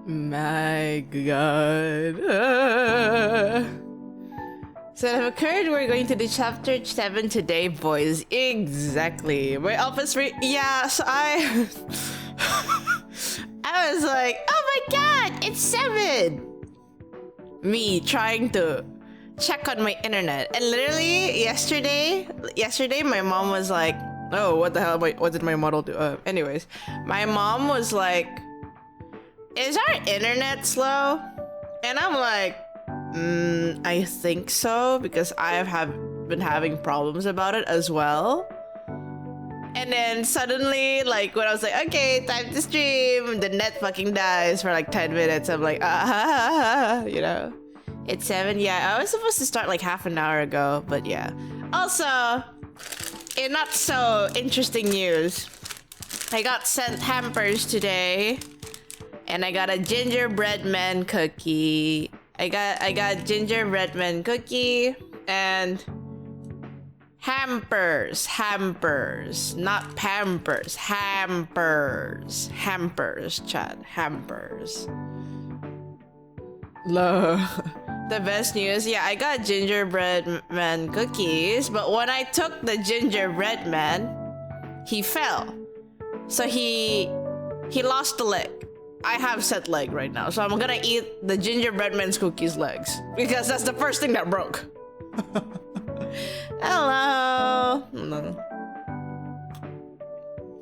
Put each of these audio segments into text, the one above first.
My god. So it occurred we're going to do chapter 7 today, boys. Exactly. My office yeah, so I was like, oh my god, it's 7! Me trying to check on my internet. And literally yesterday my mom was like, oh, what the hell, what did my model do? Anyways, my mom was like, is our internet slow? And I'm like, I think so, because I have been having problems about it as well. And then suddenly, like, when I was like, okay, time to stream, the net fucking dies for like 10 minutes. I'm like, you know, it's 7. Yeah, I was supposed to start like half an hour ago, but yeah. Also, in not so interesting news, I got sent hampers today, and I got a gingerbread man cookie. I got gingerbread man cookie and hampers, not pampers, hampers, chat, hampers. The best news, yeah, I got gingerbread man cookies, but when I took the gingerbread man, he fell. So he lost the leg. I have set leg right now, so I'm gonna eat the gingerbread man's cookies legs, because that's the first thing that broke. Hello.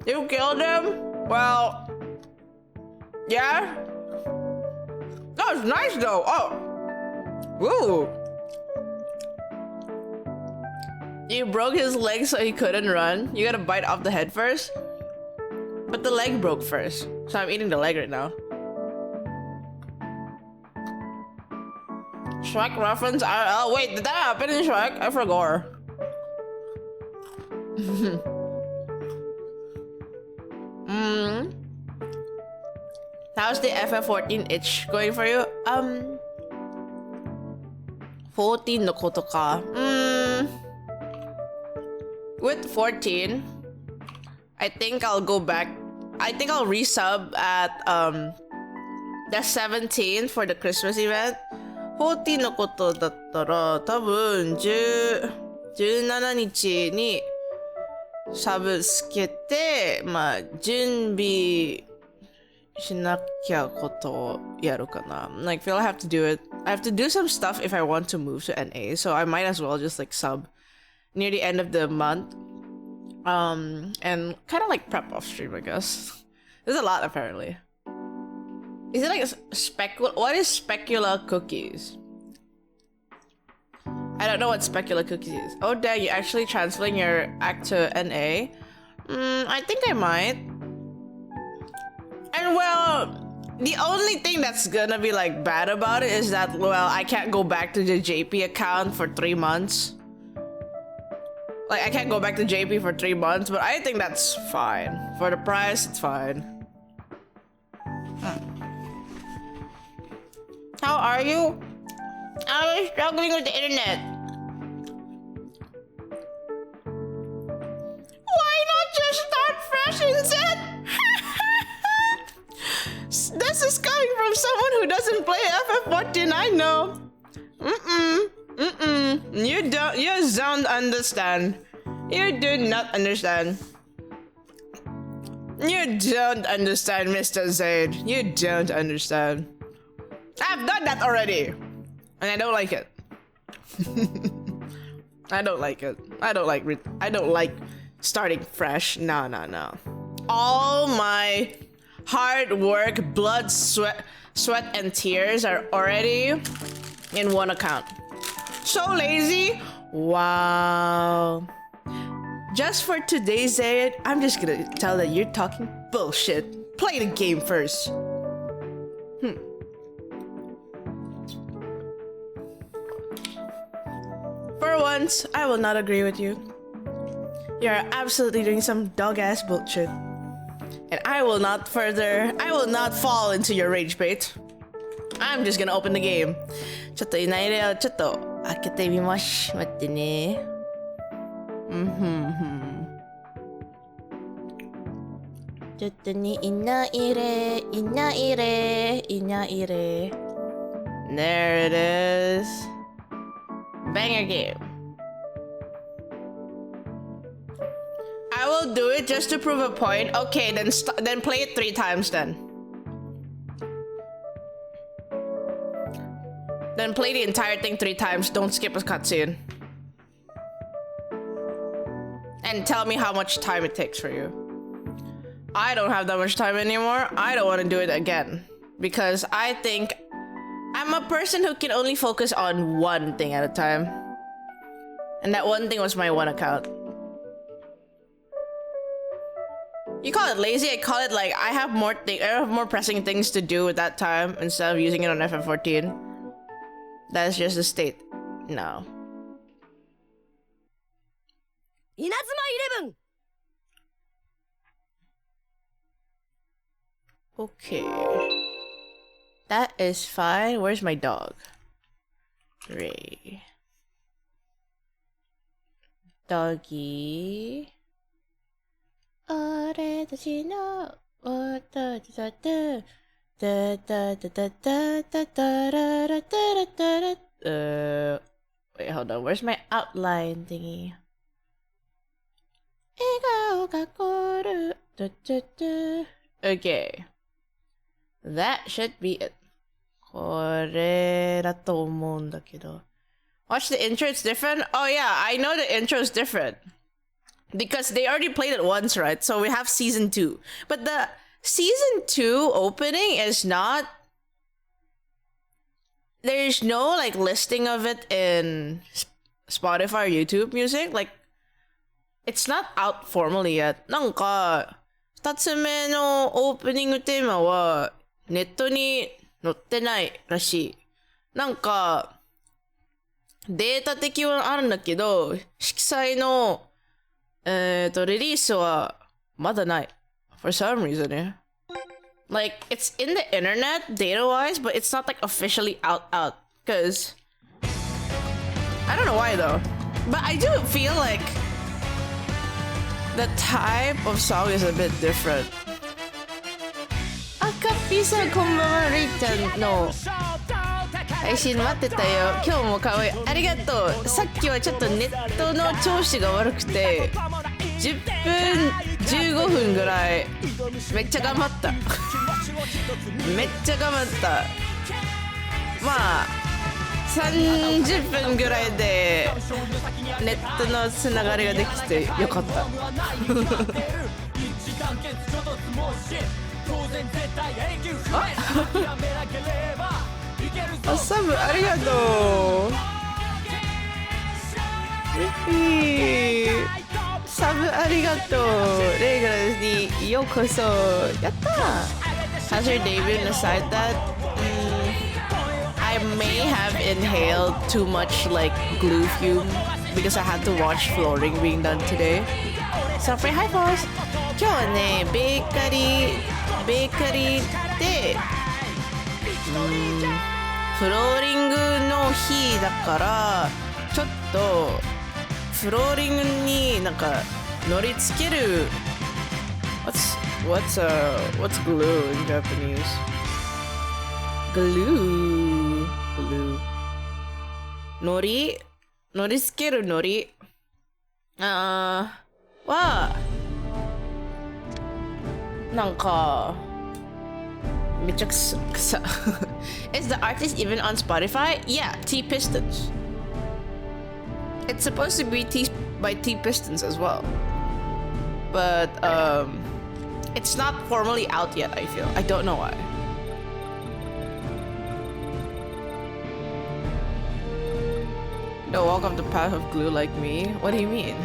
You killed him? Well, yeah. That was nice though. Oh. Woo. You broke his leg so he couldn't run. You gotta bite off the head first. But the leg broke first, so I'm eating the leg right now. Shrek reference? Oh wait, did that happen in Shrek? I forgot. How's the FF14 itch going for you? 14 のことか. With 14, I think I'll go back. I think I'll resub at the 17th for the Christmas event. 14のことだったら多分17日にサブつけて、まあ準備しなきゃことをやるかな. Like, feel I have to do it. I have to do some stuff if I want to move to NA, so I might as well just like sub near the end of the month. And kind of like prep off stream, I guess. There's a lot apparently. Is it like a what is specula cookies? I don't know what specula cookies is. Oh dang, you actually transferring your act to NA? I think I might. And well, the only thing that's gonna be like bad about it is that, well, I can't go back to the JP account for 3 months. Like, I can't go back to JP for 3 months, but I think that's fine. For the price, it's fine. How are you? I was struggling with the internet. Why not just start fresh instead? This is coming from someone who doesn't play FF14, I know. You don't understand. You do not understand. You don't understand, Mr. Zaid. You don't understand. I've done that already, and I don't like it. I don't like it. I don't like starting fresh. No. All my hard work, blood, sweat, and tears are already in one account. So lazy. Wow. Just for today's Zaid, I'm just gonna tell that you're talking bullshit. Play the game first. For once, I will not agree with you. You're absolutely doing some dog-ass bullshit. And I will not fall into your rage bait. I'm just gonna open the game. ちょっとイナイレをちょっと開けてみまし。待ってね。ちょっとにいないれ There it is. Banger game. I will do it just to prove a point. Okay, then play it 3 times then. Then play the entire thing 3 times. Don't skip a cutscene. And tell me how much time it takes for you. I don't have that much time anymore. I don't want to do it again. Because I think I'm a person who can only focus on one thing at a time. And that one thing was my one account. You call it lazy, I call it like I have more pressing things to do at that time instead of using it on FF14. That's just a state. No. Okay. That is fine. Where's my dog? Ray. Doggy. Wait, hold on. Where's my outline thingy? Okay. That should be it. これだと思うんだけど. Watch the intro, it's different? Oh yeah, I know the intro is different. Because they already played it once, right? So we have season 2. But the season 2 opening is not... There's no like listing of it in Spotify or YouTube music. Like, it's not out formally yet. なんか、2つ目のオープニングテーマはネットに載ってないらしい。なんか、データ的はあるんだけど、色彩のリリースはまだない。For some reason, yeah. Like, it's in the internet data-wise, but it's not like officially out. Cause I don't know why though. But I do feel like the type of song is a bit different. 赤ピーさんこんばんは、レイちゃんの配信待ってたよ。今日も可愛い。ありがとう。さっきはちょっとネットの調子が悪くて10分15分ぐらいめっちゃ頑張っためっちゃ頑張った。まあ30分ぐらいでネットのつながりができてよかったあサブありがとう。サブありがとう。レギュラーにようこそ。やった。How's your day been aside that? I may have inhaled too much like glue fume because I had to watch flooring being done today. So for hi boss. 今日はねベーカリーでフローリングの日だからちょっとフローリングになんか乗り付ける What's glue in Japanese? Glue 乗り付ける乗りはなんかめちゃくさIs the artist even on Spotify? Yeah, T-Pistons. It's supposed to be by T-Pistons as well. But it's not formally out yet, I feel. I don't know why. Don't walk off the path of glue like me? What do you mean?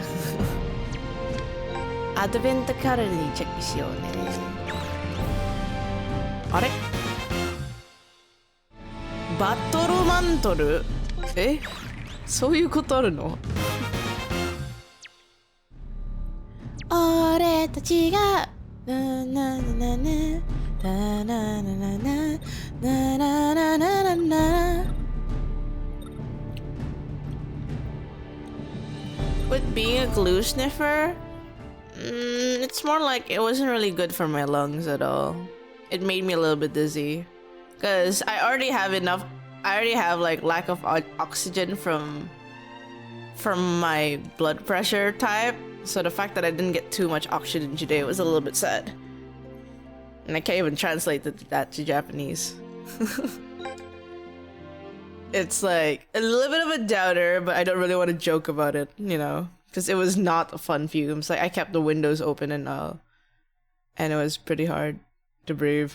アドベントカレンダーにチェックしようね。あれバトルマントルそういうことあるの俺たちがなななななななななななななな With being a glue sniffer? It's more like it wasn't really good for my lungs at all. It made me a little bit dizzy. Because I already have like lack of oxygen from my blood pressure type. So the fact that I didn't get too much oxygen today was a little bit sad. And I can't even translate that to Japanese. It's like a little bit of a downer, but I don't really want to joke about it, you know, because it was not a fun fumes. Like I kept the windows open and all, and it was pretty hard to breathe.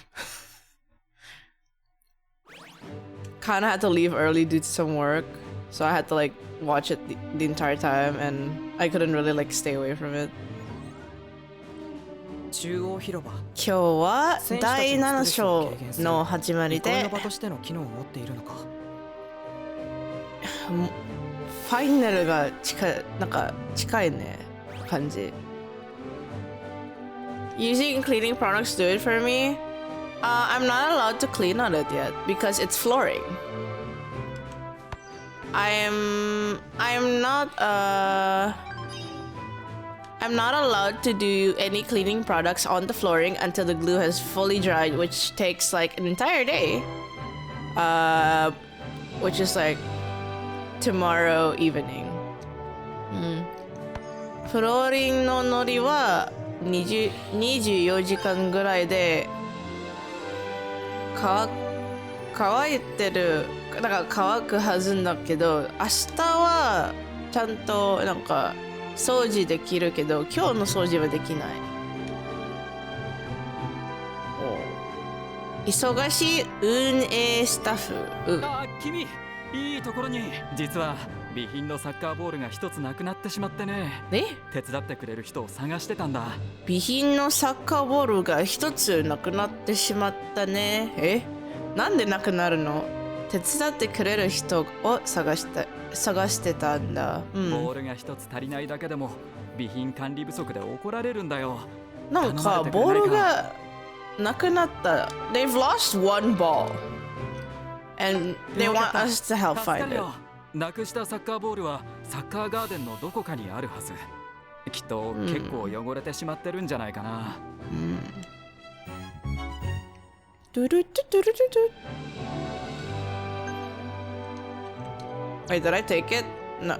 Kind of had to leave early due to some work, so I had to like watch it the entire time, and I couldn't really like stay away from it. 中央広場。今日は第7章の始まりで、憩いの場としての機能を持っているのか。ファイナルがなんか近いね感じ。Using cleaning products do it for me? I'm not allowed to clean on it yet because it's flooring. I'm not allowed to do any cleaning products on the flooring until the glue has fully dried, which takes like an entire day. Which is like tomorrow evening. フローリングの糊は24時間ぐらいで乾いてる、だから乾くはずだけど、明日はちゃんとなんか掃除できるけど、今日の掃除はできない。忙しい運営スタッフ。あ、君、いいところに。実は備品のサッカーボールが一つなくなってしまってね。手伝ってくれる人を探してたんだ。備品のサッカーボールが一つなくなってしまったね。なんでなくなるの？手伝ってくれる人を探してたんだ。ボールが一つ足りないだけでも備品管理不足で怒られるんだよ。なんかボールがなくなった。They've lost one ball, and they want us to help find it. なくしたサッカーボールはサッカーガーデンのどこかにあるはず。きっと結構汚れてしまってるんじゃないかな。Wait, did I take it? No.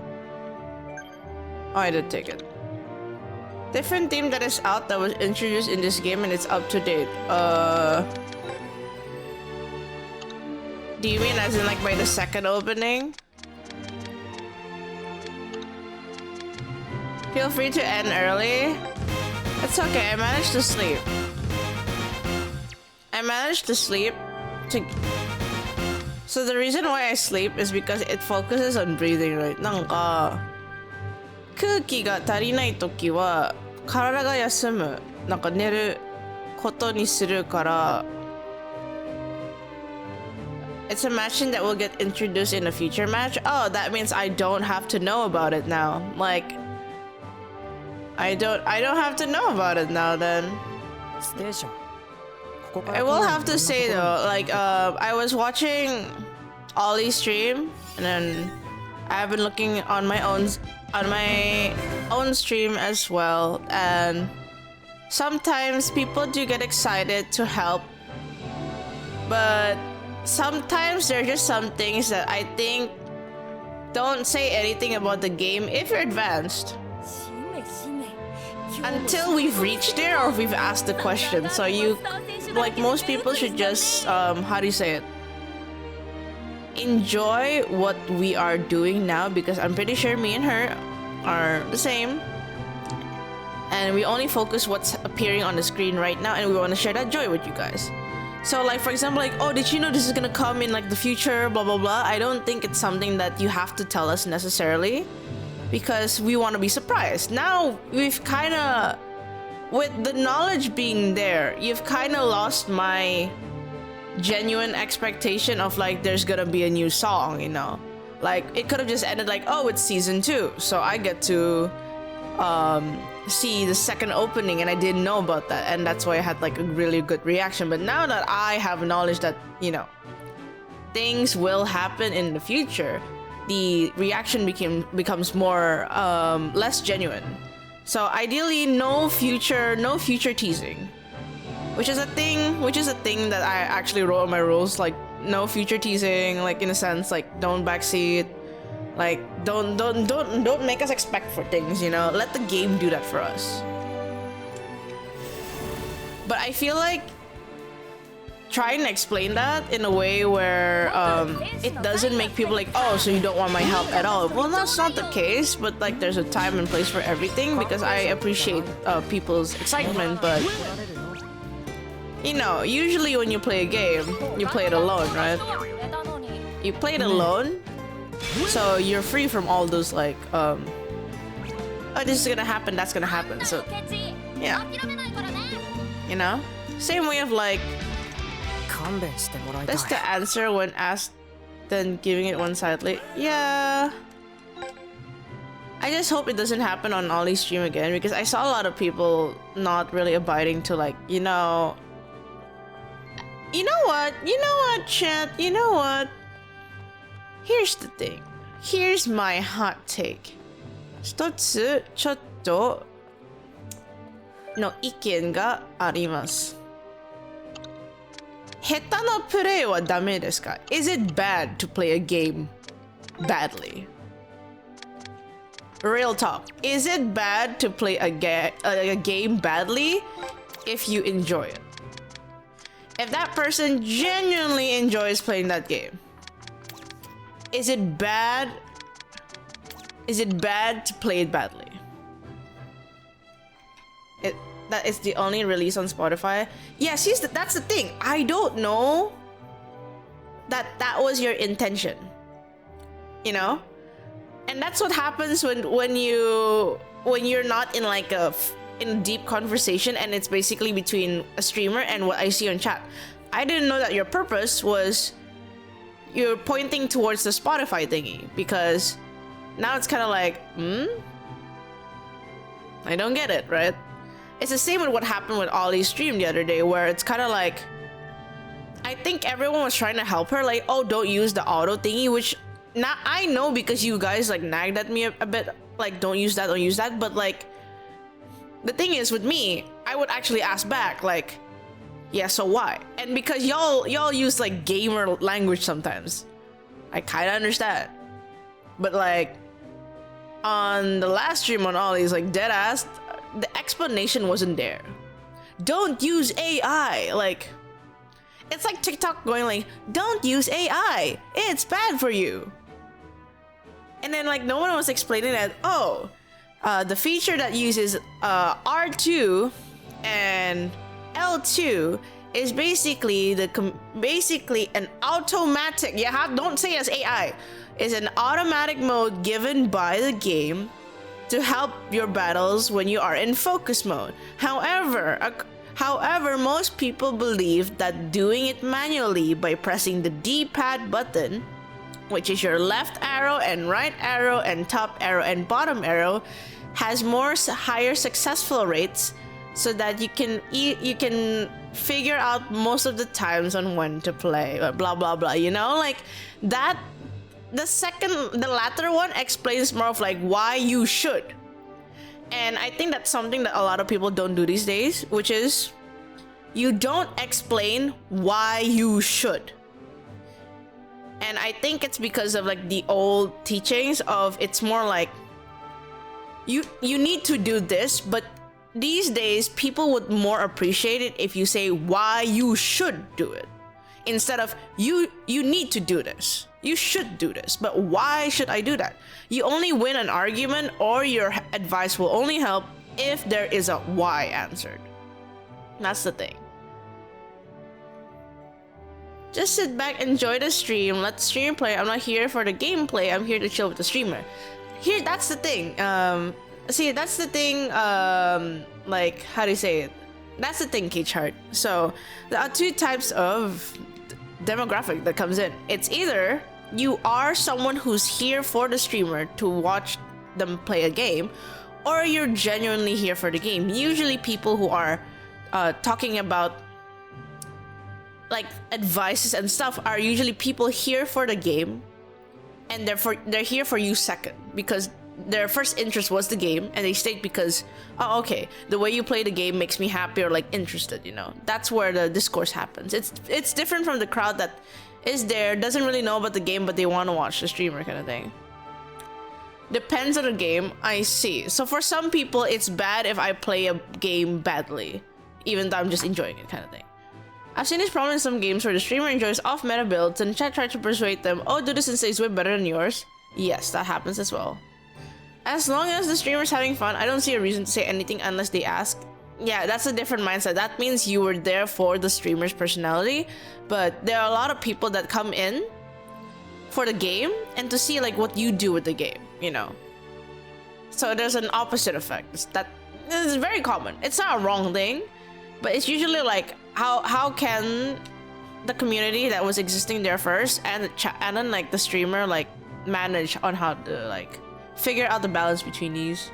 Oh, I did take it. Different theme that is out that was introduced in this game and it's up to date. Do you mean as in like by the second opening? Feel free to end early. It's okay, I managed to sleep. So the reason why I sleep is because it focuses on breathing, right? なんか空気が足りないときは体が休む、なんか寝ることにするから。It's a machine that will get introduced in a future match. Oh, that means I don't have to know about it now. Like, I don't have to know about it now then. I will have to say though, like, I was watching Ollie's stream, and then I've been looking on my own stream as well, and sometimes people do get excited to help, but sometimes there are just some things that I think don't say anything about the game if you're advanced until we've reached there or we've asked the question. So you, like most people, should just how do you say it, enjoy what we are doing now, because I'm pretty sure me and her are the same, and we only focus what's appearing on the screen right now, and we want to share that joy with you guys. So like, for example, like, oh, did you know this is gonna come in like the future, blah blah blah. I don't think it's something that you have to tell us necessarily, because we want to be surprised. Now we've kind of, with the knowledge being there, you've kind of lost my genuine expectation of like there's gonna be a new song, you know. Like it could have just ended like, oh, it's season 2, so I get to see the second opening, and I didn't know about that, and that's why I had like a really good reaction. But now that I have knowledge that, you know, things will happen in the future, the reaction becomes more less genuine. So ideally, no future teasing, which is a thing that I actually wrote in my rules. Like, no future teasing. Like, in a sense, like, don't backseat. Like, don't make us expect for things. You know, let the game do that for us. But I feel like trying to explain that in a way where it doesn't make people like, oh, so you don't want my help at all. Well, that's not the case, but like there's a time and place for everything, because I appreciate people's excitement. But you know, usually when you play a game, you play it alone, right? You play it alone, so you're free from all those like oh, this is gonna happen, that's gonna happen. So yeah, you know, same way of like, that's the answer when asked, then giving it one-sidedly. Yeah. I just hope it doesn't happen on Ollie's stream again, because I saw a lot of people not really abiding to like, you know what, chat, you know what? Here's the thing. Here's my hot take. 一つちょっとの意見があります。下手なプレイはダメですか? Is it bad to play a game badly? Real talk. Is it bad to play a game badly if you enjoy it? If that person genuinely enjoys playing that game, is it bad to play it badly? That is the only release on Spotify. Yeah, see, that's the thing. I don't know that was your intention. You know? And that's what happens when you're not in like in a deep conversation, and it's basically between a streamer and what I see on chat. I didn't know that your purpose was you're pointing towards the Spotify thingy, because now it's kind of like, I don't get it, right? It's the same with what happened with Ollie's stream the other day, where it's kind of like, I think everyone was trying to help her, like, oh, don't use the auto thingy, which now I know because you guys like nagged at me a bit, like, don't use that, but like, the thing is with me, I would actually ask back, like, yeah, so why? And because y'all use like gamer language sometimes, I kind of understand, but like, on the last stream on Ollie's, like, deadass, the explanation wasn't there. Don't use AI. Like, it's like TikTok going like, don't use AI, it's bad for you. And then like no one was explaining that, oh, the feature that uses R2 and L2 is basically an automatic, don't say as AI, is an automatic mode given by the game to help your battles when you are in focus mode. However, most people believe that doing it manually by pressing the D-pad button, which is your left arrow and right arrow and top arrow and bottom arrow, has higher successful rates, so that you can figure out most of the times on when to play, blah blah blah, you know, like that. The latter one explains more of like why you should. And I think that's something that a lot of people don't do these days, which is you don't explain why you should. And I think it's because of like the old teachings of, it's more like you need to do this, but these days people would more appreciate it if you say why you should do it, instead of you need to do this. You should do this, but why should I do that? You only win an argument, or your advice will only help if there is a why answered. That's the thing. Just sit back, enjoy the stream, let the streamer play. I'm not here for the gameplay, I'm here to chill with the streamer. Here, that's the thing. That's the thing, like, how do you say it? That's the thing, K-Chart. So, there are two types of demographic that comes in. It's either you are someone who's here for the streamer to watch them play a game, or you're genuinely here for the game. Usually people who are talking about like advices and stuff are usually people here for the game, and they're here for you second, because their first interest was the game, and they stayed because, oh, okay, the way you play the game makes me happy or like interested, you know. That's where the discourse happens. It's different from the crowd that is there, doesn't really know about the game, but they want to watch the streamer kind of thing. Depends on the game. I see. So for some people, it's bad if I play a game badly, even though I'm just enjoying it kind of thing. I've seen this problem in some games where the streamer enjoys off-meta builds and chat tries to persuade them, oh, do this and say it's way better than yours. Yes, that happens as well. As long as the streamer's having fun, I don't see a reason to say anything unless they ask. Yeah, that's a different mindset. That means you were there for the streamer's personality, but there are a lot of people that come in for the game and to see like what you do with the game, you know. So there's an opposite effect. That is very common. It's not a wrong thing, but it's usually like how can the community that was existing there first and then like the streamer like manage on how to like figure out the balance between these.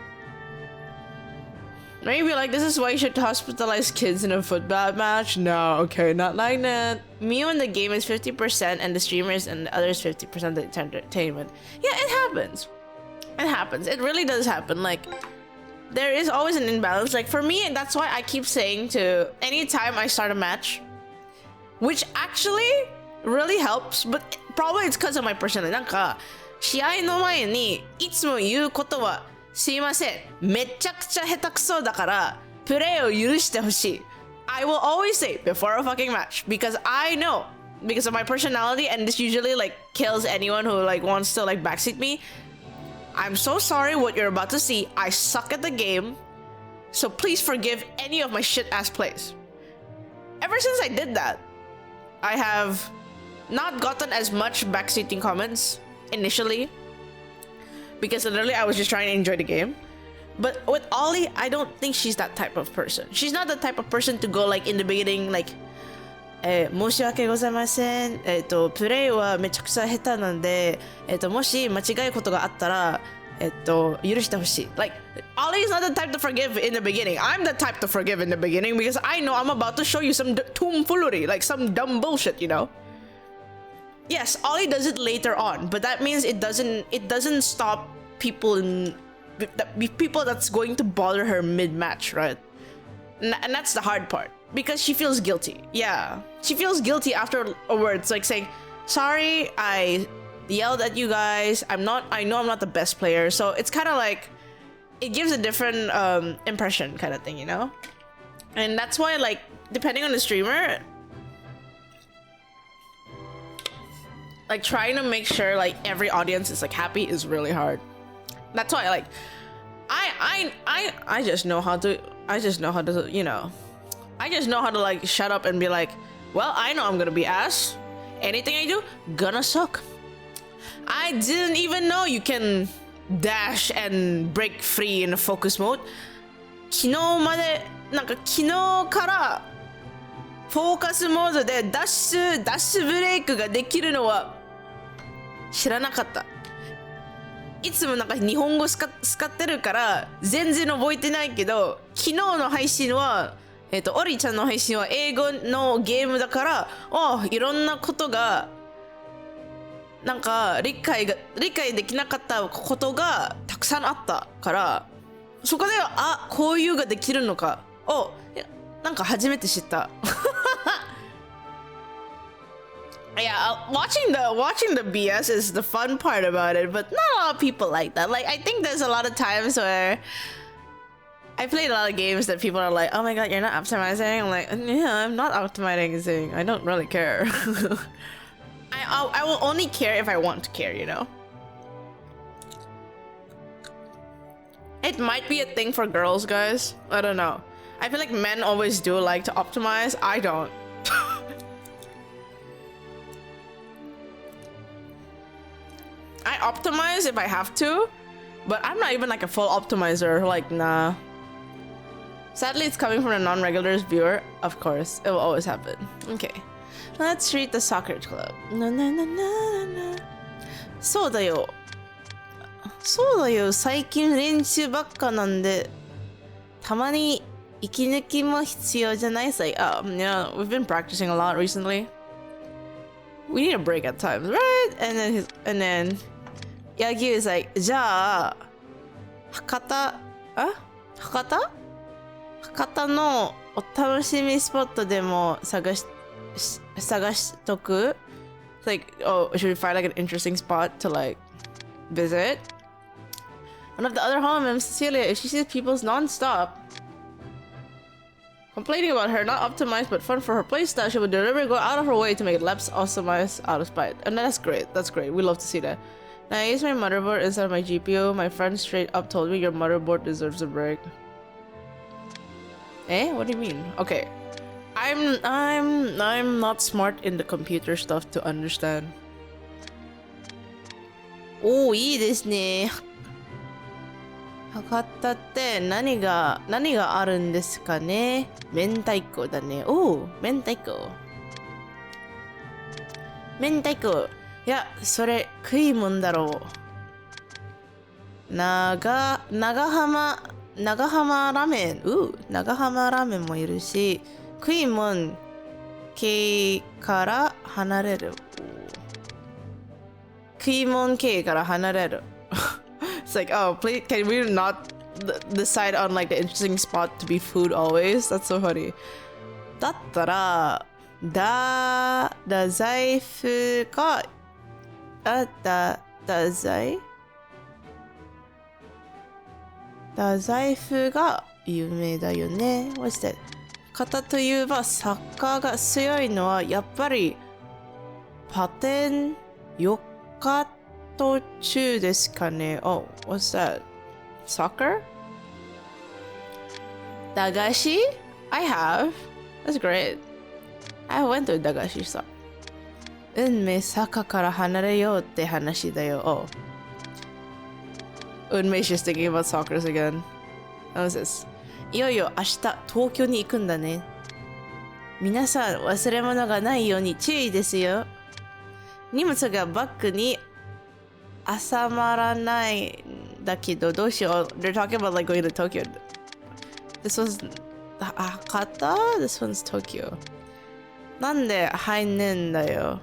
Maybe like this is why you should hospitalize kids in a football match. No, okay, not like that. Me when the game is 50% and the streamers and the others 50% the entertainment. Yeah, it happens. It happens. It really does happen. Like there is always an imbalance. Like for me, that's why I keep saying to anytime I start a match, which actually really helps, but probably it's because of my personality. なんか試合の前にいつも言うことはすいません、めちゃくちゃ下手くそだからプレーを許してほしい。I will always say before a fucking match because I know because of my personality and this usually like kills anyone who like wants to like backseat me. I'm so sorry what you're about to see. I suck at the game, so please forgive any of my shit ass plays. Ever since I did that, I have not gotten as much backseating comments initially because literally I was just trying to enjoy the game. But with Ollie, I don't think she's that type of person. She's not the type of person to go like in the beginning like 申し訳ございません。プレイはめちゃくちゃ下手なんで、もし間違いことがあったら、許してほしい。Like, Ollie is not the type to forgive in the beginning. I'm the type to forgive in the beginning because I know I'm about to show you some tomfoolery, like some dumb bullshit, you know? Yes, Ollie does it later on, but that means it doesn't stop people that's going to bother her mid-match, right? And that's the hard part. Because she feels guilty. Yeah. She feels guilty afterwards, like saying, sorry, I yelled at you guys. I know I'm not the best player. So it's kind of like, it gives a different impression kind of thing, you know? And that's why, like, depending on the streamer, like trying to make sure like every audience is like happy is really hard. That's why like, I just know how to, you know, I just know how to like shut up and be like, well, I know I'm gonna be ass. Anything I do, gonna suck. I didn't even know you can dash and break free in the focus mode. 昨日まで、なんか昨日からフォーカスモードでダッシュブレイクができるのは知らなかった。いつもなんか日本語使ってるから全然覚えてないけど、昨日の配信はオリちゃんの配信は英語のゲームだから、いろんなことがなんか理解できなかったことがたくさんあったから、そこでこういうができるのかなんか初めて知った。Yeah, watching the BS is the fun part about it, but not a lot of people like that. Like I think there's a lot of times where I played a lot of games that people are like, oh my god, you're not optimizing. I'm like, yeah, I'm not optimizing. I don't really care. I will only care if I want to care, you know? It might be a thing for girls, guys. I don't know. I feel like men always do like to optimize. I don't. I optimize if I have to, but I'm not even like a full optimizer. Like, nah. Sadly, it's coming from a non-regular viewer. Of course, it will always happen. Okay, let's read the soccer club. Na na na na na. そうだよ。そうだよ。最近練習ばっかなんで、たまに息抜きも必要じゃない? It's like, yeah, we've been practicing a lot recently. We need a break at times, right? And then Yagi is like, じゃあ博多のお楽しみスポットでも探しとく like, oh, should we find like an interesting spot to like visit? One of the other homeowners, Cecilia, if she sees people's non-stop complaining about her not optimized but fun for her playstyle, she would deliberately go out of her way to make it less optimized out of spite. And that's great. That's great. We love to see that. Now I use my motherboard instead of my GPU. My friend straight up told me your motherboard deserves a break. Eh? What do you mean? Okay. I'm not smart in the computer stuff to understand. Oh, いいですね。博多って何があるんですかね。明太子だね。おう、明太子。明太子。いや、それ食いもんだろう。長浜ラーメン。長浜ラーメンもいるし、食いもん系から離れる。食いもん系から離れる。It's like, oh, please, can we not decide on like the interesting spot to be food always? That's so funny. だったら、太宰府が、太宰府が有名だよね。What's that? 方といえばサッカーが強いのはやっぱりパテン4日途中ですかね。Oh, what's that? Soccer? 駄菓子 I have. That's great. I went to 駄菓子さ。運命坂から離れようって話だよ。Oh. 運命 just thinking about soccer again. What was this? いよいよ明日東京に行くんだね。皆さん忘れ物がないように注意ですよ。荷物がバッグに収まらないんだけどどうしよう。They're talking about like going to Tokyo. This one's Hakata? This one's Tokyo. なんで入んねえんだよ。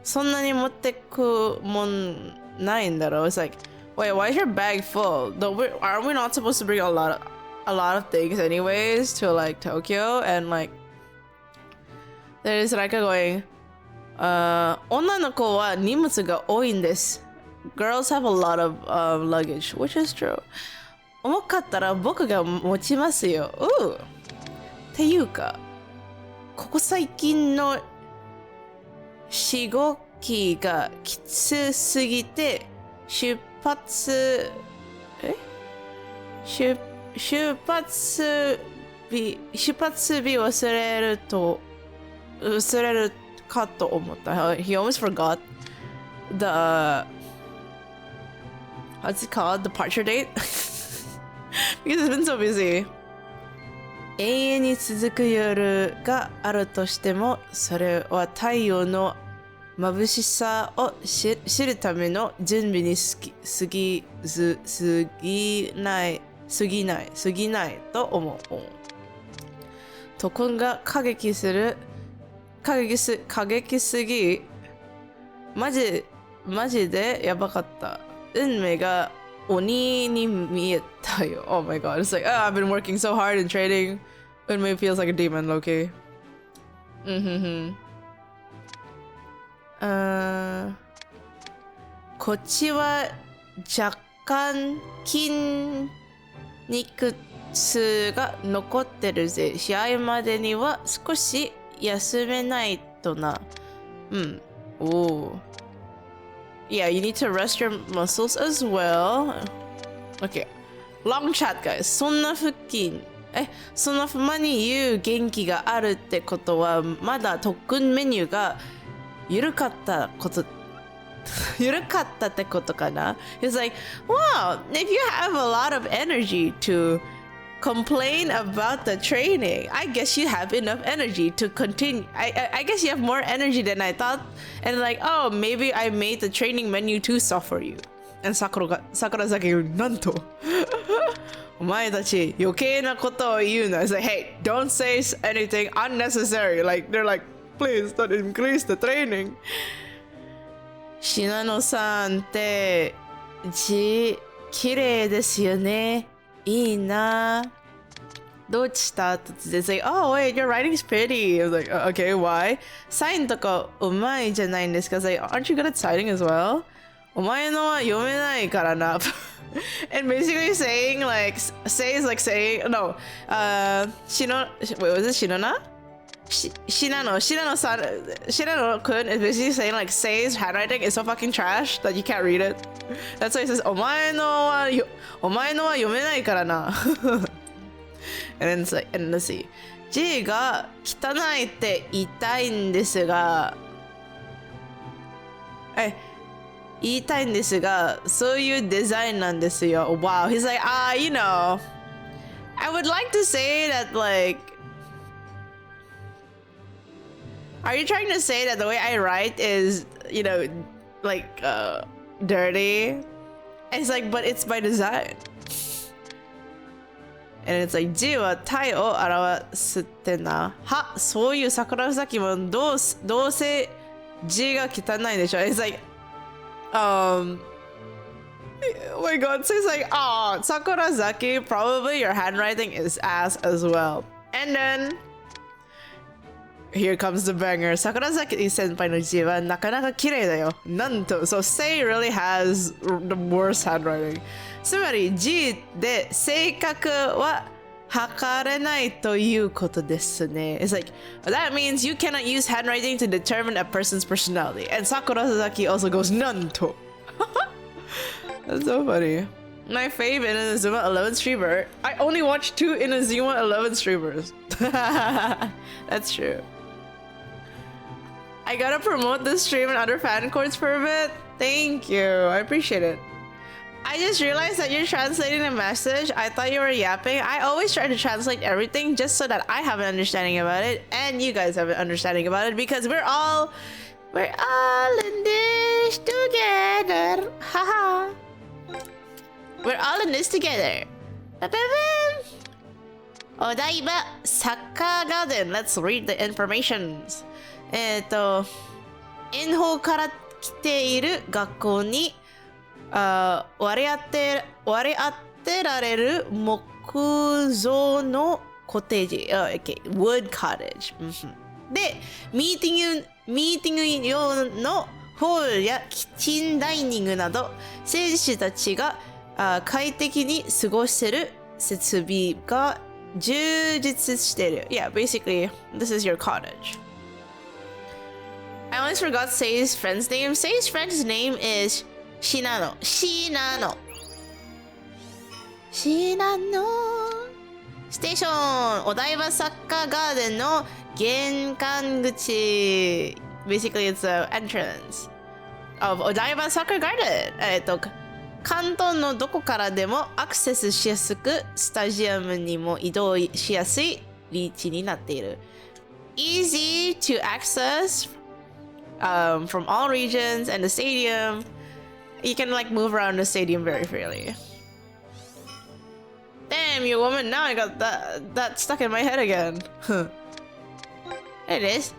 そんなに持ってくもんないんだろう。It's like, wait, why is your bag full? Aren't we not supposed to bring a lot of things anyways to like Tokyo? And like, there's like going, 女の子は荷物が多いんです。Girls have a lot of luggage, which is true. 重かったら僕が持ちますよ。っていうか、ここ最近のしごきがきつすぎて出発日忘れるかと思った。He almost forgot the what's it called? Departure date? Because it's been so busy. 永遠に続く夜があるとしても、それは太陽の眩しさを知るための準備に過ぎないと思う。ところが過激すぎ、マジでやばかった。運命が鬼に見えたよ。Oh my god. It's like, I've been working so hard in trading. Unmei feels like a demon, low-key. こっちは若干筋肉痛が残ってるぜ。試合までには少し休めないとな。Yeah, you need to rest your muscles as well. Okay. Long chat, guys. そんなふまに言う元気があるってことは、まだ特訓メニューが緩かったってことかな。It's like, wow, if you have a lot of energy to complain about the training, I guess you have enough energy to continue. I guess you have more energy than I thought. And like, oh, maybe I made the training menu too soft for you. And Sakurazaki なんとお前たち余計なことを言うな。It's like, hey, don't say anything unnecessary. Like, they're like, please don't increase the training. 信濃さんって綺麗ですよね。いいな。どうした突然 say, oh wait, your writing's pretty. I was like, okay, why? サインとかうまいじゃないんですか? I was like, aren't you good at citing as well? お前のは読めないからな。And basically saying like, says like saying, no, wait, was it Shinona? Shinano kun is basically saying like, say's handwriting is so fucking trash that you can't read it. That's why he says, お前のは読めないからな。And then it's like, and let's see. G が汚いって言いたいんですが、言いたいんですが、そういうデザインなんですよ。Wow, he's like, you know, I would like to say that like, are you trying to say that the way I write is, you know, like, dirty? And it's like, but it's by design. And it's like, G は体を表すってな。は、そういう桜咲もどうせ G が汚いでしょ。It's like, oh my god, so it's like, Sakurazaki, probably your handwriting is ass as well. And then, here comes the banger. Sakurazaki senpai no G はなかなか綺麗だよ。なんと、so Sei really has the worst handwriting. つまり G で性格は測れないということですね。It's like, that means you cannot use handwriting to determine a person's personality. And Sakurazaki also goes, なんと。That's so funny. My fave Inazuma 11 streamer. I only watched 2 Inazuma 11 streamers. That's true. I gotta promote this stream and other fan courts for a bit. Thank you. I appreciate it. I just realized that you're translating the message. I thought you were yapping. I always try to translate everything just so that I have an understanding about it and you guys have an understanding about it because we're all in this together. Haha. We're all in this together. Odaiba Saka Garden. Let's read the informations. 遠方から来ている学校に割り当てられる木造のコテージ、okay, wood cottage、でミーティング用のホールやキッチンダイニングなど選手たちが快適に過ごせる設備が充実している。Yeah, basically, this is your cottage. I almost forgot Sei's friend's name. Sei's friend's name is Shinano. Shinano. ステーションお台場サッカーガーデンの玄関口 Basically it's the entrance of お台場サッカーガーデン関東のどこからでもアクセスしやすくスタジアムにも移動しやすい立地になっている Easy to access from all regions and the stadium You can like move around the stadium very freely. Damn, you woman! Now I got that stuck in my head again. There it is.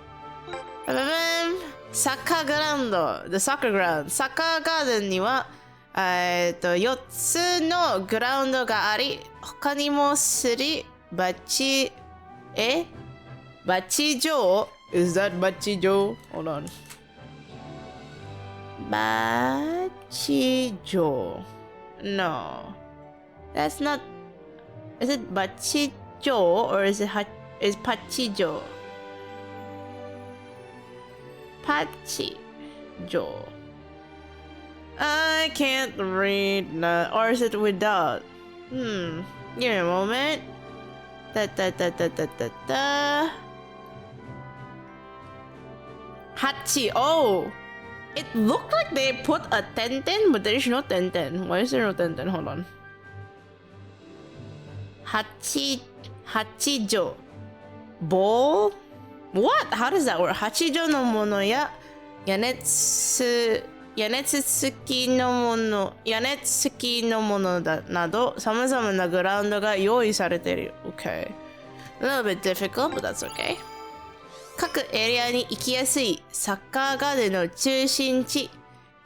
Soccer ground, the soccer ground. Soccer garden には4つのグラウンドがあり、他にもすり鉢状 Is that 鉢状? Hold on. 鉢状 No. That's not. Is it 鉢状 or is pachi状? Pachi状 I can't read that. Or is it without? Give me a moment. Hachi. Oh! It looked like they put a tenten, but there's no tenten. Why is there no tenten? Hold on. Hachijo. Bowl? What? How does that work? Hachijo no mono ya yanetsu 屋根付きのものなど様々なグラウンドが用意されている。Okay. A little bit difficult, but that's okay. 各エリアに行きやすいサッカーガーデンの中心地、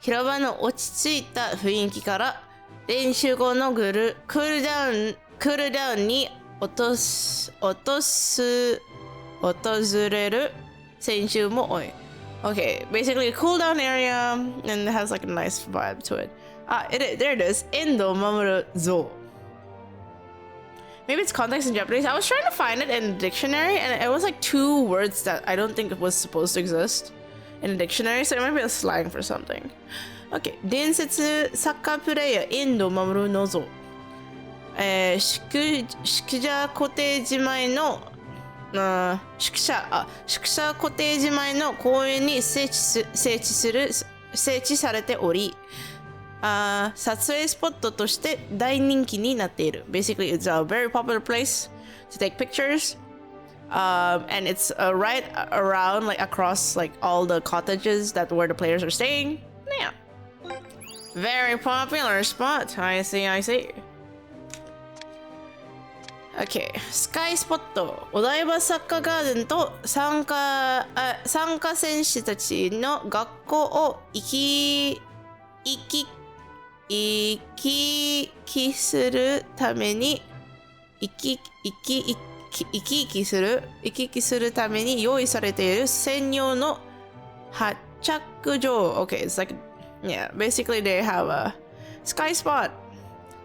広場の落ち着いた雰囲気から練習後のクールダウンに訪れる選手も多い。Okay, basically a cool down area and it has like a nice vibe to it. There it is. Endo Mamoru Zo. Maybe it's context in Japanese. I was trying to find it in the dictionary and it was like 2 words that I don't think it was supposed to exist in the dictionary, so it might be a slang for something. Okay. 伝説サッカープレイヤー遠藤守の像。宿舎コテージ前の宿舎コテージ前の公園に設置されており、撮影スポットとして大人気になっている。Basically, it's a very popular place to take pictures. And it's right around, like across like all the cottages where the players are staying. Yeah. Very popular spot. I see. Okay. スカイスポット。お台場サッカーガーデンと参加選手たちの学校を行き来するためにために用意されている専用の発着場。Okay, it's like, yeah, basically they have a sky spot.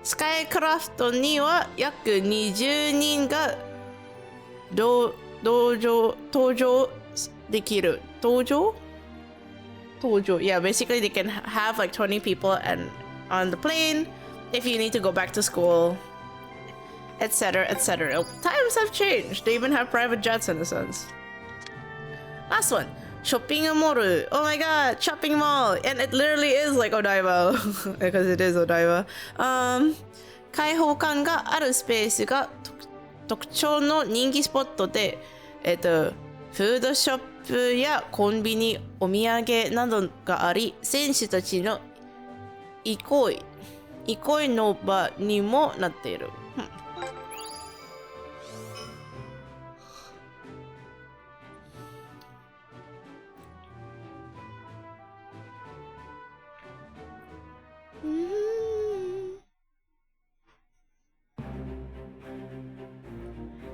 スカイクラフトには約20人が登場できる。登場 Yeah, basically they can have like 20 people and on the plane if you need to go back to school, etc. Times have changed. They even have private jets in a sense. Last one. Shopping mall. Oh my god, shopping mall. And it literally is like Odaiba. Because it is Odaiba. 開放感があるスペースが特徴の人気スポットで、フードショップやコンビニ、お土産などがあり、選手たちの憩いの場にもなっている。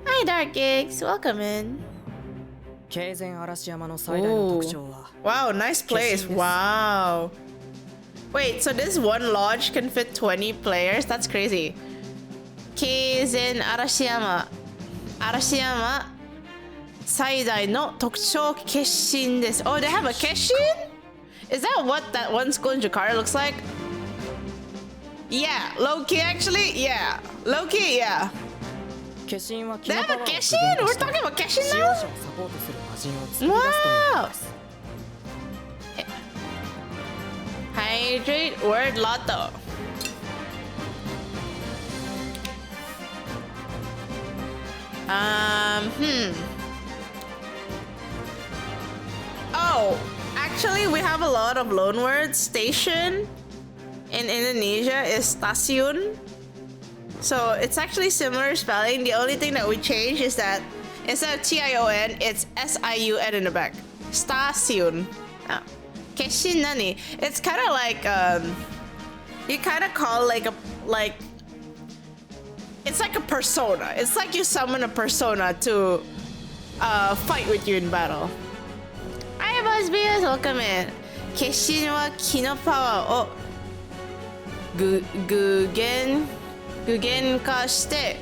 Hi Dark Gigs, welcome in. 京前嵐山の最大の特徴は Wow, nice place. Wow. Wait, so this one lodge can fit 20 players? That's crazy. 京前嵐山最大の特徴決心です。Oh, they have a 決心? Is that what that one school in Jakarta looks like? Yeah, low-key actually? Yeah. Low-key, yeah. They have a 決心? We're talking about 決心now? Wow! Hydrate word lotto. Oh, actually we have a lot of loan words. Station in Indonesia is stasiun. So it's actually similar spelling. The only thing that we change is that instead of T-I-O-N, it's S-I-U-N in the back. Stasiun. Keshin nani? It's kind of like you kind of call like it's like a persona. It's like you summon a persona to fight with you in battle. Hi, Buzzbears, welcome in. Keshin wa ki no power o具現化して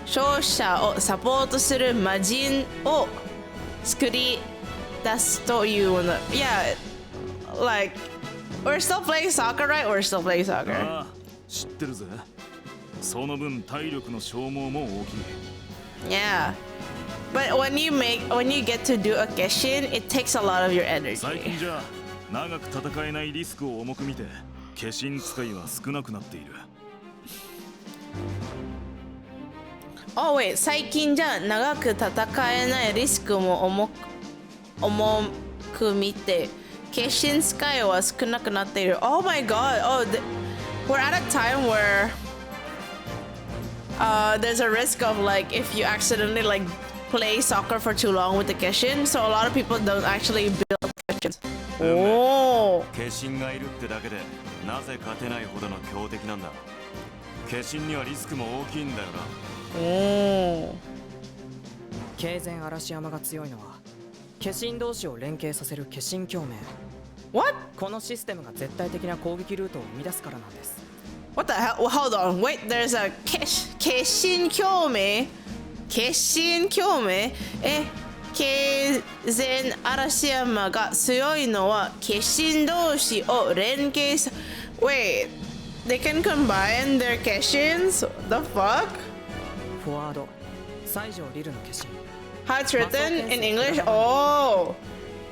勝者をサポートする魔人を作り出すというもの。Yeah, like we're still playing soccer, right? We're still playing soccer. ああ、知ってるぜ。その分体力の消耗も大きい。Yeah, but when you get to do a keshin, it takes a lot of your energy. 最近じゃ長く戦えないリスクを重く見て、化身使いは少なくなっている。Oh wait, 最近じゃ長く戦えないリスクも重く見て、化身使いは少なくなっている。Oh my god, we're at a time where there's a risk of like if you accidentally like play soccer for too long with the keshin, so a lot of people don't actually build keshins. Oh. 化身がいるってだけでなぜ勝てないほどの強敵なんだ。化身にはリスクも大きいんだよな。経前嵐山が強いのは化身同士を連携させる化身共鳴。 What? このシステムが絶対的な攻撃ルートを生み出すからなんです。 What the hell? Well, hold on. Wait, there's a Keshin Kyome. Keshin Kyome? 経前嵐山が強いのは化身同士を連携さ。Wait, they can combine their Keshins? The fuck? フォワード西条リルの化身。 How it's written in English? Oh!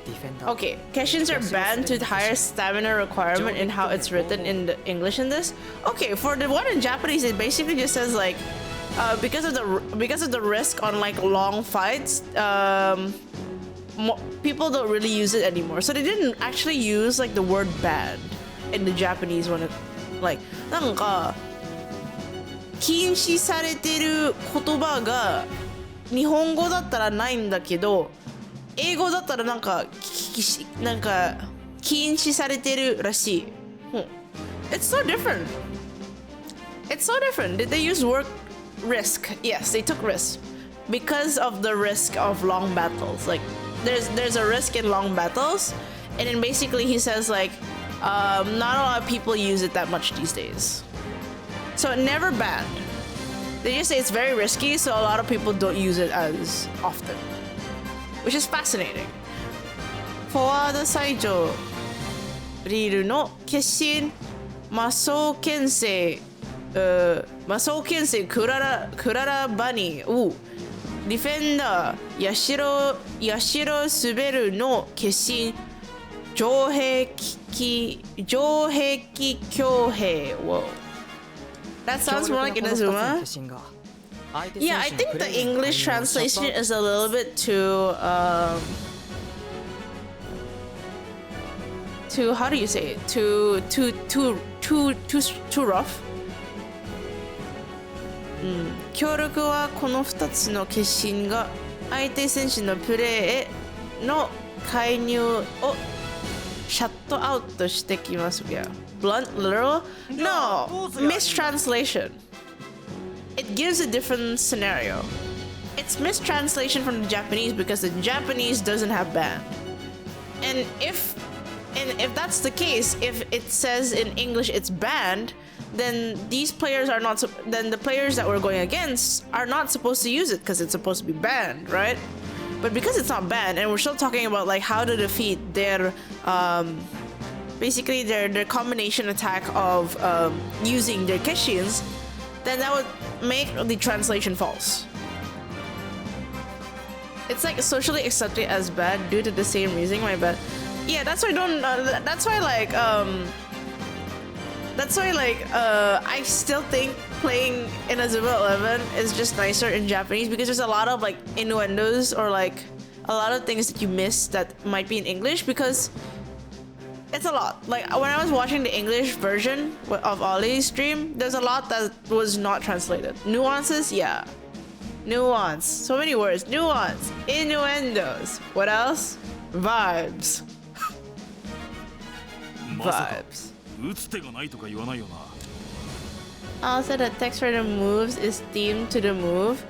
ディフェンダー。 Okay, Keshins are banned to higher stamina requirement in how it's written in the English in this. Okay, for the one in Japanese, it basically just says like, because of the risk on like long fights, people don't really use it anymore. So they didn't actually use like the word banned in the Japanese one. Like, なんか禁止されてる言葉が日本語だったらないんだけど。英語だったらなんか禁止されてるらしい。It's so different. It's so different. Did they use word risk? Yes, they took risk because of the risk of long battles. Like there's a risk in long battles, and then basically he says like not a lot of people use it that much these days. So it never banned. They just say it's very risky, so a lot of people don't use it as often. Which is fascinating. フォワード西条リールの化身魔装牽制クララバニーディフェンダー八代滑るの化身城壁強兵 Whoa. That sounds more like Inazuma. Yeah, I think the English translation is a little bit too how do you say it? Too rough. 協力はこの2つの化身が相手選手のプレーへの介入をシャットアウトしてきます。Yeah. Blunt, literal? No, mistranslation. It gives a different scenario. It's mistranslation from the Japanese because the Japanese doesn't have banned. And if that's the case, if it says in English it's banned, then these players are not. Then the players that we're going against are not supposed to use it because it's supposed to be banned, right? But because it's not banned, and we're still talking about like how to defeat their basically their combination attack of using their Keshins, then that would make the translation false. It's like socially accepted as bad due to the same reason. My bad. Yeah, that's why I still think playing Inazuma 11 is just nicer in Japanese because there's a lot of like innuendos or like a lot of things that you miss that might be in English because it's a lot. Like when I was watching the English version of Ollie's stream, there's a lot that was not translated. Nuances, yeah. Nuance. So many words. Nuance. Innuendos. What else? Vibes. Vibes. Also, the text for the moves is themed to the move.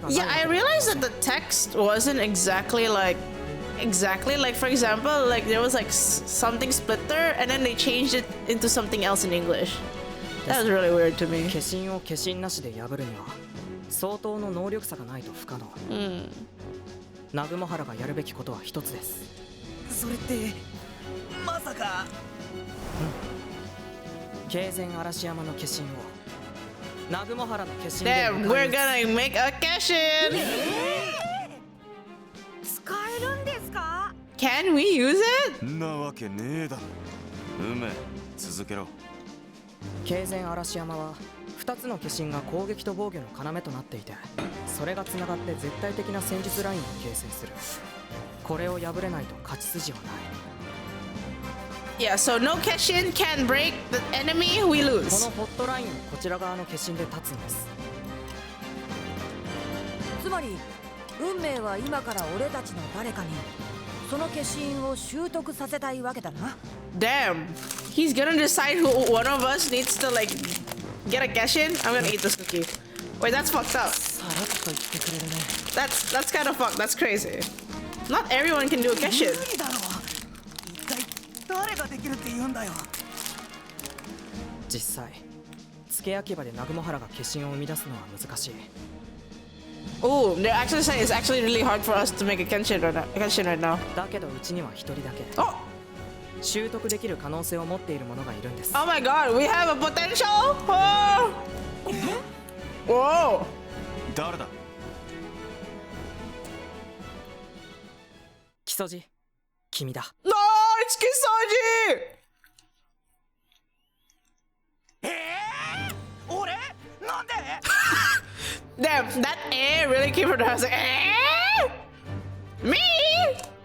Yeah, I realized that the text wasn't exactly like for example, like there was like something split there and then they changed it into something else in English. That was really weird to me. 化身を化身なしで破るには相当の能力差がないと不可能。南雲原がやるべきことは一つです。それってまさか。経前嵐山の化身を南雲原の化身で。Damn, we're gonna make a Keshin. 使えるんですか？ Can we use it? なわけねえだろ。続けろ。経前嵐山は2つの化身が攻撃と防御の要となっていて、それがつながって絶対的な戦術ラインを形成する。これを破れないと勝ち筋はない。Yeah, so no Keshin can break the enemy, we こ lose. のホットラインをこちら側の化身で立つんです。つまり運命は今から俺たちの誰かにその化身を習得させたいわけだな。Damn. He's gonna decide who one of us needs to like get a Keshin. I'm gonna eat this cookie. Wait, that's fucked up. That's kind of fucked. That's crazy. Not everyone can do a Keshin. 無理だろ一体誰ができるって言うんだよ実際付け焼き場で南雲原が化身を生み出すのは難しい Oh, they're actually saying it's actually really hard for us to make a Kenshin right now. だけどうちには一人だけ Oh! 習得できる可能性を持っている者がいるんです Oh my god, we have a potential! Oh! Whoa! 誰だ木曽路君だ No, it's Kisoji! 俺なんで Damn, that A really came from the house. Like, Me?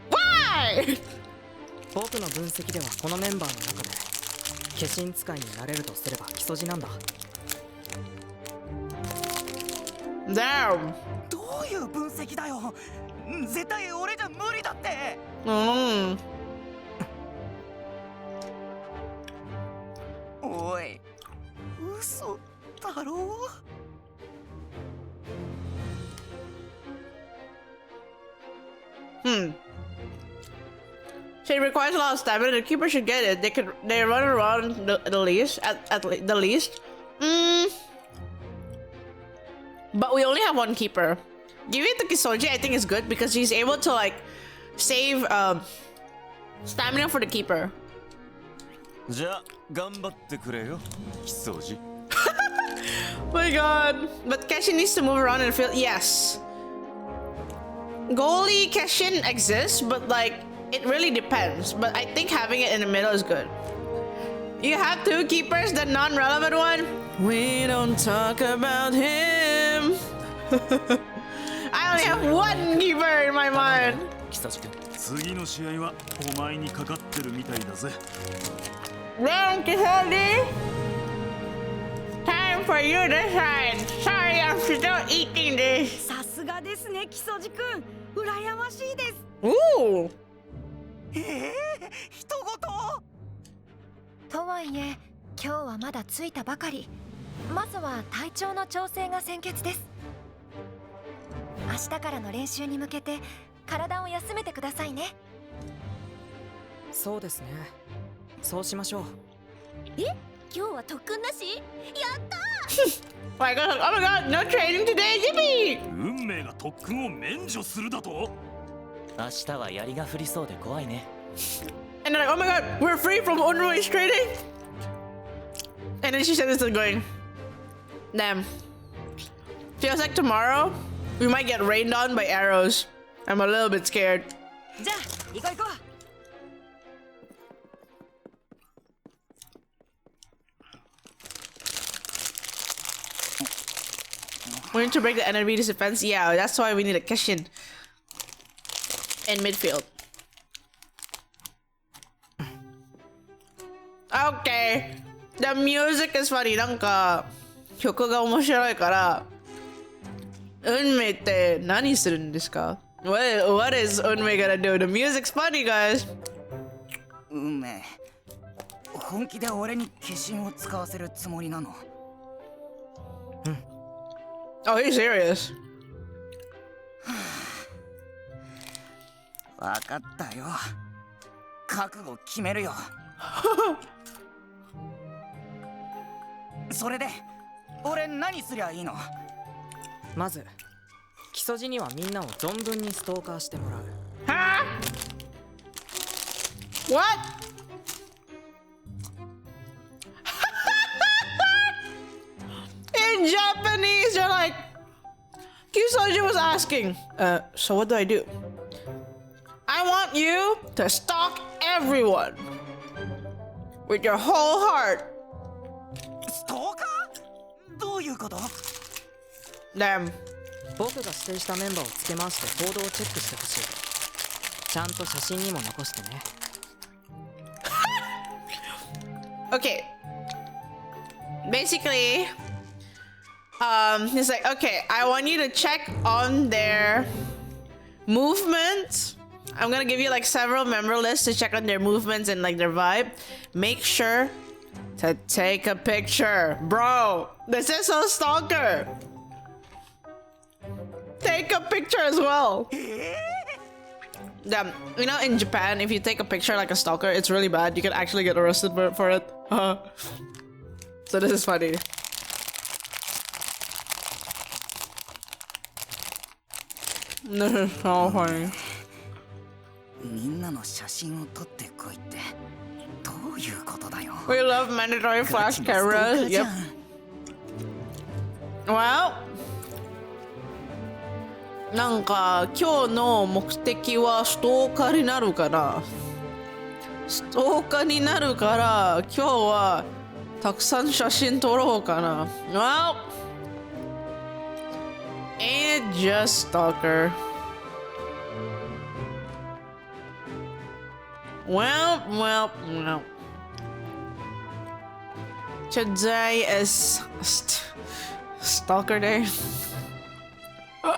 Why? 僕の分析ではこのメンバーの中で化身使いになれるとすれば木曽路なんだ Damn. どういう分析だよ絶対俺じゃ無理だって おい嘘だろ So it requires a lot of stamina. The keeper should get it. They run around the least at the least. But we only have one keeper. Give it to Kisoji. I think is good because he's able to like save stamina for the keeper. じゃあ頑張ってくれよ木曽路 My god. But Keshin needs to move around and feel yes. Goalie Keshin exists, but like it really depends. But I think having it in the middle is good. You have two keepers, the non-relevant one. We don't talk about him. I only have one keeper in my mind. 木曽路君次の試合はお前にかかってるみたいだぜ Damn, Kisoji. Time for you to shine. Sorry, I'm still eating this. さすがですね木曽路くん羨ましいです Ooh. 人事とはいえ今日はまだ着いたばかりまずは体調の調整が先決です明日からの練習に向けて体を休めてくださいねそうですねそうしましょう今日は特訓なしやった Oh my god, no training today, yippee! 運命が特訓を免除するだと明日は槍が降りそうで怖いね And they're like, oh my god, we're free from Unrui's training? And then she said this is going. Damn. Feels like tomorrow we might get rained on by arrows. I'm a little bit scared. じゃあ行こう行こ We need to break the enemy's defense. Yeah, that's why we need a Keshin in midfield. Okay. The music is funny. なんか曲が面白いから運命って何するんですか What is 運命 gonna do? The music's funny, guys. う運命本気で俺に化身を使わせるつもりなの Oh, he's serious. わかったよ覚悟決めるよそれで俺何すりゃいいのまず木曽路にはみんなを存分にストーカーしてもらう Huh? What? In Japanese, they're like, Kisoji was asking, so what do I do? I want you to stalk everyone with your whole heart. ストーカーどういうこと Damn. 僕が指定したメンバーをつけ回して行動をチェックしてほしいちゃんと写真にも残してね Okay. Basically, he's like, okay, I want you to check on their movements I'm gonna give you like several member lists to check on their movements and like their vibe. Make sure to take a picture. Bro, this is so stalker. Take a picture as well. Yeah, you know, in Japan, if you take a picture like a stalker, it's really bad. You can actually get arrested for it. So this is funny. This is so funny. みんなの写真を撮ってこいってどういうことだよ。 We love mandatory flash cameras. Yep. Well, なんか今日の目的はストーカーになるかな。ストーカーになるから今日はたくさん写真撮ろうかな。Well, ain't it just stalker? Well. Today is Stalker Day. Oh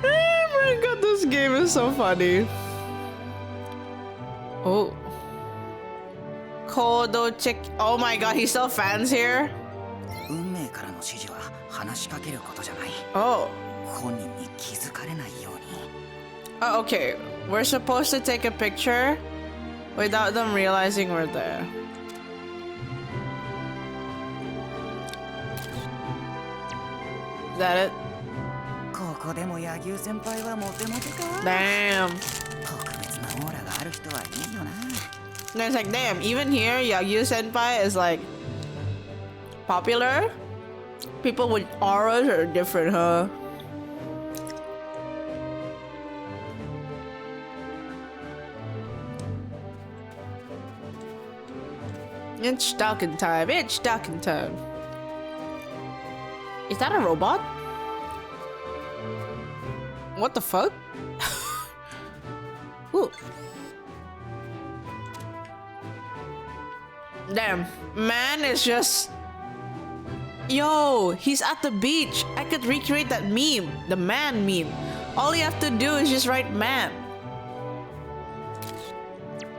my god, this game is so funny. Oh. Kodo check. Oh my god, he's still fans here? 運命からの指示は話しかけることじゃない。 Oh. 本人に気づかれないように。 Oh, okay. We're supposed to take a picture without them realizing we're there. Is that it? ここでも柳生先輩はモテモテか。 Damn. 特別なオーラがある人はいいよな。 And it's like, damn, even here, Yagyu Senpai is like popular. People with auras are different, huh? It's stalking time. It's stalking time. Is that a robot? What the fuck? Ooh. Damn, man is just... Yo, he's at the beach. I could recreate that meme, the man meme. All you have to do is just write man.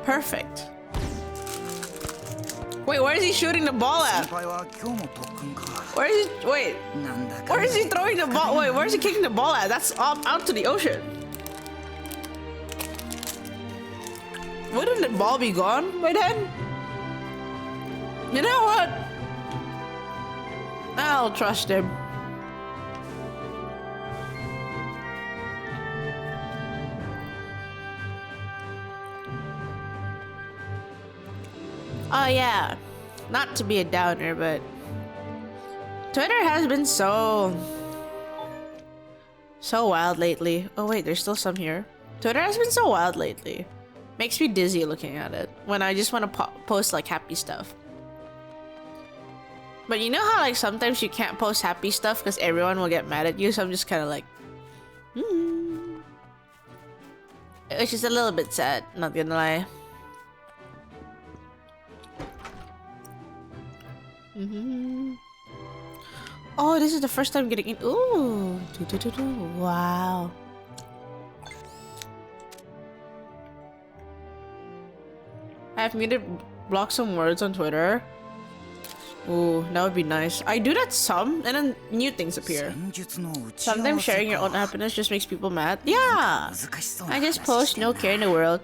Perfect. Wait, where is he shooting the ball at? 先輩は今日も特訓か。 Where is he? Wait, なんだか where is he throwing the ball? Wait, where is he kicking the ball at? That's out to the ocean. Wouldn't the ball be gone by then? You know what? I'll trust him. Oh yeah, not to be a downer, but Twitter has been so wild lately. Oh wait, there's still some here. Twitter has been so wild lately. Makes me dizzy looking at it when I just want to post like happy stuff. But you know how like sometimes you can't post happy stuff because everyone will get mad at you, so I'm just kind of like, Which is a little bit sad, not gonna lie. Oh, this is the first time getting in. Ooh, wow. I've muted, blocked some words on Twitter. Ooh, that would be nice. I do that some, and then new things appear. Sometimes sharing your own happiness just makes people mad. Yeah! I just post no care in the world.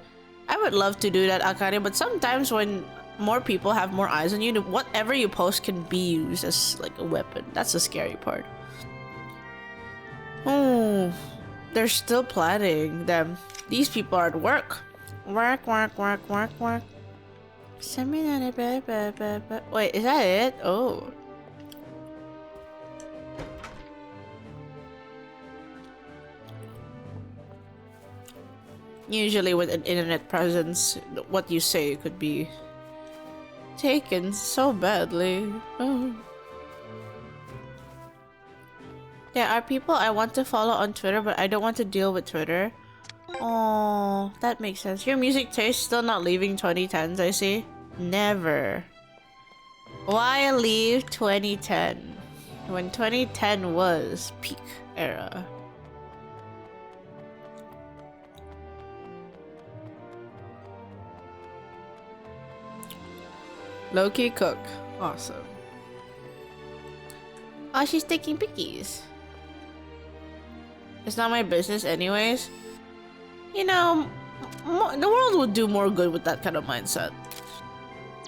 I would love to do that, Akane, but sometimes when more people have more eyes on you, whatever you post can be used as like a weapon. That's the scary part. Oh, they're still planning them. These people are at work. Work. Send me that. Wait, is that it? Oh. Usually with an internet presence, what you say could be taken so badly. Oh. There are people I want to follow on Twitter, but I don't want to deal with Twitter. Oh, that makes sense. Your music taste still not leaving 2010s, I see. Never. Why leave 2010? When 2010 was peak era. Low-key cook. Awesome. Oh, she's taking pickies. It's not my business anyways. You know, the world would do more good with that kind of mindset.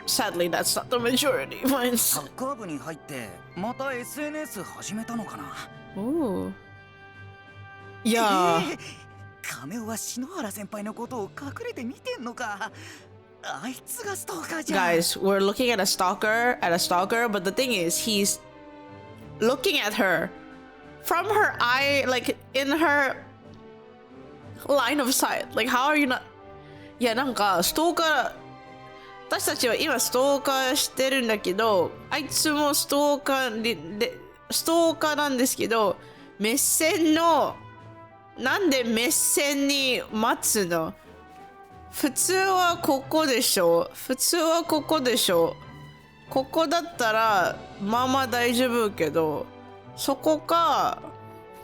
Sadly, that's not the majority mindset. サッカー部に入ってまた SNS 始めたのかな。 Ooh. Yeah. 亀尾は篠原先輩のことを隠れて見てんのか。あいつがストーカーじゃん。 Guys, we're looking at a stalker, but the thing is, he's looking at her from her eye, like in her line of sight. Like, how are you not? いや、なんかストーカー、私たちは今ストーカーしてるんだけど、あいつもストーカーなんですけど、目線の、なんで目線に待つの？普通はここでしょ。普通はここでしょ。ここだったらまあまあ大丈夫けど、そこか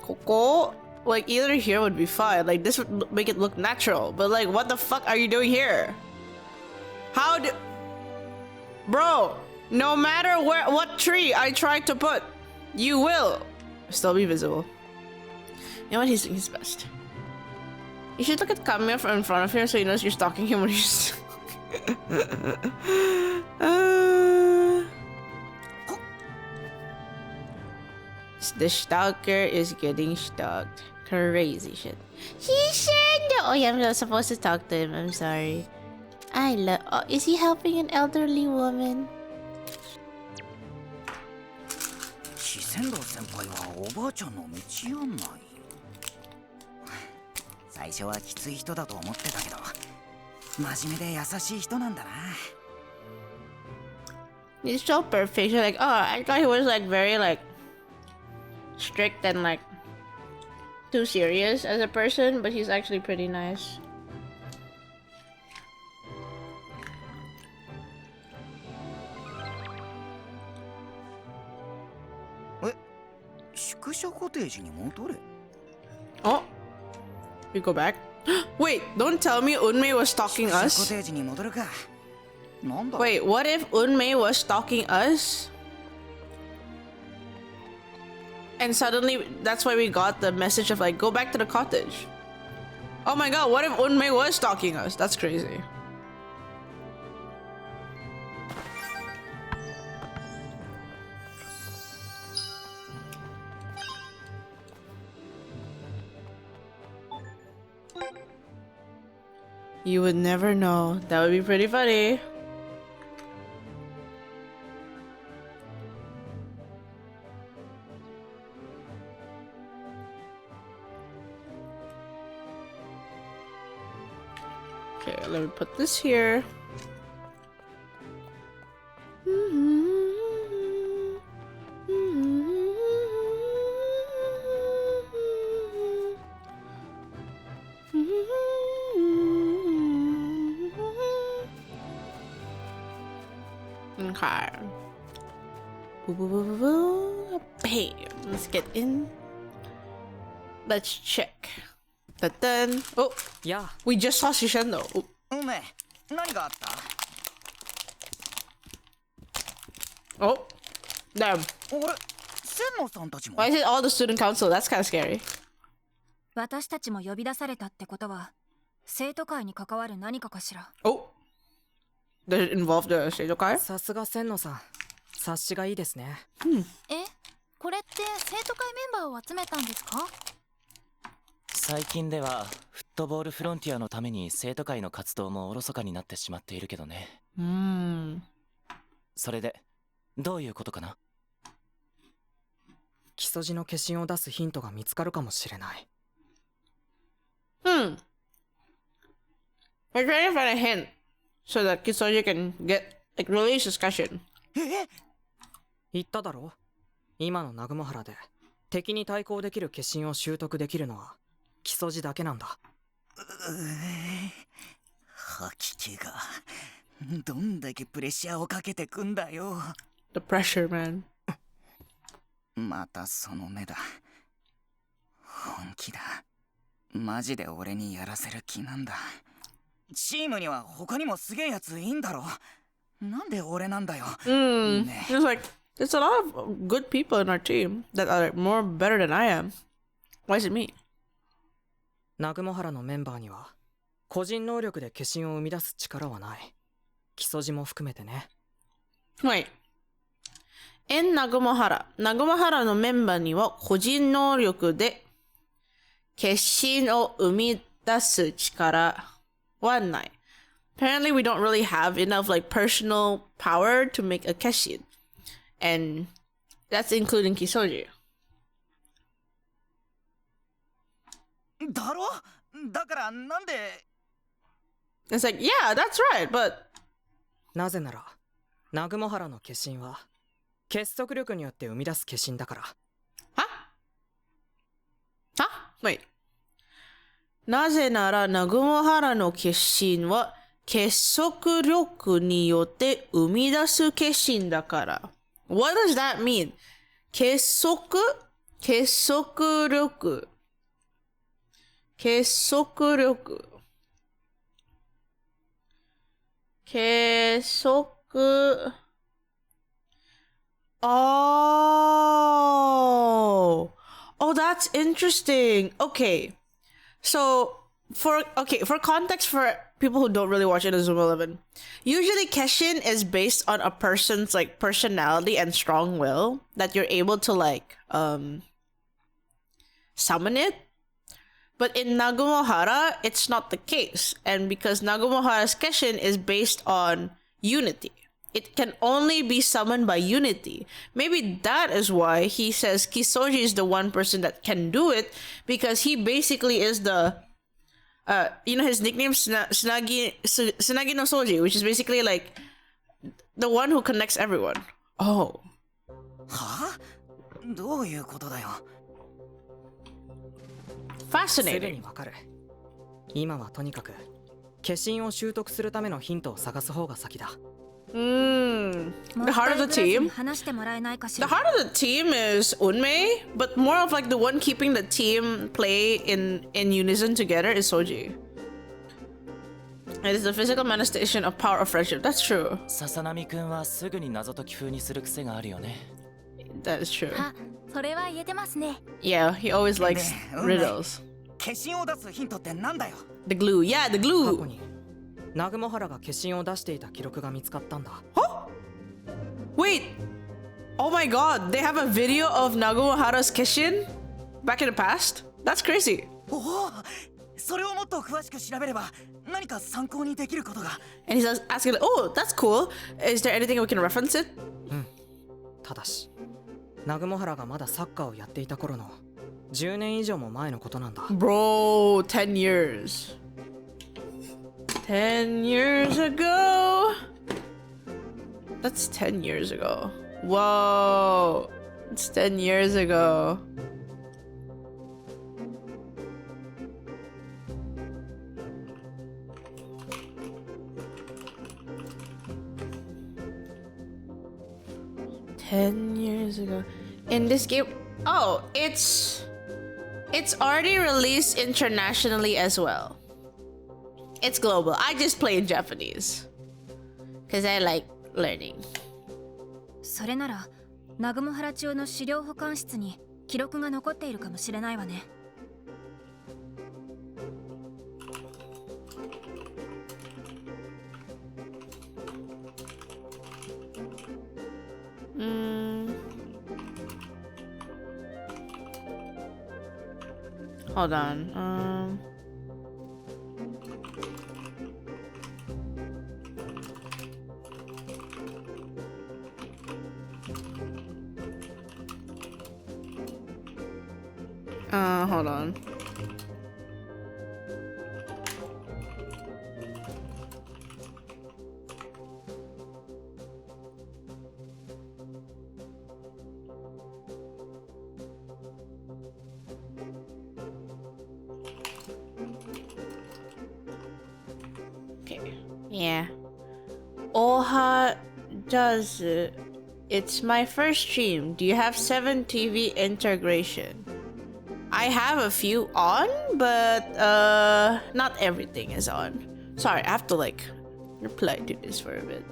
ここ like either here would be fine. Like this would make it look natural. But like what the fuck are you doing here? How do Bro, no matter what tree I try to put, you will still be visible. You know what? He's doing his best. You should look at Kamiya from in front of him so he knows you're stalking him when he's... The stalker is getting stalked. Crazy shit. He said no. Oh yeah, I'm not supposed to talk to him. I'm sorry. I love... Oh, is he helping an elderly woman? 四千堂先輩はおばあちゃんの道案内。最初はきつい人だと思ってたけど、真面目で優しい人なんだな。He's so perfect. You're like, oh, I thought he was like very like strict and like too serious as a person, but he's actually pretty nice. 宿舎コテージに戻れ。 Oh, we go back. Wait, don't tell me Unmei was stalking 宿舎コ us. テージに戻るか。なんだ。 Wait, what if Unmei was stalking us? And suddenly, that's why we got the message of like, go back to the cottage. Oh my god, what if Unmei was stalking us? That's crazy. You would never know. That would be pretty funny. Okay, let me put this here. Okay. Boo, boo, boo, boo, boo. Bam. Let's get in. Let's check. Dun. Oh, Yeah. we just saw Shishendo. Oh. 梅、何があった？ Oh, damn. 俺、千野さんたちも。 Why is it all the student council? That's kind of scary. 私たちも呼び出されたってことは生徒会に関わる何かかしら。 Oh, does it involve the Seijokai? さすが千野さん、察しがいいですね。え、これって生徒会メンバーを集めたんですか？最近ではフットボールフロンティアのために生徒会の活動もおろそかになってしまっているけどね。それでどういうことかな？木曽路の化身を出すヒントが見つかるかもしれない。We're trying to find a hint so that Kisoji can get like release discussion. 言っただろ？今の南雲原で敵に対抗できる化身を習得できるのは木曽路だけなんだ。吐き気がどんだけプレッシャーをかけてくんだよ。 The pressure, man. またその目だ。本気だ。マジで俺にやらせる気なんだ。チームには他にもすげえやついいんだろ。なんで俺なんだよ。It's like there's a lot of good people in our team that are more better than I am. Why is it me? 南雲原のメンバーには個人能力で化身を生み出す力はない。基礎字も含めてね。Wait. In 南雲原のメンバーには個人能力で化身を生み出す力はない。Apparently, we don't really have enough like personal power to make a keshin, and that's including Kisoji. だろ？だからなんで It's like, yeah, that's right, but なぜなら南雲原の化身は結束力によって生み出す化身だから。Wait. なぜなら南雲原の化身は結束力によって生み出す化身だから。What does that mean? 結束力。結束力。結束。Oh, that's interesting. Okay. So, for context for people who don't really watch Inazuma 11, usually Keshin is based on a person's like personality and strong will that you're able to like summon it. But in Nagumohara, it's not the case. And because Nagumohara's Keshin is based on unity, it can only be summoned by unity. Maybe that is why he says Kisoji is the one person that can do it, because he basically is the his nickname Tsunagi no Soji, which is basically like the one who connects everyone. Oh. は？どういうことだよ。すぐ Fascinating. にわかる。今はとにかく化身を習得するためのヒントを探す方が先だ。The heart of the team. 話してもらえないかしら。 The heart of the team is Unmei, but more of like the one keeping the team play in unison together is Soji. It is the physical manifestation of power of friendship. That's true. 笹波くんはすぐに謎解き風にする癖があるよね。That is true. あ、それは言えてますね。 Yeah, he always likes riddles. 化身を出すヒントってなんだよ。 The glue. Yeah, the 過去 glue. に南雲原が化身を出していた記録が見つかったんだ。 Wait. Oh my god, they have a video of Nagumohara's Kishin back in the past? That's crazy. おお、それをもっと詳しく調べれば何か参考にできることが。 And he's asking, like, oh, that's cool. Is there anything we can reference it? ただし南雲原がまだサッカーをやっていた頃の10年以上も前のことなんだ。 Bro, 10 years. 10 years ago? That's 10 years ago. Whoa. It's 10 years ago. $10 ago. In this game, oh, it's already released internationally as well. It's global. I just play in Japanese because I like learning. それなら、南雲原町の資料保管室に記録が残っているかもしれないわね。Hold on. Hold on. Okay. Yeah. Oha does it. It's my first stream. Do you have 7 TV integration? I have a few on, but not everything is on. Sorry, I have to like reply to this for a bit.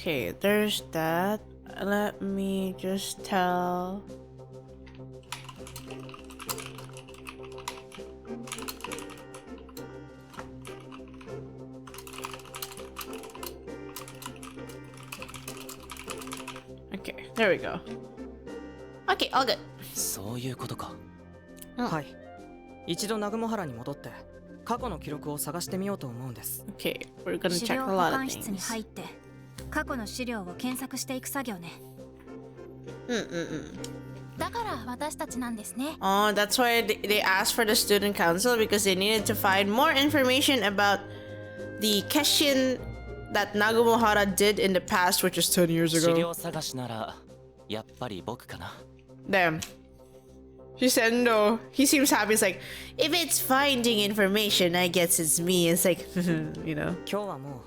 Okay, there's that. Let me just tell. Okay, there we go. Okay, all good. そういうことか。はい。一度南雲原に戻って過去の記録を探してみようと思うんです。Okay, we're gonna 資 check 料 a 保 lot of 管室に things. 入って過去の資料を検索していく作業ね。だから私たちなんですね。Oh, that's why they asked for the student council because they needed to find more information about the Keshin that Nagumohara did in the past, which is 10 years 資 ago. 料探しならやっぱり僕かな。 Damn. She said no. He seems happy. It's like, if it's finding information, I guess it's me. It's like, you know. 今日はもう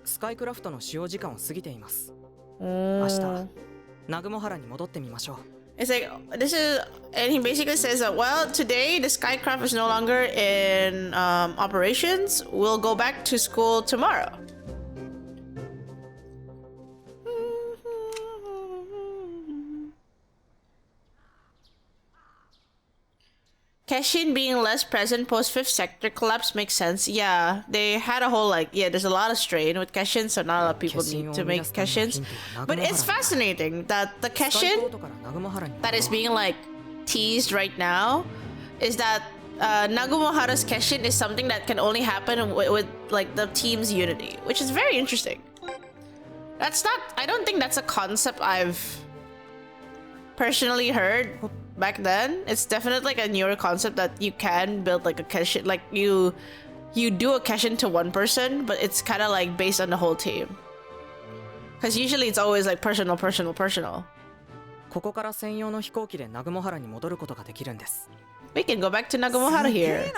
スカイクラフトの使用時間を過ぎています。 Oh. 明日南雲原に戻ってみましょう。 It's like, this is, and he basically says that, well, today the Skycraft is no longer in operations. We'll go back to school tomorrow. Keshin being less present post fifth sector collapse makes sense. Yeah, they had a whole there's a lot of strain with Keshin, so not a lot of people need to make Keshins. But it's fascinating that the Keshin that is being teased right now is that Nagumohara's Keshin is something that can only happen with the team's unity, which is very interesting. I don't think that's a concept I've personally heard back then. It's definitely a newer concept that you can build a Keshin, you do a Keshin to one person, but it's kind of based on the whole team. Because usually it's always personal. ここから専用の飛行機で南雲原に戻ることができるんです。 We can go back to Nagumohara here.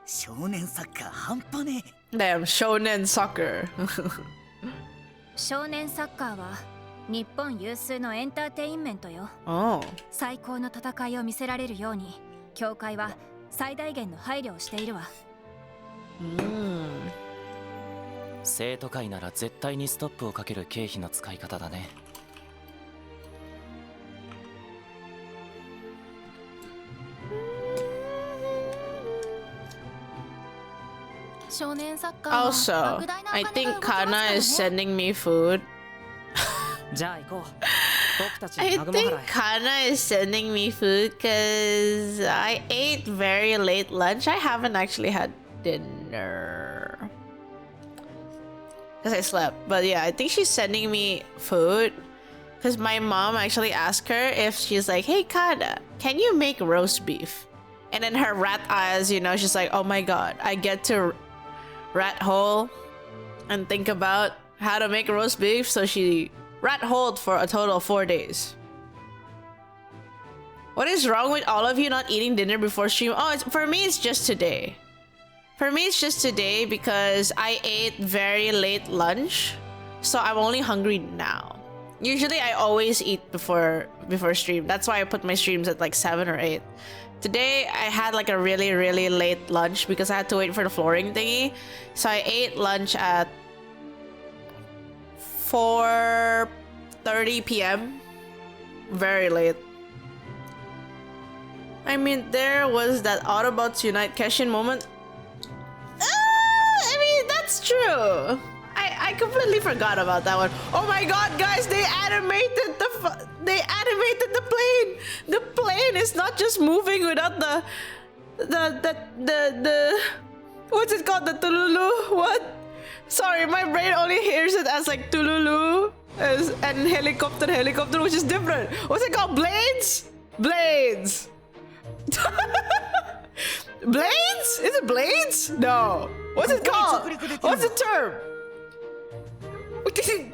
少年サッカー半端ねえ。 Damn, shonen soccer. 少年サッカーは日本有数のエンターテインメントよ。 Oh. 最高の戦いを見せられるように協会は最大限の配慮をしているわ。生徒会なら絶対にストップをかける経費の使い方だね。少年サッカーは Also, 莫大なお I 金が think 動きますから Kana ね。 is sending me food. じゃあ行こう。僕たち I 南雲 think 原へ。 Kana is sending me food because I ate very late lunch. I haven't actually had dinner. Because I slept. But yeah, I think she's sending me food. Because my mom actually asked her if she's like, hey Kana, can you make roast beef? And then her rat eyes, she's like, oh my god, I get to rat hole and think about how to make roast beef. So she rat holed for a total of 4 days. What is wrong with all of you not eating dinner before stream? Oh, for me, it's just today. For me, it's just today because I ate very late lunch. So I'm only hungry now. Usually, I always eat before stream. That's why I put my streams at 7 or 8. Today, I had a really, really late lunch because I had to wait for the flooring thingy. So I ate lunch at 4:30 p.m. Very late. I mean, there was that Autobots Unite Keshin moment. I mean, that's true. I completely forgot about that one. Oh my god, guys, they animated the plane. The plane is not just moving without the what's it called? The tululu? What? Sorry, my brain only hears it as tululu and helicopter, which is different. What's it called? Blades? Blades. Blades? Is it blades? No. What's it called? What's the term?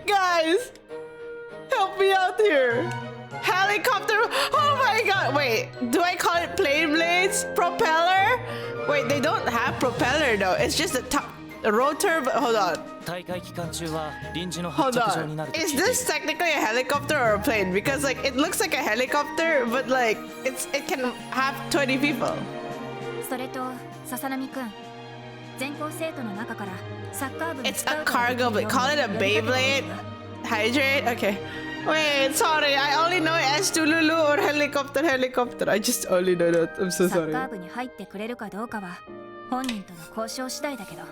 Guys, help me out here. Helicopter. Oh my god. Wait, do I call it plane blades? Propeller? Wait, they don't have propeller though. It's just a top. The rotor, but hold on. Hold on. Is this technically a helicopter or a plane? Because it looks like a helicopter, but it can have 20 people. それと笹波くん、全校生徒の中からサッカー部に It's a cargo blade. Call it a Beyblade. hydrate? Okay. Wait, sorry. I only know it as Tululu or helicopter. I just only know that. I'm so サッ sorry. カー部に入ってくれるかどうかは本人との交渉次第だけど。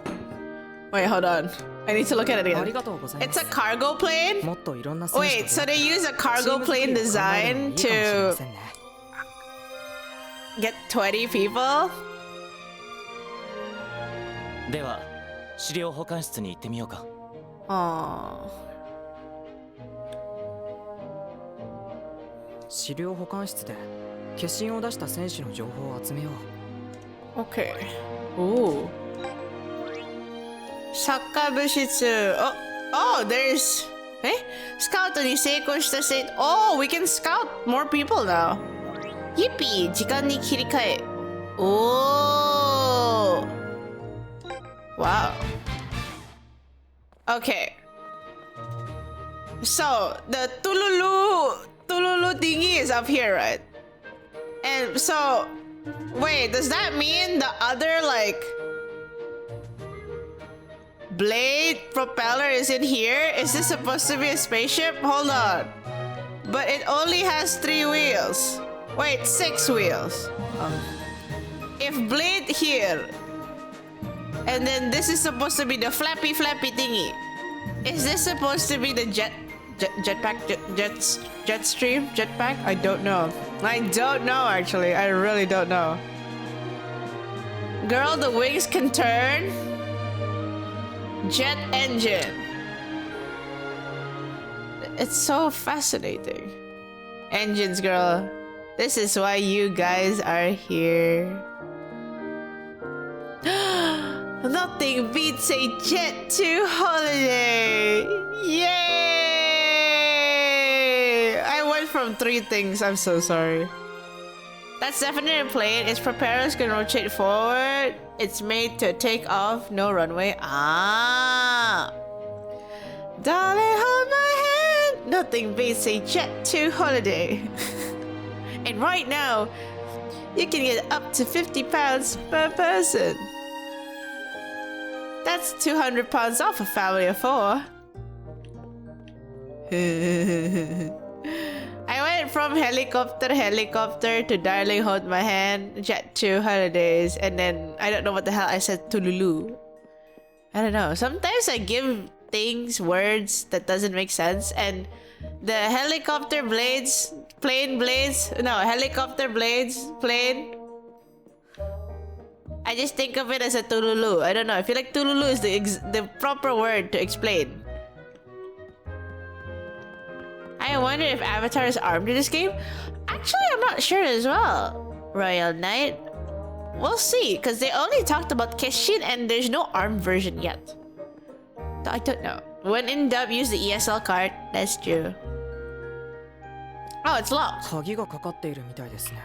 Wait, hold on. I need to look at it あり again. がとうございま It's す a cargo plane? もっといろんな選手 Wait, と so 出 they 会って use a チー cargo ム作り plane を考えるのもいいかもしれま design せんね to get 20 people? では資料保管室に行ってみようか。 Aww. 資料保管室で消印を出した選手の情報を集めよう Okay. Ooh. サッカー部室. Oh, there's... Eh? Scout に成功したせい... Oh, we can scout more people now. Yippee! 時間に切り替え. Oh. Wow. Okay. So, the Tululu thingy is up here, right? And so... Wait, does that mean the other, like... blade propeller is in here? Is this supposed to be a spaceship? Hold on. But it only has 3 wheels. Wait, 6 wheels. If blade here, and then this is supposed to be the flappy thingy. Is this supposed to be the jetpack? Jetpack? I don't know. I don't know actually. I really don't know. Girl, the wings can turn. Jet engine. It's so fascinating. Engines, girl. This is why you guys are here. Nothing beats a jet to holiday. Yay! I went from 3 things. I'm so sorry. That's definitely a plane. Its propellers can rotate forward. It's made to take off, no runway. Ah! Darling, hold my hand. Nothing beats a jet to holiday. And right now, you can get up to 50 pounds per person. That's 200 pounds off a family of 4. I went from helicopter to darling hold my hand, jet to holidays, and then I don't know what the hell I said to Lulu. I don't know. Sometimes I give things words that doesn't make sense, and the helicopter blades, plane. I just think of it as a Tululu. I don't know. I feel like Tululu is the proper word to explain. I wonder if Avatar is armed in this game. Actually, I'm not sure as well. Royal Knight. We'll see, because they only talked about Keshin and there's no armed version yet. I don't know. When in dub, use the ESL card. That's true. Oh, it's locked. 鍵がかかっているみたいですね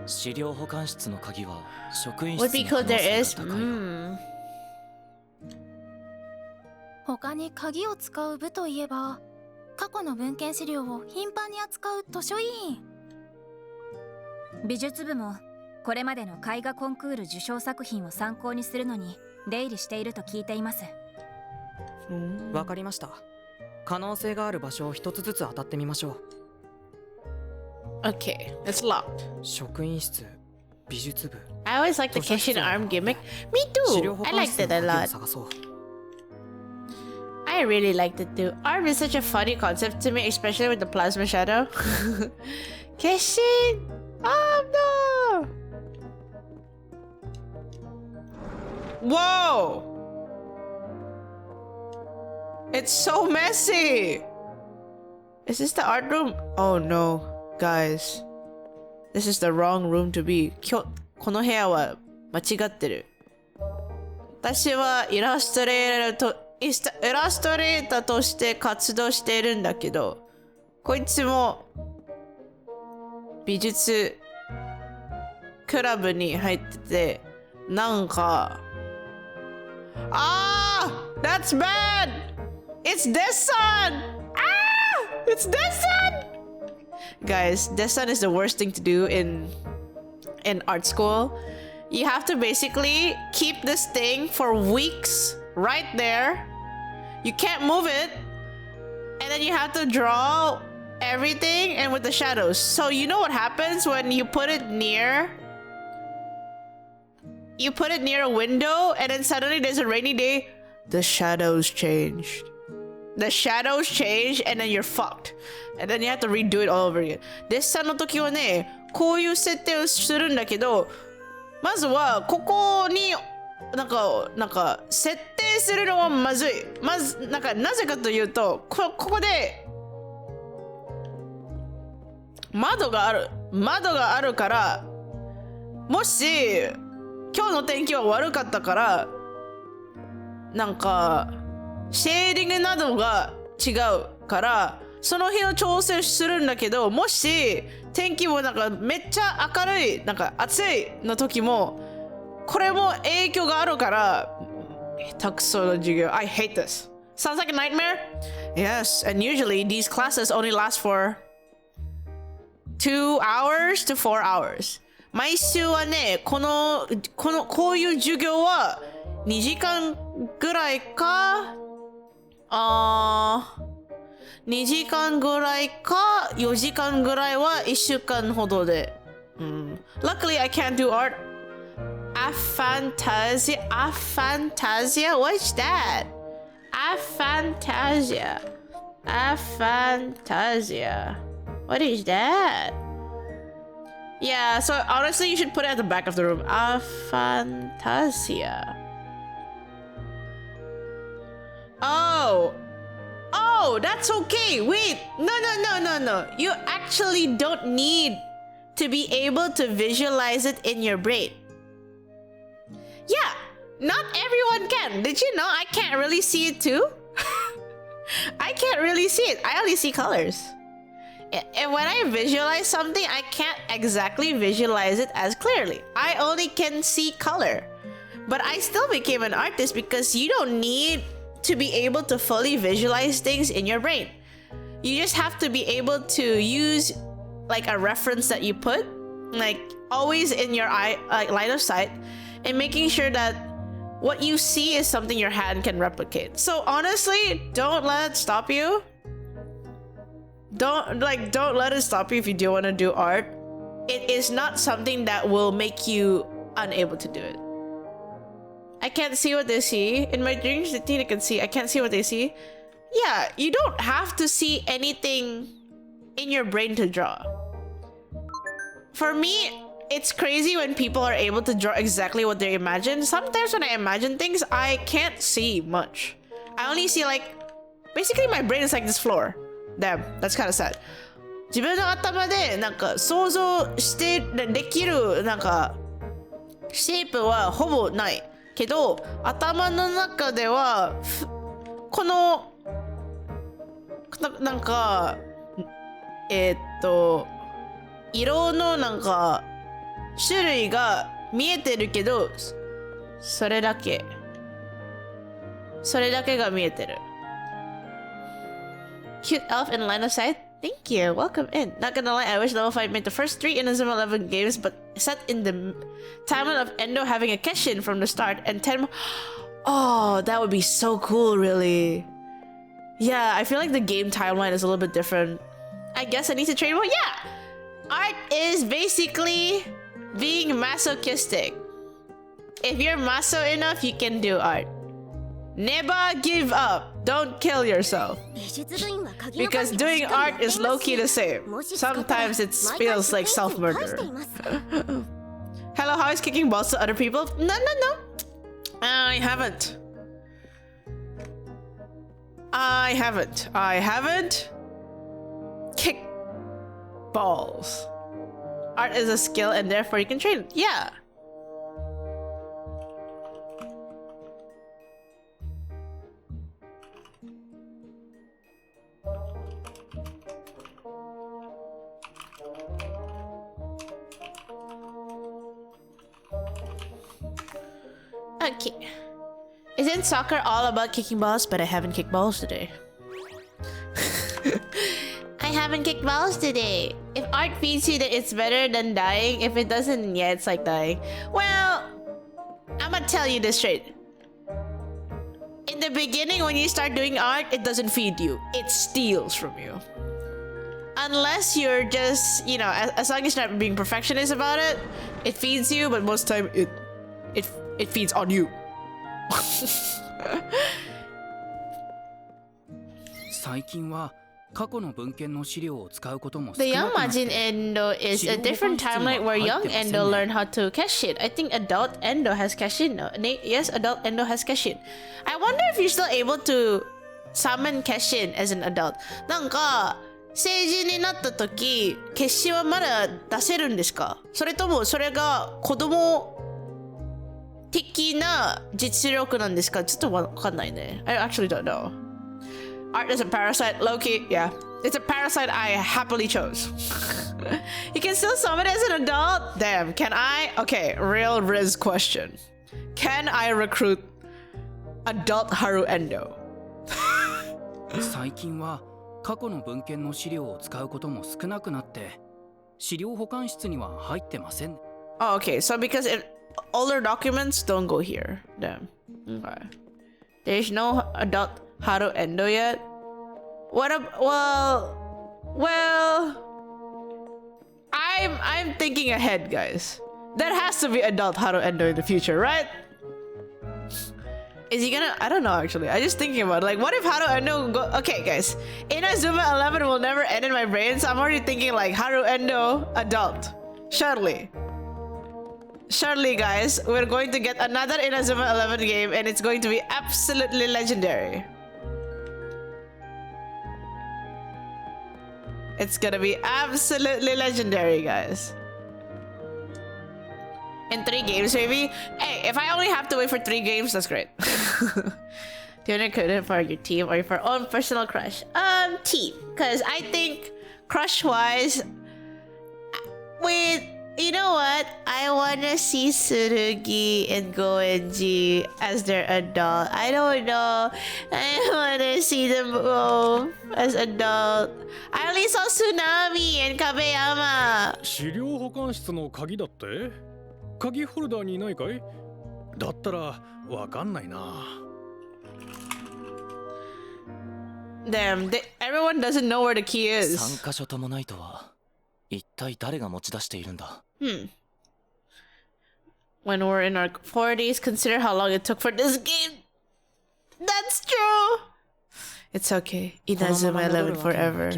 資料保管室の鍵は職員室 Would be の cool 可能 there 性 is. が高いわ。他に鍵を使う部といえば過去の文献資料を頻繁に扱う図書委員。美術部もこれまでの絵画コンクール受賞作品を参考にするのに出入りしていると聞いています。わかりました可能性がある場所を一つずつ当たってみましょう Okay, it's locked. 職員室美術部 I always like the Keshin arm gimmick. Me 資 too. 料保 I 管 liked 室 it の a 鍵を lot. 探そう I really liked it too. Arm is such a funny concept to me, especially with the plasma shadow. Keshin! Oh no! Whoa! It's so messy! Is this the art room? Oh no, guys. This is the wrong room to be. この部屋は間違ってる。私はイラストレーターとして活動しているんだけど、こいつも美術クラブに入ってて、なんか、that's bad! It's Desan! It's Desan! Guys, Desan is the worst thing to do in art school. You have to basically keep this thing for weeks right there You can't move it. And then you have to draw everything and with the shadows. So you know what happens when you put it near a window and then suddenly there's a rainy day, the shadows changed. The shadows change and then you're fucked. And then you have to redo it all over again. デッサンの時はね、こういう設定をするんだけど、まずはここになんか設定するのはまずい。まずなぜかというと、ここで窓があるから、もし今日の天気は悪かったから、なんかシェーディングなどが違うから、その日の調整するんだけど、もし天気もなんかめっちゃ明るい、なんか暑いの時も、これも影響があるから、下手くその授業。I hate this. Sounds like a nightmare? Yes, and usually these classes only last for 2 hours to 4 hours. 毎週はね、こういう授業は2時間ぐらいか、2時間ぐらいか、4時間ぐらいは1週間ほどで。Luckily, I can't do art. Aphantasia? What's that? Aphantasia. What is that? Yeah, so honestly, you should put it at the back of the room. Aphantasia. Oh, that's okay. Wait, no. You actually don't need to be able to visualize it in your brain. Yeah, not everyone can. Did you know I can't really see it too? I can't really see it. I only see colors. And when I visualize something, I can't exactly visualize it as clearly. I only can see color. But I still became an artist because you don't need to be able to fully visualize things in your brain. You just have to be able to use like a reference that you put, like always in your eye, like line of sight, and making sure that what you see is something your hand can replicate. So honestly, don't let it stop you. Don't let it stop you if you do want to do art. It is not something that will make you unable to do it. I can't see what they see. In my dreams, they think they can see. I can't see what they see. Yeah, you don't have to see anything in your brain to draw. For me, it's crazy when people are able to draw exactly what they imagine. Sometimes when I imagine things, I can't see much. I only see like... Basically, my brain is like this floor. Damn, that's kind of sad. 自分の頭でなんか想像してできるなんかシェイプはほぼないけど、頭の中ではこのなんか色のなんか種類が見えてるけど、それだけが見えてる。Cute elf in line of sight? Thank you. Welcome in. Not gonna lie, I wish Level 5 made the first 3 Inazuma 11 games, but set in the timeline of Endo having a Keshin from the start and 10 Oh, that would be so cool, really. Yeah, I feel like the game timeline is a little bit different. I guess I need to train more. Yeah! Art is basically being masochistic. If you're maso enough, you can do art. Never give up. Don't kill yourself. Because doing art is low-key the same. Sometimes it feels like self-murder. Hello, how is kicking balls to other people? No. I haven't kicked balls. Art is a skill and therefore you can train it. Yeah. Okay. Isn't soccer all about kicking balls? But I haven't kicked balls today. I haven't kicked balls today. If art feeds you, then it's better than dying. If it doesn't, yeah, it's like dying. Well, I'm gonna tell you this straight. in the beginning when you start doing art, it doesn't feed you. It steals from you. Unless you're just, you know, as long as you're not being perfectionist about it, it feeds you, but most time it feeds on you. 最近は過去の文献の資料を使うことも少 The な young くなって Majin Endo is a different timeline where young Endo learned how to Keshin. I think adult Endo has Keshin. No, yes, adult Endo has Keshin. I wonder if you're still able to summon Keshin as an adult. なんか成人になった時、決心はまだ出せるんですか？それともそれが子供的な実力なんですか？ちょっとわかんないね。I actually don't know. Art is a parasite. Low-key, yeah. It's a parasite I happily chose. You can still summon as an adult? Damn, can I? Okay, real Riz question. Can I recruit adult Haru Endo? 最近は過去の文献の資料を使うことも少なくなって資料保管室には入ってません。 Oh, okay, so because older documents don't go here. Damn. Okay. There's no adult Haru Endo yet? What well, I'm thinking ahead, guys. There has to be adult Haru Endo in the future, right? Is he gonna? I don't know actually. I'm just thinking about it. Like, what if Haru Endo go? Okay, guys. Inazuma 11 will never end in my brain, so I'm already thinking like Haru Endo adult. Surely, guys, we're going to get another Inazuma 11 game, and it's going to be absolutely legendary. It's gonna be absolutely legendary, guys. In 3 games, maybe. Hey, if I only have to wait for 3 games, that's great. Do you want to code it for your team or for own personal crush? Team. Because I think crush-wise, you know what? I want to see Tsurugi and Goenji as their adult. I don't know. I want to see them both as adult. I only saw Tsunami and Kabeyama. 資料保管室の鍵だって？鍵ホルダーにないかい？だったらわかんないな。Damn, everyone doesn't know where the key is. 3箇所ともないとは一体誰が持ち出しているんだ？ When we're in our 40s, consider how long it took for this game. That's true. It's okay. Inazuma 11 forever.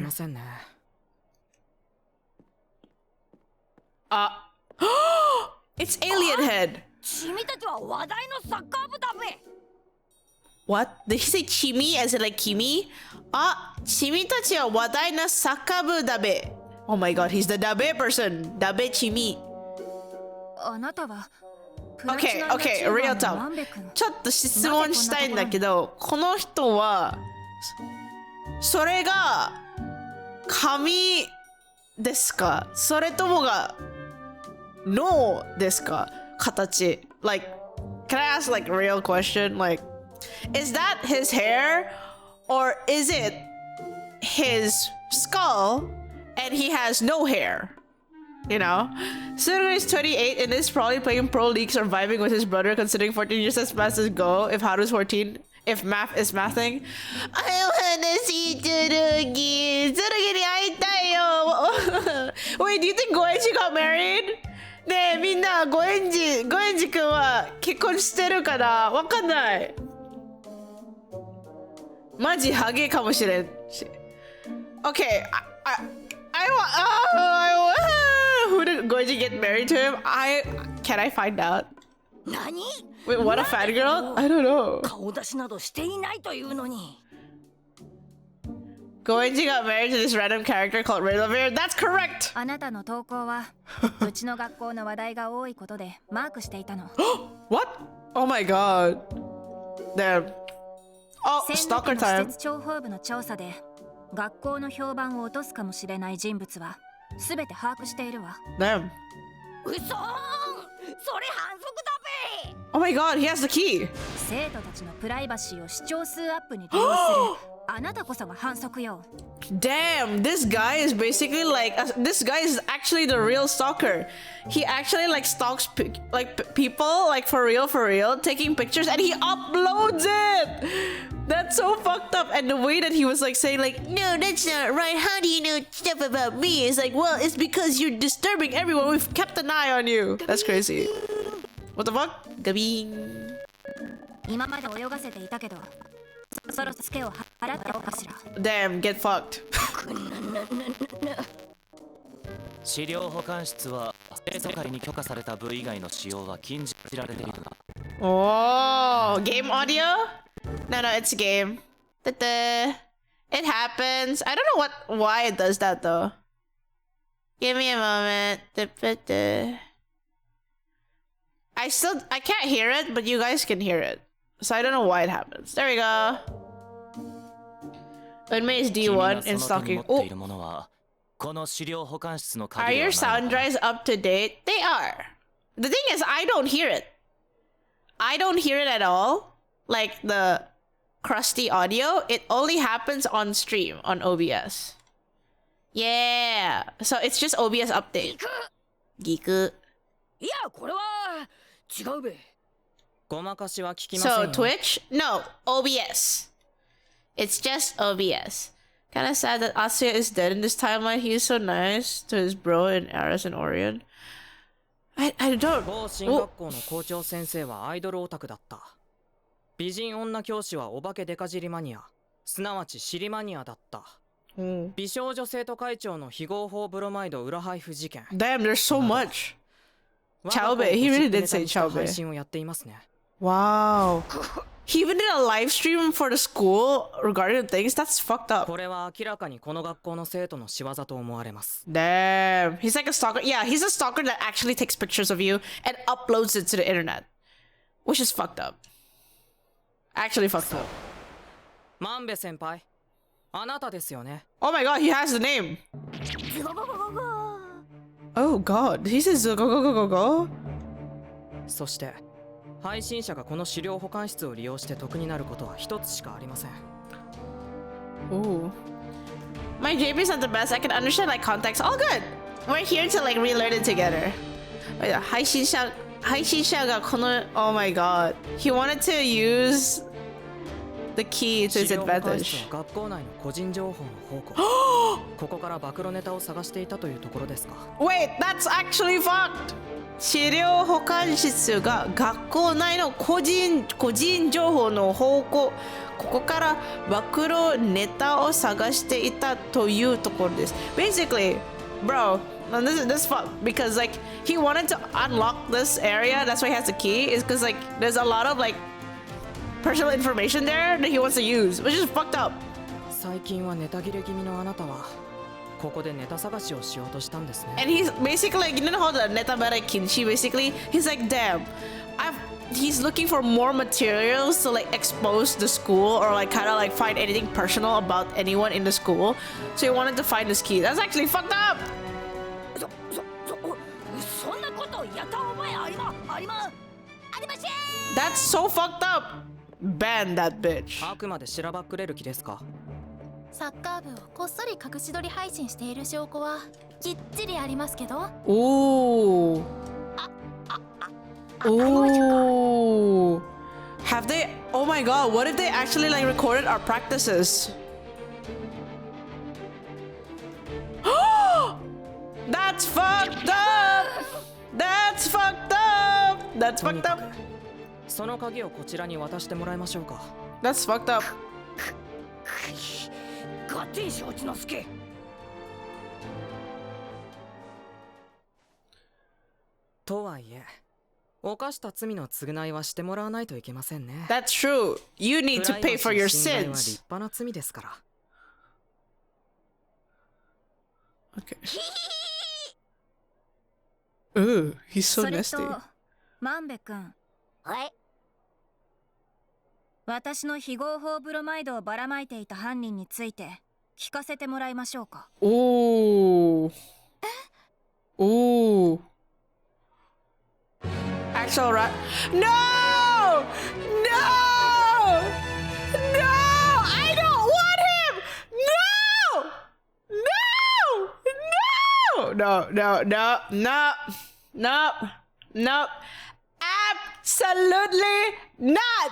It's Alien Head. What? Did he say Chimi as in like Kimi? Chimitachi wa wadai na sakabu dabe. Oh my god, he's the dabe person. Dabe Chimi. Okay, real talk. ちょっと質問したいんだけど、この人はそれが神ですか？それともが脳ですか？形。Like, can I ask like a real question? Like, is that his hair or is it his skull and he has no hair? You know? Tsurugi is 28 and is probably playing Pro League surviving with his brother considering 14 years has passed his go if Haru's 14. If math is mathing. I wanna see Tsurugi. Tsurugi ni aitai yo. Wait, do you think Goenji got married? ねえみんなゴエンジ君は結婚してるかな？わかんない。マジハゲかもしれんし。Okay, who did Goenji get married to him? Can I find out? 何? Wait, what a fangirl? I don't know. 顔出しなどしていないというのに。Goenji got married to this random character called Raylavir. That's correct! あなたの投稿はうちの学校の話題が多いことでマークしていたの。What? Oh my god. Damn. Oh, 施 stalker time. 設諜報部の調査で学校の評判を落とすかもしれない人物はすべて把握しているわ。Damn. うそーん、それ反則だべ。 Oh my god, he has the key. 生徒たちのプライバシーを視聴数アップに利用するあなたこそが反則よ。 Damn, this guy is basically like this guy is actually the real stalker. He actually like stalks people like for real, taking pictures and he uploads it. That's so fucked up. And the way that he was like saying like, no, that's not right. How do you know stuff about me? It's like, well, it's because you're disturbing everyone. We've kept an eye on you. That's crazy. What the fuck? Gabing. 今まで泳がせていたけど、そろそろツケを払っておかしら。 Damn, get fucked. 資料保管室は世界に許可された部以外の使用は禁じられているが。Oh, game audio? No, it's game. It happens. I don't know why it does that though. Give me a moment. I can't hear it, but you guys can hear it. So I don't know why it happens. There we go. Unmei is D1 in stalking. Oh. Are your sound drives up to date? They are. The thing is, I don't hear it. I don't hear it at all. Like the crusty audio. It only happens on stream on OBS. Yeah. So it's just OBS update. Geek. So Twitch? No, OBS. It's just OBS. Kinda sad that Asuya is dead in this timeline. He is so nice to his bro in Aris and Orion. I don't. 進学校の校長先生はアイドルオタクだった。美人女教師はお化けデカ尻マニア、すなわち尻マニアだった。美少女生徒会長の非合法ブロマイド裏配布事件。Damn, there's so much. Chaobe, he really did say Chaobe. Wow. He even did a live stream for the school regarding the things. That's fucked up. これは明らかにこの学校の生徒の仕業と思われます。Damn. He's like a stalker. Yeah, he's a stalker that actually takes pictures of you and uploads it to the internet. Which is fucked up. Actually fucked up. 万部先輩、あなたですよね。Oh my god, he has the name. Oh god, he says go go go go go. そして配信者がこの資料保管室を利用して得になることは一つしかありません。Ooh. My JP's not the best. I can understand like context. All good. We're here to like relearn it together. Oh yeah, 配信者がこの Oh my god. He wanted to use the key to his advantage. 学校内の個人情報の宝庫。ここから暴露ネタを探していたというところですか。Wait, that's actually fucked. 資料保管室が学校内の個人情報の宝庫。ここから暴露ネタを探していたというところです。Basically, bro, this is fucked because like he wanted to unlock this area. That's why he has the key. Is because like there's a lot of like personal information there that he wants to use, which is fucked up. 最近はネタ切れ気味のあなたはここでネタ探しをしようとしたんですね。And he's basically like, you know how the netabara kinshi basically, he's like, damn, he's looking for more materials to like expose the school or like kind of like find anything personal about anyone in the school. So he wanted to find this key. That's actually fucked up. そんなことをやった覚えありません。That's so fucked up. Ban that bitch. あくまでしらばっくれる気ですか。サッカー部をこっそり隠し撮り配信している証拠はきっちりありますけど。Ooh. Ooh. Have they? Oh my god, what if they actually like recorded our practices? That's fucked up. That's fucked up. That's fucked up. その鍵をこちらに渡してもらいましょうか。That's fucked up. ガテン承知の助。とはいえ、犯した罪の償いはしてもらわないといけませんね。That's true. You need to pay for your 侵害は立 sins. 派な罪ですから。Okay. Ooh, he's so それ nasty. と万部君。はい。私の非合法ブロマイドをばらまいていた犯人について聞かせてもらいましょうか。Ooh. Ooh. Actual rat. No! No! No! I don't want no, no, no, no, no, no. Absolutely not.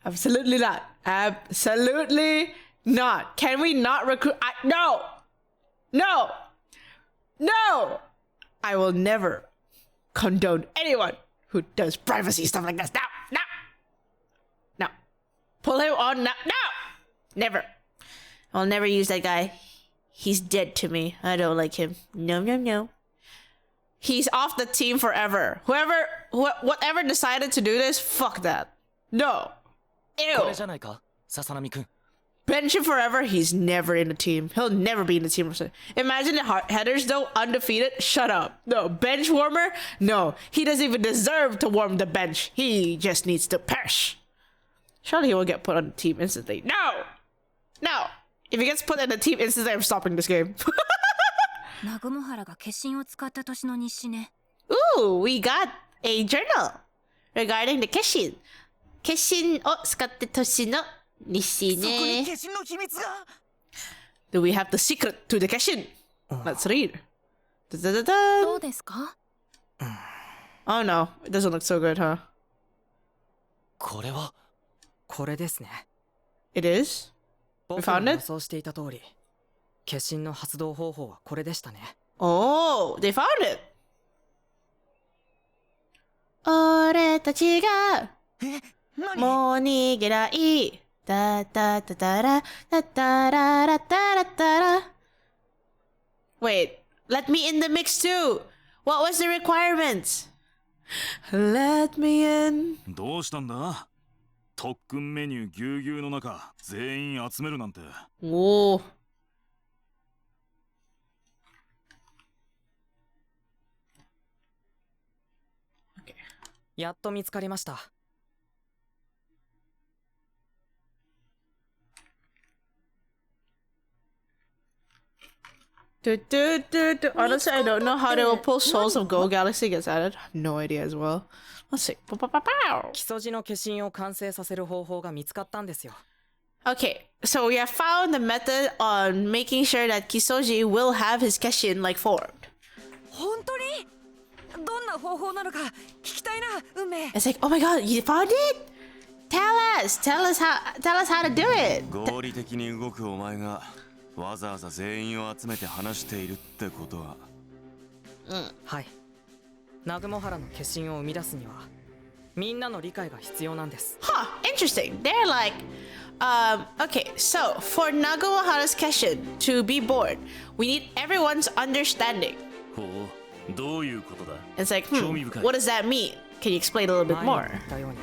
Absolutely not. Absolutely not. Can we not recruit? No. No. No. I will never condone anyone who does privacy stuff like this. No. No. No. Pull him on. No. No. Never. I'll never use that guy. He's dead to me. I don't like him. No, no, no. He's off the team forever. Whatever decided to do this, fuck that. No. Ew. Bench him forever. He's never in the team. He'll never be in the team. Imagine the headers though, undefeated. Shut up. No. Bench warmer? No. He doesn't even deserve to warm the bench. He just needs to perish. Surely he will get put on the team instantly. No. No. If he gets put in the team instantly, I'm stopping this game. Ooh, we got a journal regarding the Keshin. Keshinを使って年の日誌ね。Do we have the secret to the Keshin? Let's read. Oh no, it doesn't look so good, huh? これですね。It is? We found it? 予想していた通り、化身の発動方法はこれでしたね。Oh, they found it! 俺たちがもう逃げない。タタタタラタタララタラタラ。Wait, let me in the mix too! What was the requirement? Let me in. どうしたんだ？特訓メニューぎゅうぎゅうの中全員集めるなんて。おお。やっと見つかりました。Honestly, I don't know how they will pull Souls of Gold Galaxy gets added. I have no idea as well. Let's see. 基礎時の化身を完成させる方法が見つかったんですよ。Okay, so we have found the method on making sure that Kisoji will have his Keshin like formed. 本当に？どんな方法なのか聞きたいな、運命。It's like, oh my god, you found it? Tell us how to do it. 合理的に動くお前がわざわざ全員を集めて話しているってことは。はい。南雲原の化身を生み出すにはみんなの理解が必要なんです。Huh, interesting. They're like, okay, so for Nagawahara's Keshin to be born, we need everyone's understanding. ほう、どういうことだ? It's like, what does that mean? Can you explain a little bit more? 前に言ったように、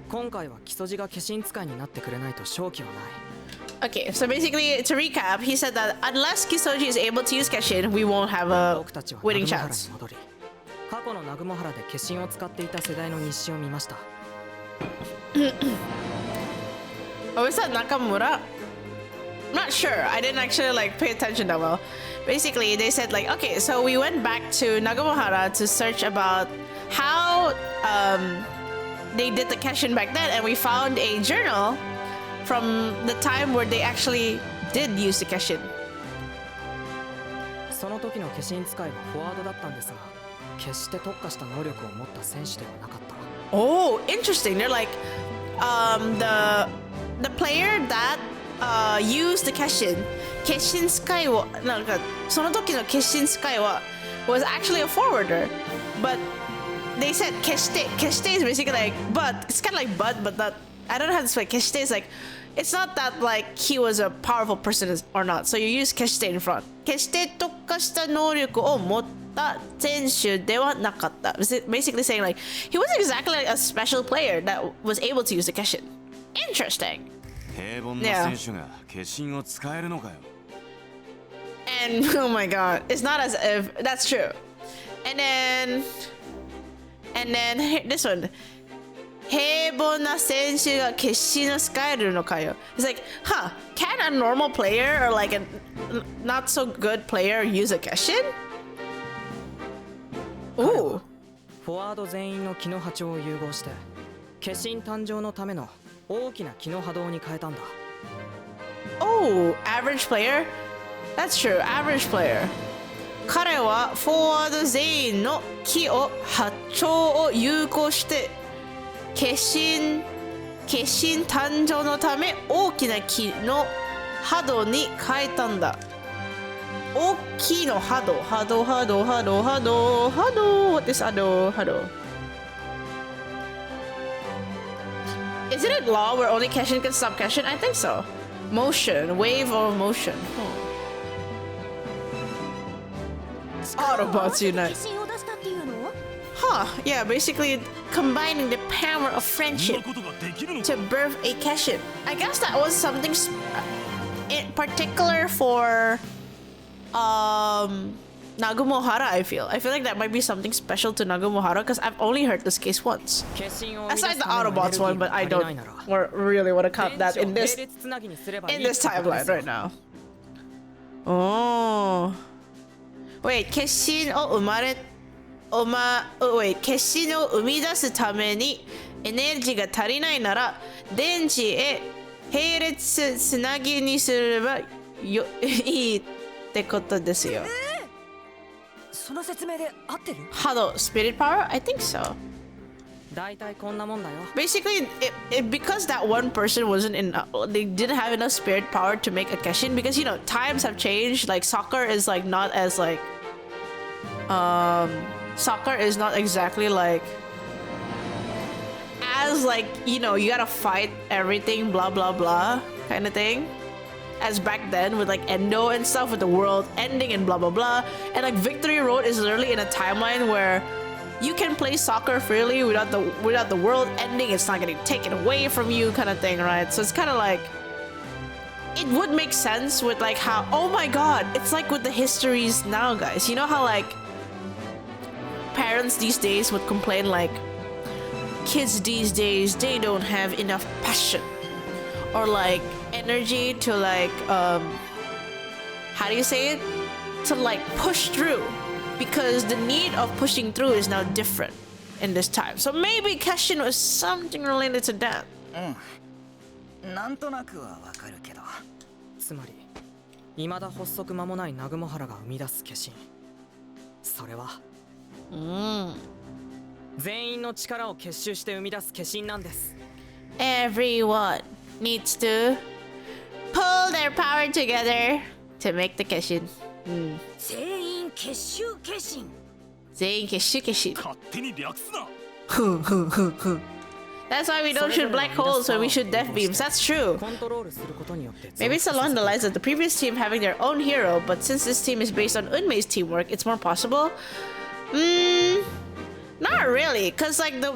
今回は基礎時が化身使いになってくれないと勝機はない。Okay, so basically, to recap, he said that unless Kisoji is able to use Keshin, we won't have a winning chance. 過去の南雲原で化身を使っていた世代の日誌を見ました。Oh, is that Nakamura? Not sure. I didn't actually like pay attention that well. Basically, they said like, okay, so we went back to Nagamahara to search about how they did the Keshin back then, and we found a journal from the time where they actually did use the Keshin. その時の化身使いはフォワードだったんですが、決して特化した能力を持った選手ではなかった。Oh, interesting. They're like, the player that used the Keshin Sky をなんかその時のKeshin Sky は was actually a forwarder, but they said Keshite is basically like but it's kind of like but not, I don't know how to explain. Keshite is like it's not that like he was a powerful person or not, so you use Keshite in front. Keshite 特化した能力を持った選手ではなかった。Basically saying like he wasn't exactly like a special player that was able to use the Keshin. Interesting. 平凡な選手が化身を使えるのかよ。And oh my god, it's not as if that's true. And then this one. 平凡な選手が決心を使えるのかよ。It's like, huh, can a normal player or like a not so good player use a Keshin? Ooh. フォワード全員の気の波長を融合して化身誕生のための大きな気の波動に変えたんだ。Oh, average player? That's true, average player. 彼はフォワード全員の木を8丁を有効して化身誕生のため大きな木の波動に変えたんだ。大きいの波動。What is 波動 Isn't it law where only Keshin can stop Keshin? I think so. Motion, wave or motion. Autobots unite. Huh, yeah, basically combining the power of friendship to birth a Keshin. I guess that was something in particular for Nagumohara. I feel like that might be something special to Nagumohara because I've only heard this case once. Aside the Autobots one, but I don't really want to count that in this timeline right now. Oh. Wait, 決心を生み出すためにエネルギーが足りないなら電池へ並列つなぎにすればいいってことですよ。その説明で合ってる？ How spirit power? I think so. 大体こんなもんだよ。Basically, because that one person wasn't they didn't have enough spirit power to make a Keshin because you know times have changed. Like soccer is like not as like soccer is not exactly like as like you know you gotta fight everything blah blah blah kind of thing as back then with like Endo and stuff with the world ending and blah blah blah. And like Victory Road is literally in a timeline where you can play soccer freely without the world ending. It's not getting taken away from you kind of thing, right? So it's kind of like it would make sense with like how, oh my god, it's like with the histories now, guys. You know how like parents these days would complain like kids these days, they don't have enough passion or like energy to like how do you say it, to like push through, because the need of pushing through is now different in this time. So maybe Keshin was something related to that. なんとなくはわかるけど。つまり未だ発足間もない南雲原が生み出す化身、それは全員の力を結集して生み出す化身なんです。 Everyone needs to pull their power together to make the Keshin. 全員結集化身。全員結集化身。勝手に略すな。That's why we don't shoot black holes when we shoot death beams. That's true. Maybe it's along the lines of the previous team having their own hero, but since this team is based on Unmei's teamwork, it's more possible. Not really, cause like the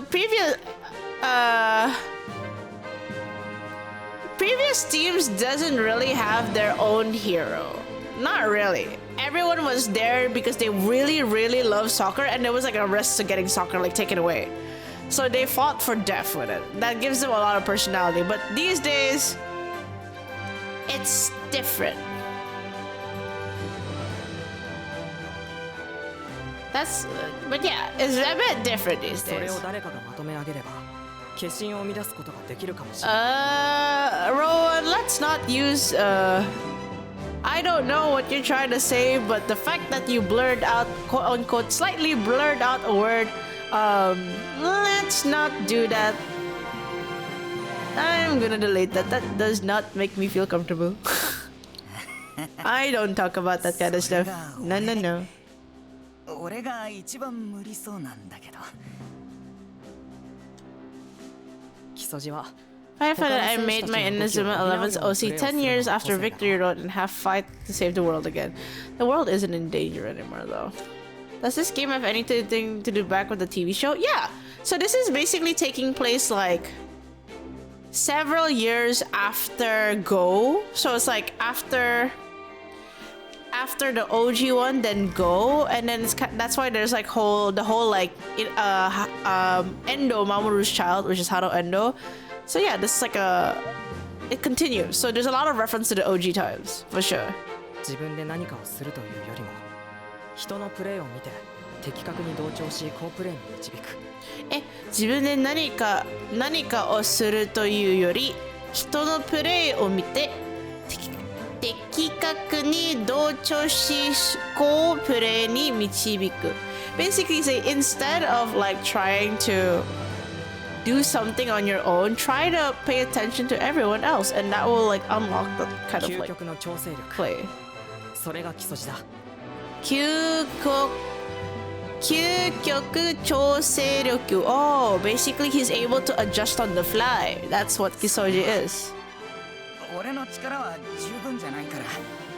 previous teams doesn't really have their own hero. Not really. Everyone was there because they really, really love soccer, and there was like a risk to getting soccer like taken away. So they fought for death with it. That gives them a lot of personality. But these days, it's different. That's, but yeah, it's a bit different these days. Rowan, let's not use, I don't know what you're trying to say, but the fact that you blurred out, quote unquote, slightly blurred out a word, let's not do that. I'm gonna delete that. That does not make me feel comfortable. I don't talk about that kind of stuff. No, no, no. 俺が一番無理そうなんだけど。I found that I made my Inazuma 11's OC 10 years after Victory Road and have fight to save the world again. The world isn't in danger anymore though. Does this game have anything to do back with the TV show? Yeah! So this is basically taking place like several years after Go. So it's like after the OG one, then Go, and then that's why there's like the whole like Endo, Mamoru's child, which is Haro Endo. So yeah, this is like it continues. So there's a lot of reference to the OG times for sure. 自分で何かをするというよりも人のプレーを見て的確に同調し好プレーに導く。自分で何かをするというより人のプレーを見て的的確に同調し思考プレイに導く basically say instead of like trying to do something on your own, try to pay attention to everyone else, and that will like unlock the kind of like play. それが基礎字だ。究極調整力 Oh, basically he's able to adjust on the fly. That's what Kisoji is. 俺の力は十分じゃないから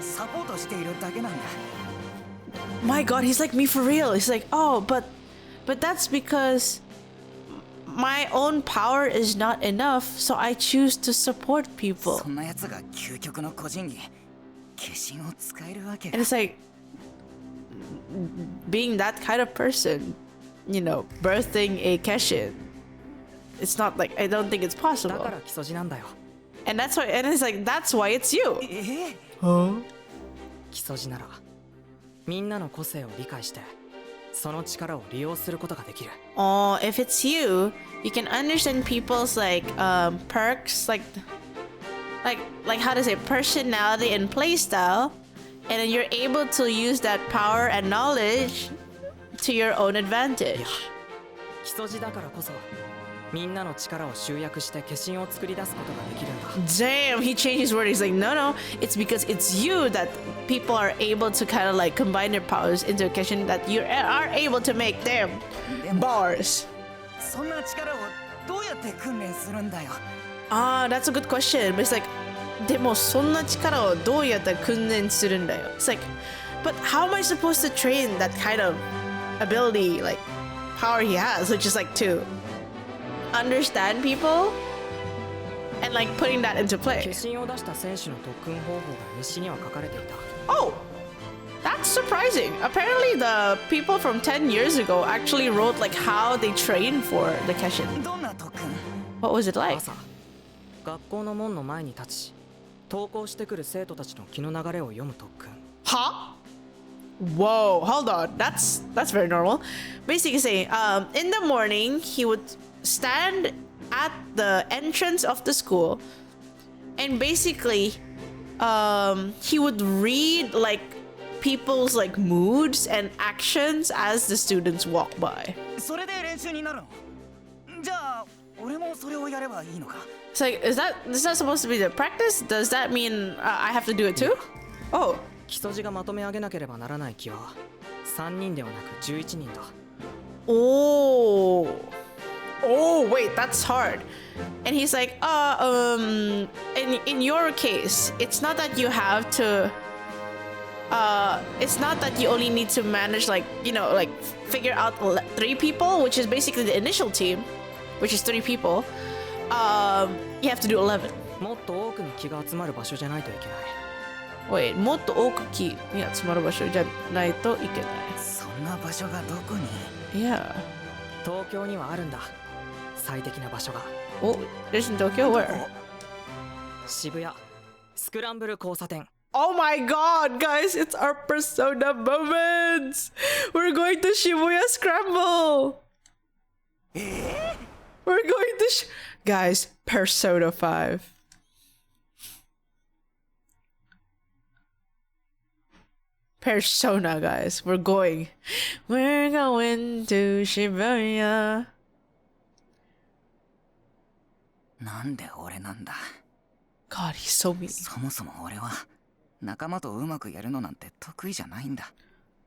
サポートしているだけなんだ。My god, he's like me for real. He's like, oh, but that's because my own power is not enough, so I choose to support people. そんな奴が究極の個人技、化身を使えるわけか。 And it's like being that kind of person, you know, birthing a Keshin. It's not like I don't think it's possible. だから基礎字なんだよ。 And that's why, and it's like that's why it's you. Huh? 基礎字ならみんなの個性を理解してその力を利用することができる。 Oh, if it's you, you can understand people's like perks, like how to say personality and playstyle, and then you're able to use that power and knowledge to your own advantage. 基礎字だからこそみんなの力を集約して化身を作り出すことができるんだ。 Damn, he changed his word. He's like, no, it's because it's you that people are able to kind of like combine their powers into a Keshin that you are able to make them bars. そんな力をどうやって訓練するんだよ。 Ah, that's a good question. But it's like, でもそんな力をどうやって訓練するんだよ. It's like, but how am I supposed to train that kind of ability, like power he has, which is like to understand people and like putting that into play. 化身を出した選手の特訓方法が日誌には書かれていた。 Oh, that's surprising. Apparently the people from 10 years ago actually wrote like how they train for the Keshin. どんな特訓？ What was it like? 朝、学校の門の前に立ち、登校してくる生徒たちの気の流れを読む特訓。 Huh? Whoa, hold on. That's very normal. Basically saying, in the morning he would stand at the entrance of the school and basically he would read like people's like moods and actions as the students walk by. それで練習になるの？じゃあ俺もそれをやればいいのか？ It's like, is that supposed to be the practice? Does that mean I have to do it too? Oh. 基礎字がまとめ上げなければならない気は3人ではなく11人だ。 Oh, wait, that's hard. And he's like, in your case, it's not that you have to, it's not that you only need to manage like, you know, like figure out 3 people, which is basically the initial team, which is 3 people. You have to do 11. もっと多くの気が集まる場所じゃないといけない。 Wait, もっと多く気に集まる場所じゃないといけない。そんな場所がどこに？ Yeah. 東京にはあるんだ。最適な場所が。 Oh, there's in Tokyo? Where? 渋谷スクランブル交差点。 Oh my god, guys, it's our Persona moments! We're going to Shibuya Scramble! We're going to guys, Persona 5. Persona, guys. We're going to Shibuya. なんで俺なんだ？ God, he's so mean. そもそも俺は仲間とうまくやるのなんて得意じゃないんだ。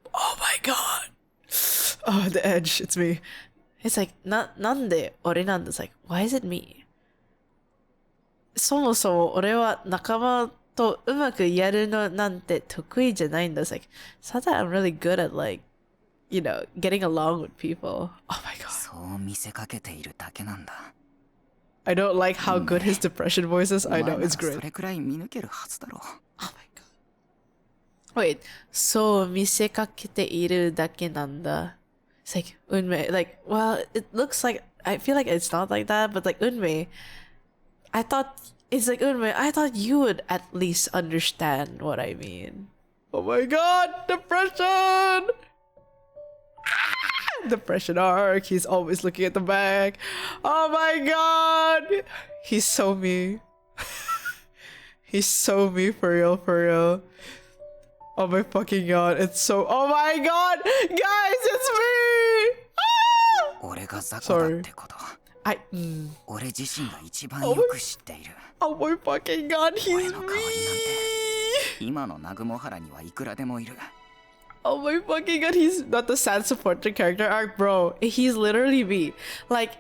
Oh my god. Oh, the edge. It's me. It's like, なんで俺なんだ? It's like, why is it me? そもそも俺は仲間とうまくやるのなんて得意じゃないんだ. It's like, it's not that I'm really good at like, you know, getting along with people. Oh my god. そう見せかけているだけなんだ。 I don't like how good his depression voice is. I know, it's そ great. れくらい見抜けるはずだろう。 Oh my god. Wait, そう見せかけているだけなんだ. It's like, Unmei, like, well, it looks like, I feel like it's not like that, but like, Unmei, I thought, it's like, Unmei, I thought you would at least understand what I mean. Oh my god, depression! Depression arc, he's always looking at the back. Oh my god! He's so mean. He's so me for real, for real. Oh my fucking god, it's so. Oh my god! Guys, it's me! Ah! Sorry. Oh my fucking god, he's me! Oh my fucking god, he's not the sad supporter character arc, bro. He's literally me. Like,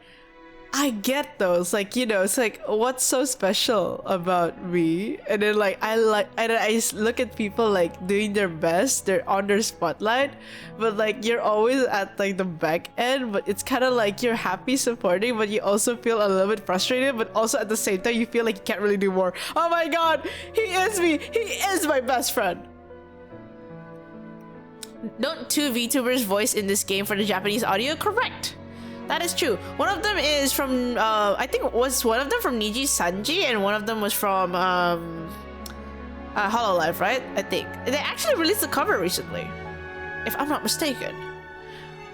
I get those, like, you know, it's like, what's so special about me? And then like I look at people like doing their best, they're on their spotlight, but like you're always at like the back end, but it's kind of like you're happy supporting, but you also feel a little bit frustrated, but also at the same time you feel like you can't really do more. Oh my god, he is me! He is my best friend! Don't two VTubers voice in this game for the Japanese audio? Correct! That is true. One of them is from, I think was one of them from Niji Sanji, and one of them was from, Hololive, right? I think. They actually released a cover recently, if I'm not mistaken.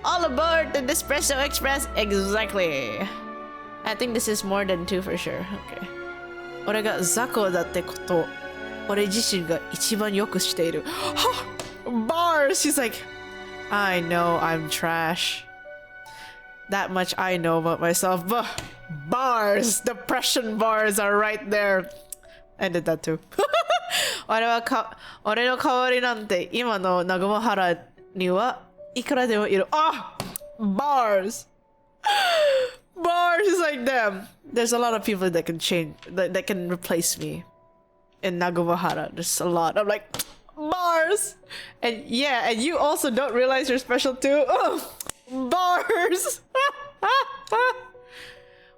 All aboard the Nespresso Express! Exactly! I think this is more than 2 for sure. Okay. 俺が雑魚だってこと、俺自身が一番よくしている。Bars! She's like, I know I'm trash. That much I know about myself. But bars! Depression bars are right there. I did that too. 俺の代わりなんて今の南雲原にはいくらでもいる。Bars! Bars is like, damn. There's a lot of people that can change, that can replace me in Nagumahara. There's a lot. I'm like, bars! And yeah, and you also don't realize you're special too. Bars!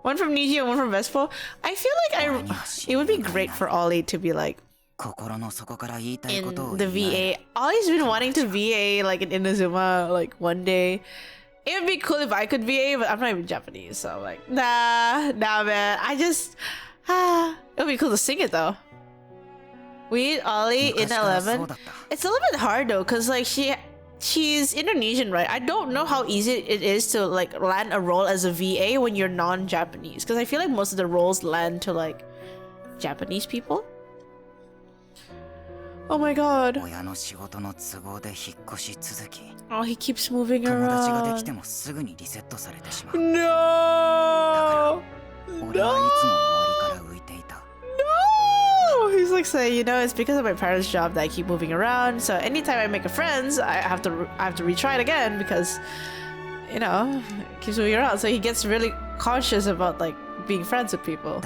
One from Niji and one from Vespo. I feel like it would be great for Ollie to be like in the VA. Ollie's been wanting to VA like in Inazuma like one day. It would be cool if I could VA, but I'm not even Japanese, so I'm like, nah, man. I just, it would be cool to sing it though. We need Ollie in 11. It's a little bit hard though, cause like she's Indonesian, right? I don't know how easy it is to like land a role as a VA when you're non-Japanese, because I feel like most of the roles land to like Japanese people. Oh my god. Oh, he keeps moving around. No! No! He's like saying, you know, it's because of my parents' job that I keep moving around. So anytime I make a friends, I have to retry it again because, you know, it keeps moving around. So he gets really cautious about like being friends with people.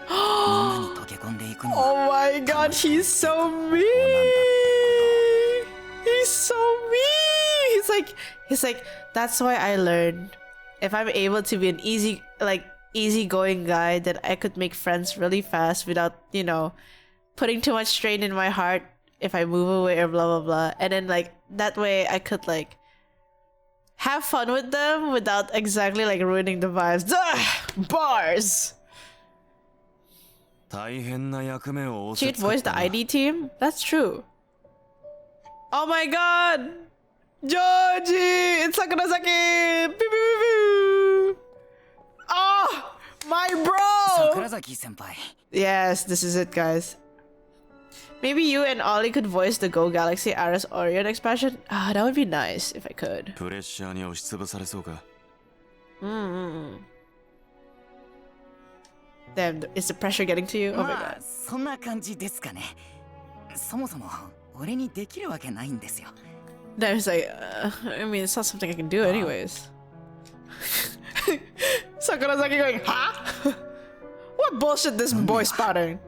Oh my god, he's so mean! He's so mean! He's like, that's why I learned. If I'm able to be an easygoing guy, then I could make friends really fast without, you know, putting too much strain in my heart if I move away or blah blah blah. And then like that way I could like have fun with them without exactly like ruining the vibes. Ugh! Bars! She'd voice the ID team? That's true. Oh my god! Joji! It's Sakurasaki! Pew, pew, pew, pew. Oh! My bro! Yes, this is it, guys. Maybe you and Ollie could voice the Go Galaxy Aris Orion expansion? Ah, that would be nice if I could. Damn, is the pressure getting to you? Oh my god. There's like, I mean, it's not something I can do anyways. Sakurasaki going, huh? What bullshit this boy spouting?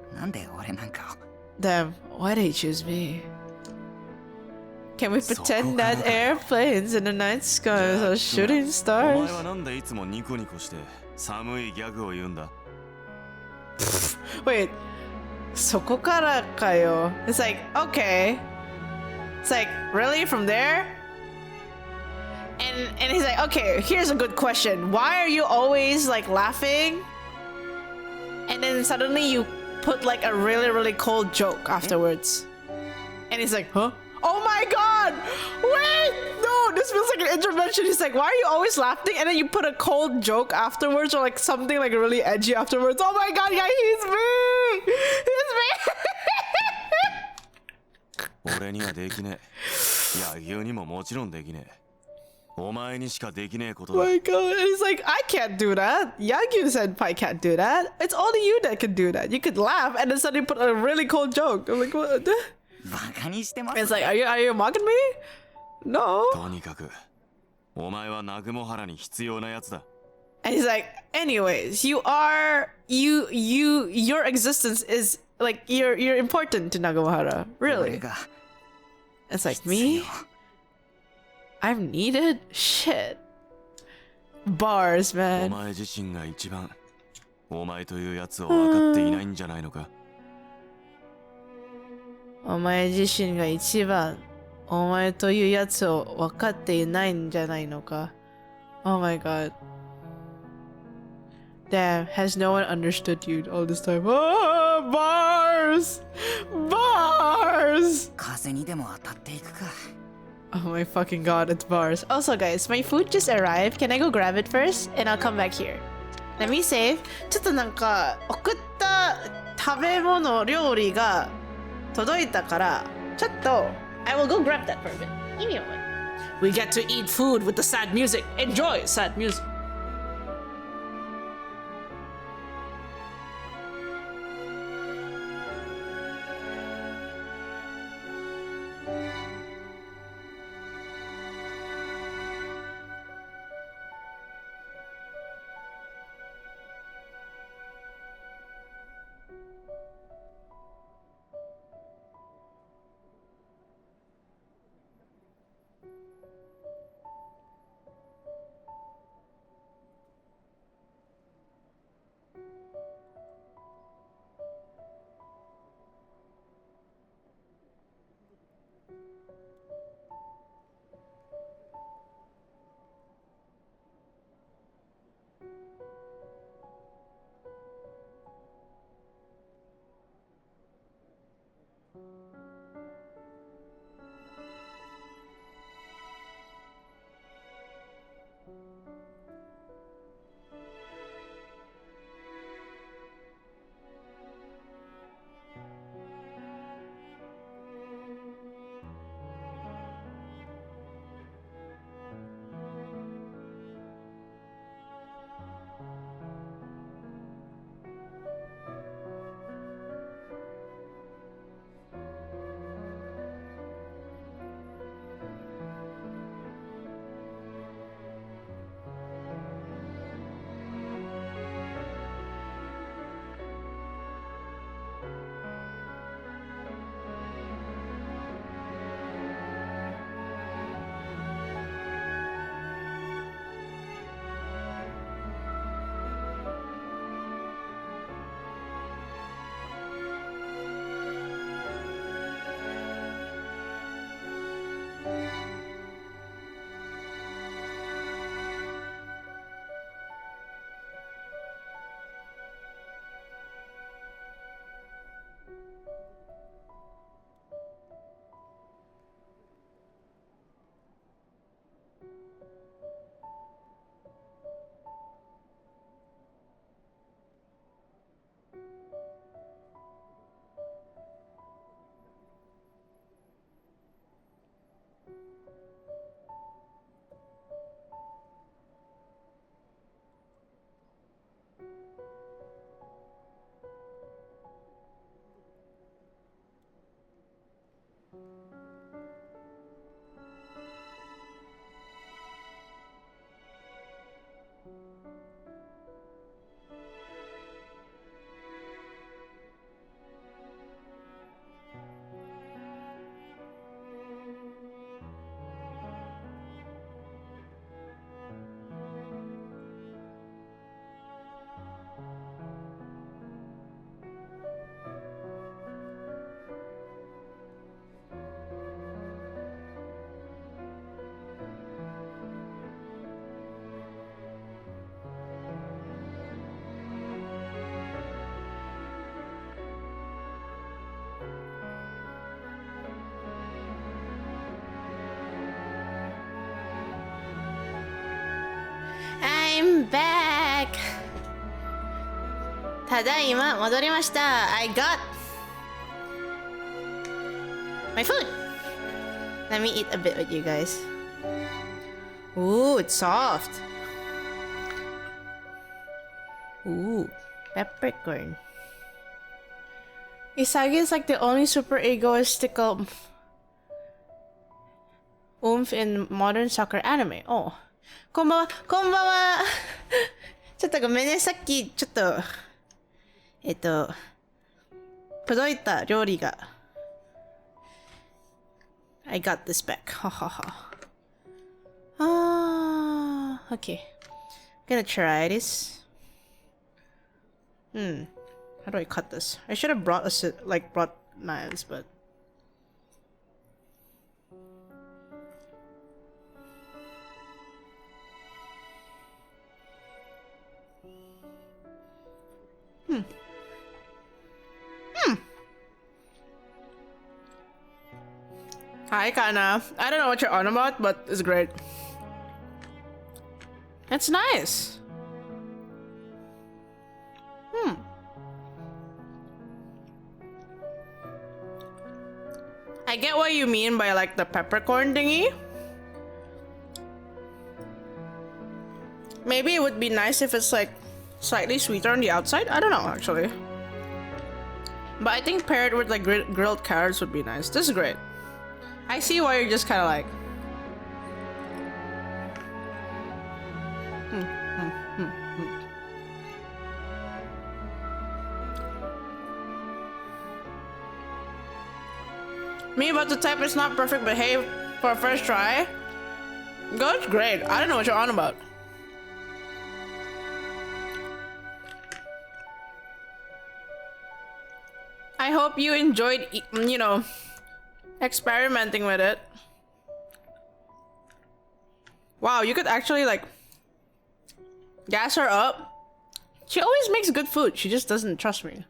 Damn, why did he choose me? Can we pretend that airplanes in the night skies are shooting stars? Wait, そこからかよ. It's like, okay. It's like, really? From there? And he's like, okay, here's a good question. Why are you always like laughing? And then suddenly you put like a really, really cold joke afterwards. And he's like, huh? Oh my god! Wait! No, this feels like an intervention. He's like, why are you always laughing? And then you put a cold joke afterwards or like something like really edgy afterwards. Oh my god, yeah, he's me! He's me! 俺にはできねえ。柳生にももちろんできねえ。お前にしかできねえことだ。Oh my god, and he's like, I can't do that. Yagyu senpai can't do that. It's only you that can do that. You could laugh and then suddenly put a really cold joke. I'm like, what? It's like, are you mocking me? No. とにかく、お前は南雲原に必要なやつだ。And he's like, anyways, your existence is like, you're important to Nagamahara. Really? It's like, me? I'm needed? Shit. Bars, お man. 前自身が一番、お前というやつを分かっていないんじゃないのか。お前自身が一番、お前というやつを分かっていないんじゃないのか。Oh my god. Damn, has no one understood you all this time? Oh, bars! Bars! 風にでも当たっていくか。Oh my fucking god, it's bars. Also guys, my food just arrived. Can I go grab it first? And I'll come back here. Let me save. ちょっとなんか、送った食べ物、料理が届いたから、ちょっと、I will go grab that for a bit. Give me a moment. We get to eat food with the sad music. Enjoy sad music. back. Tadaima, modorimashita. I got my food. Let me eat a bit with you guys. Ooh, it's soft. Ooh, peppercorn. Isagi is like the only super egoistical oomph in modern soccer anime. Oh. Konbanwa. Konbanwa. ちょっとごめんね。さっきちょっと届いた料理が I got this back. Ha ha ha. Ah, okay. Gonna try this. How do I cut this? I should have brought brought knives, but Hi, Kana. I don't know what you're on about, but it's great. It's nice. I get what you mean by like the peppercorn thingy. Maybe it would be nice if it's like slightly sweeter on the outside. I don't know actually. But I think paired with like grilled carrots would be nice. This is great. I see why you're just kind of like. Me about to type it's not perfect, but hey, for a first try, good, great. I don't know what you're on about. I hope you enjoyed, you know, experimenting with it. Wow, you could actually like gas her up. She always makes good food. She just doesn't trust me.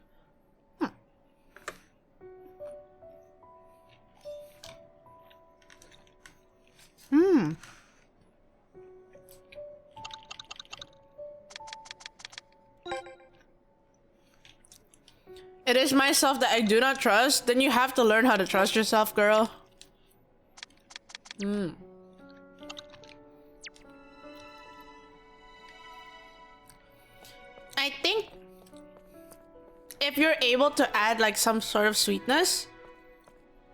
It is myself that I do not trust. Then you have to learn how to trust yourself, girl. I think if you're able to add like some sort of sweetness,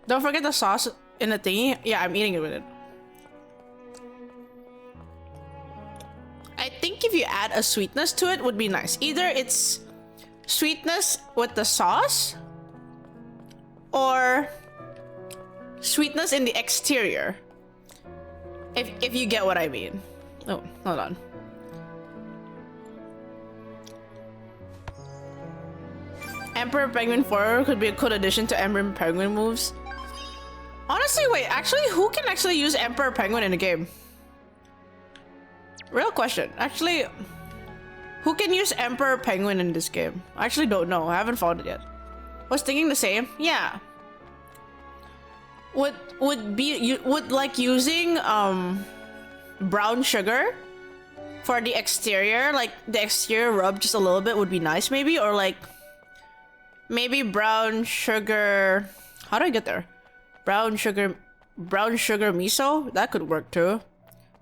don't forget the sauce in the thingy. Yeah, I'm eating it with it. I think if you add a sweetness to it would be nice. Either it's sweetness with the sauce or sweetness in the exterior. If you get what I mean. Oh, hold on. Emperor Penguin 4 could be a cool addition to Emperor Penguin moves. Honestly, wait, actually, who can actually use Emperor Penguin in a game? Real question. Actually, who can use Emperor Penguin in this game? I actually don't know. I haven't found it yet. Was thinking the same. Yeah. Would like using brown sugar for the exterior, like the exterior rub just a little bit would be nice maybe, or like maybe brown sugar. How do I get there? Brown sugar miso? That could work too.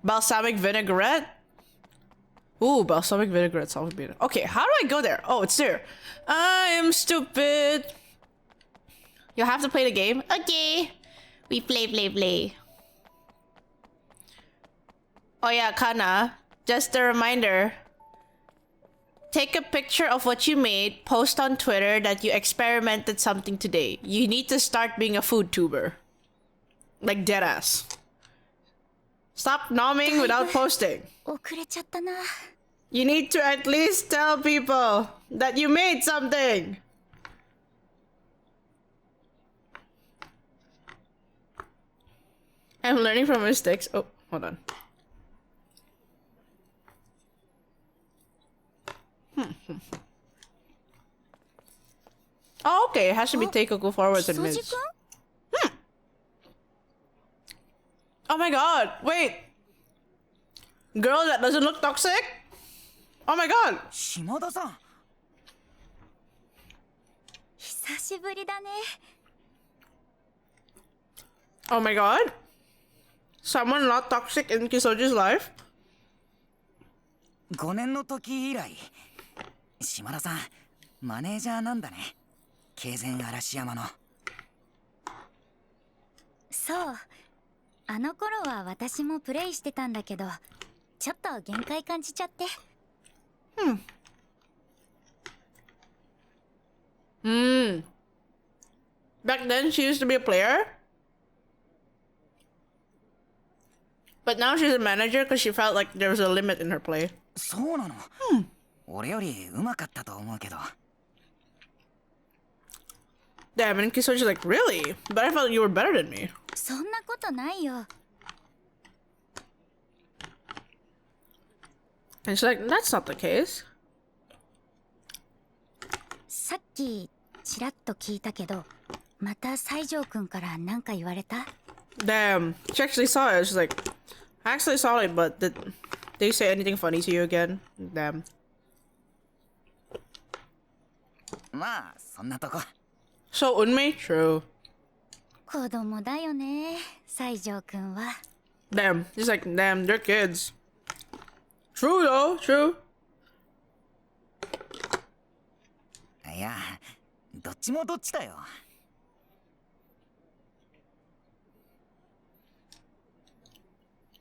Balsamic vinaigrette? Ooh, balsamic vinaigrette sounds better. Okay, how do I go there? Oh, it's there. I am stupid. You'll have to play the game. Okay. We play. Oh yeah, Kana. Just a reminder. Take a picture of what you made, post on Twitter that you experimented something today. You need to start being a food tuber. Like deadass. Stop nomming without posting. You need to at least tell people that you made something. I'm learning from mistakes. Oh, hold on. Oh, okay. It has to be takeable forwards and mids. Oh my god. Wait. Girl that doesn't look toxic? Oh my god! 島田さん。久しぶりだね。 Oh my god! Someone not toxic in Kisoji's life? 5年の時以来。島田さん、マネージャーなんだね。経前嵐山の。そう。あの頃は私もプレイしてたんだけど、ちょっと限界感じちゃって。Back then she used to be a player? But now she's a manager because she felt like there was a limit in her play. そうなの。俺より上手かったと思うけど。Damn, and Kisoji's like, really? But I felt you were better than me. そんなことないよ。 And she's like, that's not the case. さっきちらっと聞いたけど、また西条くんから何か言われた？ Damn, she actually saw it. She's like, I actually saw it, but did they say anything funny to you again? Damn. まあ、そんなとこ。So, Unmei? True. 子供だよね、西条くんは。 Damn, he's like, damn, they're kids. True though, true. いや、どっちもどっちだよ。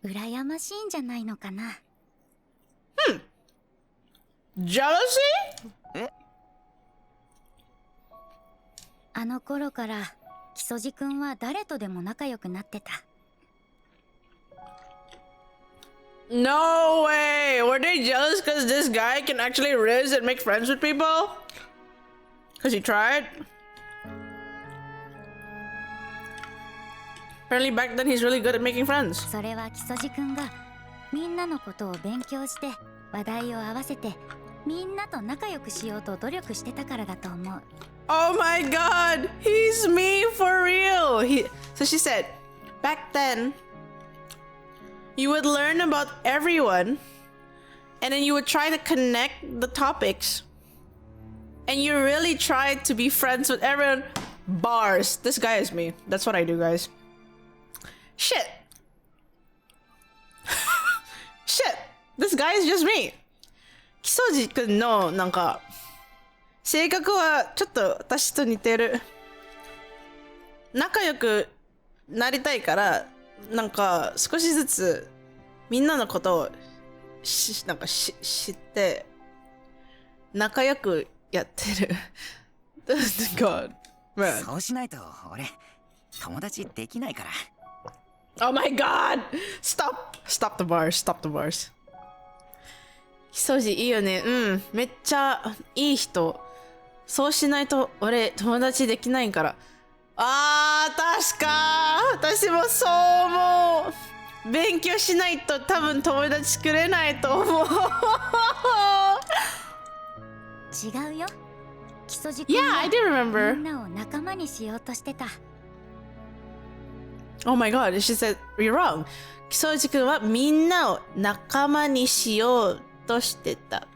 羨ましいんじゃないのかな。Jealousy? え？あの頃から木曽路くんは誰とでも仲良くなってた。No way! Were they jealous because this guy can actually riz and make friends with people? Because he tried? Apparently back then he's really good at making friends. それは木曽路くんがみんなのことを勉強して話題を合わせてみんなと仲良くしようと努力してたからだと思う。Oh my god! He's me for real! So she said, back then, you would learn about everyone and then you would try to connect the topics. And you really tried to be friends with everyone. Bars. This guy is me. That's what I do, guys. Shit. Shit. This guy is just me. Kisoji kun no, なんか性格はちょっと私と似てる。仲良くなりたいからなんか少しずつみんなのことを知って仲良くやってる。God, man. そうしないと俺友達できないから。Oh my god! Stop! Stop the bars. Stop the bars. ひそじいいよね。うん。めっちゃいい人。そうしないと俺友達できないから。あー、確か私もそう思う。勉強しないと多分友達作れないと思う。違うよ。木曽路くん Yeah, I do remember. みんなを仲間にしようとしてた。Oh my god, she said, you're wrong. 木曽路くんはみんなを仲間にしようとしてた。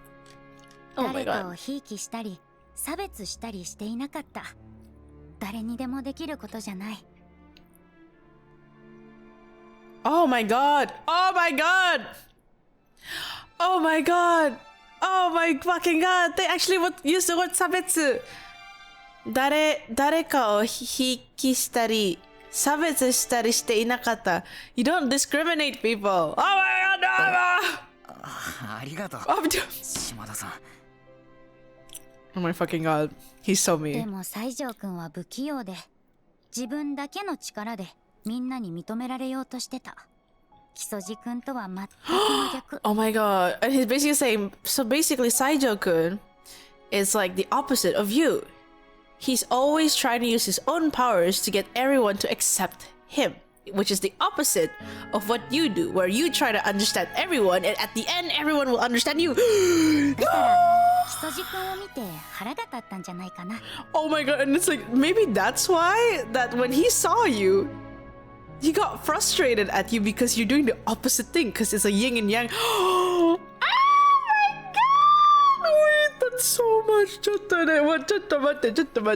Oh my 誰か god. をひいきしたり差別したりしていなかった。誰にでもできることじゃない。Oh my god. Oh my god. Oh my god. Oh my fucking god. They actually would use the word 差別。誰かをひいきしたり差別したりしていなかった。You don't discriminate people. Oh my god, no! ありがとう。 Oh, 島田さん。oh my fucking god. He's so で mean. も西条くんは不器用で自分だけの力でみんなに認められようとしてた。木曽路くんとは全く真逆。Oh my god. And he's basically saying, so basically Saijo-kun is like the opposite of you. He's always trying to use his own powers to get everyone to accept him, which is the opposite of what you do, where you try to understand everyone and at the end everyone will understand you. だから木曽路くんを見て腹が立ったんじゃないかな。Oh my god, and it's like maybe that's why that when he saw you, he got frustrated at you because you're doing the opposite thing because it's a yin and yang. Oh my god! ちょっと待っ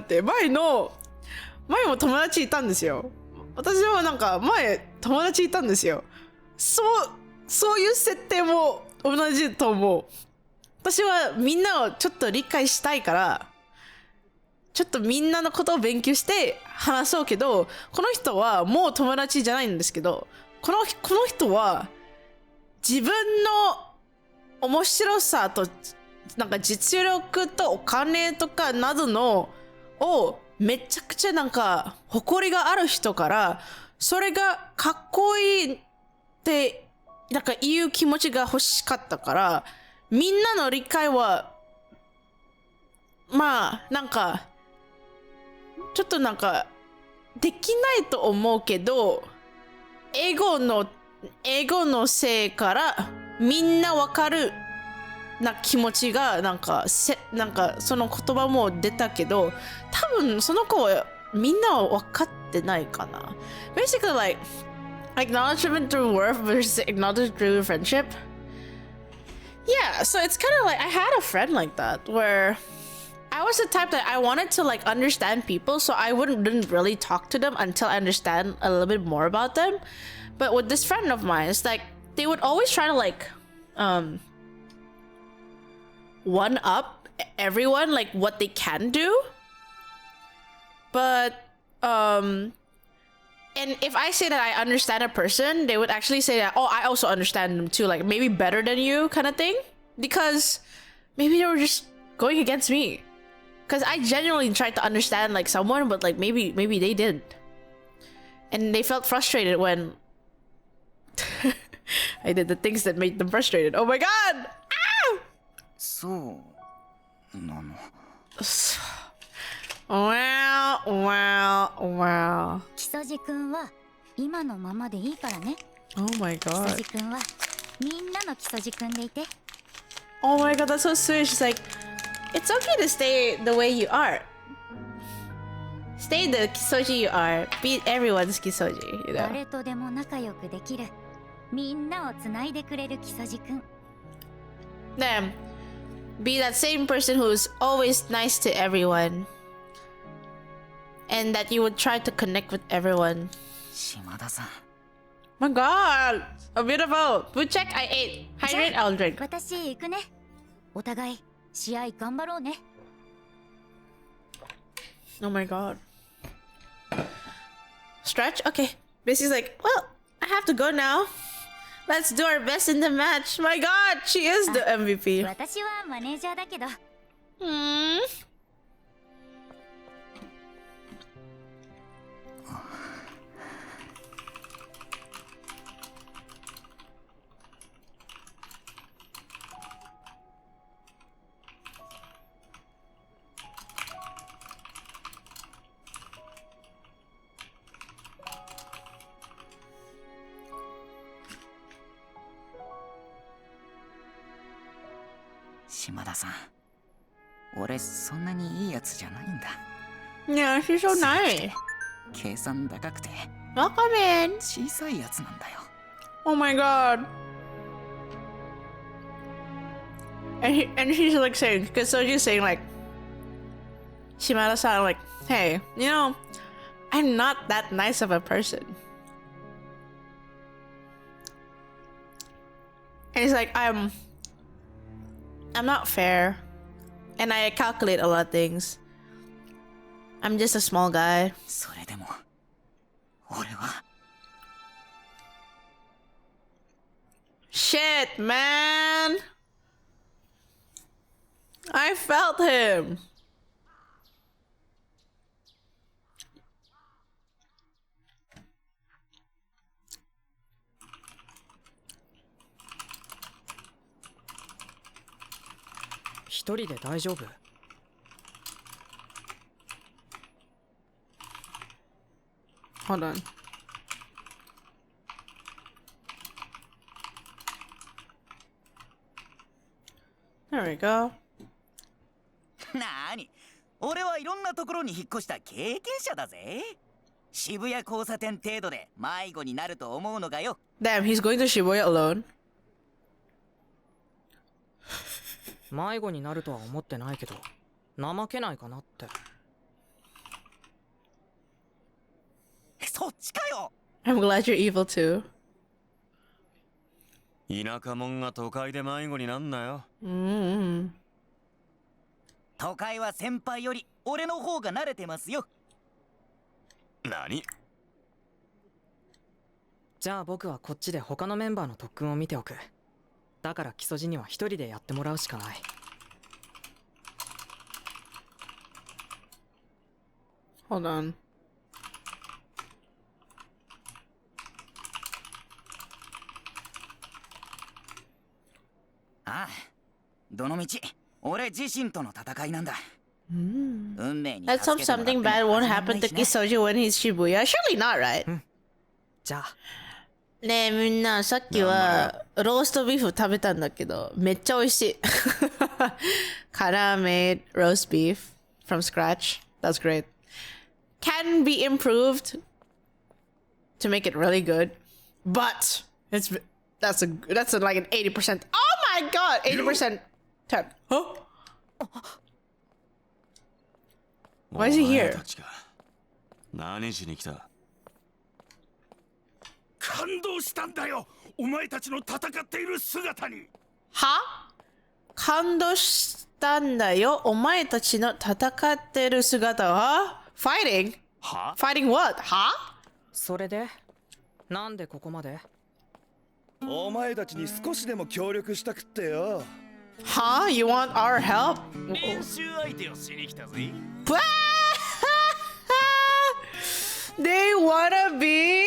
て。前も友達いたんですよ。私はなんか前友達いたんですよ。そういう設定も同じと思う。私はみんなをちょっと理解したいから、ちょっとみんなのことを勉強して話そうけど、この人はもう友達じゃないんですけど、この人は自分の面白さとなんか実力とお金とかなどのをめちゃくちゃなんか誇りがある人から、それがかっこいいってなんか言う気持ちが欲しかったから、みんなの理解はまあなんかちょっとなんかできないと思うけど、英語のせいからみんなわかるな気持ちがなんかその言葉も出たけど、多分その子はみんなは分かってないかな。Basically like acknowledgement through worth versus acknowledgement through friendship. Yeah, so it's kind of like I had a friend like that where I was the type that I wanted to like understand people, so I didn't really talk to them until I understand a little bit more about them. But with this friend of mine, it's like they would always try to like one up everyone like what they can do. But and if I say that I understand a person, they would actually say that, oh, I also understand them too, like maybe better than you kind of thing, because maybe they were just going against me. Because I genuinely tried to understand like someone, but like maybe they didn't, and they felt frustrated when I did the things that made them frustrated. Oh my god! Ah! そうなの。Wow. 木曽路くんは今のままでいいからね。Oh my 木曽 god. 路くんはみんなの木曽路くんでいて。Oh my god, that's so sweet. She's like, it's okay to stay the way you are. Stay the Kisoji you are. Be everyone's Kisoji, you know. 誰とでも仲良くできる。みんなをつないでくれる木曽路くん。Then, be that same person who's always nice to everyone. And that you would try to connect with everyone. 島田さん。My god! A beautiful! Food check, I ate. Hydrate, I'll drink. 私行くね。お互い試合頑張ろうね。Oh my god. Stretch? Okay. Basically like, well, I have to go now. Let's do our best in the match. My god, she is the MVP. 私はマネージャーだけど。島田さん、俺そんなにいいやつじゃないんだ。Yeah, she's so nice. 計算高くて Welcome in. 小さいやつなんだよ。Oh my god. And she's like saying, because Soji's saying like, Shimada-san like, hey, you know, I'm not that nice of a person. And he's like, I'm not fair. And I calculate a lot of things. I'm just a small guy. それでも俺は Shit, man. I felt him.一人で大丈夫？ Hold on. There we go. なーに、俺はいろんなところに引っ越した経験者だぜ。渋谷交差点程度で迷子になると思うのがよ。Damn, he's going to Shibuya alone. 迷子になるとは思ってないけど、怠けないかなって。そっちかよ。 I'm glad you're evil too. 田舎者が都会で迷子になんなよ。都会は先輩より俺の方が慣れてますよ。何？じゃあ僕はこっちで他のメンバーの特訓を見ておく。だから木曽路には一人でやってもらうしかない。Hold on. ああ、どのみち俺自身との戦いなんだ。運命に Let's hope something bad won't happen to Kisoji when he's Shibuya. Surely not, right? じゃあねえみんな、さっきはローストビーフ食べたんだけどめっちゃ美味しい。Kara made roast beef from scratch. That's great. Can be improved to make it really good, but that's like an 80%. Oh my god, 80%. Huh? Why is he here? 何しに来た？感動したんだよ、お前たちの戦っている姿に。は？感動したんだよ、お前たちの戦ってる姿は？ Fighting? は？ Fighting what? は？それでなんでここまで？お前たちに少しでも協力したくってよ。は？ You want our help? 練習相手をしに来たぜ。They wanna be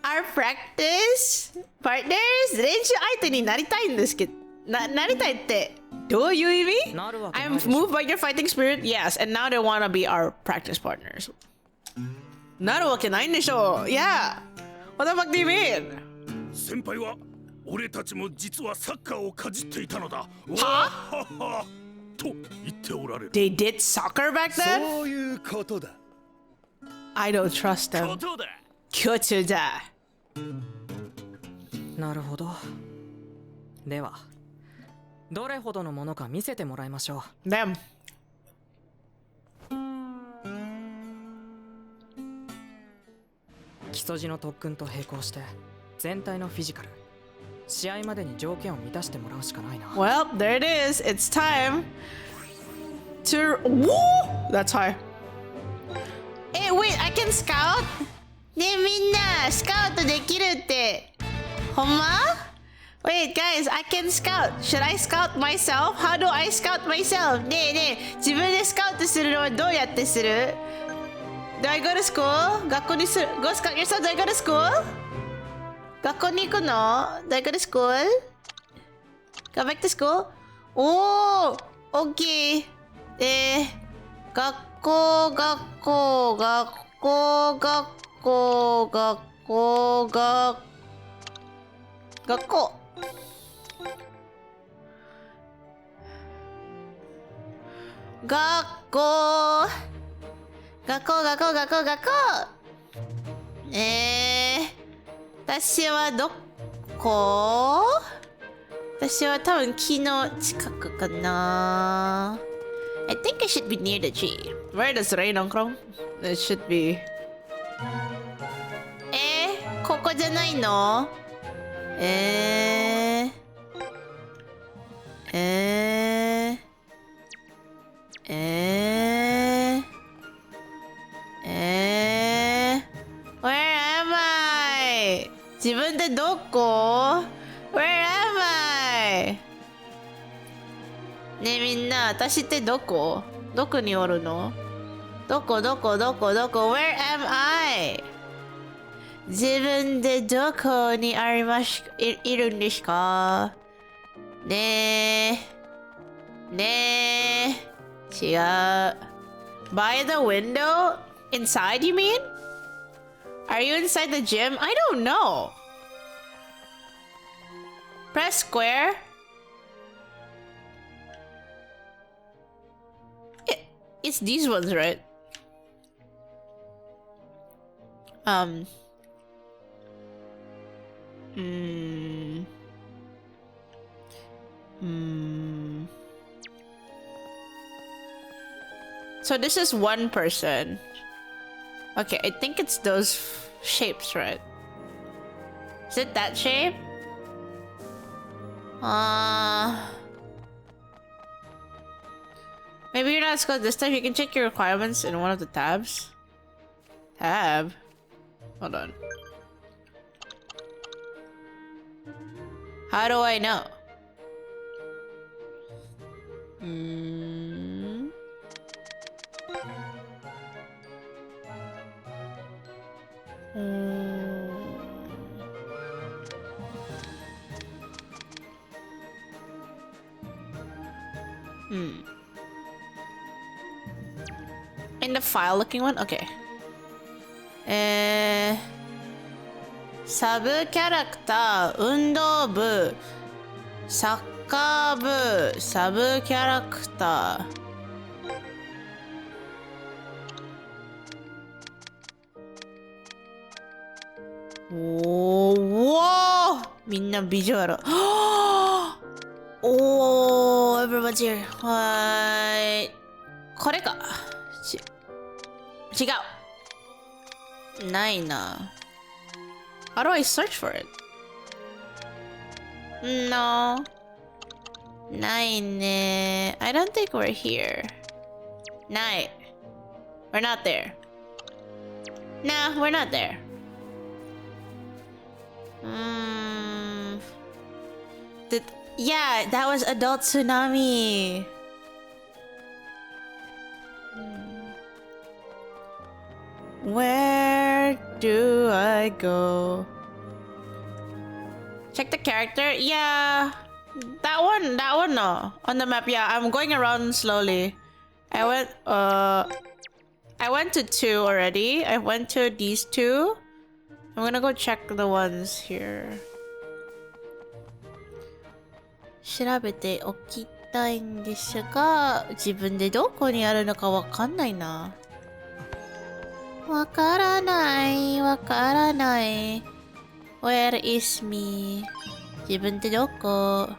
our practice partners? 練習相手になりたいんですけど、なりたいってどういう意味？ I'm moved by your fighting spirit, yes, and now they wanna be our practice partners. なるわけないんでしょう。Yeah. What the fuck do you mean? 先輩は俺たちも実はサッカーをかじっていたのだ。は？と言っておられる。 They did soccer back then? そういうことだ。I don't trust them. 巨頭だ。なるほど。ではどれほどのものか見せてもらいましょう。Them. 木曽路の特訓と並行して全体のフィジカル、試合までに条件を満たしてもらうしかないな。Well, there it is. It's time to. Woo! That's high. Hey, wait, I can scout? ねえみんな、スカウトできるって。ほんま？ Wait, guys, I can scout. Should I scout myself? How do I scout myself? ねえねえ、自分でスカウトするのはどうやってする？ Do I go to school? 学校にする。Go scout yourself? Do I go to school? 学校に行くの？ Do I go to school? Go back to school? おー、OK。学校、学校、学校、学校、学校、学校。学校。学校、学校、学校、学校。私はどこ？私は多分木の近くかな。I think I should be near the tree. Where does rain on? It should be. ここじゃないの？Where am I? 自分でどこ？ Where am I? ねえみんな、私ってどこ？どこにおるの？どこどこどこどこ？ Where am I? 自分でどこにいるんですか？ねえ。ねえ。違う。By the window? Inside, you mean? Are you inside the gym? I don't know. Press square. It's these ones, right? So this is one person. Okay, I think it's those shapes, right? Is it that shape? Maybe you're not supposed this time. You can check your requirements in one of the tabs. Tab? Hold on. How do I know? In the file looking one? Okay. サブキャラクター、運動部、サッカー部、サブキャラクター。おー、みんなビジュアル。おー、everyone's here。はーい。これか。違う。ないな。How do I search for it? No. ないね。I don't think we're here. ない。We're not there. Nah, we're not there. Yeah, that was Adult Tsunami. Where do I go? Check the character. Yeah, that one no. On the map, yeah, I'm going around slowly. I went to 2 already. I went to these 2. I'm gonna go check the ones here. 調べておきたいんですが、自分でどこにあるのかわかんないな。わからない。Where is me? 自分ってどこ？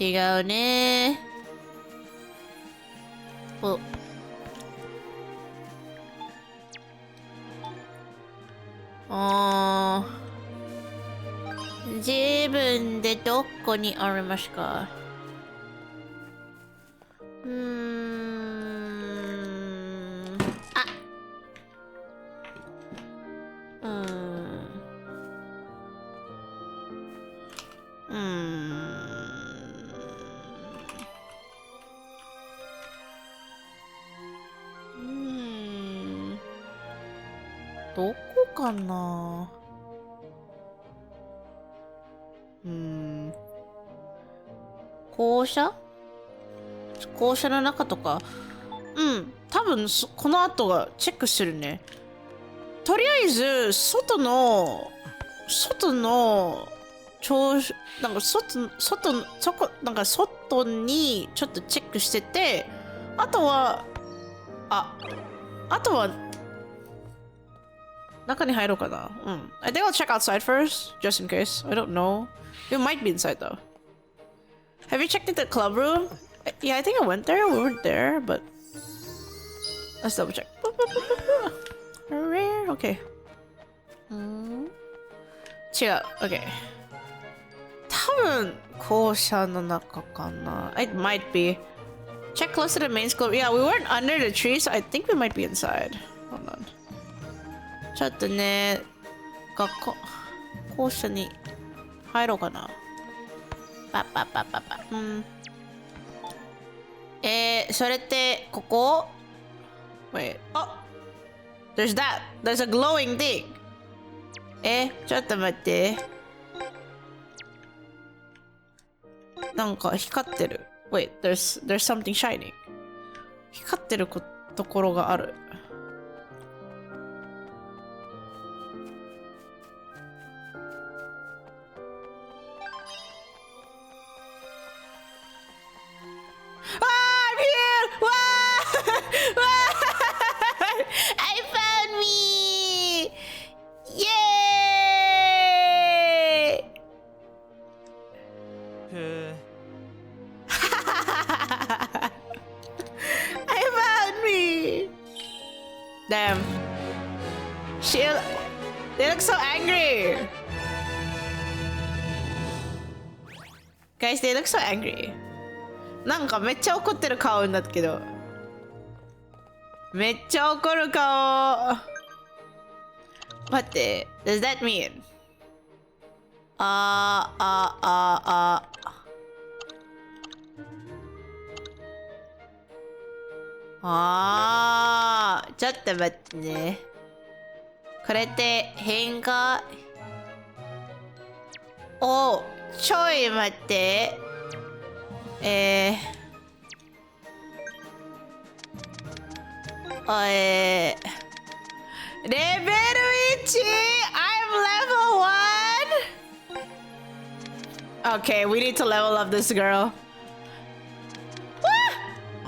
違うね。お。自分でどこにありますか？どこかな？校舎の中とか。多分この後がチェックするね。とりあえず外のなんか外にちょっとチェックしてて、あとは中に入ろうかな。I think I'll check outside first, just in case. I don't know. It might be inside though. Have you checked the club room? Yeah, I think I went there. We weren't there, but let's double check. Rare. Okay. 違う。Okay. 多分校舎の中かな。It might be. Check close to the main school. Yeah, we weren't under the tree, so I think we might be inside. Hold on. ちょっとね、校舎に入ろうかな。それってここ？ Wait. Oh! There's that! There's a glowing thing! ちょっと待って。なんか光ってる。Wait, there's something shining. 光ってるところがある。They look so angry. Guys, they look so angry. なんかめっちゃ怒ってる顔になったけど。めっちゃ怒る顔。待って、does that mean? ちょっと待ってね。これって変化。お、ちょい待って。レベル 1! I'm level 1! Okay, we need to level up this girl.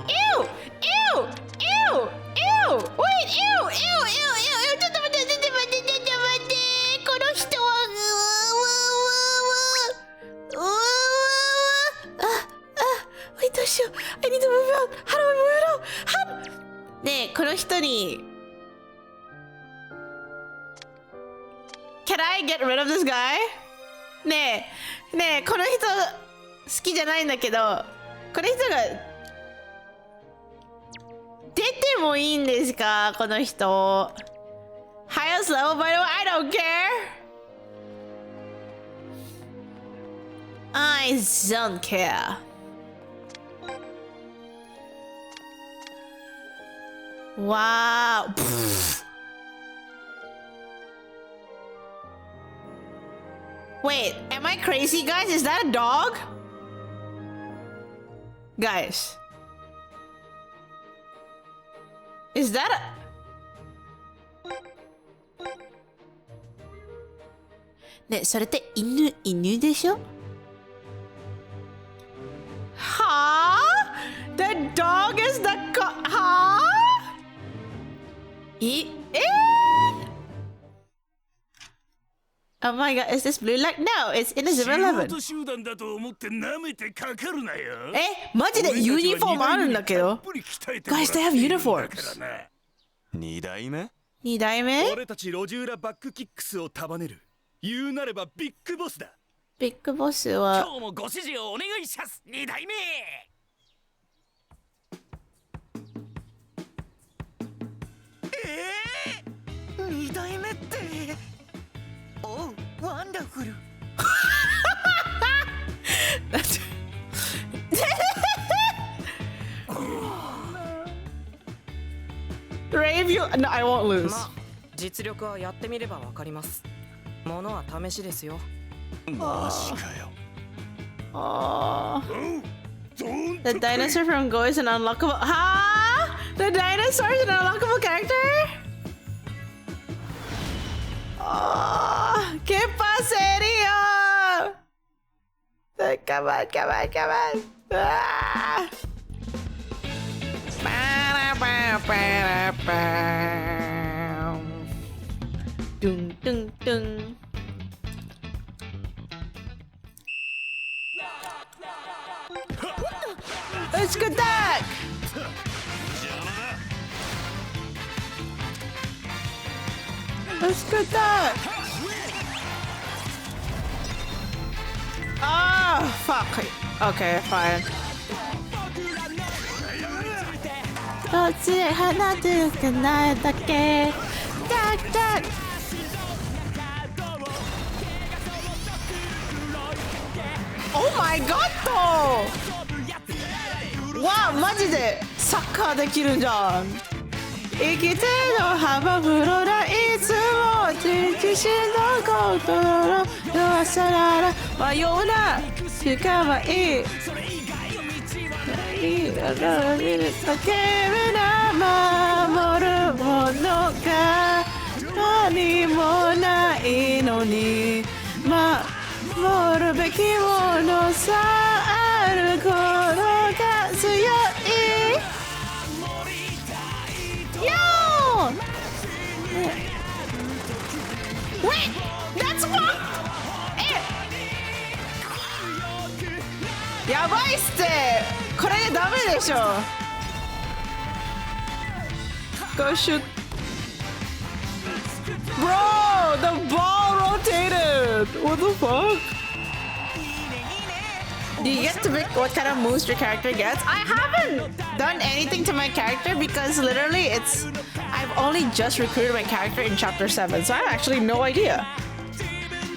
Ew! Ew! Ew! Ew! Wait! Ew! Ew! Ew! Ew! ちょっと待って、ちょっと待って、ちょっと待って。この人はどうしよう。I need to move out. How do I move out? ねえ、この人に。Can I get rid of this guy? ねえ、この人好きじゃないんだけど、この人が出てもいいんですか？この人。Highest level, by the way, I don't care. I don't care. Wow. Wait, am I crazy, guys? Is that a dog? Guys. Is that a...ね、それって犬でしょ？はぁ？ The dog is theはぁ？Oh my god, is this blue light? No, it's Inazuma 11. マジでユニフォームあるんだけど Guys, they have uniforms. 2代目俺たち路地裏バックキックスを束ねる言うなればビッグボスだ。ビッグボスは今日もご指示をお願いします。2代目2代目っておう、ワンダフルBrave you? No, I won't lose. まあ、実力はやってみればわかります。ものは試しですよ。マジかよ。The dinosaur from Go is an unlockable. Huh? The dinosaur is an unlockable character? ¿Qué pasaría? Come on. Dun. Let's go back. Let's go back. Oh, fuck. Okay, fine. どっちへ放てるかないだけ。ダッ。Oh my god! わあ、マジでサッカーできるじゃん。生きての幅風呂だ、いつも自身のコントロール弱さなら迷うな、しかもいいだから見る叫ぶな、守るものが何もないのに守るべきものさある頃が強い。Wait, that's what? やばいっすって。これでダメでしょ。Go shoot. Bro, the What the fuck? Do you get to pick what kind of moves your character gets? I haven't done anything to my character because literally I've only just recruited my character in chapter 7, so I have actually no idea.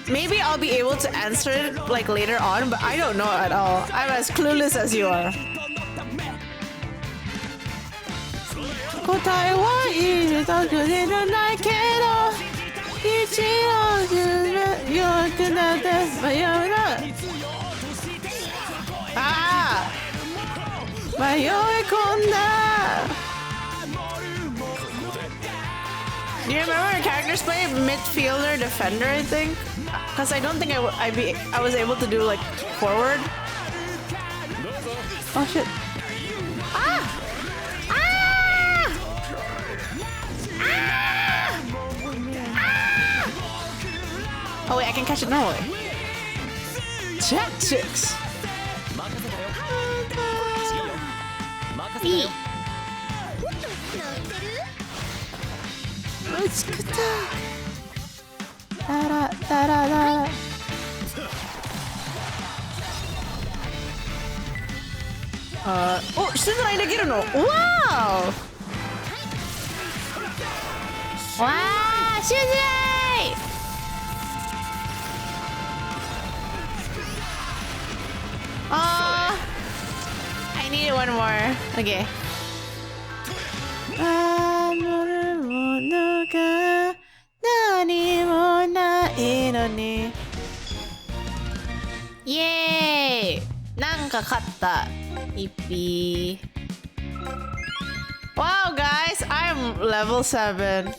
Maybe I'll be able to answer it like later on, but I don't know at all. I'm as clueless as you are. 答えは言いたくないけど一応弱くなって迷うなああ迷い込んだ Do you remember when characters play midfielder defender, I think? Because I don't think I was able to do like forward. Oh shit. Ah! Ah! Ah! Ah! Oh wait, I can catch it now. Tactics. E. Let's go. Da da da da. Oh, she's trying to get her. Wow! Wow, Susie! I needed one more. Okay. 守るものが何もないのにイエーイなんか勝った一匹 Wow guys, I'm level 7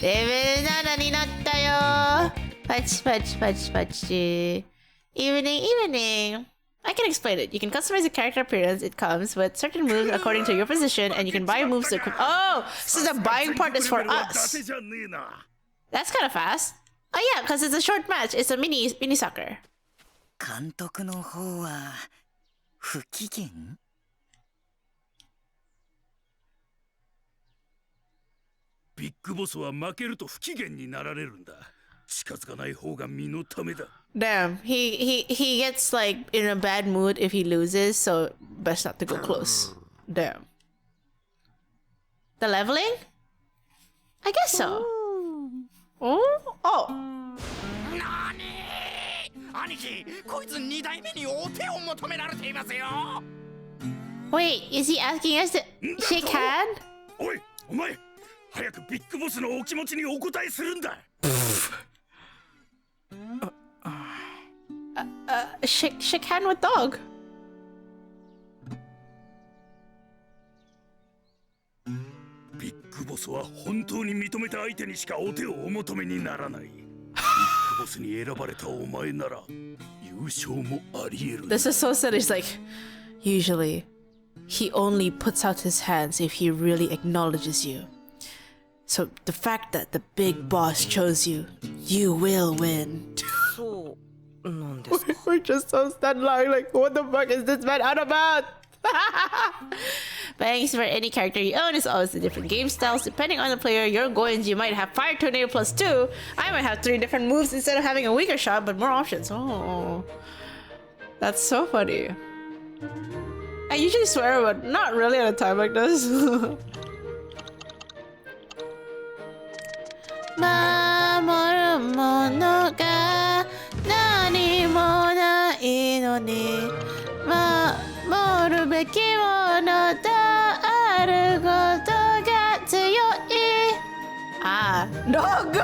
レベル7になったよパチパチパチパチ Evening, evening I can explain it. You can customize the character appearance. It comes with certain moves according to your position, and you can buy moves to equip. Oh, so the buying part is for us. That's kind of fast. Oh yeah, because it's a short match. It's a mini soccer. 監督の方は不機嫌？ビッグボスは負けると不機嫌になられるんだ。近づかない方が身のためだ。Damn, he gets like in a bad mood if he loses, so best not to go close. Damn. The leveling? I guess so. Oh? Oh. なに？兄貴、こいつ2代目にお手を求められていますよ。Wait, is he asking us to shake hand? おい、お前、早くビッグボスのお気持ちにお答えするんだ。Shake hand with dog. ビッグボスは本当に認めた相手にしかお手をお求めにならない。ビッグボスに選ばれたお前なら優勝もあり得る。This is so sad. He's like, usually, he only puts out his hands if he really acknowledges you. So the fact that the big boss chose you, you will win. We're just so stunned like, what the fuck is this man on about? Thanks for any character you own is always a different game styles. Depending on the player, your goins, you might have Fire Tornado +2. I might have 3 different moves instead of having a weaker shot, but more options. Oh, that's so funny. I usually swear, but not really at a time like this. 守るものが何もないのに守るべきものであることが強いロゴ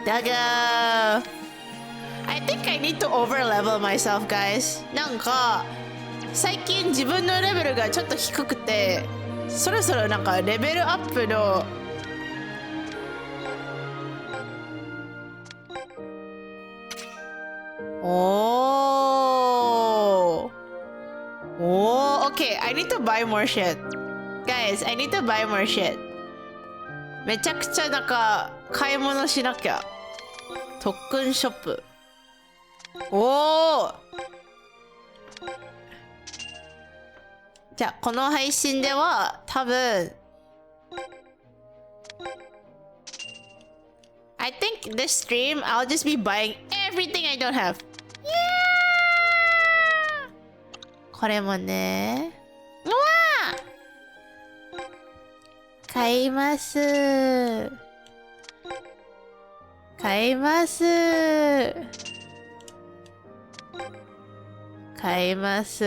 だが I think I need to overlevel myself, guys. なんか最近自分のレベルがちょっと低くてそろそろなんかレベルアップのOkay, I need to buy more shit. Guys, I need to buy more shit. めちゃくちゃなんか買い物しなきゃ。特訓ショップ。じゃあこの配信では多分 I think this stream I'll just be buying everything I don't have. Yeah! これもね。うわ買います。買います。買います。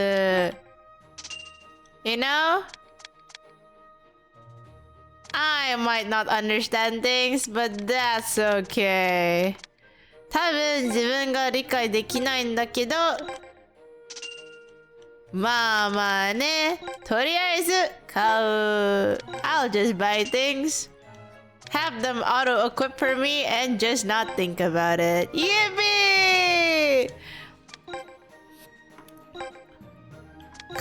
You know? I might not understand things, but that's okay. 多分自分が理解できないんだけど、まあまあね、とりあえず買う。I'll just buy things. Have them auto-equip for me and just not think about it. Yippee! 考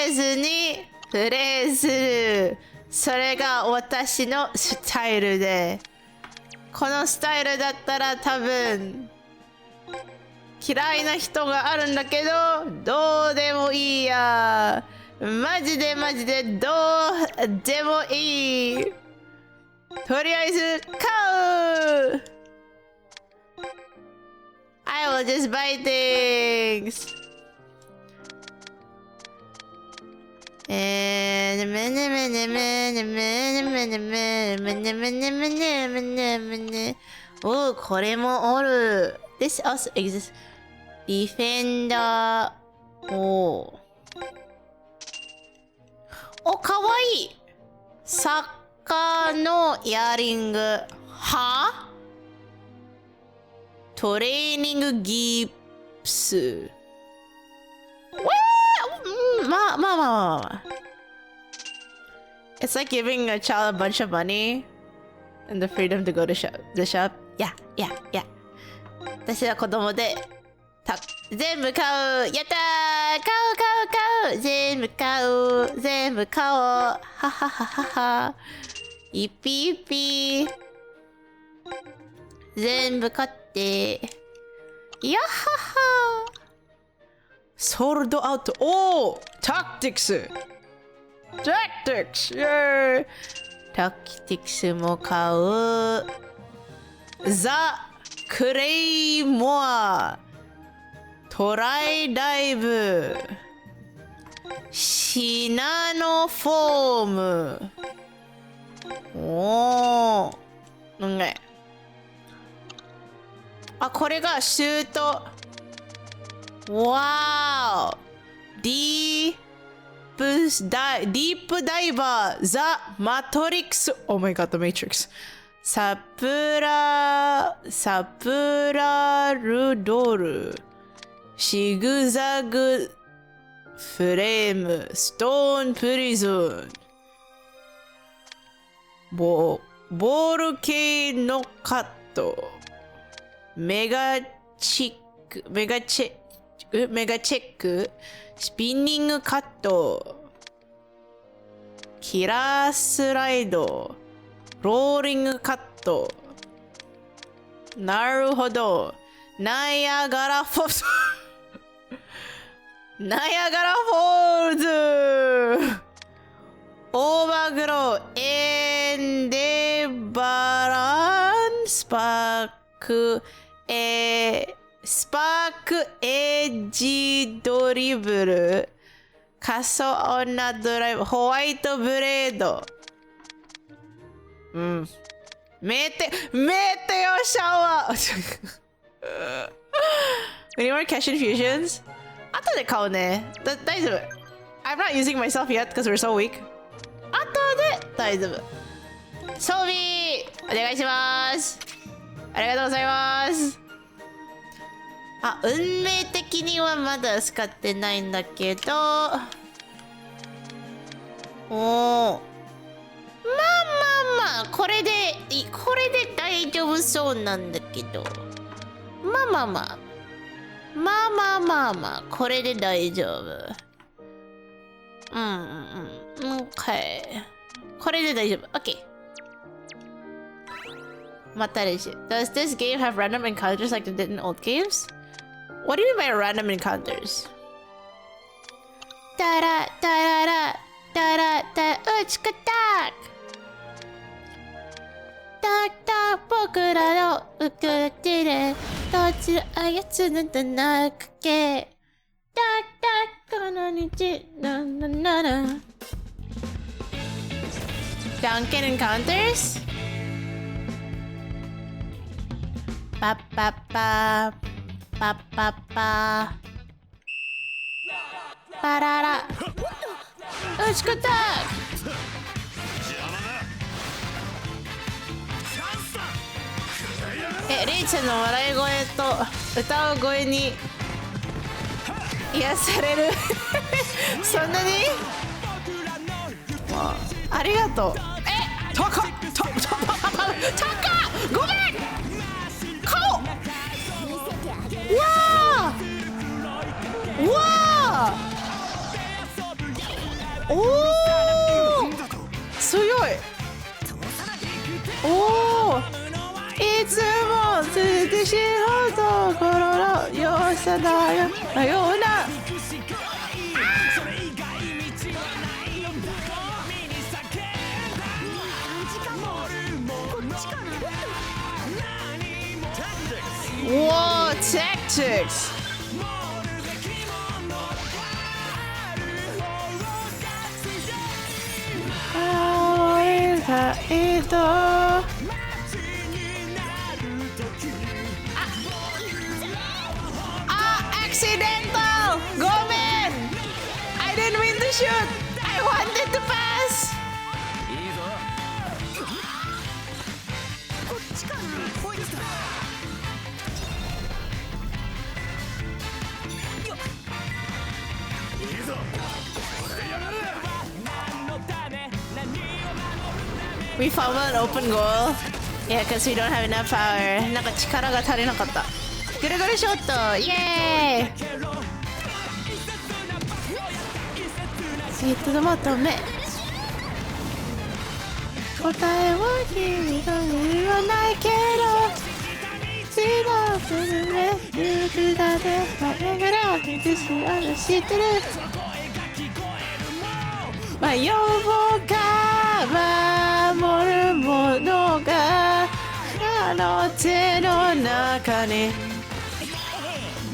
えずにプレイする。それが私のスタイルで、このスタイルだったら多分嫌いな人があるんだけど、どうでもいいや。マジでマジでどうでもいい。とりあえず買う。I will just buy things. Oh, これもおる。This also exists. Defender. おお、かわいい。サッカーのイヤリング。は？トレーニングギプス。It's like giving a child a bunch of money and the freedom to go to the shop. Yeah. 私は子供で全部買う。やったー。買う。全部買おう。ははははは。いっぴいっぴ。全部買って。やっはは。ソールドアウト。おお、タクティクス。イェーイ。タクティクスも買う。ザ・クレイモア。トライダイブ。シナノフォーム。おー。なんかあ、これがシュート。わー。ディープダイバー。ザ・マトリックス。Oh my god, the Matrix. サプラルドル。シグザグフレーム。ストーンプリズン。ボール系のカット。メガチェック。スピニングカット。キラースライド。ローリングカット。なるほど。ナイアガラフォールズ。オーバーグロー。エンデバランスパークエッジドリブル。仮想女ドライブ。ホワイトブレード。うん。メテオシャワー。Any more cash infusions? 後で買うね。大丈夫。I'm not using myself yet because we're so weak. 後で大丈夫。装備お願いします。ありがとうございます。あ、運命的にはまだ使ってないんだけど。おー。まあ、これで大丈夫そうなんだけど。まあ、これで大丈夫。OK。これで大丈夫。OK。また練習。Does this game have random encounters like it did in old games? What do you mean by random encounters? タラ、うちかたく。僕僕らの受け手でどちらあやつなんだなかけだこの日なななな Duncan encounters? Pa pa pa pa pa pa Parara Uchiku attack! レイちゃんの笑い声と歌う声に癒されるそんなに、ありがとう。タカごめん顔わあおお強いおおいつも涼しいところの容赦だようなWhoa, tactics! Accidental! Go man! I didn't mean to shoot! I wanted to pass! We found an open goal. Yeah, because we don't have enough power. なんか力が足りなかった。ぐるぐるショットイエーイとどまとめ答えは君が言わないけど違うするね言うだね前から見し知ってる迷うが守るものがあの手の中に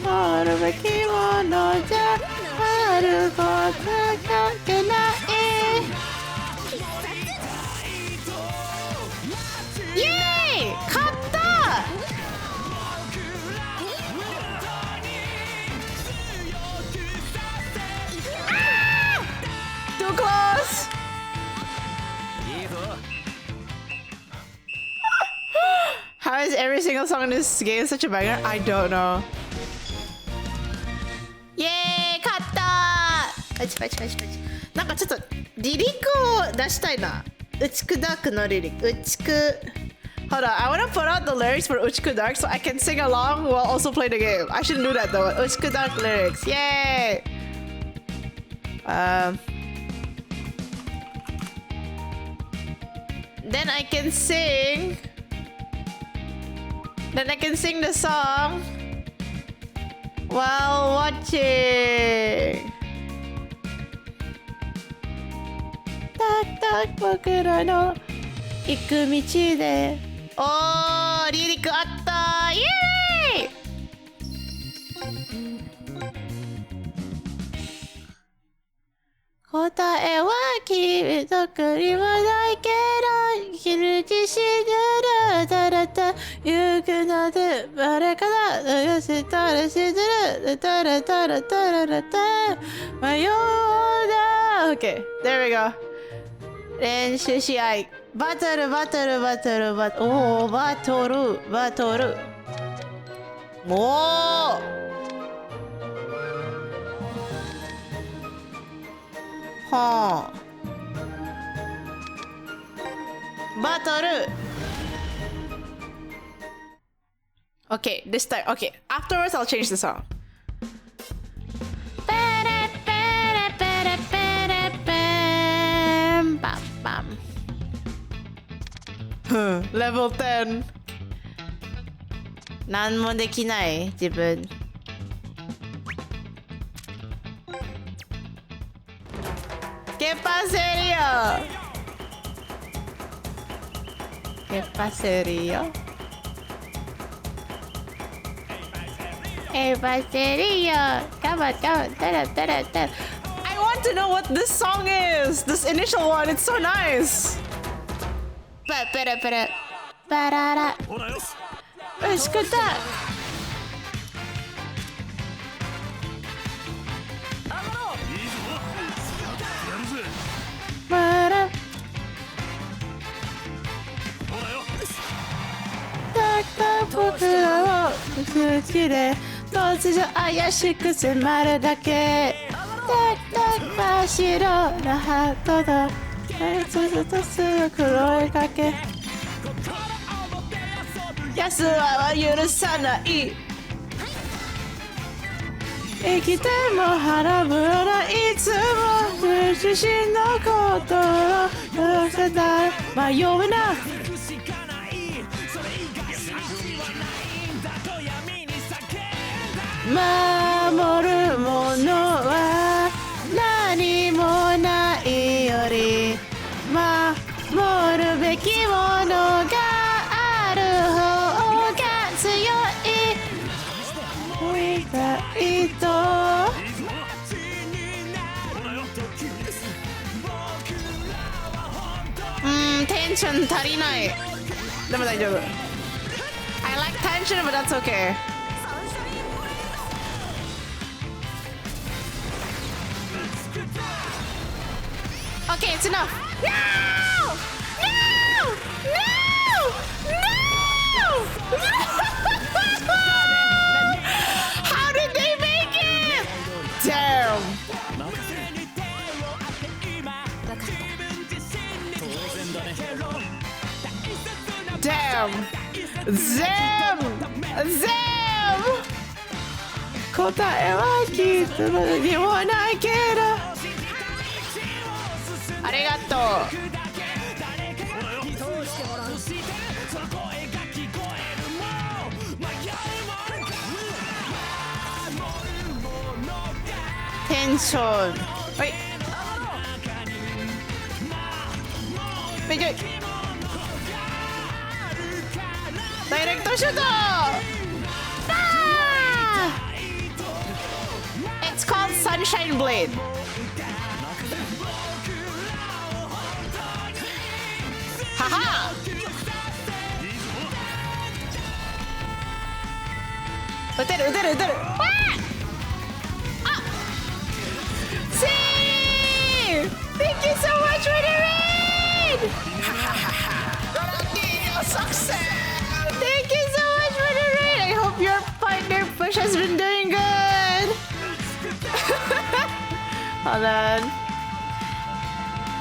守るべきものじゃあることがけないイエーイ勝ったToo close! How is every single song in this game such a banger? I don't know. Yay! 勝ったパチパチパチパチなんかちょっとリリックを出したいなUchiku DarkのリリックUchiku Hold on, I wanna put out the lyrics for Uchiku Dark so I can sing along while also play the game. I shouldn't do that though. Uchiku Dark lyrics. Yay! Then I can sing. Then I can sing the song while watching. Tak tak 僕らの行く道で。おー、リリックあった。イエーイ！答えは君とくりはないけど生きる自信がだらだ行くので誰かが寄せたらしずるだらだらだらだ迷うな OK there we go 練習試合バトルバトルバトルバトルおーバトルバトルおーはあバトル Okay, this time. Okay, afterwards I'll change the song. Level 10. 何もできない自分。¿Qué pasaría? ¿Qué pasaría? I want to know what this song is. This initial one, it's so nice. Escuta. Yes, I許さない。生きても花ぶらいつも自身のことを忘れた迷うな。守るものは何もないより守るべきものがある方が強い。テンション足りない。でも大丈夫。I like tension, but that's okay. Okay, it's enough. No! No! No! No! How did they make it? Damn. Damn. Zam! Zam! 答えはきっと何もないけど。ありがとう。テンション。はい。めちゃい。ダイレクトシュート。It's called Sunshine Blade. Haha! 撃てる撃てる撃てる。あ See! Thank you so much for the raid! Success! Thank you so much for the raid! I hope your partner push has been doing good! Hold on.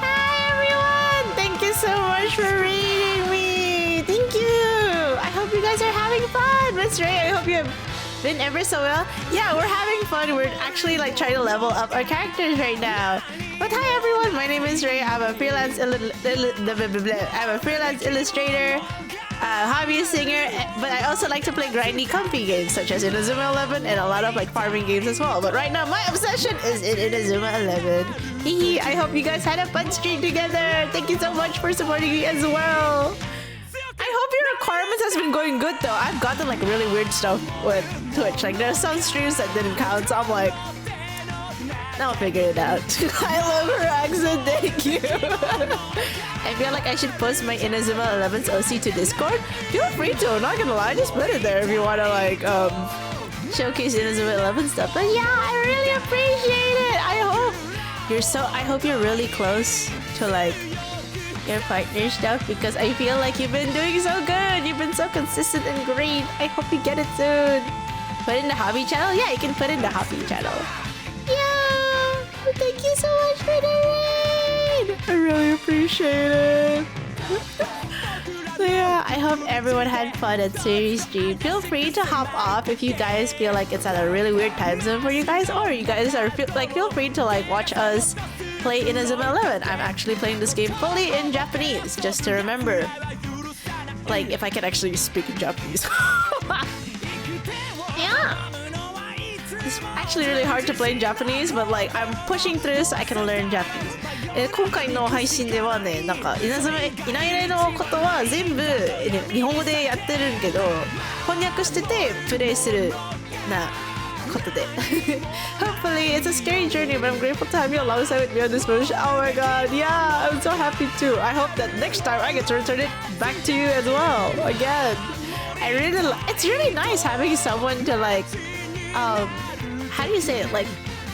Hi everyone! Thank you so much for reading me! Thank you! I hope you guys are having fun! That's right, I hope you have been ever so well. Yeah, we're having fun. We're actually like trying to level up our characters right now. But hi everyone, my name is Ray. I'm a freelance illustrator, hobby singer, but I also like to play grindy comfy games such as Inazuma 11 and a lot of like farming games as well. But right now my obsession is in Inazuma 11. Hee I hope you guys had a fun stream together. Thank you so much for supporting me as well. I hope your requirements has been going good though. I've gotten like really weird stuff with Twitch. Like there's some streams that didn't count, so I'm like, I'll figure it out. I love her accent, thank you. I feel like I should post my Inazuma 11's OC to Discord. Feel free to, I'm not gonna lie, just put it there if you wanna like showcase Inazuma 11 stuff. But yeah, I really appreciate it. I hope you're really close to like your partner stuff because I feel like you've been doing so good. You've been so consistent and great. I hope you get it soon. Put it in the hobby channel? Yeah, you can put it in the hobby channel. Yeah! Thank you so much for the raid! I really appreciate it. So yeah, I hope everyone had fun at series stream. Feel free to hop off if you guys feel like it's at a really weird time zone for you guys, or you guys are feel free to like watch us play Inazuma 11. I'm actually playing this game fully in Japanese, just to remember. Like, if I can actually speak in Japanese. Yeah! It's actually really hard to play in Japanese, but like, I'm pushing through so I can learn Japanese. 今回の配信ではね、なんかイナイレのことは全部日本語でやってるけど、翻訳しててプレイするなことで Hopefully it's a scary journey, but I'm grateful to have you alongside with me on this mission. Oh my god, yeah, I'm so happy too. I hope that next time I get to return it back to you as well again. I really it's really nice having someone to like how do you say it, like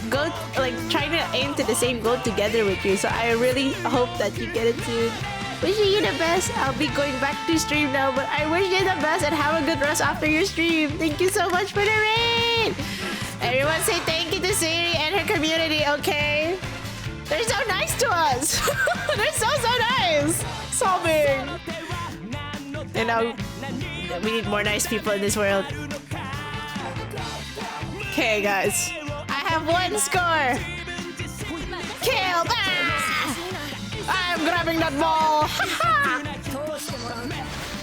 go like trying to aim to the same goal together with you. So I really hope that you get it soon. Wishing you the best. I'll be going back to stream now, but I wish you the best and have a good rest after your stream. Thank you so much for the raid. Everyone say thank you to Siri and her community, okay? They're so nice to us. They're so nice. Sobbing. You know, we need more nice people in this world. Okay, guys. I have 1 score. Kill. I'm grabbing that ball.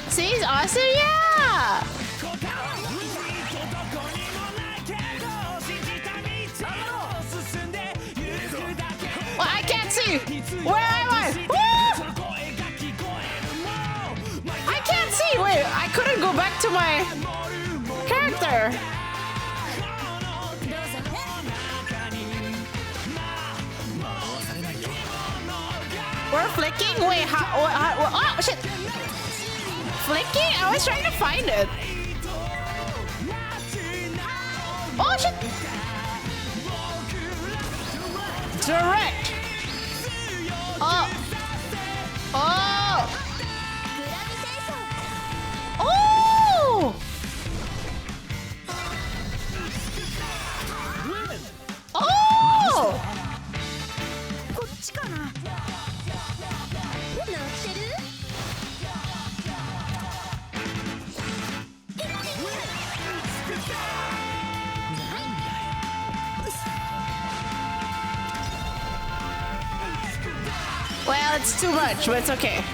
See, it's awesome, yeah. Well, I can't see. Where am I? Woo! I can't see. Wait, I couldn't go back to my character. We're flicking? Wait, oh, shit. Flicking? I was trying to find it. Oh, shit. Direct. Oh. Oh. Oh. Oh. Well, it's too much, but it's okay.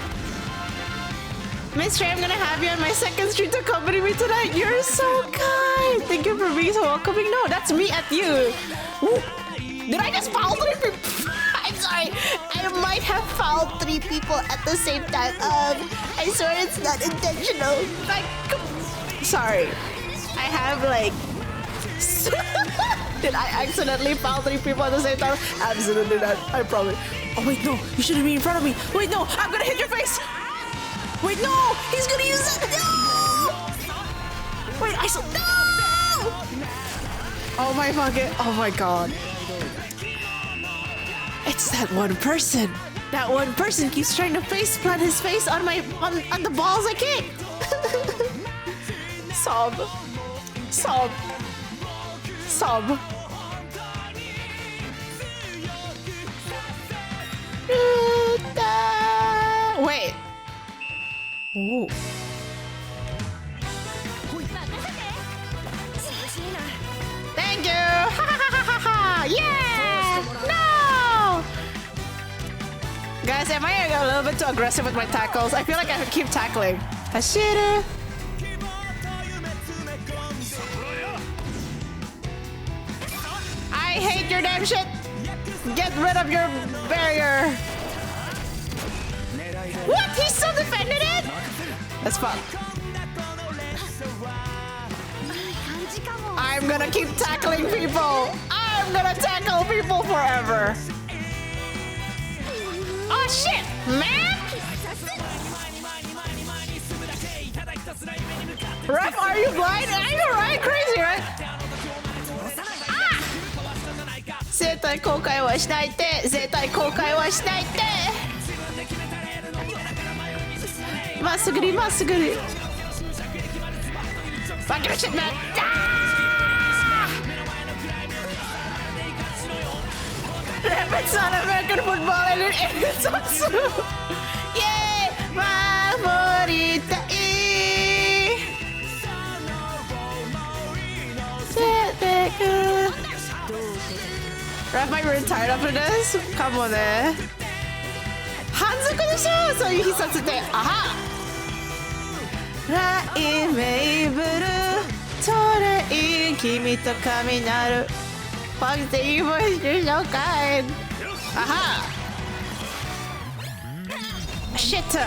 Miss Trey, I'm gonna have you on my second stream to accompany me tonight. You're so kind. Thank you for being so welcoming. No, that's me at you. Woo. Did I just foul 3 people? I'm sorry. I might have fouled 3 people at the same time. I swear it's not intentional. Like, sorry. I have like... Did I accidentally foul 3 people at the same time? Absolutely not. I promise. Oh wait, no. You shouldn't be in front of me. Wait, no. I'm gonna hit your face. Wait, no. He's gonna use that. No. Wait, I saw... No. Oh my fucking... Oh my god. It's that one person. That one person keeps trying to face plant his face on my on the balls I kicked. Sob. Sob. Sob. Wait. Ooh. Thank you. Yeah. No. Guys, am I a little bit too aggressive with my tackles? I feel like I should keep tackling. Hashiru. I hate your damn shit. Get rid of your barrier. What? He still defended it? That's fun. I'm gonna keep tackling people. I'm gonna tackle people forever. Oh shit, man! Ref, are you blind? I know, right? Crazy, right? Ah! 生体公開はしないって。生体公開はしないって。まっすぐにまっすぐに。Fuck your shit, man! It's not American football and it's awesome! Yay! Favoritai! Ref might be retired after this? Come on, eh? 反則でしょそういう必殺って。あはライメイブルトレイン君と神なるパクティーボイス紹介あはシット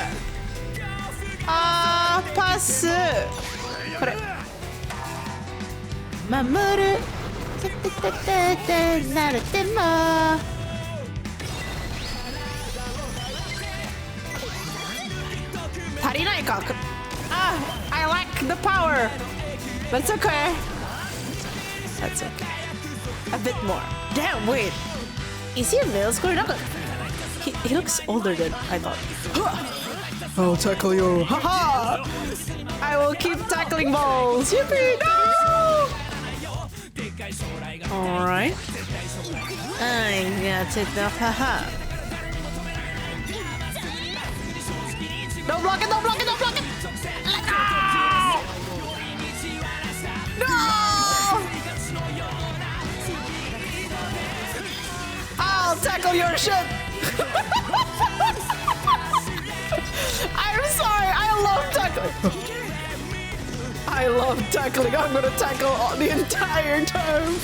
パスこれ守るなるでも足りないか。Ah, I lack the power. That's okay. That's okay. A bit more. Damn, wait. Is he a middle schooler? He looks older than I thought. I'll tackle you. Haha! I will keep tackling balls. Yippee! No! Alright. I got it. Haha. Don't block it, don't block it, don't block it! Let go! No! I'll tackle your shit! I'm sorry, I love tackling. I love tackling. I'm gonna tackle the entire time.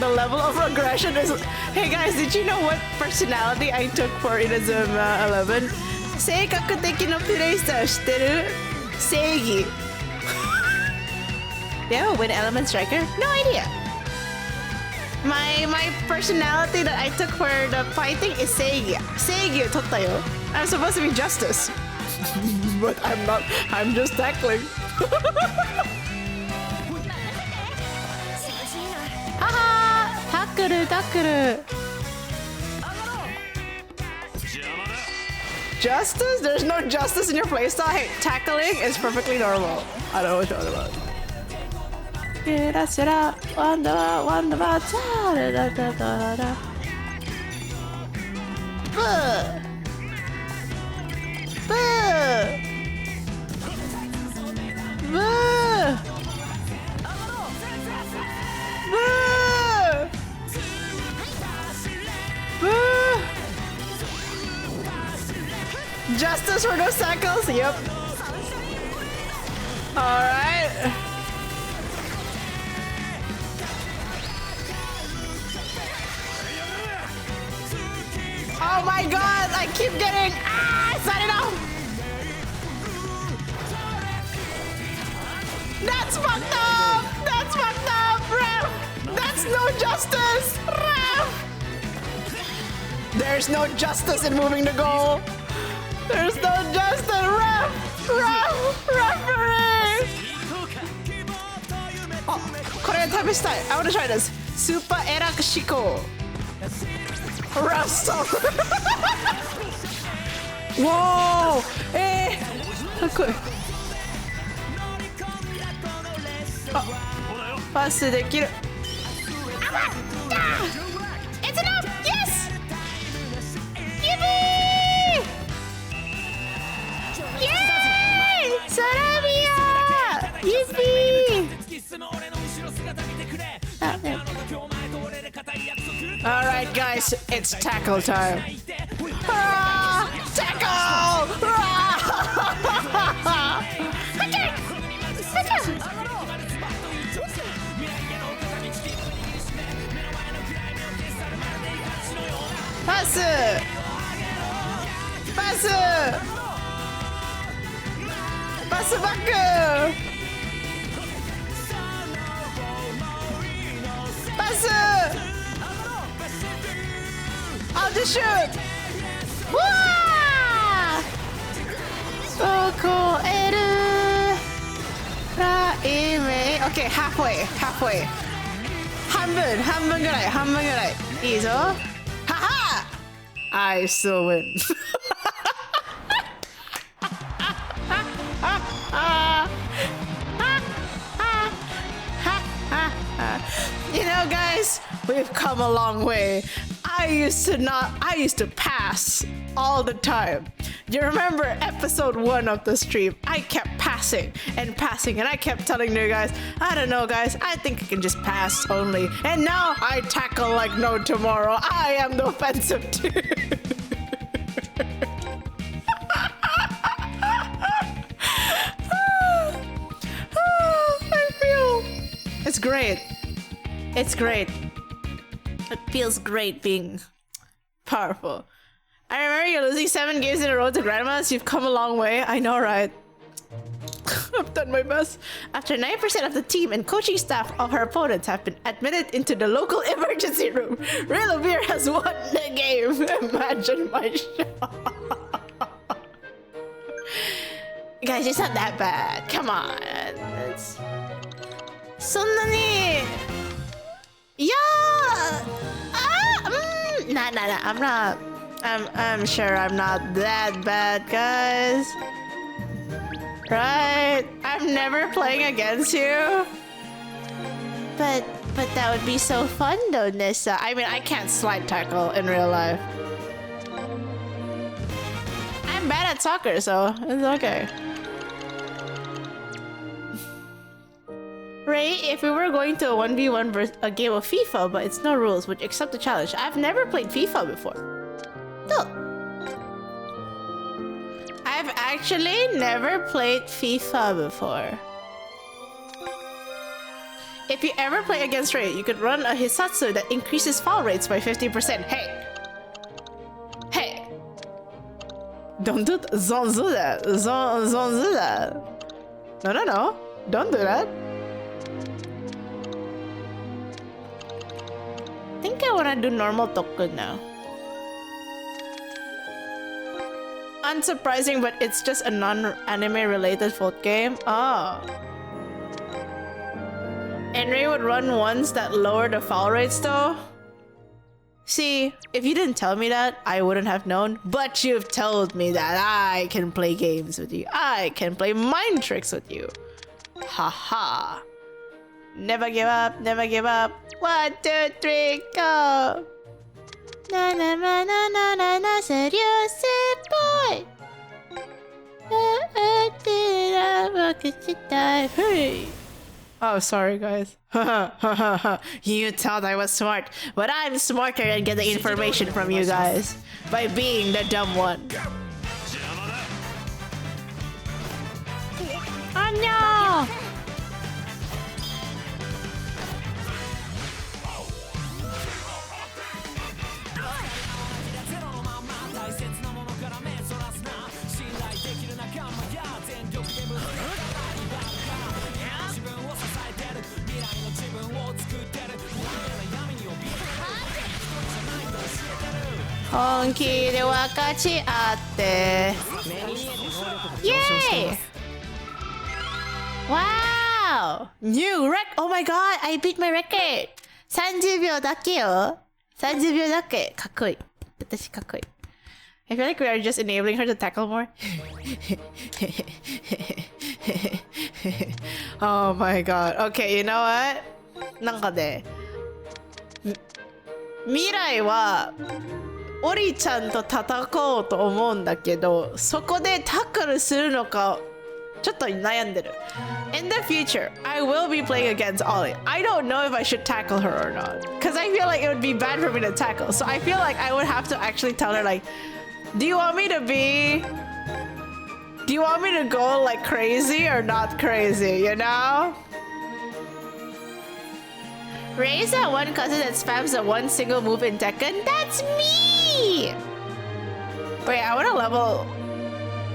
The level of aggression is... Hey guys, did you know what personality I took for Inazuma 11? 性格的なプレイスタイル知ってる？正義。Yeah, with Element Striker? No idea. My personality that I took for the fighting is 正義。正義を取ったよ。I'm supposed to be justice. But I'm not. I'm just tackling. Haha! Tackle, tackle. Justice? There's no justice in your playstyle. Hey, tackling is perfectly normal. I don't know what you're talking about. Justice for those cycles? Yep. Alright. Oh my god, I keep getting... Ah, it's not enough! That's fucked up! That's fucked up, ref! That's no justice! Ref! There's no justice in moving the goal! There's no justice! Ref! Ref! Referee! Oh, これ試したい. I want to try this. Super Erak Shiko. Ref, stop! Whoa! かっこいい。あ、パスできる。It's enough! Yes! Yippee! Yay! Sarabia! Yippee! Alright guys, it's tackle time. Ah, tackle! Ah! Okay! Okay! Pass! Pass! Pass back! Pass! I'll just shoot! Wah! So cool! Okay, halfway. 半分ぐらい。いいぞ。はは! I still win. You know, guys, we've come a long way. I used to pass all the time. You remember episode 1 of the stream? I kept passing, and I kept telling you guys, I don't know, guys, I think I can just pass only. And now I tackle like no tomorrow. I am the offensive dude. I feel it's great. It's great. It feels great being powerful. I remember you're losing 7 games in a row to grandmas. You've come a long way. I know, right? I've done my best. After 9% of the team and coaching staff of her opponents have been admitted into the local emergency room, Railovir has won the game. Imagine my shock. Guys, it's not that bad. Come on. It's... そんなに... Yeah! Nah, I'm not... I'm sure I'm not that bad, guys. Right? I'm never playing against you. But that would be so fun though, Nissa. I mean, I can't slide tackle in real life. I'm bad at soccer, so it's okay. Ray, if we were going to a 1v1 a game of FIFA, but it's no rules, would you accept the challenge? I've never played FIFA before. No. I've actually never played FIFA before. If you ever play against Ray, you could run a Hisatsu that increases foul rates by 50%. Hey! Hey! Don't do that. Don't do that. Don't do that. No. Don't do that. I think I wanna do normal Toku now. Unsurprising, but it's just a non-anime related foot game. Oh. And Ray would run ones that lower the foul rates though. See, if you didn't tell me that, I wouldn't have known. But you've told me that I can play games with you. I can play mind tricks with you. Haha. Never give up, never give up. 1, 2, 3, go! Na na na na na na na, serious boy. Hey. Oh, sorry, guys. You thought I was smart, but I'm smarter and getting information from you guys by being the dumb one. Oh no! Yay! Wow! New record! Oh my god! I beat my record! 30秒だけよ 30秒だけかっこいい私かっこいい I feel like we are just enabling her to tackle more. Oh my god. Okay, you know what? なんかね未来はオリちゃんと戦おうと思うんだけどそこでタックルするのかちょっと悩んでる In the future, I will be playing against Ollie. I don't know if I should tackle her or not because I feel like it would be bad for me to tackle. So I feel like I would have to actually tell her like, do you want me to go like crazy or not crazy, you know? Ray's that one cousin that spams that one single move in Tekken? That's me! Wait, I wanna level...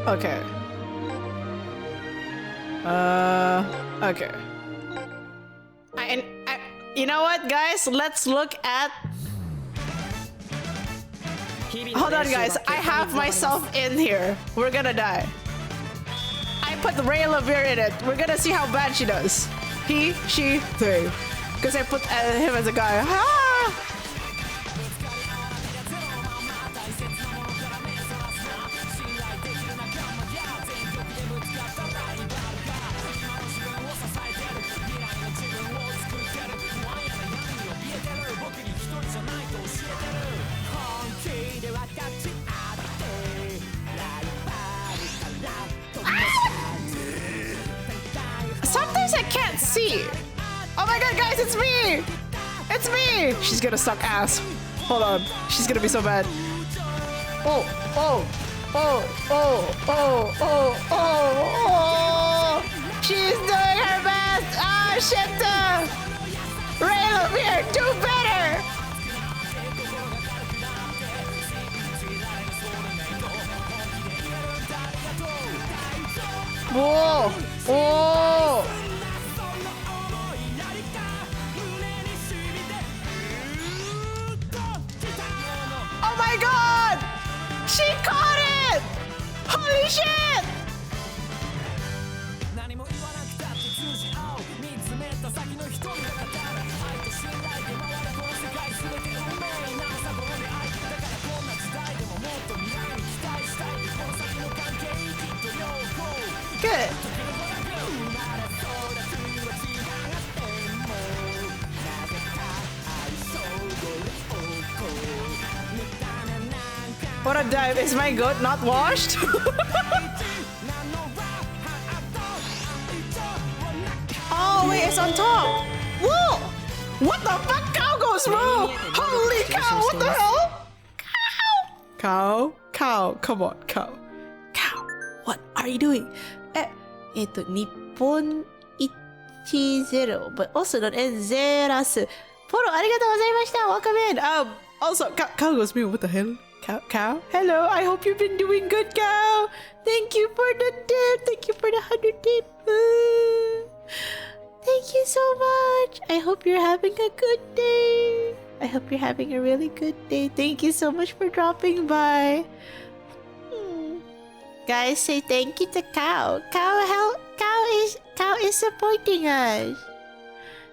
Okay. Okay. You know what, guys? Let's look at... Hold on, guys. I have myself in here. We're gonna die. I put Railovir in it. We're gonna see how bad she does. He, she, they. Because I put him as a guy. Ah! Sometimes I can't see. Oh my god, guys, it's me! It's me! She's gonna suck ass. Hold on. She's gonna be so bad. Oh. She's doing her best! Oh, shit! Railovir, do better! Whoa! Oh! Oh my god! She caught it! Holy shit! Good. What a dive. Is my goat not washed? Oh, wait, it's on top. Whoa! What the fuck? Cow goes smooth! Holy cow, what the hell? Cow? Cow. Come on, cow. Cow. What are you doing? Nippon 10, but also known as Zeras. Follow, arigatou gozaimashita. Welcome in. Also, cow goes smooth. What the hell? Cow? Hello, I hope you've been doing good, cow. Thank you for the tip. Thank you for the 100 tip. Thank you so much. I hope you're having a good day. I hope you're having a really good day. Thank you so much for dropping by. Guys, say thank you to Cow. Cow is supporting us.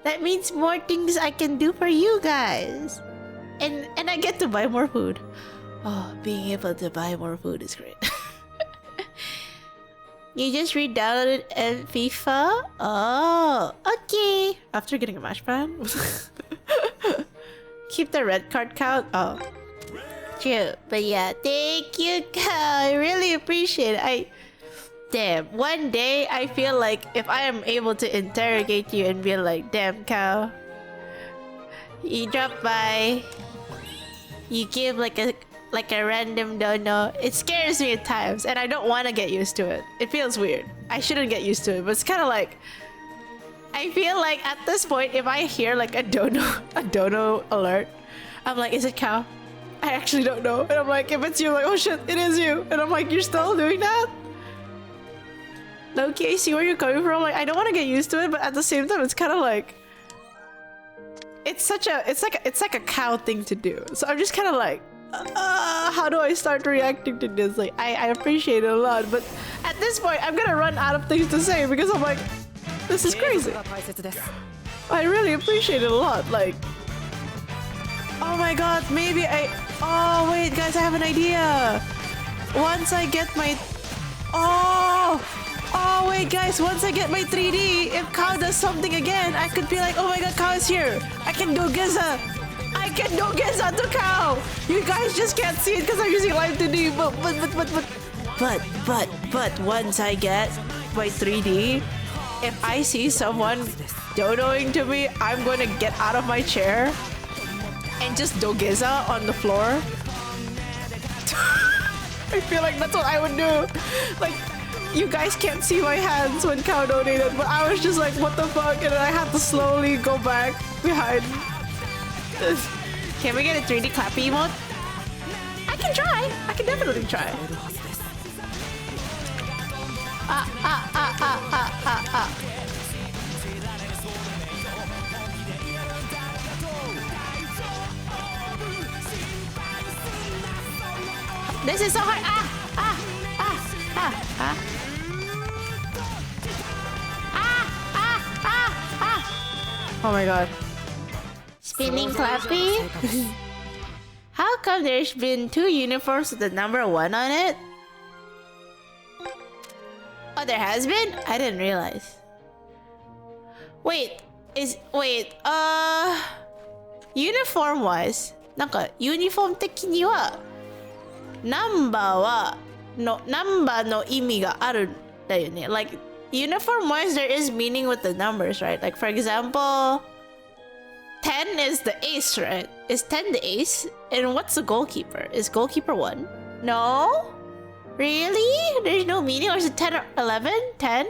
That means more things I can do for you guys. And I get to buy more food. Oh, being able to buy more food is great. You just re-downloaded FIFA? Oh, okay. After getting a mash pan? Keep the red card count? Oh. True. But yeah, thank you, Cow. I really appreciate it. Damn, one day I feel like if I am able to interrogate you and be like, damn, Cow. You drop by. You give like a random dono. It scares me at times and I don't want to get used to it. It feels weird. I shouldn't get used to it, but it's kind of like I feel like at this point if I hear like a dono alert, I'm like, is it Cow? I actually don't know. And I'm like, if it's you, I'm like, oh shit, it is you. And I'm like, you're still doing that? Okay, I see where you're coming from. Like, I don't want to get used to it, but at the same time, it's kind of like it's like a cow thing to do. So I'm just kind of like, how do I start reacting to this? Like, I appreciate it a lot, but at this point, I'm gonna run out of things to say because I'm like, this is crazy. I really appreciate it a lot. Like, oh my god, maybe oh wait, guys, I have an idea. Once I get my oh wait, guys, once I get my 3D, if Cow does something again, I could be like, oh my god, Cow is here. I can do Giza. I can do Giza to Cow. You guys just can't see it because I'm using live 2D. But once I get my 3D, if I see someone dodoing to me, I'm going to get out of my chair and just do Giza on the floor. I feel like that's what I would do. Like, you guys can't see my hands when Cow donated, but I was just like, what the fuck? And then I had to slowly go back behind. Can we get a 3D clappy emote? I can try. I can definitely try. This is so hard. Oh my god. Spinning clappy? How come there's been 2 uniforms with the number 1 on it? Oh, there has been? I didn't realize. Wait, uniform wise, なんかユニフォーム的にはナンバーの意味があるんだよね。Like, uniform wise, there is meaning with the numbers, right? Like, for example, 10 is the ace, right? Is 10 the ace? And what's the goalkeeper? Is goalkeeper 1? No? Really? There's no meaning? Or is it 10 or 11? 10?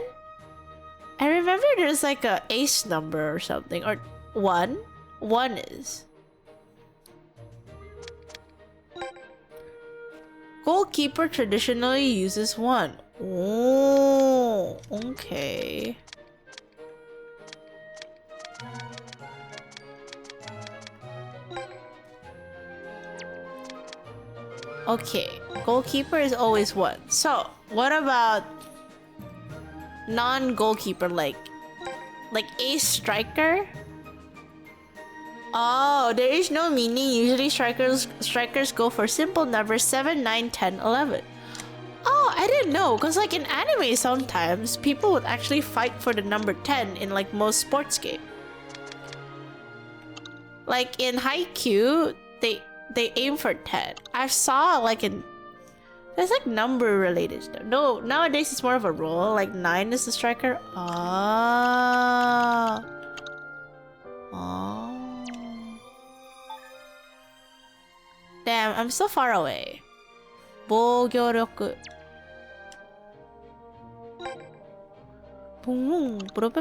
I remember there's like a ace number or something. Or 1? 1 is. Goalkeeper traditionally uses 1. Oh. Oh, okay. Okay, goalkeeper is always one. So, what about non-goalkeeper, like ace striker? Oh, there is no meaning. Usually strikers go for simple numbers 7, 9, 10, 11. Oh, I didn't know, because like in anime sometimes people would actually fight for the number 10 in like most sports game. Like in Haikyuu, they aim for 10. I saw like there's like number related stuff. No, nowadays it's more of a role, like 9 is the striker. Ah. Oh. Damn, I'm so far away. 防御力。Boom. Go.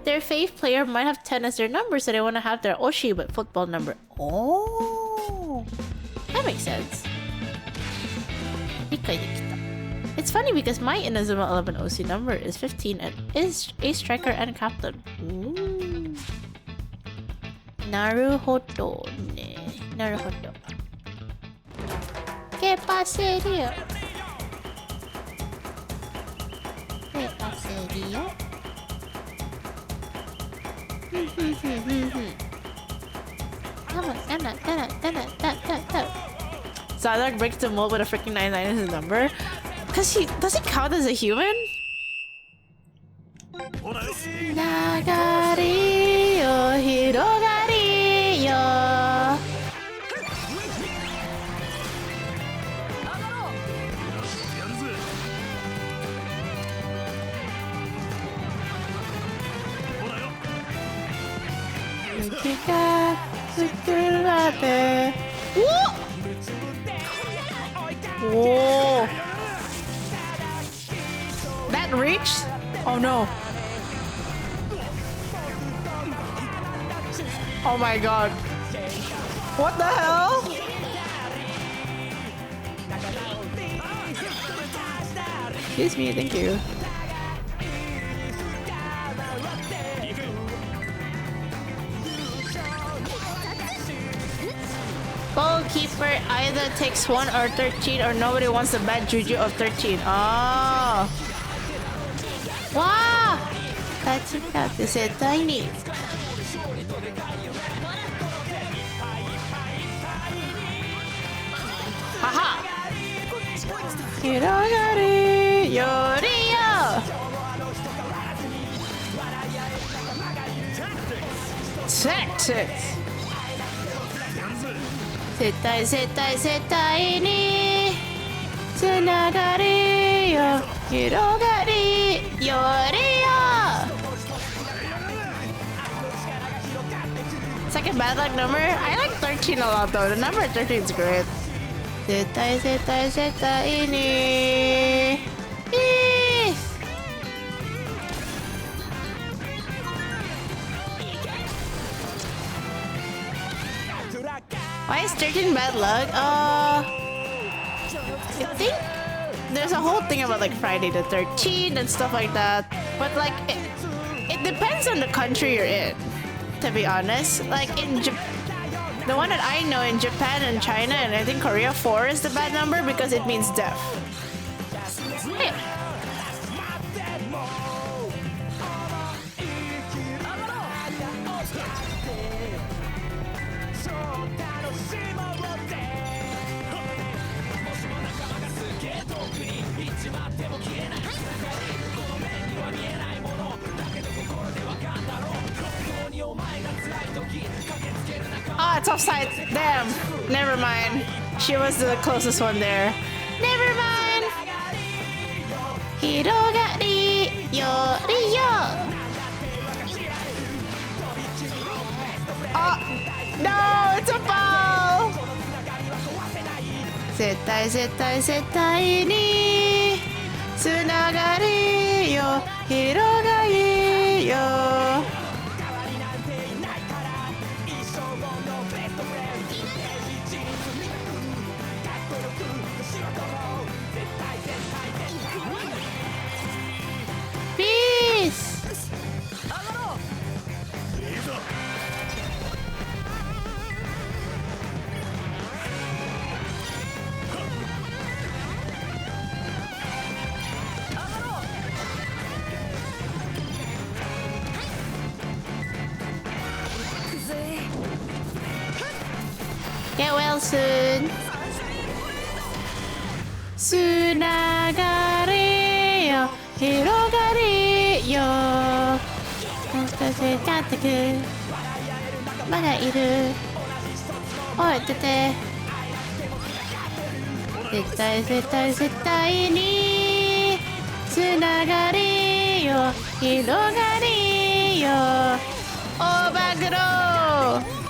Their faith player might have 10 as their number, so they want to have their Oshi but football number. Oh, that makes sense. It's funny because my Inazuma 11 OC number is 15 and is a striker and captain. Ooh. Naruhodo ne. Naruhodo. ¿Qué pasaría? ¿Qué pasaría? Zardak breaks the mold with a freaking 99 as his number. Does he count as a human? Nagari yo hirogari yo. Whoa! That reached? Oh no. Oh my god. What the hell? Excuse me, thank you. Goalkeeper either takes 1 or 13 or nobody wants the bad juju of 13. Oh. Wow! That's it. That's it. Tiny. Haha! Hirogari Yoriyo! Tactics! 絶対絶対絶対につながりよ広がりよりよ Second bad luck number? I like 13 a lot though. The number 13 is great. 絶対絶対絶対にWhy is 13 bad luck? I think there's a whole thing about like Friday the 13th and stuff like that. But like, it depends on the country you're in, to be honest. Like in the one that I know in Japan and China and I think Korea, 4 is the bad number because it means death. Hey. Ah, it's offside. Damn. Never mind. She was the closest one there. Never mind. Hirogari yoriyo. Oh, no, it's a foul. 絶対絶対絶対につながりよ広がりよ soon つながりよ広がりよ少しかってくまだいるおい出て絶対絶対絶対につながりよ広がりよオーバーグロー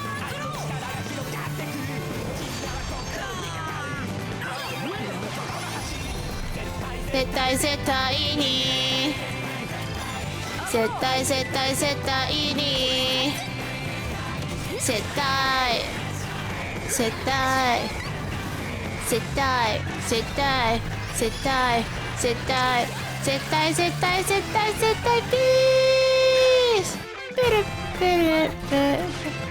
絶対絶対に絶対絶対絶対に絶対絶対絶対絶対絶対絶対絶対絶対絶対絶対ピースペルペルペル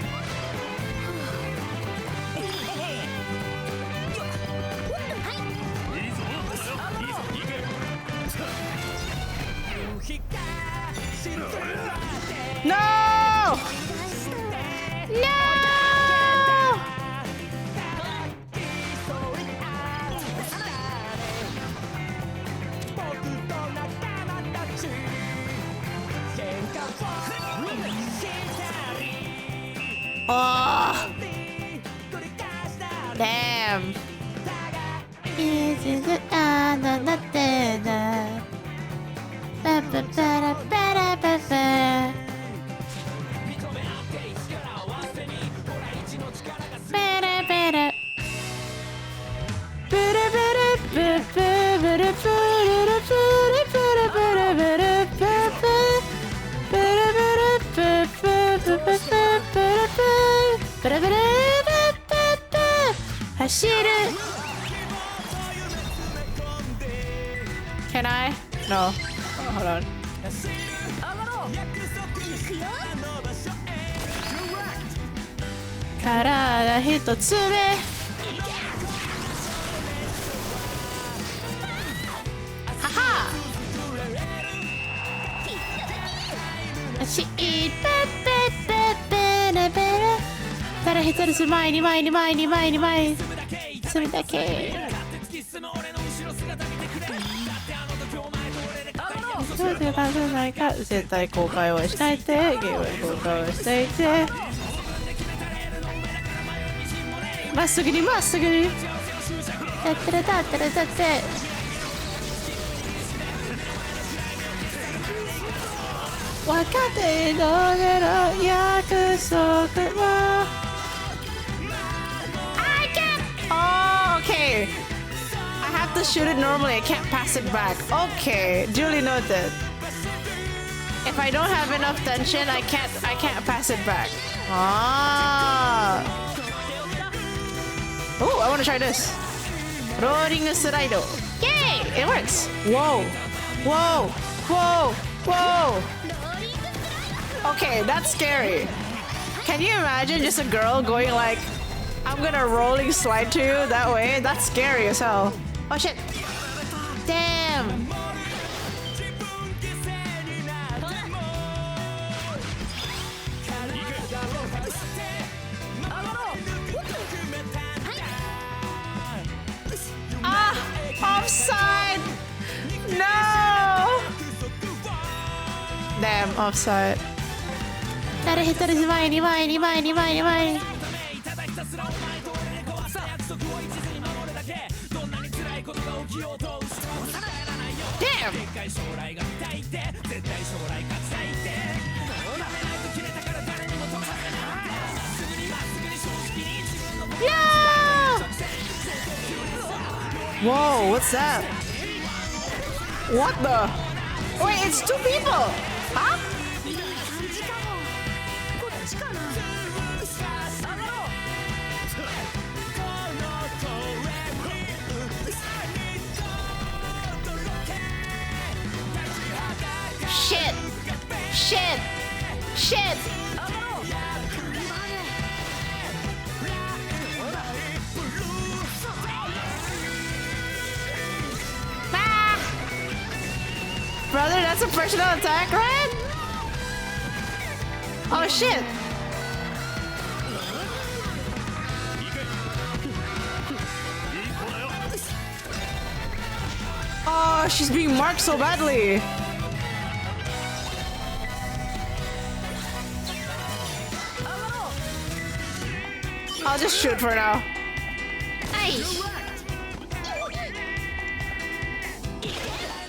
No! No! Oh! Damn! This is another day. Ba ba ba ba ba ba. Can I? No. Oh, hold on. Karada hitotsu de. Haha. She eatただ一つ前に前に前に前に前にそれだけそういう感じじゃないか絶対公開をしたいってゲーム公開をしていてまっすぐにまっすぐにたってるたってるたって分かっているの約束はI can't oh, okay I have to shoot it normally I can't pass it back okay duly noted if I don't have enough tension I can't pass it back ah oh I want to try this rolling slide yay it works whoa whoa whoa whoa okay, that's scary. Can you imagine just a girl going like, I'm gonna rolling slide to you that way? That's scary as hell. Oh shit. Damn. Ah, offside. No. Damn, offside. 誰一人前に前に前に前に前にDamn! No! Whoa, what's that? What the? Wait, it's two people! Huh? Shit! Shit! Shit! Ah! Brother, that's a personal attack, right? Oh shit! she's being marked so badly. I'll just shoot for now. Hey.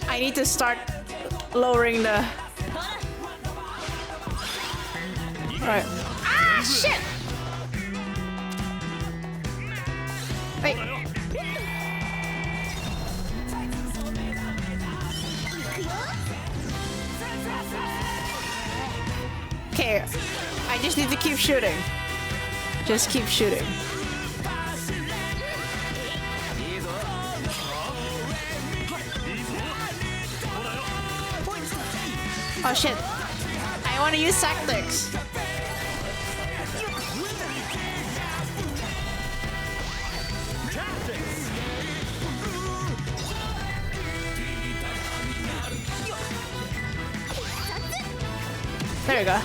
I need to start lowering the... Alright. Ah, shit! Wait. Okay, I just need to keep shooting. Just keep shooting. Oh shit. I want to use tactics. There we go.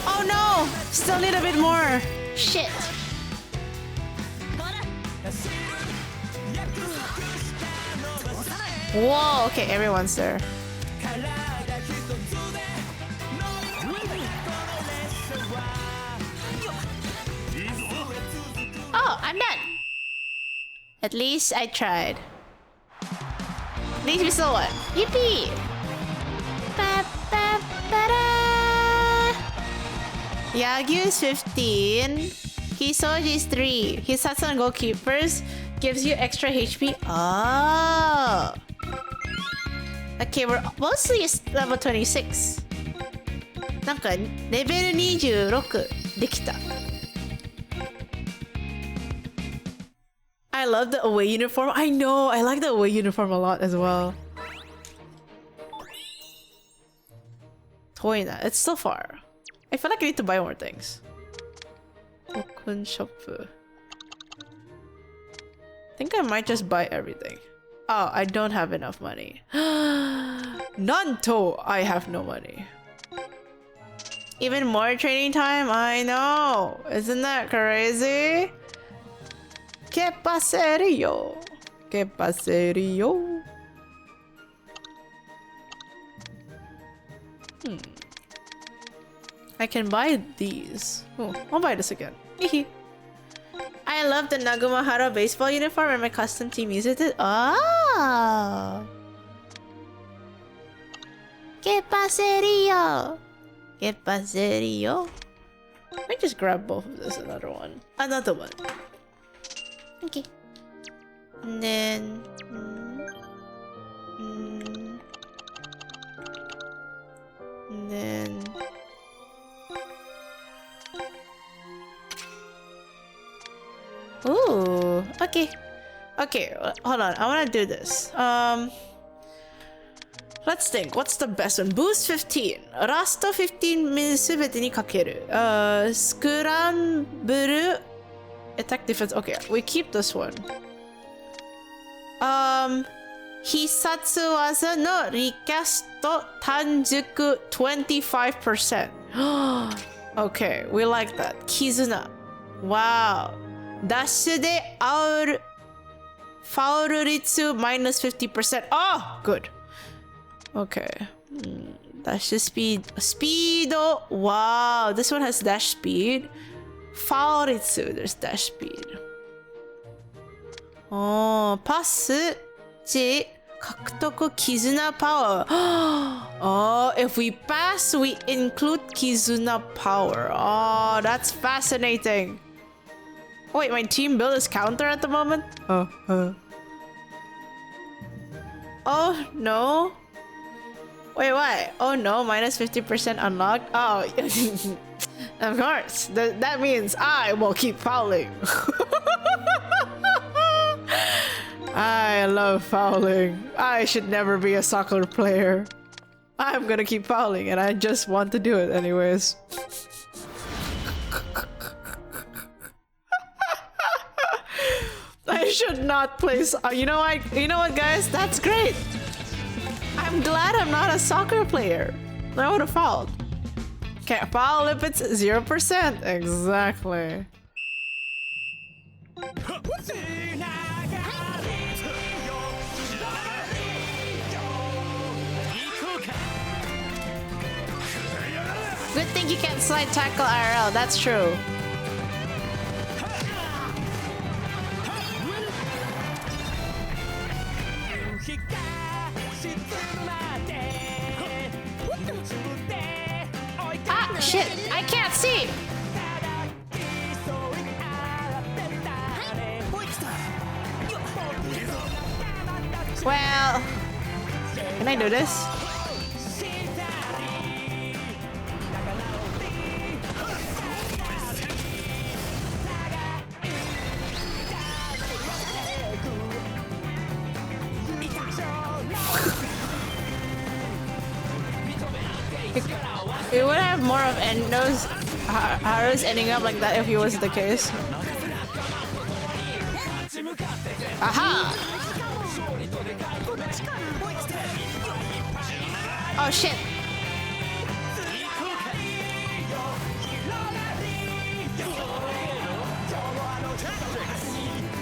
Oh no! Still need a bit more. Shit. Whoa, okay, everyone's there. Oh, I'm done. At least I tried. At least we still won. Yippee! Yagyu's 15. Hisoji's 3. Hisatsu and Goalkeepers gives you extra HP. Oh. Okay, we're mostly level 26. なんかレベル26できた。I love the away uniform. I know, I like the away uniform a lot as well. Toina, it's so far. I feel like I need to buy more things. Open shop. I think I might just buy everything. Oh, I don't have enough money. Nanto, I have no money. Even more training time? I know. Isn't that crazy? ¿Qué pasaría? ¿Qué pasaría? I can buy these. Oh, I'll buy this again. I love the Nagumahara baseball uniform and my custom team uses it. Ah! ¿Qué pasaría? ¿Qué pasaría? Let me just grab both of this. Another one. Another one. Okay. And then... and then... Ooh, okay. Okay, hold on. I want to do this. Let's think. What's the best one? Boost 15. Rasto 15 means 全てにかける. Scramble attack defense. Okay, we keep this one. Hisatsu waza no recast tanjuku 25%. Okay, we like that. Kizuna. Wow. Dash de our foul ritsu minus 50%. Oh, good. Okay. Dash speed. Speed. Wow. This one has dash speed. Foul ritsu. There's dash speed. Oh, pass. Ji. Kakutoku Kizuna power. Oh, if we pass, we include Kizuna power. Oh, that's fascinating. Wait, my team build is counter at the moment? Oh, no. Wait, what? Oh, no, minus 50% unlocked? Oh, of course. That means I will keep fouling. I love fouling. I should never be a soccer player. I'm gonna keep fouling and I just want to do it anyways. I should not play you know what guys? That's great. I'm glad I'm not a soccer player. I would have fouled. Can't follow lipids 0%. Exactly. Good thing you can't slide tackle IRL, that's true. Ah, shit, I can't see! Well, can I do this? It would have more of endos, Haru's ending up like that if he was the case. Aha! Oh shit!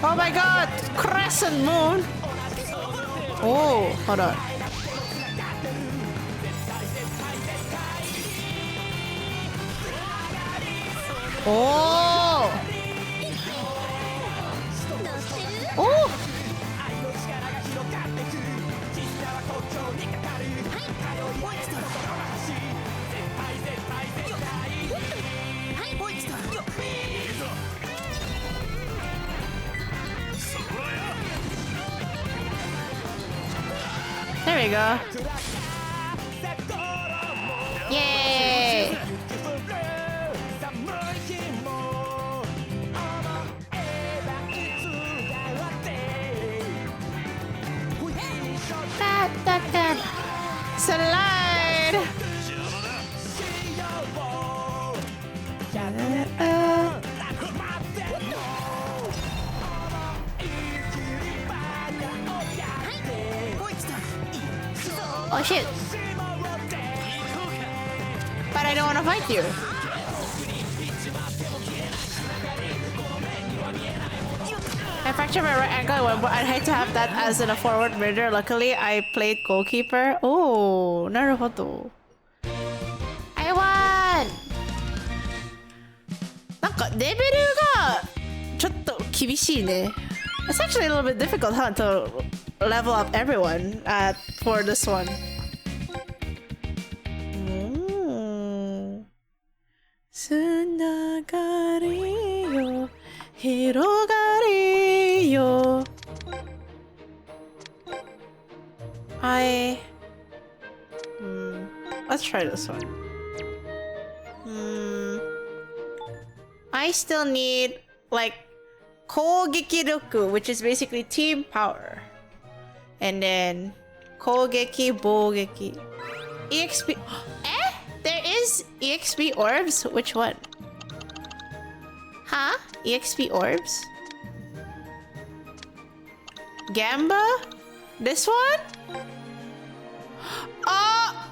Oh my god! Crescent moon! Oh, hold on. Oh! Oh! There we go. Yay! Slide! Oh shit! But I don't want to fight you. I fractured my right ankle at one point. I'd hate to have that as in a forward mirror. Luckily, I played goalkeeper. Oh, naruhodo. I won! なんかレベルがちょっと厳しいね。It's actually a little bit difficult, huh, to level up everyone for this one. Tsunagari yo, hirogari yo. Let's try this one. I still need like Kogeki Roku, which is basically team power. And then Kogeki Bogeki. EXP. Eh? There is EXP orbs? Which one? Huh? EXP orbs? Gamba? This one? Oh!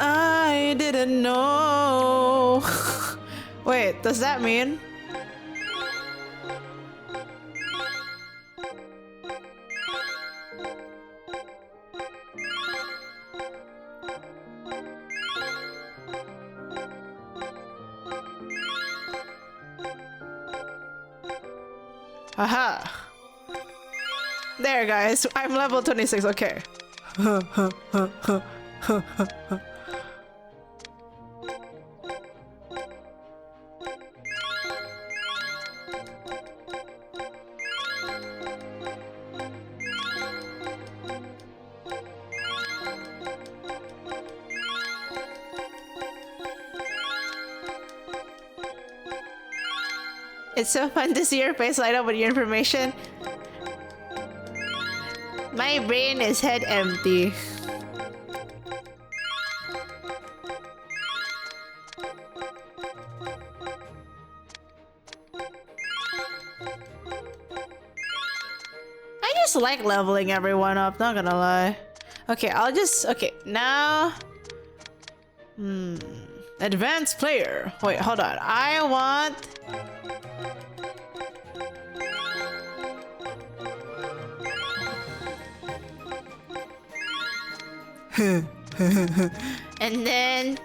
I didn't know. Wait, does that mean? Aha! There, guys. I'm level 26. Okay. It's so fun to see your face light up with your information. My brain is head empty. I just like leveling everyone up, not gonna lie. Okay, I'll just... Okay, now... Advanced player. Wait, hold on. I want... And then...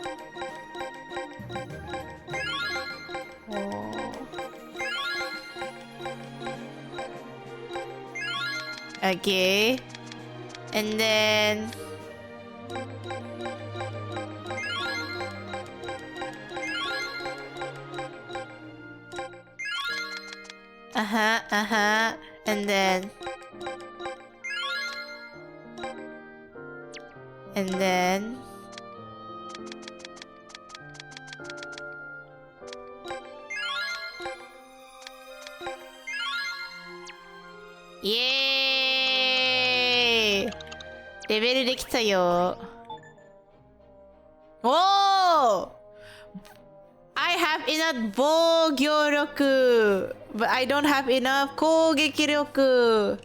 Okay. And then... And then... And then... Yay! レベルできたよ。おー! I have enough 防御力 but I don't have enough 攻撃力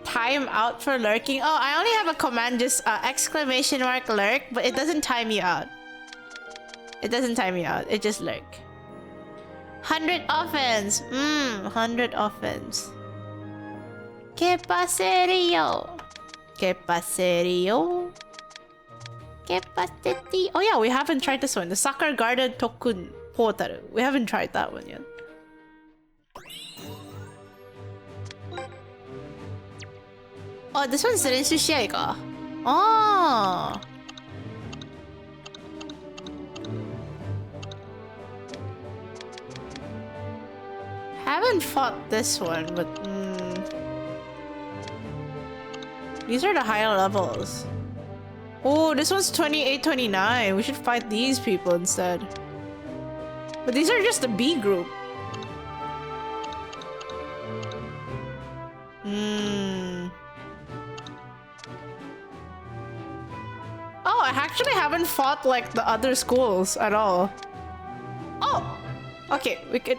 Time out for lurking. Oh, I only have a command, just exclamation mark lurk, but it doesn't time me out. It doesn't time me out. It just lurk. 100 offense. 100 offense. ¿Qué pasaría? ¿Qué pasaría? ¿Qué pasaría? Oh yeah, we haven't tried this one. The Soccer Garden Tokun Portal. We haven't tried that one yet. Oh, this one's 練習試合か。ああ。Haven't fought this one, but these are the higher levels. Oh, this one's 28, 29. We should fight these people instead. But these are just the B group. Oh, I actually haven't fought like the other schools at all. Oh! Okay, we could...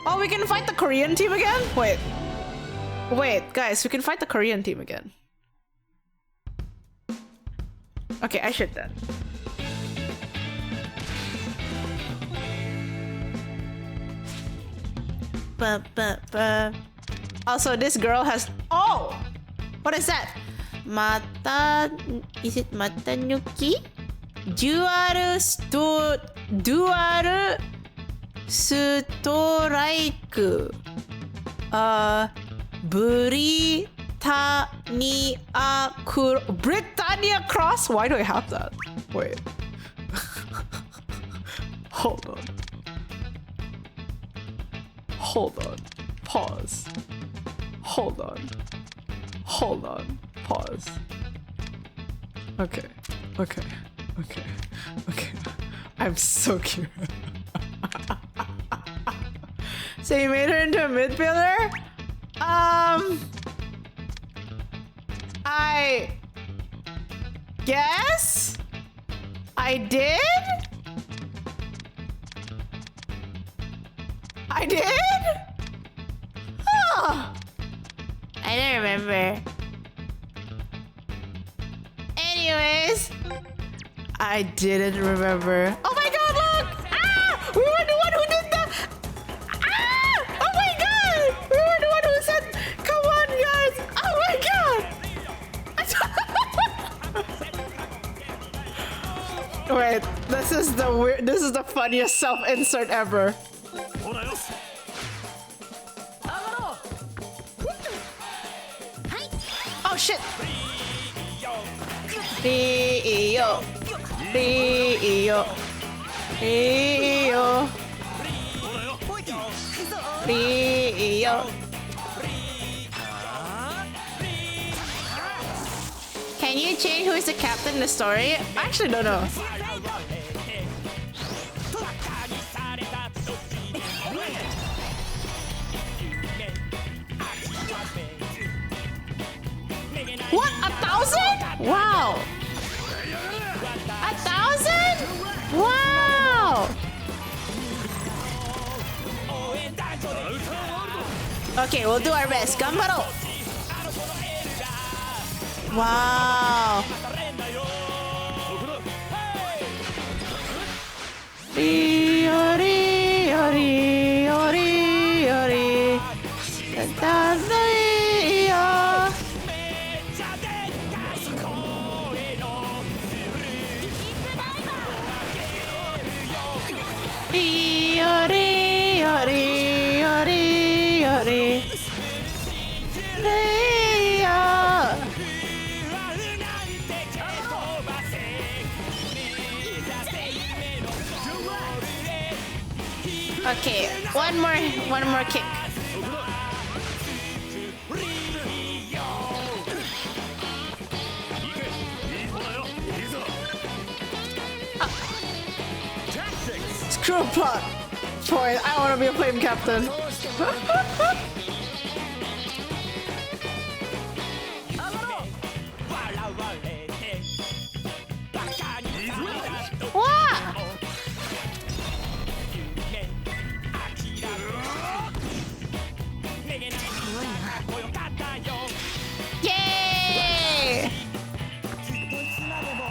Oh, we can fight the Korean team again? Wait. Wait, guys, we can fight the Korean team again. Okay, I should then. Also, this girl has... Oh! What is that? Mata... Is it Matanuki? Dual Strike. Britannia Cross? Why do I have that? Wait. Hold on. Hold on. Pause. Hold on. Hold on. Pause. Okay. Okay. Okay. Okay. I'm so curious. So you made her into a midfielder? I guess I did? I did? Oh, I don't remember. Anyways, I didn't remember. Oh my god, look! Ah! We were the one who did the... Ah! Oh my god! We were the one who said, come on guys! Oh my god! Wait, this is the weird... This is the funniest self-insert ever. Oh shit! Rio, Rio, Rio, Rio. Can you change who is the captain in the story? I actually don't know. What? 1,000? Wow. 1,000? Wow. Okay, we'll do our best. Ganbaro. Wow. リヨリヨリヨリヨリだるいよリヨリヨリヨリヨリレイヤーOkay, one more kick. Screw plot. Point. I want to be a flame captain. What? Yay!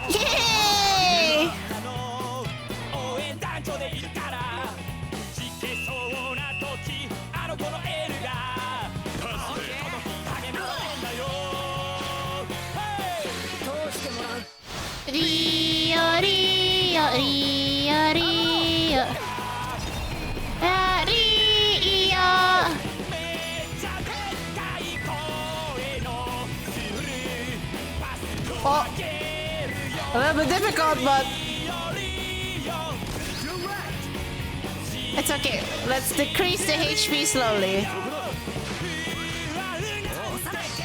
Yay! Rio, Rio, Rio, Rio. Rio. Oh, a little bit difficult, but it's okay. Let's decrease the HP slowly.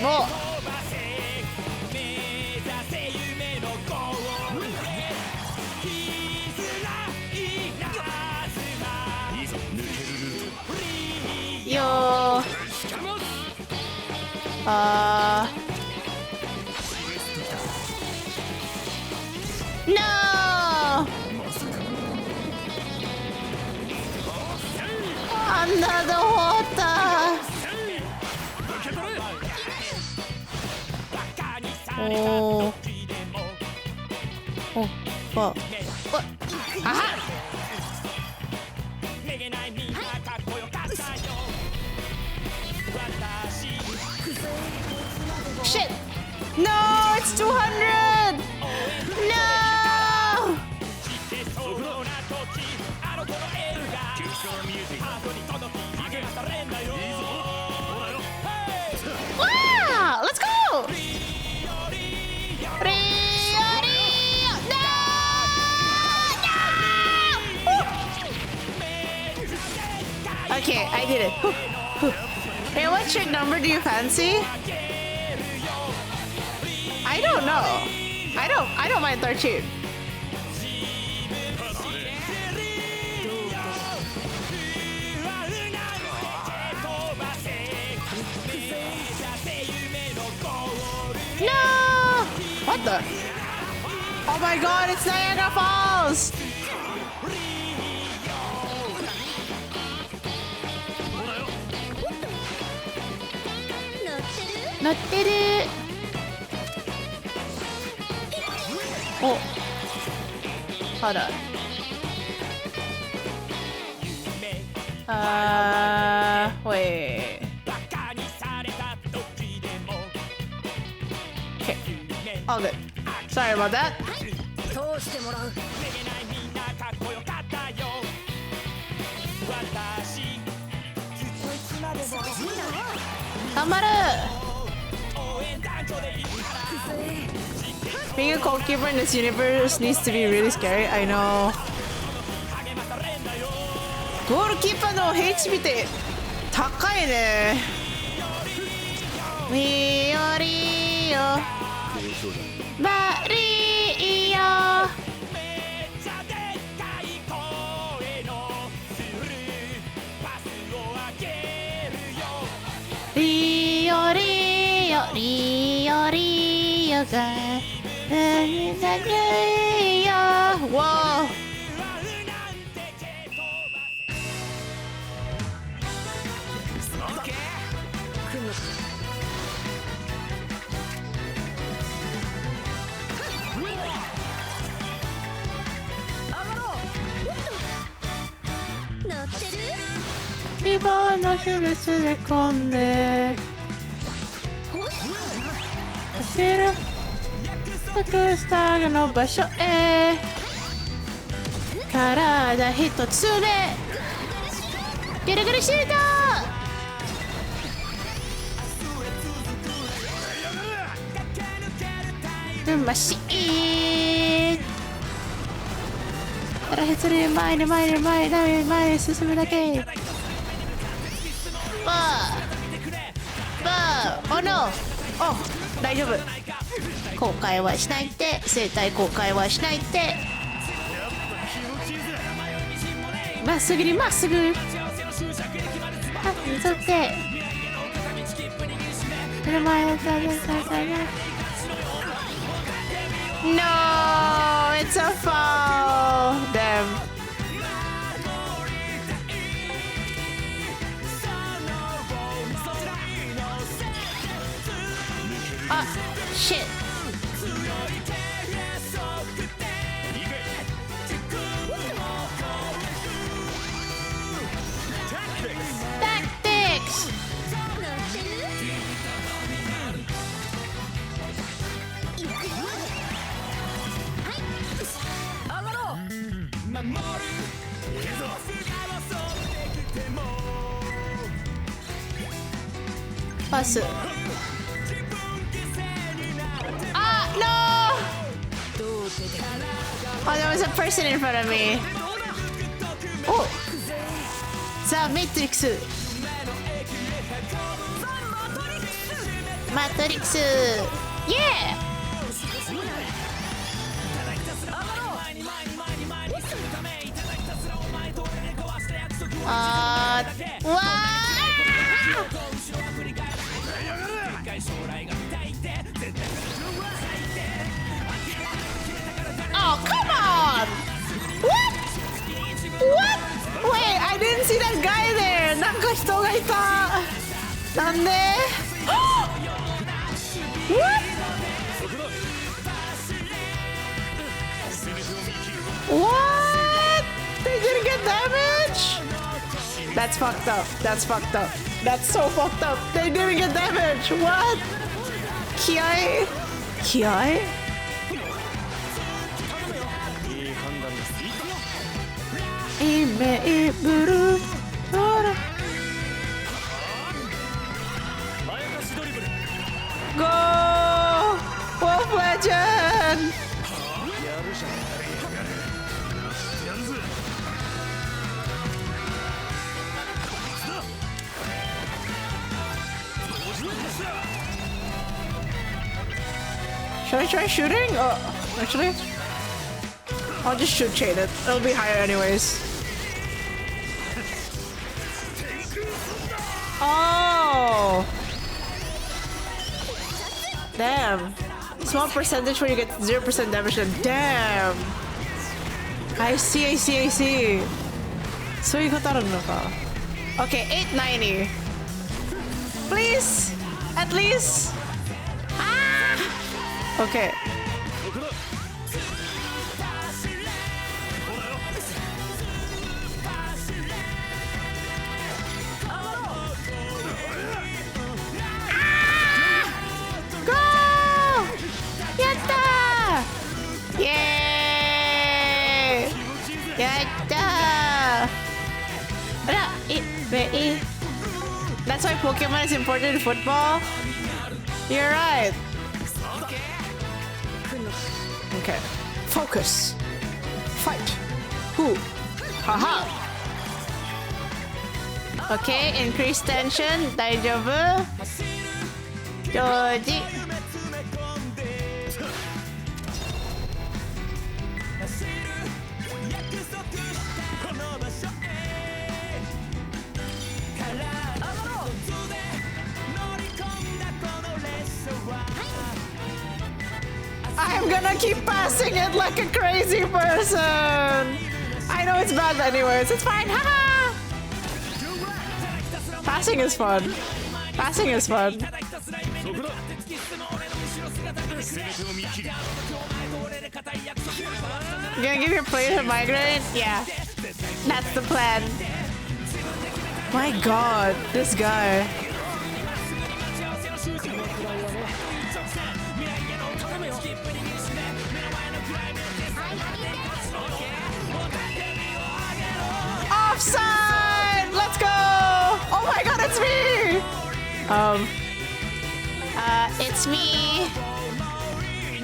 More. Yo. No. Under the water. Oh. Oh. What? What? Aha! Shit! No, it's 200! No! Wow! Let's go! Okay, I did it. Hey, what trick number do you fancy? I don't know. I don't mind 13. No! What the? Oh my god, it's Niagara Falls! Not it. Oh. Hold on. Wait. Okay. All good. Sorry about that. Being a goalkeeper in this universe needs to be really scary. I know. Goalkeeperの HP って高いね。リオリオバリオリオリオリオリオがWhoa! リボンの秘密で込んで走るバックスターの場所へ体一つでぐるぐるシュートうましいただ一人で前に前に前に前に進むだけバーおのお大丈夫後悔はしないって生体後悔はしないってまっすぐにまっすぐにそって目の前のNo, it's a foul. Damn. Ah, shit. Tactics. Pass. Ah, no! Oh, there was a person in front of me. Oh! The Matrix. Matrix. Yeah! Wow! Oh, come on! What? What? Wait, I didn't see that guy there. なんか人がいた。なんで？ What? What? They didn't get damage? That's fucked up. That's fucked up. That's so fucked up. They didn't get damage. What? Kiai? Kiai? Go! Wolf Legend! Should I try shooting? Oh, actually, I'll just shoot chain it. It'll be higher anyways. Oh! Damn. Small percentage when you get 0% damage. Damn! I see, I see, I see. そういうことあるのか. Okay, 890. Please! At least! Ah! Okay. That's why Pokemon is important in football? You're right. Okay. Focus. Fight. Who? Haha. Okay, increase tension. Daijoubu. Joji. I'm gonna keep passing it like a crazy person. I know it's bad anyways. It's fine. Haha. Passing is fun. Passing is fun. You gonna give your players a migraine? Yeah. That's the plan. My god, this guy. Offside! Let's go! Oh my god, it's me! It's me.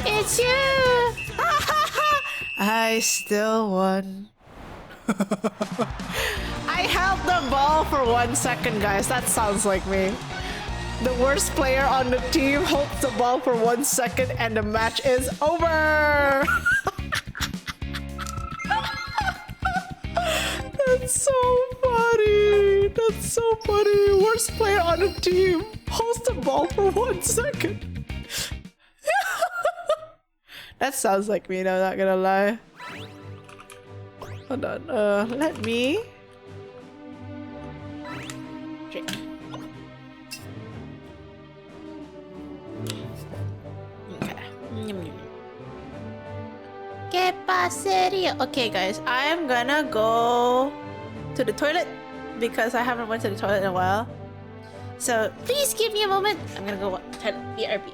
It's you! I still won. I held the ball for 1 second, guys. That sounds like me. The worst player on the team holds the ball for 1 second and the match is over. That's so funny. That's so funny. Worst player on the team holds the ball for 1 second. That sounds like me, though, not gonna lie. Hold on, let me... Drink. Okay. ¿Qué pasaría? Okay, guys, I'm gonna go to the toilet because I haven't went to the toilet in a while. So please give me a moment. I'm gonna go toilet. BRB.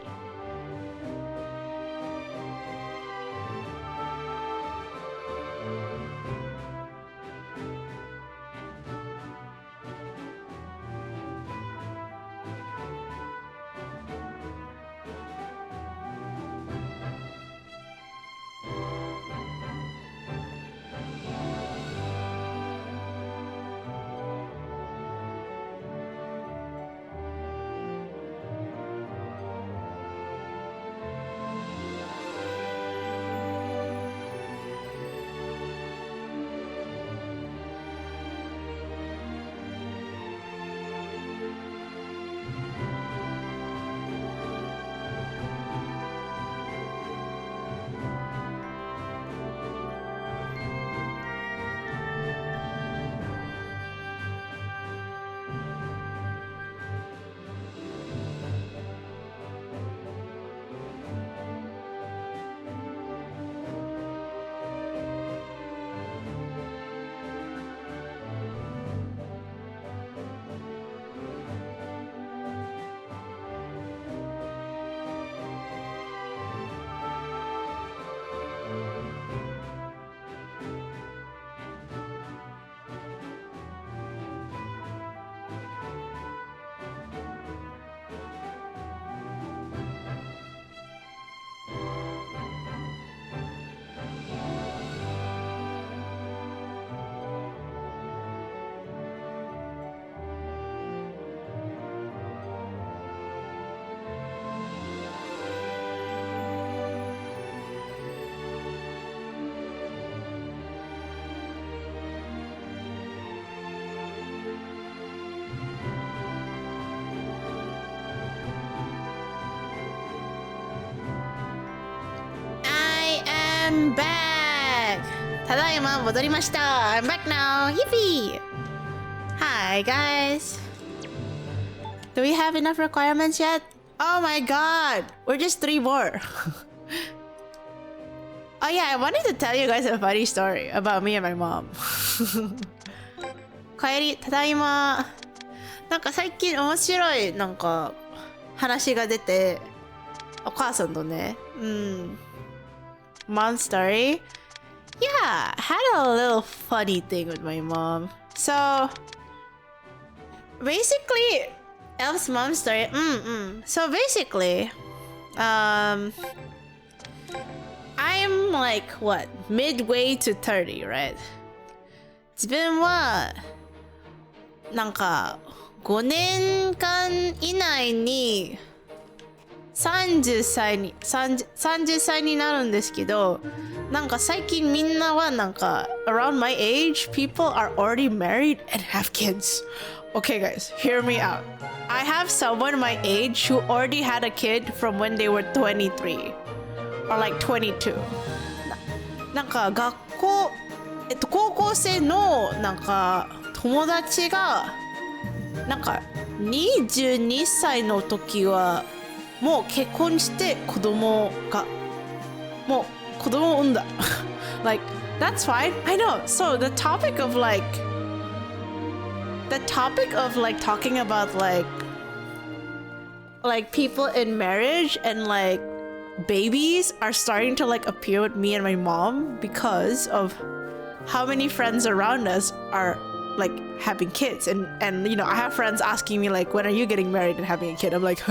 I'm back! ただいま戻りました I'm back now! Yippee! Hi guys! Do we have enough requirements yet? Oh my god! We're just 3 more! Oh yeah, I wanted to tell you guys a funny story about me and my mom. 帰り、ただいま。なんか最近面白いなんか話が出て、お母さんとね。Mom story? Yeah, I had a little funny thing with my mom. So basically, Elf's mom story. So basically, I'm like what, midway to 30, right? 自分はなんか5年間以内に30歳になるんですけど、なんか最近みんなはなんか around my age, people are already married and have kids. Okay guys, hear me out. I have someone my age who already had a kid from when they were 23 or like 22. なんか学校、高校生のなんか友達がなんか22歳の時はもう結婚して子供を産んだ。Like, that's fine. I know. So the topic of like the topic of like talking about like people in marriage and like babies are starting to like appear with me and my mom because of how many friends around us are like having kids, and you know, I have friends asking me like, when are you getting married and having a kid? I'm like,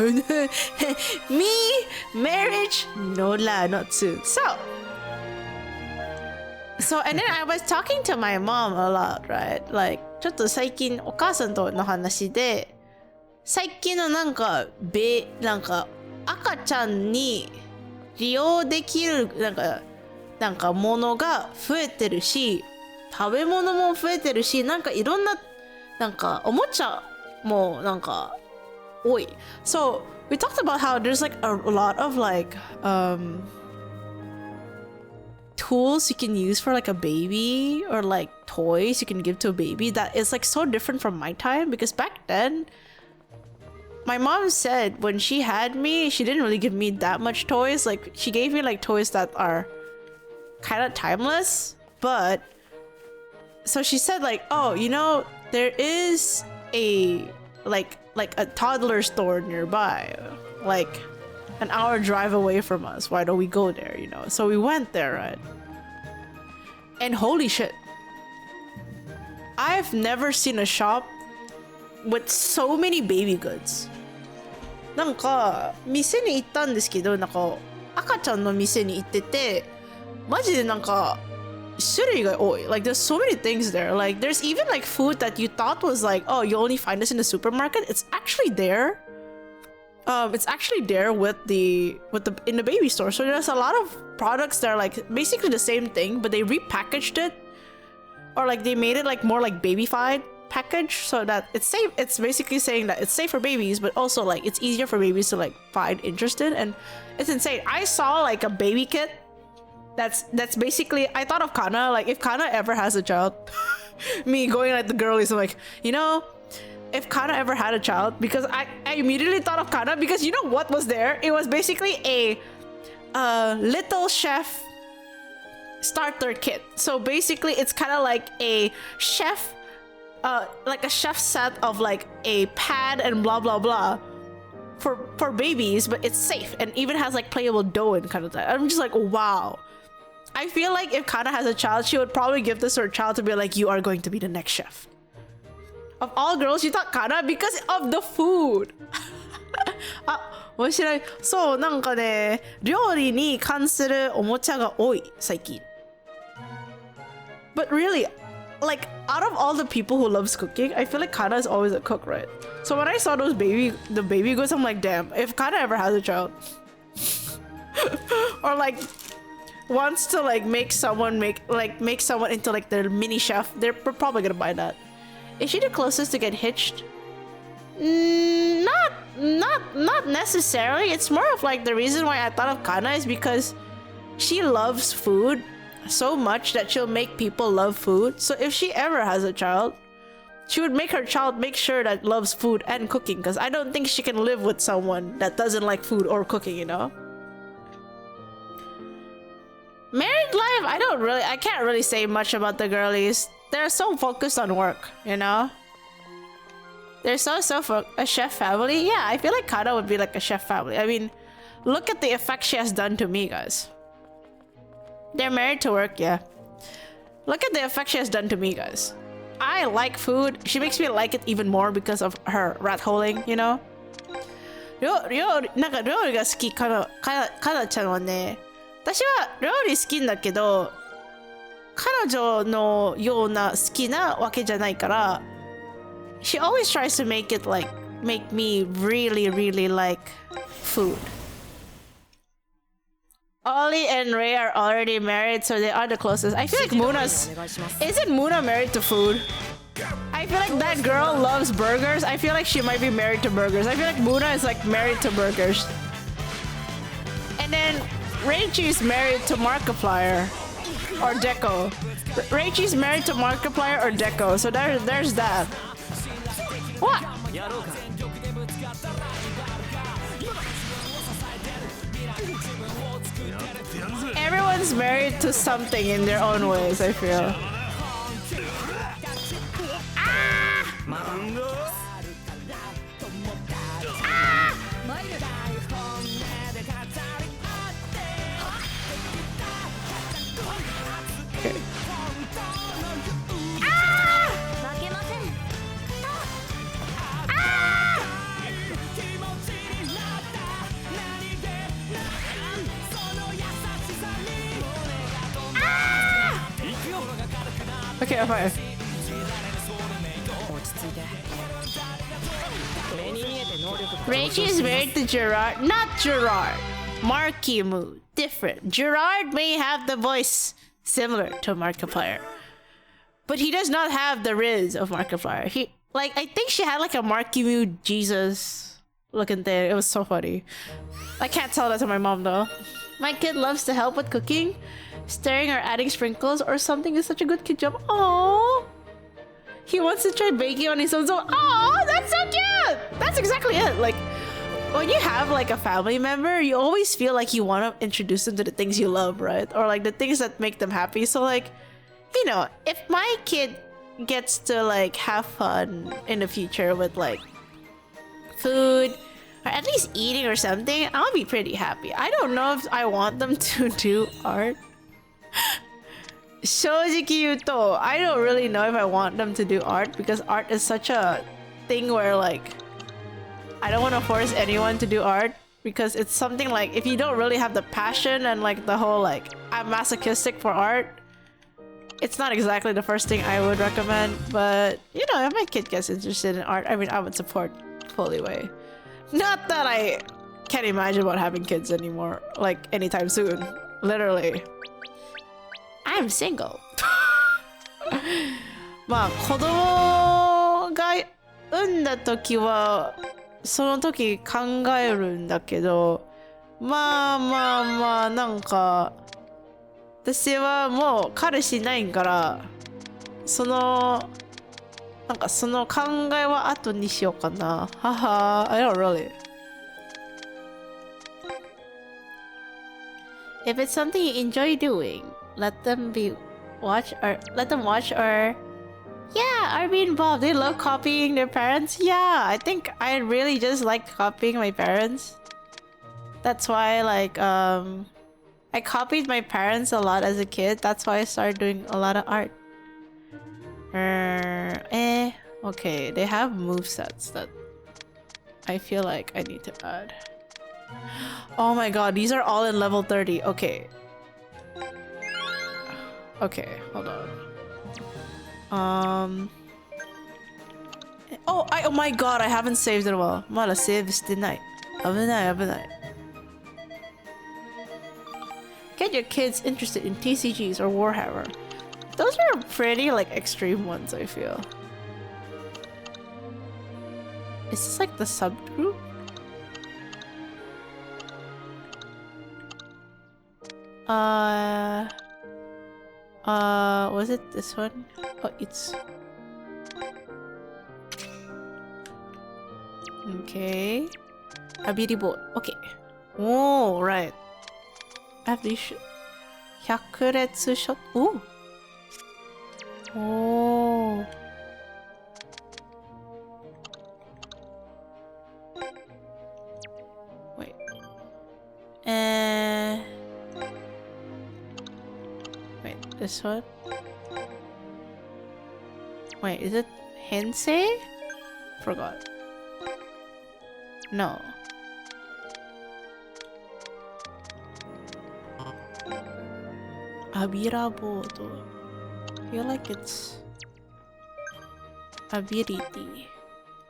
me marriage, no la, not soon. So and then I was talking to my mom a lot, right? Like ちょっと最近お母さんとの話で、最近のなんか赤ちゃんに利用できるなんかものが増えてるし、食べ物も増えてるし、なんかいろんななんかおもちゃもなんか多い。So we talked about how there's like a lot of like tools you can use for like a baby, or like toys you can give to a baby that is like so different from my time, because back then my mom said when she had me, she didn't really give me that much toys. Like she gave me like toys that are kind of timeless, but so she said like, oh, you know, there is a like a toddler store nearby, like an hour drive away from us. Why don't we go there, you know? So we went there, right? And holy shit, I've never seen a shop with so many baby goods. なんか店に行ったんですけど、なんか赤ちゃんの店に行ってて、マジでなんか種類が多い。Like there's so many things there. Like there's even like food that you thought was like, oh, you only find this in the supermarket. It's actually there. It's actually there with the in the baby store. So there's a lot of products that are like basically the same thing, but they repackaged it, or like they made it like more like babyfied package, so that it's safe. It's basically saying that it's safe for babies, but also like it's easier for babies to like find interested. And it's insane. I saw like a baby kit that's basically, I thought of Kana, like if Kana ever has a child, me going like the girlies, I'm like, you know, if Kana ever had a child, because I immediately thought of Kana, because you know what was there? It was basically a little chef starter kit. So basically it's kind of like a chef set of like a pad and blah blah blah for babies, but it's safe and even has like playable dough and kind of that. I'm just like, wow. I feel like if Kana has a child, she would probably give this to her child to be like, you are going to be the next chef. Of all girls, you thought Kana because of the food. 面白い。そう、なんかね、料理に関するおもちゃが多い、最近。But really, like, out of all the people who loves cooking, I feel like Kana is always a cook, right? So when I saw the baby goods, I'm like, damn, if Kana ever has a child, or like wants to like make someone into like their mini chef, they're probably gonna buy that. Is she the closest to get hitched? Not necessarily. It's more of like the reason why I thought of Kana is because she loves food so much that she'll make people love food. So if she ever has a child, she would make her child make sure that loves food and cooking, because I don't think she can live with someone that doesn't like food or cooking, you know? Married life, I can't really say much about the girlies. They're so focused on work, you know? They're so a chef family. Yeah, I feel like Kana would be like a chef family. I mean, look at the effect she has done to me, guys. They're married to work, yeah. Look at the effect she has done to me, guys. I like food. She makes me like it even more because of her rat holing, you know? なんか料理が好き、かなちゃんはね、私は料理好きんだけど、彼女のような好きなわけじゃないから、she always tries to make me really, really like food. Ollie and Ray are already married, so they are the closest. I feel like isn't Muna married to food? I feel like that girl loves burgers. I feel like she might be married to burgers. I feel like Muna is like married to burgers. And then Reichi's married to Markiplier or Deco. Reichi's married to Markiplier or Deco, so there's that. What? Everyone's married to something in their own ways, I feel. Ah! Okay, I'm fine. Reggie is married to Gerard. Not Gerard. Markimu. Different. Gerard may have the voice similar to Markiplier, but he does not have the riz of Markiplier. I think she had like a Markimu Jesus looking thing. It was so funny. I can't tell that to my mom though. My kid loves to help with cooking. Stirring or adding sprinkles or something is such a good kid job. Aww. He wants to try baking on his own. So, aww, that's so cute. That's exactly it. Like, when you have like a family member, you always feel like you want to introduce them to the things you love, right? Or like the things that make them happy. So like, you know, if my kid gets to like have fun in the future with like food, or at least eating or something, I'll be pretty happy. I don't know if I want them to do art. 正直言うと, I don't really know if I want them to do art because art is such a thing where like I don't want to force anyone to do art because it's something like if you don't really have the passion and like the whole like I'm masochistic for art, it's not exactly the first thing I would recommend. But you know, if my kid gets interested in art, I mean I would support fully way. Not that I can't imagine about having kids anymore, like anytime soon. Literally. I'm single. まあ子供が産んだ時はその時考えるんだけど、まあなんか私はもう彼氏いないからそのなんかその考えは後にしようかな。はは、I don't really. If it's something you enjoy doing, let them watch or be involved. They love copying their parents. Yeah, I think I really just liked copying my parents. That's why like I copied my parents a lot as a kid. That's why I started doing a lot of art. Okay, they have movesets that I feel like I need to add. Oh my god, these are all in level 30. Okay. Okay, hold on. Oh my god, I haven't saved in a while. まだセーブしてない。危ない。Get your kids interested in TCGs or Warhammer. Those are pretty like extreme ones, I feel. Is this like the subgroup? Was it this one? Oh, it's... Okay. Ability board. Okay. Oh, right. Ability... 百列ショット. Oh. Wait. Wait, this one? Wait, is it Hensei? Forgot. No. Abira board. I feel like it's ability.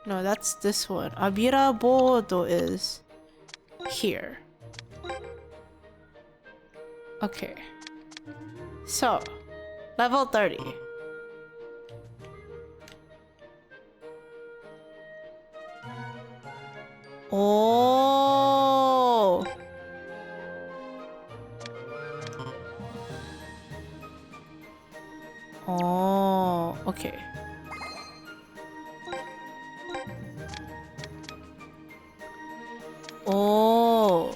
No, that's this one. Abira board is here. Okay. So, level 30. Oh. Oh, okay. Oh.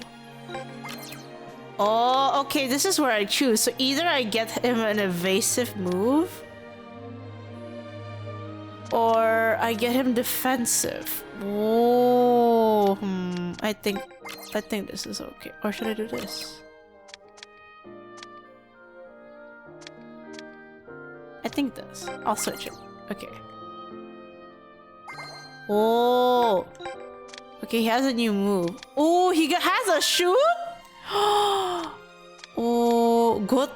Oh, okay, this is where I choose. So either I get him an evasive move, or I get him defensive. Oh, I think this is okay. Or should I do this? I think this. I'll switch it. Okay. Oh. Okay, he has a new move. Oh, he has a shoe? Oh, got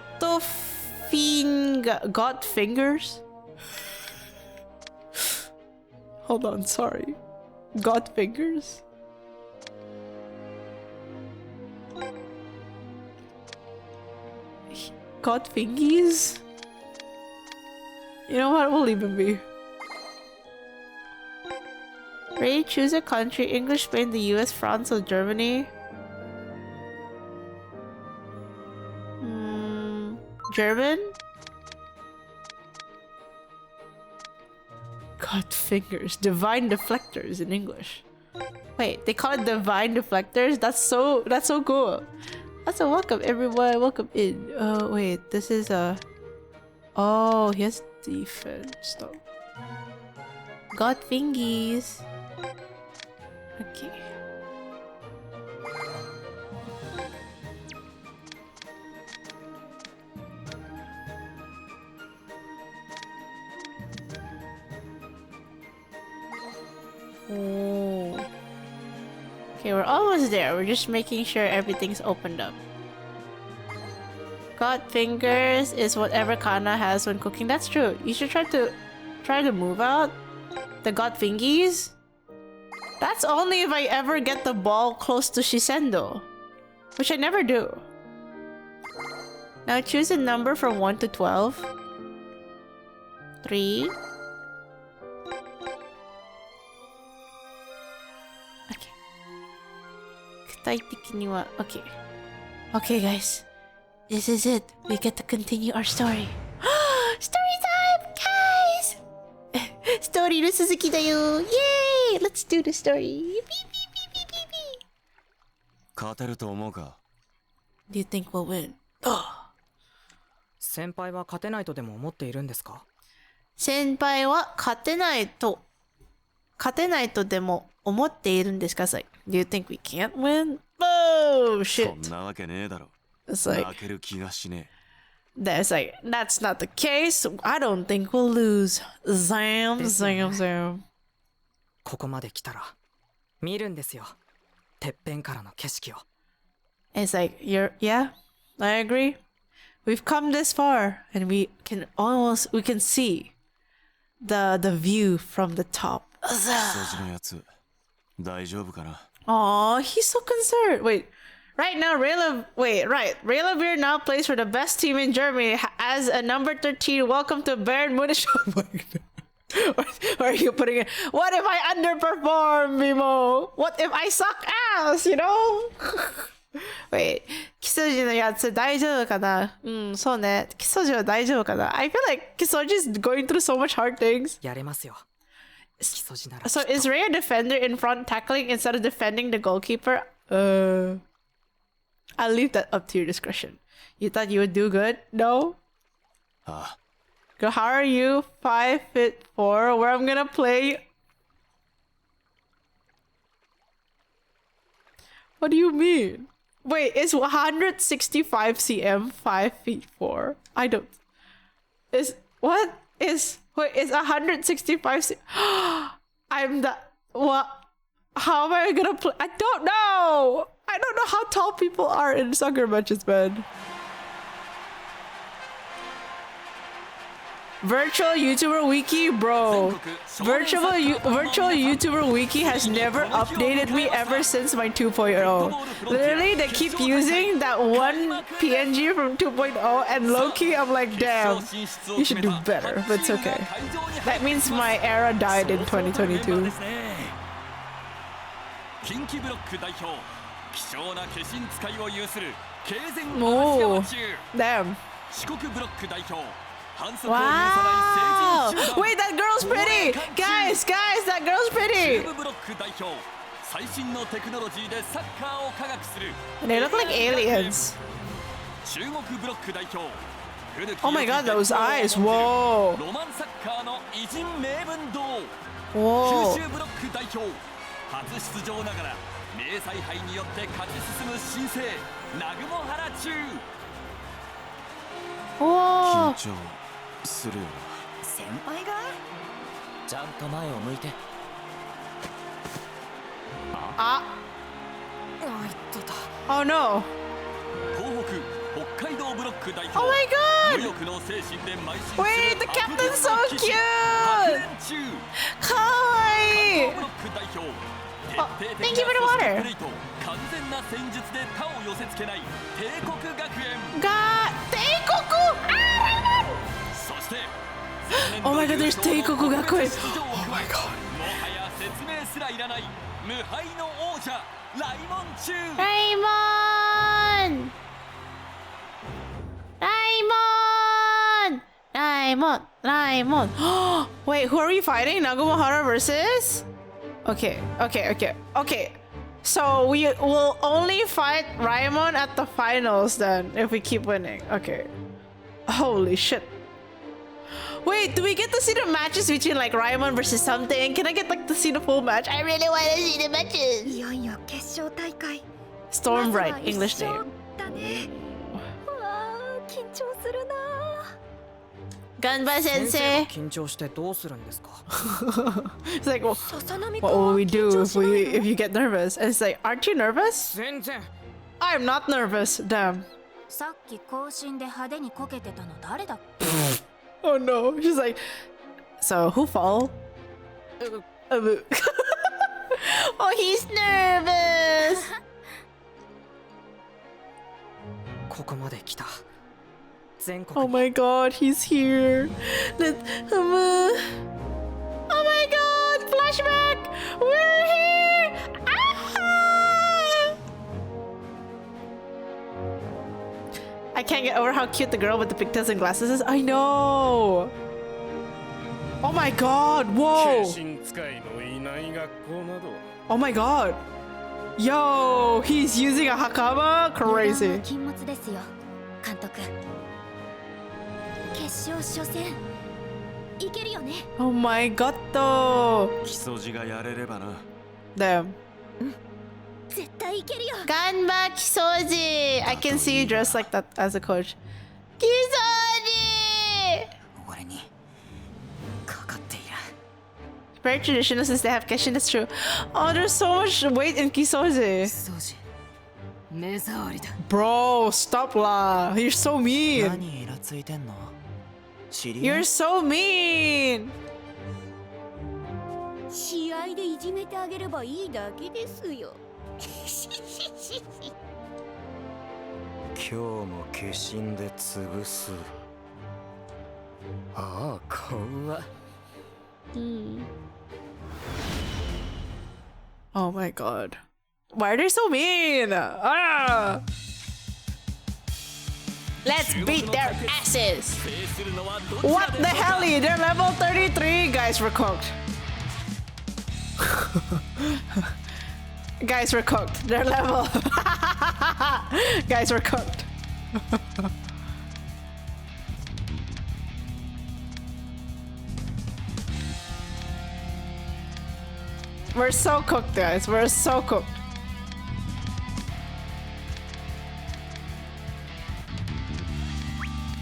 fingers? Hold on, sorry. Got fingers? Got fingies? You know what? We'll leave him be. Ready? Choose a country. English, Spain, the US, France, or Germany? German? Got fingers. Divine deflectors in English. Wait, they call it divine deflectors? That's so cool. That's a welcome everyone. Welcome in. Oh wait, this is a... Oh, he has defense though. Got fingies. Okay. Oh. Okay, we're almost there. We're just making sure everything's opened up. Got fingers is whatever Kana has when cooking. That's true. You should try to move out the got fingies. That's only if I ever get the ball close to Shisendo, which I never do. Now choose a number from 1 to 12. 3. Okay. Okay, guys. This is it. We get to continue our story. Story time, guys! Story no Suzuki da yo. Yay! Let's do the story. Do you think we'll win? 先輩は勝てないとでも思っているんですか？先輩は勝てないとでも思っているんですか？ It's like, do you think we can't win? Oh shit. It's like, that's not the case. I don't think we'll lose. Zam. ここまで来たら見るんですよ。てっぺんからの景色を。It's like, yeah, I agree. We've come this far and we can see the view from the top. Aw, he's so concerned. Wait, right now, Rayla now plays for the best team in Germany as a number 13. Welcome to Bayern Munich. Or are you putting it? What if I underperform, Mimo? What if I suck ass, you know? Wait, キソジのやつ大丈夫かな？そうね。キソジは大丈夫かな？ I feel like Kisoji's going through so much hard things. やれますよ。 So is Ray a defender in front tackling instead of defending the goalkeeper? I'll leave that up to your discretion. You thought you would do good? No? Girl, how are you? 5'4", where I'm gonna play? What do you mean? Wait, is 165 cm 5'4"? I don't... Is 165 cm... I'm the... What? How am I gonna play? I don't know! I don't know how tall people are in soccer matches, man. Virtual YouTuber Wiki, bro. Virtual YouTuber Wiki has never updated me ever since my 2.0. Literally, they keep using that one PNG from 2.0, and low-key, I'm like, damn, you should do better, but it's okay. That means my era died in 2022. Oh, damn. Wow! Wait, that girl's pretty! Guys, that girl's pretty! They look like aliens. Oh my god, those eyes! Whoa! Whoa. 九州ブロック代表初出場ながら明細杯によって勝ち進む新星南雲原中。Whoa. 緊張するよな。先輩がちゃんと前を向いて。Ah. Oh no. 東北北海道ブロック代表 Oh my god. 無欲の精神で邁進する Wait, the captain's so 悪 cute. 練中 Kawaii. ブロック代表 Oh, thank you for the water. 完全な戦術で他を寄せつけない帝国学園 God, 帝国! Ah, そして Oh my god, there's 帝国学園 Oh my god もはや説明すらいらない無敗の王者ライモン中 Raymond! Raymond! Wait, who are we fighting? Nagumohara versus? Okay. So we will only fight Raymond at the finals then, if we keep winning. Okay. Holy shit. Wait, do we get to see the matches between like Raymond versus something? Can I get like to see the full match? I really want to see the matches. いよいよ決勝大会。 Stormbright, English name. だね。うわー、緊張するな。Ganba 先生。緊張してどうするんですか It's like, well, what will we do if you get nervous? And it's like, aren't you nervous? 全然。 I'm not nervous. Damn. さっき更新で派手にこけてたの誰だっけ Oh no. She's like, so who fall? Oh, he's nervous. ここまで来た。全 Oh 国 my god, he's here. Oh my god, flashback. We're here. Ah! I can't get over how cute the girl with the pigtails and glasses is. I know. Oh my god, whoa. Oh my god. Yo, he's using a hakama? Crazy. 禁物ですよ、監督。決勝初戦いけるよね。 Oh my god, though. 基礎字がやれればな。Damn. 絶対いけるよ。 Ganba Kisoji. I can see you dressed like that as a coach. Kisoji! 俺にかかっている。 Very traditional since they have Keshin, that's true. Oh, there's so much weight in Kisoji. ソジ目障りだ。 Bro, stop lah. You're so mean. 何イラついてんの？知り合い？ You're so mean. 試合でいじめてあげればいいだけですよ。今日も化身で潰す。ああ、怖っ。Oh my god. Why are they so mean? Ah! Let's beat their asses. What the hell? They're level 33. Guys, we're cooked. Guys, we're cooked. They're level. Guys, we're cooked. We're so cooked, guys. We're so cooked.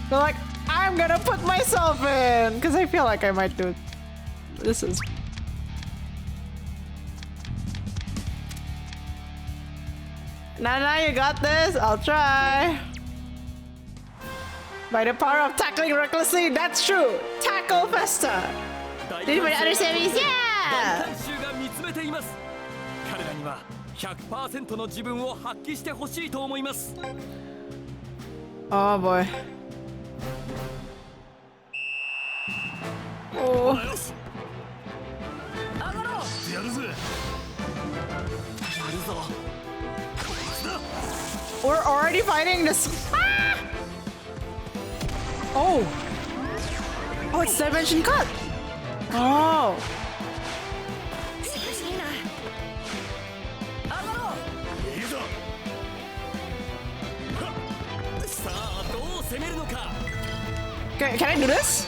They're like, I'm gonna put myself in because I feel like I might do it. This is. Nana, you got this. I'll try. By the power of tackling recklessly, that's true. Tackle Festa. Did anybody understand me? Yeah. 大衆が見つめています。彼らには 100% の自分を発揮してほしいと思います。 Oh boy. Oh. We're already fighting this. Ah! Oh. Oh, it's dimension cut. Oh. Can I do this?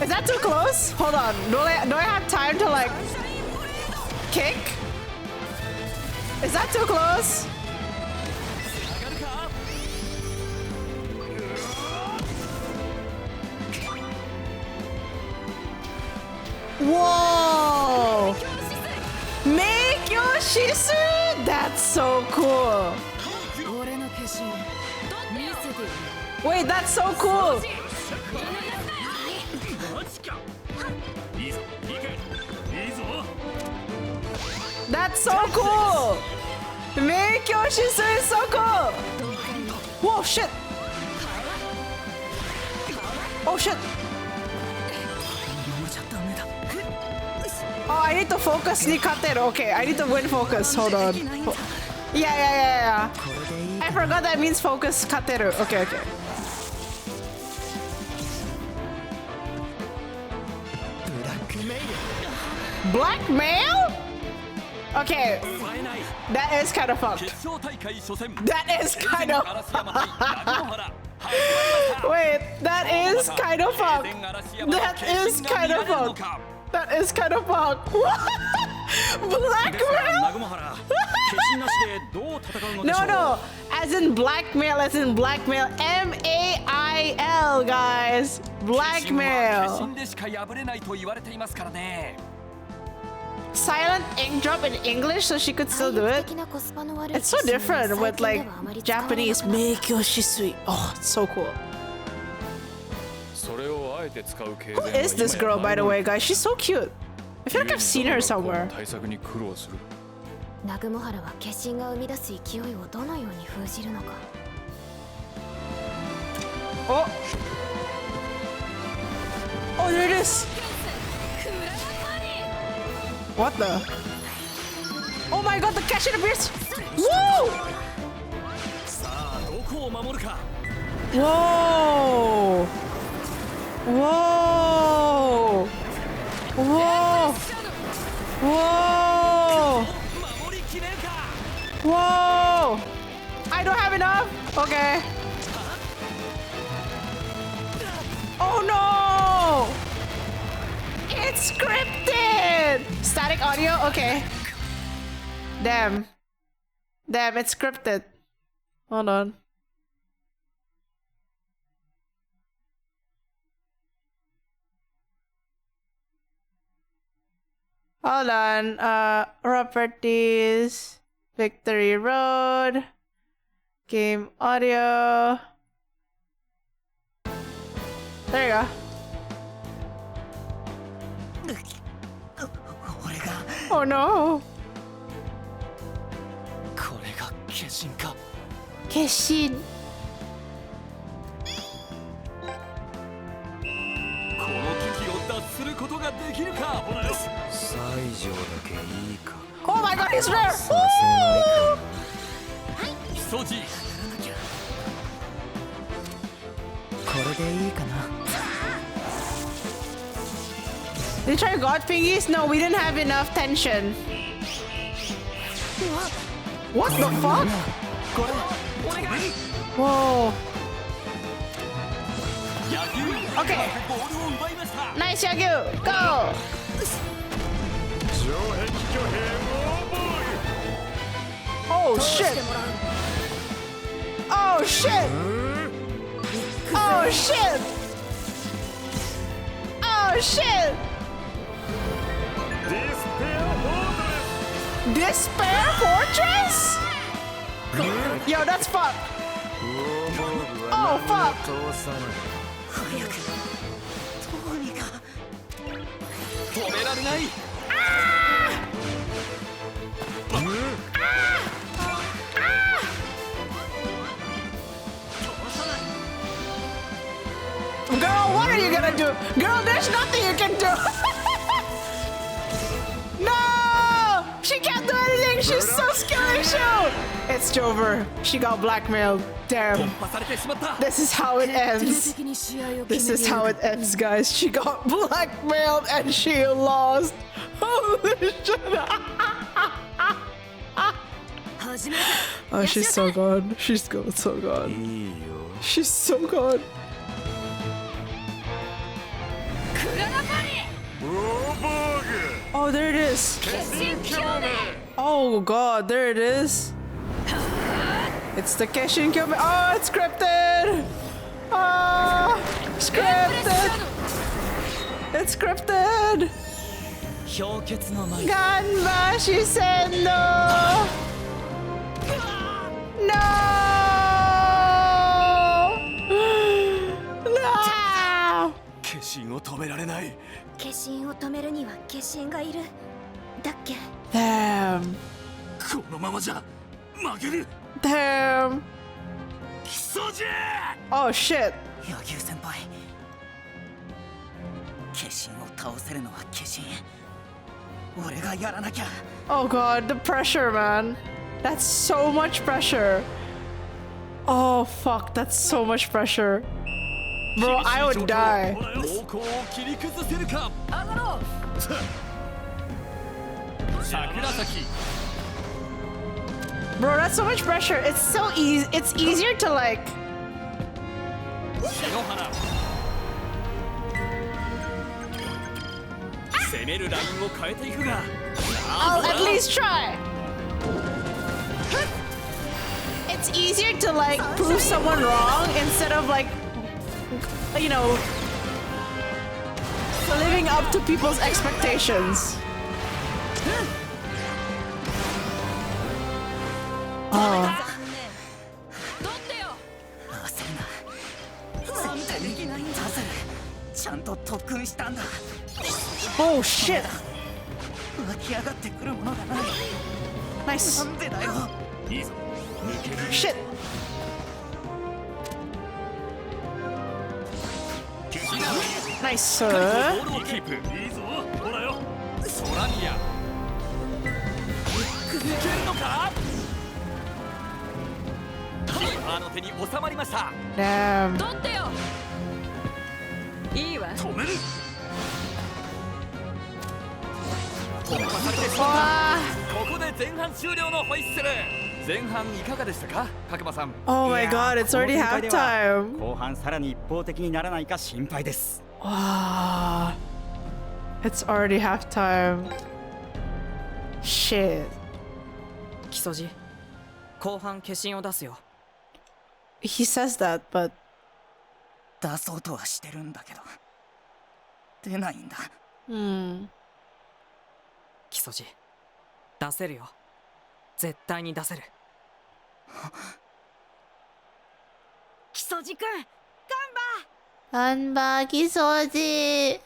Is that too close? Hold on. Do I have time to like kick? Is that too close? Whoa! Make your shisui? That's so cool. Wait, that's so cool. That's so cool. Make your shisui is so cool. Whoa, shit. Oh, shit. Oh, I need to focus. Okay, I need to win focus. Hold on. Yeah. I forgot that means focus. Kateru. Okay. Blackmail? Okay. That is kind of fucked. That is kind of Wait, that is kind of fucked. That is kind of fucked. That is kind of fucked. Blackmail? No. As in blackmail, M-A-I-L, guys. Blackmail. Silent ink drop in English so she could still do it. It's so different with like Japanese. Make your shisui. Oh, it's so cool. Who is this girl, by the way, guys? She's so cute. I feel like I've seen her somewhere. 南雲原は化身が生み出す勢いをどのように封じるのか。Oh! Oh, there it is! What the? Oh my god, the cashier appears! Woo! Whoa! Whoa! Whoa! Whoa! Whoa! I don't have enough? Okay. Oh no! It's scripted! Static audio? Okay. Damn. Damn, it's scripted. Hold on. Hold on. Properties. Victory Road. Game audio. There you go. Oh no. これが化身か。化身。この危機を脱することができるか。西条だけいいか。Oh my god, he's rare! 基礎G。これでいいかな。Did you try God Fingies? No, we didn't have enough tension. What the fuck? Whoa. Okay. Nice, Yagyu. Go. Oh shit. Oh shit. Oh shit. Oh shit. Despair Fortress? Yo, that's fuck. Oh, fuck. Girl, what are you gonna do? Girl, there's nothing you can do. No! She can't do anything. She's so skilled. It's Jover. She got blackmailed. Damn. This is how it ends. This is how it ends, guys. She got blackmailed and she lost. Holy shit. Oh, she's so good. She's good, so good. She's so good. Oh, there it is. Oh god, there it is. It's the Keshin Kyome. Oh, it's scripted. Oh, scripted. It's scripted. Ganbashi Sendo. No. No. 化身を止められない。化身を止めるには化身がいるだっけ。 Damn. このままじゃ負ける。 Damn. クソじゃ。 Oh shit. 野球先輩。化身を倒せるのは化身。俺がやらなきゃ。 Oh god, the pressure, man. That's so much pressure. Oh fuck, that's so much pressure. Bro, I would die. Bro, that's so much pressure. It's so easy. It's easier to like. I'll at least try. It's easier to like prove someone wrong instead of like, you know, living up to people's expectations. Oh. Oh shit. Nice. Shit. Nice, sir. Damn. いいわ。止める。わここで前半終了のホイッスル。前半いかがでしたか、角間さん。Oh my god, it's already halftime. 後半さらに一方的にならないか心配です。Wow. It's already halftime. Shit. 木曽路、後半化身を出すよ。He says that, but 出そうとはしてるんだけど出ないんだ。木曽路、出せるよ。絶対に出せる。木曽路くん、ガンバ木曽路。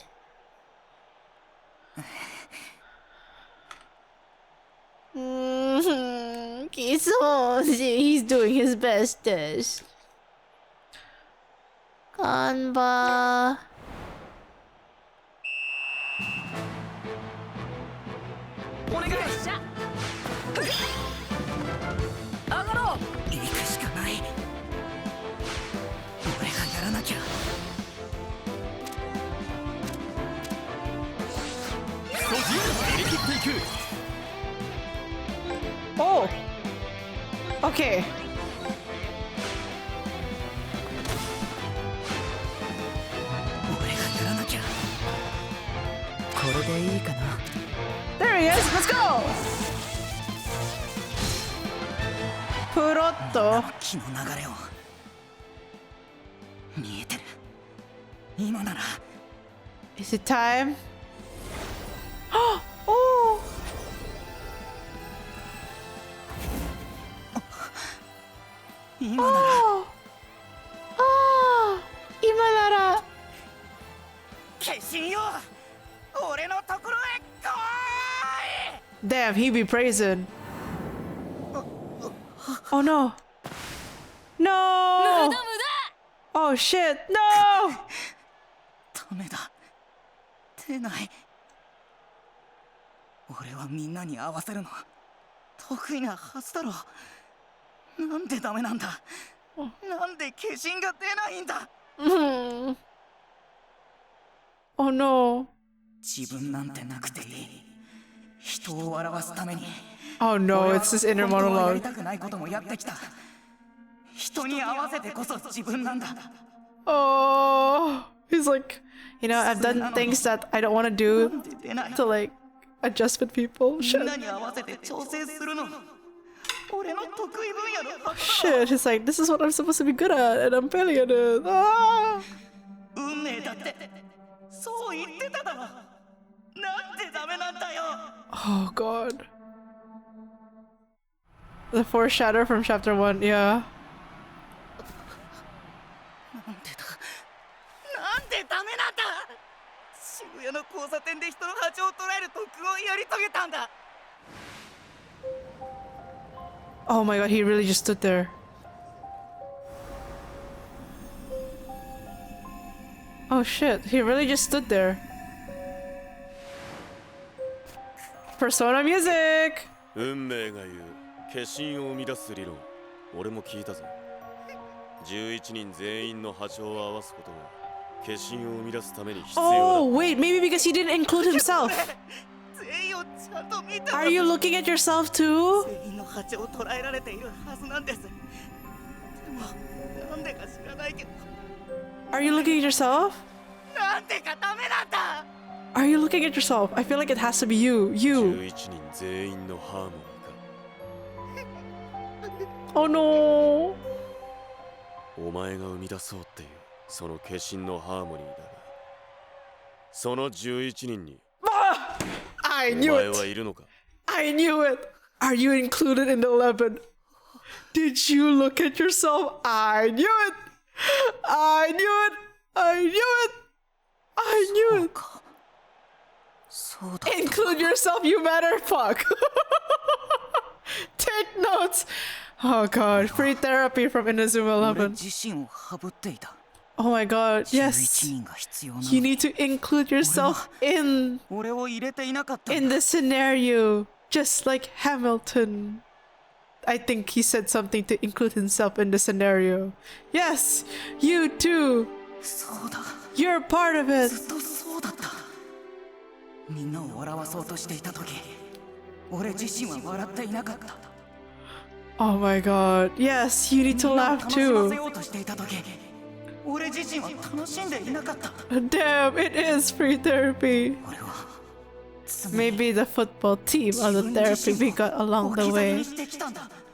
木曽路、he's doing his bestest. ガンバ。お願い。上がろう。行くしかない。俺がやらなきゃ。振り切っていく。Oh. Okay. 俺がやらなきゃ。これでいいかな。There he is. Let's go. プロット。気の流れを見えてる。今なら。Is it time? Oh. 今なら。今なら。化身よ。俺のところへ来い。 Damn, he be praising. Oh no. No. Oh shit. No. ダメだ。出ない。俺はみんなに合わせるの得意なはずだろ。なんでダメなんだ。なんで化身が出ないんだ。Oh no. 自分なんてなくていい。人を笑わすために。Oh no, it's this inner やり monologue. たくないこともやってきた。人に合わせてこそ自分なんだ。 Oh, he's like, you know, I've done things that I don't want to do to like Adjustment people. みんなに合わせて調整するの。俺の得意分野のはずだ。 Shit, he's like, this is what I'm supposed to be good at, and I'm failing at it. Ah! 運命だってそう言ってただろ。なんでダメなんだよ。 Oh god. The foreshadow from chapter 1, yeah. なんでダメなんだ。渋谷の交差点で人の波長を捉える特訓をやり遂げたんだ。 Oh my god, he really just stood there. Oh shit, he really just stood there. Persona music! 運命が言う化身を生み出す理論、俺も聞いたぞ。11人全員の波長を合わすことが化身を生み出すために必要だ。 Oh wait, maybe because he didn't include himself. Are you looking at yourself too? 全員の波長を捉えられているはずなんです。でもなんでか知らないけど。 Are you looking at yourself? なんでかダメなんだ。 Are you looking at yourself? I feel like it has to be you. You. 11人全員のハーモニーか。 Oh no. お前が生み出そうっていうその化身のハーモニーだが、その11人に I knew お前 it. はいるのか。 I knew it. Are you included in the 11? Did you look at yourself? I knew it. I knew it. I knew it. I knew it. Include yourself, you matter. Fuck. Take notes. Oh god, free therapy from Inazuma 11. Oh my god, yes. You need to include yourself in the scenario, just like Hamilton. I think he said something to include himself in the scenario. Yes, you too. You're part of it. みんなを笑わそうとしていた時、俺自身は笑っていなかった。 Oh my god. Yes, you need to laugh too. 俺自身は楽しんでいなかった。 Damn, it is free therapy. Maybe the football team or the therapy we got along the way.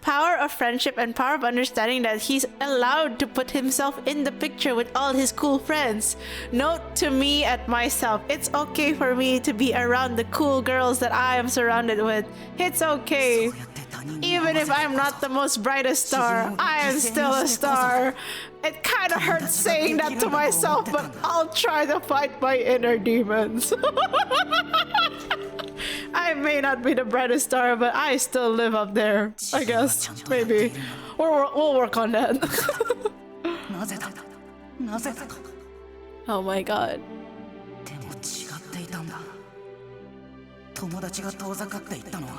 Power of friendship and power of understanding that he's allowed to put himself in the picture with all his cool friends. Note to me at myself, it's okay for me to be around the cool girls that I am surrounded with. It's okay. Even if I'm not the most brightest star, I am still a star. It kind of hurts saying that to myself, but I'll try to fight my inner demons. I may not be the brightest star, but I still live up there, I guess. Maybe. We'll work on that. Oh my god. でも違っていたんだ。友達が遠ざかっていったのは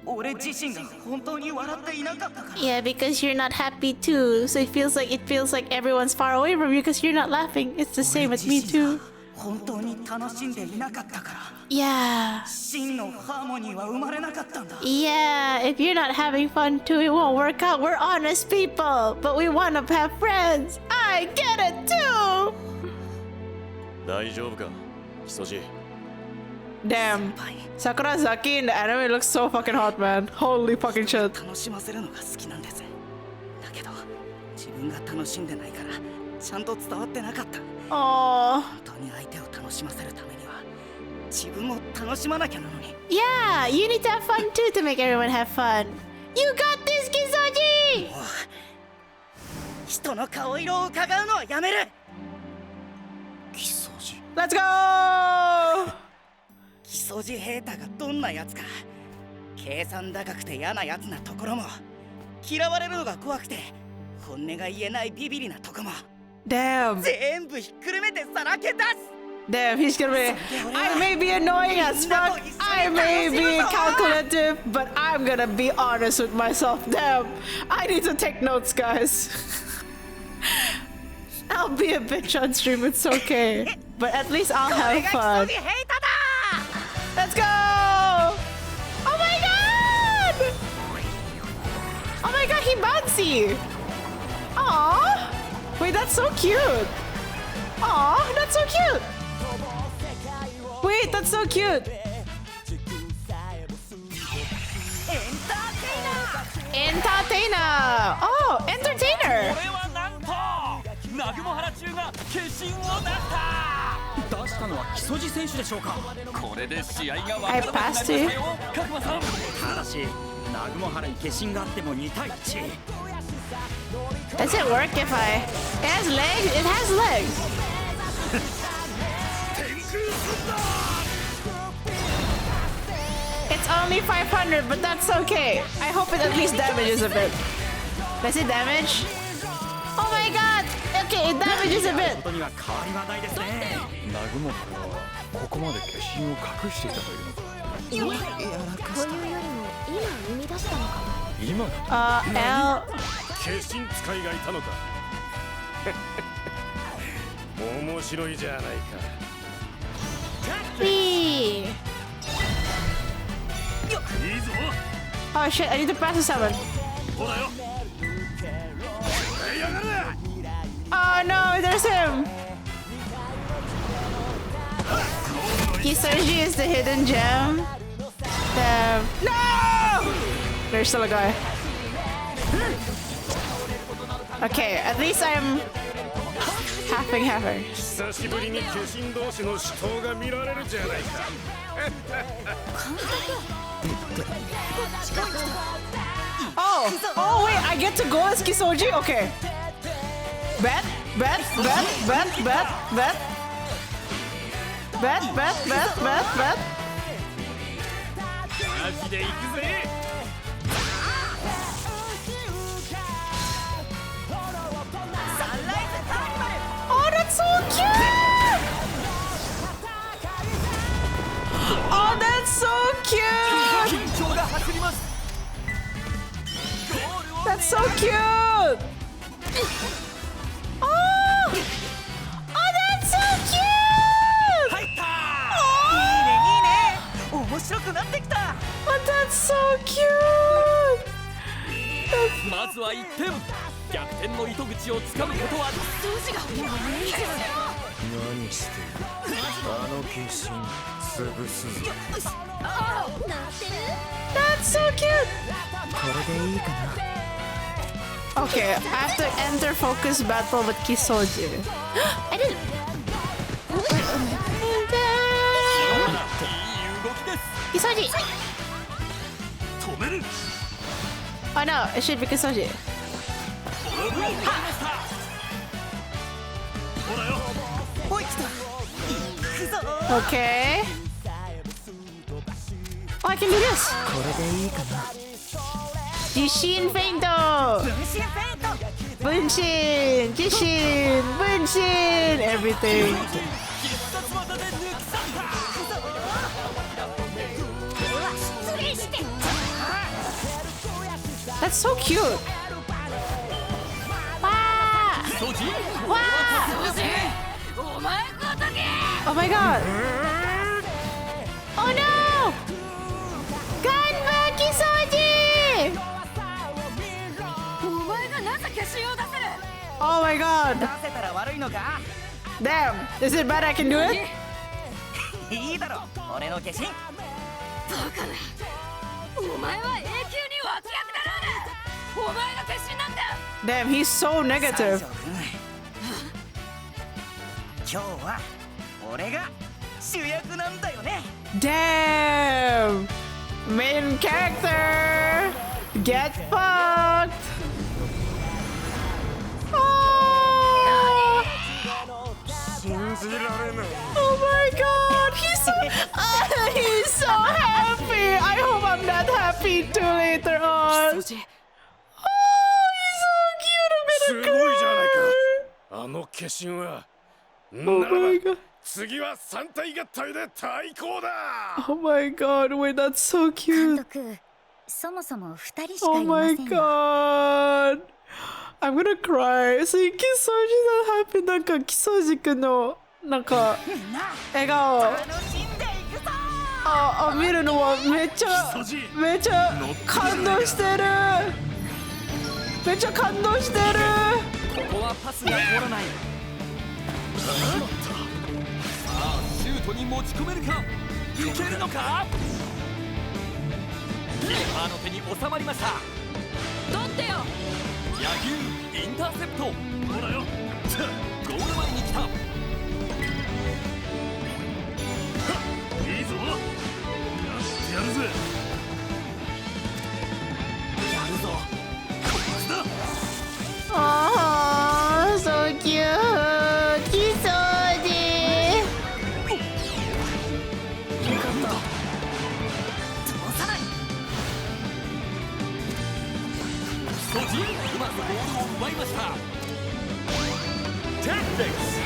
俺自身が本当に笑っていなかったから。 Yeah, because you're not happy too. So it feels like everyone's far away from you because you're not laughing. It's the same with me too. 本当に楽しんでいなかったから。 Yeah. 真のハーモニーは生まれなかったんだ。 Yeah, if you're not having fun too, it won't work out. We're honest people, but we want to have friends. I get it too. 大丈夫か、木曽路。 Damn. Sakurazaki in the anime looks so fucking hot, man. Holy fucking shit. 楽しませるのが好きなんです。だけど自分が楽しんでないからちゃんと伝わってなかった。 Aww. 本当に相手を楽しませるためには自分も楽しまなきゃなのに。 Yeah, you need to have fun too to make everyone have fun. You got this, Kisoji! もう人の顔色を伺うのはやめる。木曽路。 Let's go! 木曽路平太がどんなやつか、計算高くて嫌なやつなところも、嫌われるのが怖くて本音が言えないビビリなとこも、 Damn. 全部ひっくるめてさらけ出す。 Damn, he's gonna be. I may be annoying as fuck. I may be calculative, but I'm gonna be honest with myself. Damn, I need to take notes, guys. I'll be a bitch on stream, it's okay. But at least I'll have fun. Let's go! Oh my god! Oh my god, he bouncy! Aww! Wait, that's so cute! Aww, that's so cute! Wait, that's so cute! Oh, entertainer! これはなんと南雲原中が化身を出したのは木曽路選手でしょうか。これで試合が分からなくなりましたよ角間さん。ただし南雲原に化身があっても2対1。 Does it work if I... It has legs? It has legs! It's only 500, but that's okay. I hope it at least damages a bit. Does it damage? Oh my god! Okay, it damages a bit. ことには変わりはないですね。南雲原はここまで化身を隠していたというのか。というよりも今生み出したのかも。今だと。L. 化身使いがいたのか。面白いじゃないか。 B. Oh shit, I need to press a summon. Oh no, there's him! Kisoji is the hidden gem. Damn. No! There's still a guy. Okay, at least I'm halfing. 久しぶりに化身同士の死闘が見られるじゃないか。Oh wait, I get to go as Kisoji? Okay. Bet. Bet.マジで行くぜ。Oh, that's so cute! Oh, that's so cute! That's so cute! Oh! Oh, that's so cute! Oh, that's so cute! まずは1点逆転の糸口をつかむことは何してる。あの化身潰すぞ。 That's so cute! これでいいかな。 Okay, I have to enter focus battle with Kisoji. I didn't. Kisoji! Oh no, it should be Kisoji. Okay. Oh, I can do this. これでいいかな。 Jishin Feinto! Bunshin! Jishin! Bunshin! Everything! That's so cute! Wow! Wow! Oh my god! Oh no! Ganba Kisoji! Oh my god! Damn! Is it bad I can do it? Damn, he's so negative. Damn! Main character! Get fucked! Oh! Oh my god! He's so happy! I hope I'm not happy too later on! Oh, he's so cute! I'm gonna cry! あの化身は。 Oh my god! 次は3体合体で対抗だ。 Oh my god! Wait, that's so cute! そもそも2人しか Oh いま my せんよ。 god! I'm gonna cry. See, Kisoji that happened. なんかKisojiくんのなんか笑顔あ見るのはめっちゃ感動してる。めっちゃ感動してる。ここはパスが通らない。さあシュートに持ち込めるか。いけるのか。キーパーの手に収まりました。取ってよ。野球インターセプト。ほらよ。ゴール前に来た。いいぞ。やってやるぜ。やるぞ。こいつだ。Oh, so cute. He's so deep. ソジ、うまくボールを奪いました。Tactics。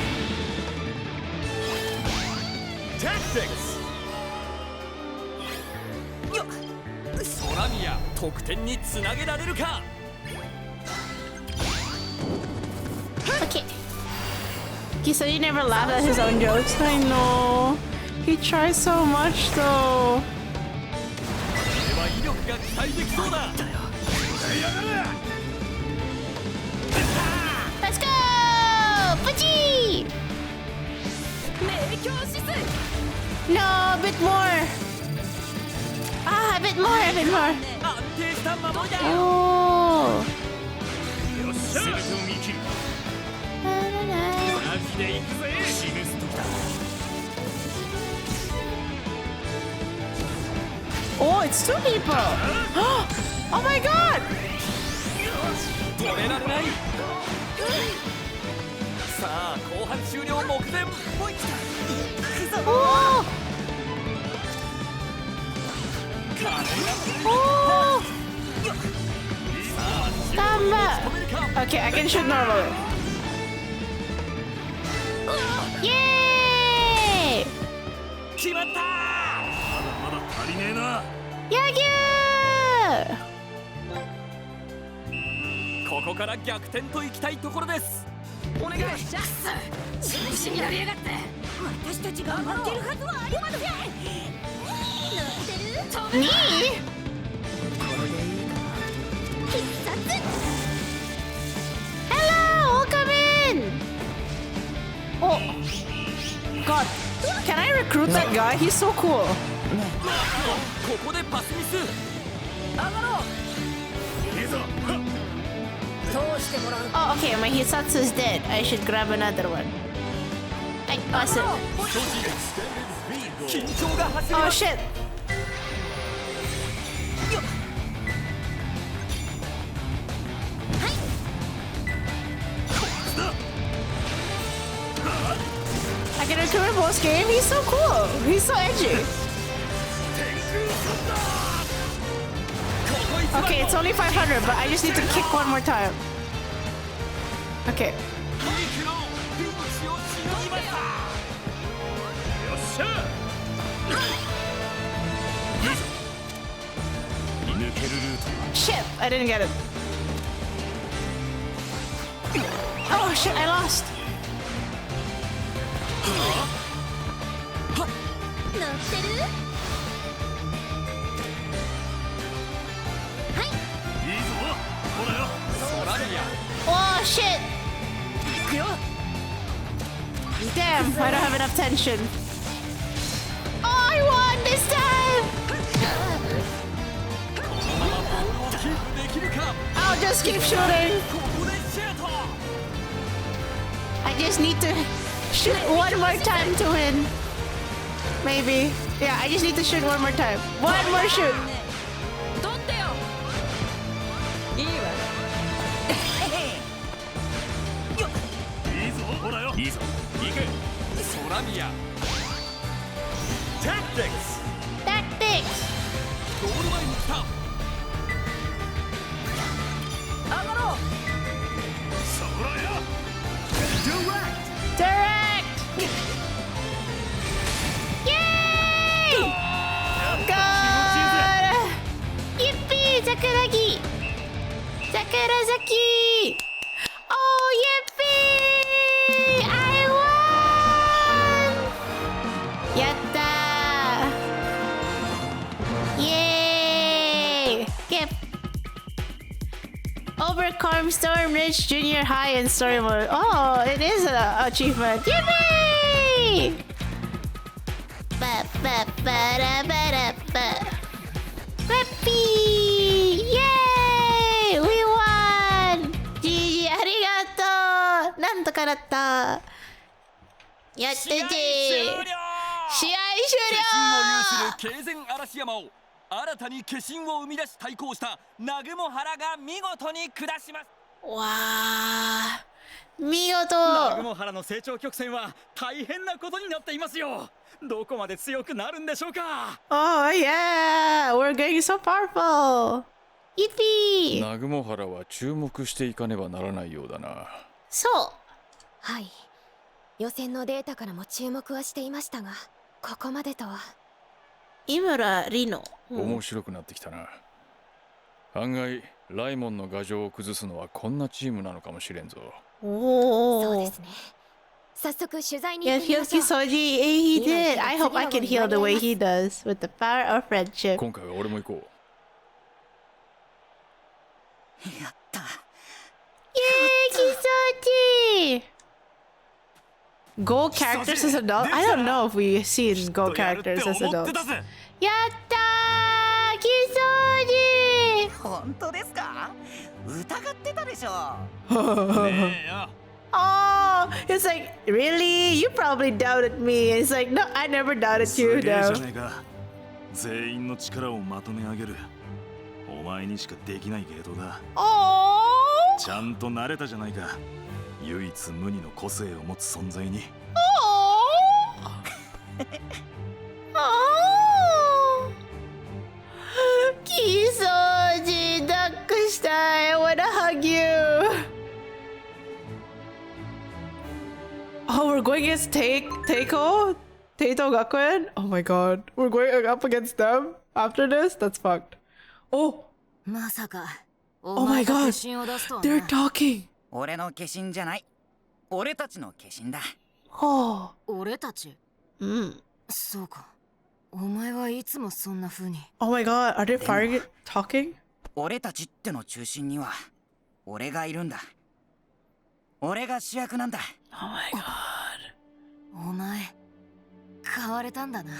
ソラミア、得点につなげられるか。Okay. He said he never laughed at his own jokes. I know. He tries so much though. これは威力が期待できそうだ。 Let's go! Puchi! No, a bit more. Ah, a bit more, a bit more. 安定した守りだ。 Oh. 全てを見切る。マジで行くぜ。示す時だ。 Oh, it's two people. Oh my god! 止められない。さあ後半終了目前。Oh! Oh! Tama! Okay, I can shoot normally. Yay! 決まった。まだ足りねえな。野球！ここから逆転といきたいところです。お願い。中心になりやがって。私たちが負けるはずはありません。乗ってる？ Me? 必殺。 Hello! Welcome in! Oh! God! Can I recruit that guy? He's so cool! ここでパスミス。上がろう。いいぞ。 Oh, okay, my Hisatsu is dead. I should grab another one. I pass it. Oh shit! I can recruit boss game. He's so cool. He's so edgy. Okay, it's only 500, but I just need to kick one more time. Okay. Shit, I didn't get it. Oh shit, I lost. 乗ってる？ Oh shit! Damn, I don't have enough tension. Oh, I won this time! I'll just keep shooting. I just need to shoot one more time to win. Maybe. Yeah, I just need to shoot one more time. One more shoot. いいぞ、行け。ソラミア。Tactics。ゴール前に来た。上がろう。ソラヤ。Direct! Yay! God! Yippee! Sakuragi! Sakurazaki! Oh, yippee! I won! Yatta! Yay! Yep. Overcome Storm Ridge Junior High in story mode. Oh, it is an achievement. Yippee! Peppy! Yay! We won! かだった。やったぜ。試合終了。化身を有する経前嵐山を新たに化身を生み出し対抗した南雲原が見事に下します。わあ、見事。南雲原の成長曲線は大変なことになっていますよ。どこまで強くなるんでしょうか。Oh yeah, we're getting so powerful. イピー。南雲原は注目していかねばならないようだな。そう。はい。予選のデータからも注目はしていましたが、ここまでとは。井村リノ。面白くなってきたな。案外ライモンの牙城を崩すのはこんなチームなのかもしれんぞ。おお。そうですね。早速取材に行ってみましょう。Kisoji, he did. I hope I can heal the way he does with the power of friendship. 今回は俺も行こう。やった。Yay, Kisoji! Go characters as adults? I don't know if we've seen Go characters as adults. やったー、Kisoji! 本当ですか？疑ってたでしょ。ねえよ。Oh, it's like, really? You probably doubted me. It's like, no, I never doubted you, though. 全員の力をまとめ上げる。お前にしかできない芸当だ。Oh! ちゃんと慣れたじゃないか。唯一無二の個性を持つ存在に。Oh! Oh! Kisoji, 抱っこしたい。I wanna hug you. Oh, we're going against Teiko Gakuen? Oh my god. We're going up against them after this? That's fucked. Oh! まさか。Oh my god. They're talking. 俺の化身じゃない。俺たちの化身だ。Oh. 俺たち？うん。そうか。お前はいつもそんな風に。Oh my god, are they talking? 俺たちっての中心には俺がいるんだ。俺が主役なんだ。Oh my god. お前変われたんだな。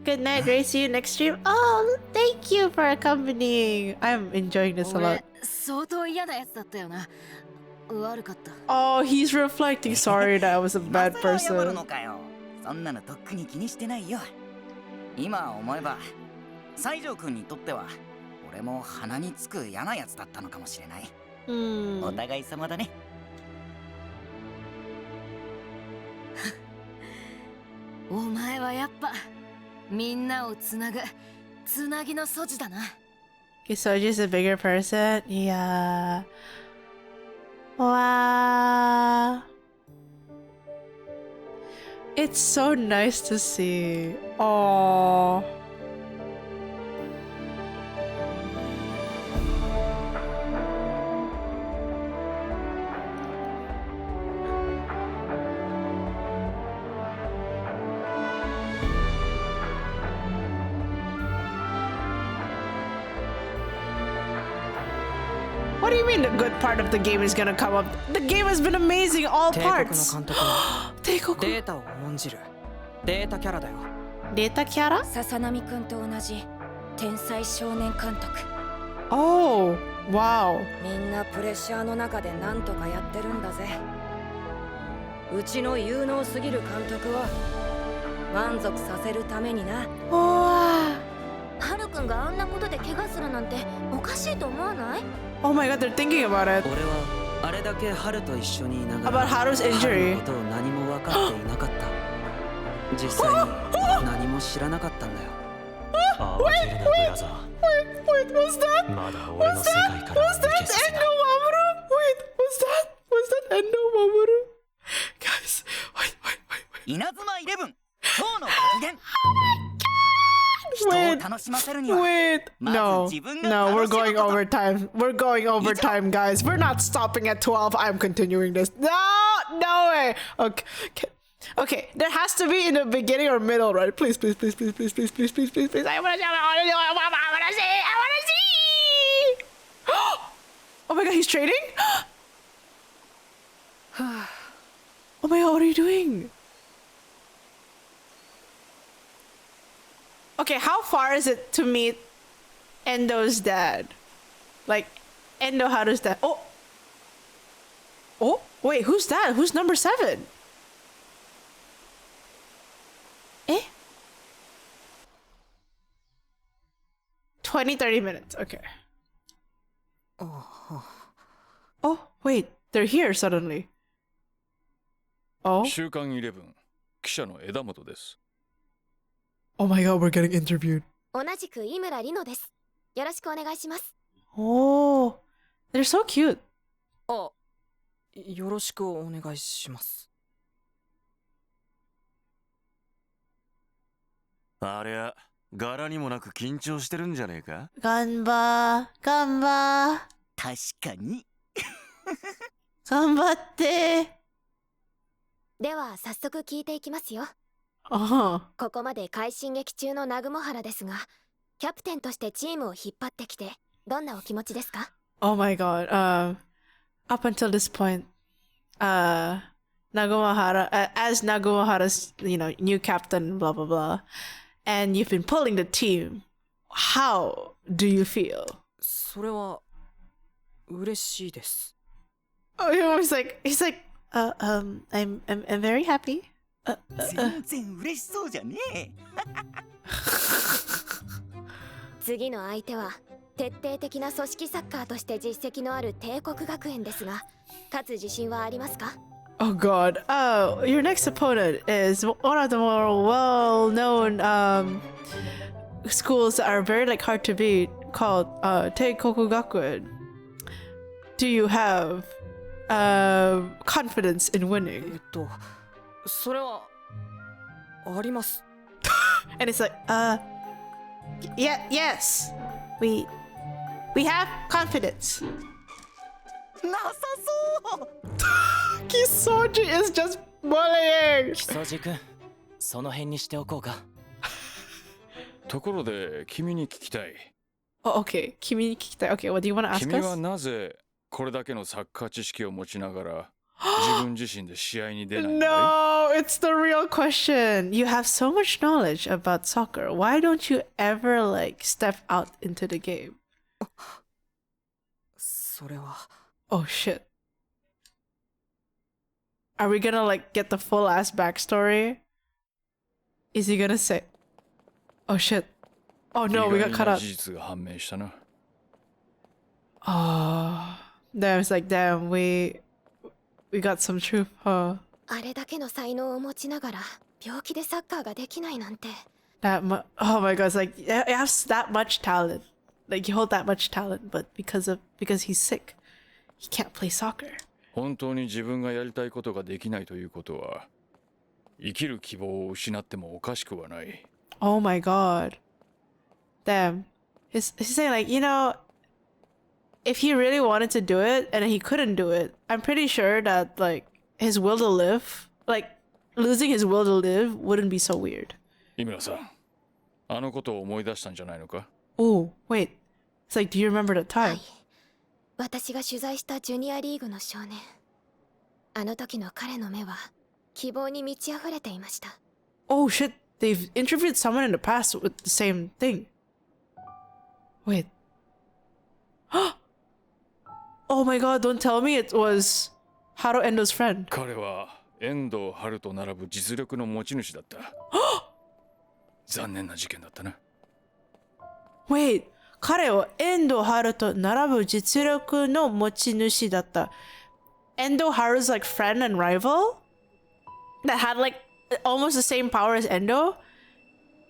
Good night, Ray. See you next stream. Oh, thank you for accompanying. I'm enjoying this a lot. 相当嫌なやつだったよな。悪かった。Oh, he's reflecting. Sorry that I was a bad person. そんなのとっくに気にしてないよ。今思えば西条君にとっては俺も鼻につく嫌なやつだったのかもしれない。お互い様だね。お前はやっぱみんなをつなぐつなぎの素地だな。Kisoji's a bigger person? Yeah. Wow. It's so nice to see. Aww. What do you mean the good part of the game is gonna come up? The game has been amazing, all parts. 帝国データを重んじるデータキャラだよ。データキャラ？笹波くんと同じ天才少年監督。Oh, wow. みんなプレッシャーの中でなんとかやってるんだぜ。うちの有能すぎる監督を満足させるためにな。ハルくんがあんなことで怪我するなんておかしいと思わない？ Oh my god, they're thinking about it. 俺はあれだけハルと一緒にいながら About Haru's injury. ハルのことを何も分かっていなかった。実際に何も知らなかったんだよ。慌てるなブラザー。Wait, was that? まだ俺の世界から Was that Endo Mamoru? Wait, was that Endo Mamoru? Guys, wait. 稲妻11、今日の発言。Wait, no, we're going overtime. We're going overtime, guys. We're not stopping at 12. I'm continuing this. No way. Okay. There has to be in the beginning or middle, right? Please. I wanna see. Oh my god, he's trading? Oh my god, what are you doing? Okay, how far is it to meet Endo's dad? Like, Endo Haru's dad. Oh! Oh, wait, who's that? Who's number 7? Eh? 20-30 minutes. Okay. Oh, wait, they're here suddenly. Oh. 週刊11記者の枝本です。 Oh my god, we're getting interviewed. 同じく井村里乃です。よろしくお願いします。 Oh, they're so cute. あ、よろしくお願いします。ありゃ、柄にもなく緊張してるんじゃねえか。頑張確かに。頑張って。では早速聞いていきますよ。ここまで快進撃中の南雲原ですが、キャプテンとしてチームを引っ張ってきてどんなお気持ちですか？ Oh my god. Up until this point, Nagumahara, as Nagumahara's, new captain, blah blah blah, and you've been pulling the team. How do you feel? それは嬉しいです。Oh, he's like, I'm very happy. 全然嬉しそうじゃねえ。次の相手は徹底的な組織サッカーとして実績のある帝国学園ですが、勝つ自信はありますか？ Oh god. Your next opponent is one of the more well-known schools that are very hard to beat, called Teikoku Gakuen. Do you have confidence in winning? それはあります。 And it's like, yes. We have confidence. なさそう。Kisoji is just bullying. 木曽路くん、その辺にしておこうか。ところで君に聞きたい。Oh, okay. 君に聞きたい。Okay, what do you want to ask us? 君はなぜこれだけのサッカー知識を持ちながら自分自身で試合に出ないんだい？ No, it's the real question. You have so much knowledge about soccer. Why don't you ever step out into the game? それは。Oh shit. Are we gonna get the full ass backstory? Is he gonna say? Oh shit. Oh no, we got cut out. 事実が判明したな。Oh, damn, it's like, damn, we got some truth, huh? あれだけの才能を持ちながら病気でサッカーができないなんて。Oh my god, it's like, you have that much talent. You hold that much talent, but because he's sick, he can't play soccer. 本当に自分がやりたいことができないということは、生きる希望を失ってもおかしくはない。Oh my god. Damn. He's saying if he really wanted to do it and he couldn't do it, I'm pretty sure that his will to live, losing his will to live wouldn't be so weird. 井村さん、あのことを思い出したんじゃないのか？ Oh, wait. It's do you remember the time? 私が取材したジュニアリーグの少年。あの時の彼の目は希望に満ち溢れていました。 Oh shit, they've interviewed someone in the past with the same thing. Wait. Oh my god, don't tell me it was Haro Endo's friend. 彼は遠藤春と並ぶ実力の持ち主だった。残念な事件だったな。Wait, 彼は遠藤春と並ぶ実力の持ち主だった。Endo Haru's friend and rival that had almost the same power as Endo,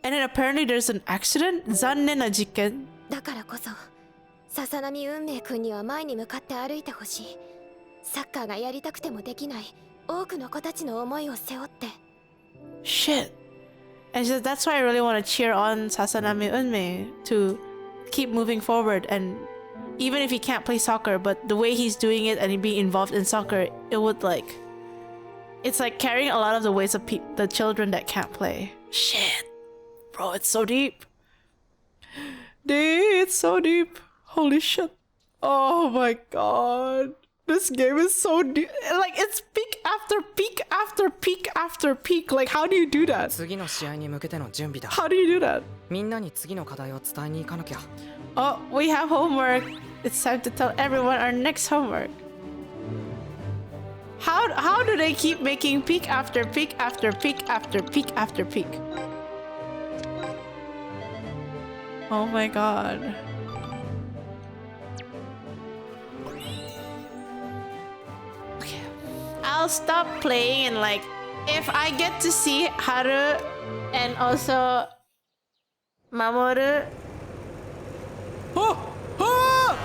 and then apparently there's an accident. 残念な事件。だからこそ笹波運命君には前に向かって歩いてほしい。サッカーがやりたくてもできない多くの子たちの思いを背負って。 Shit. And so that's why I really want to cheer on Sasanami Unmei to keep moving forward, and even if he can't play soccer, but the way he's doing it and being involved in soccer, it would it's carrying a lot of the weights of the children that can't play. Shit. Bro, it's so deep. Dude, it's so deep. Holy shit. Oh my god. This game is so deep. It's peak after peak after peak after peak. How do you do that? 次の試合に向けての準備だ。 How do you do that? みんなに次の課題を伝えに行かなきゃ。 Oh, we have homework. It's time to tell everyone our next homework. How do they keep making peak after peak after peak after peak after peak? Oh my god. Okay. I'll stop playing and like if I get to see Haru and also Mamoru. Oh! Oh!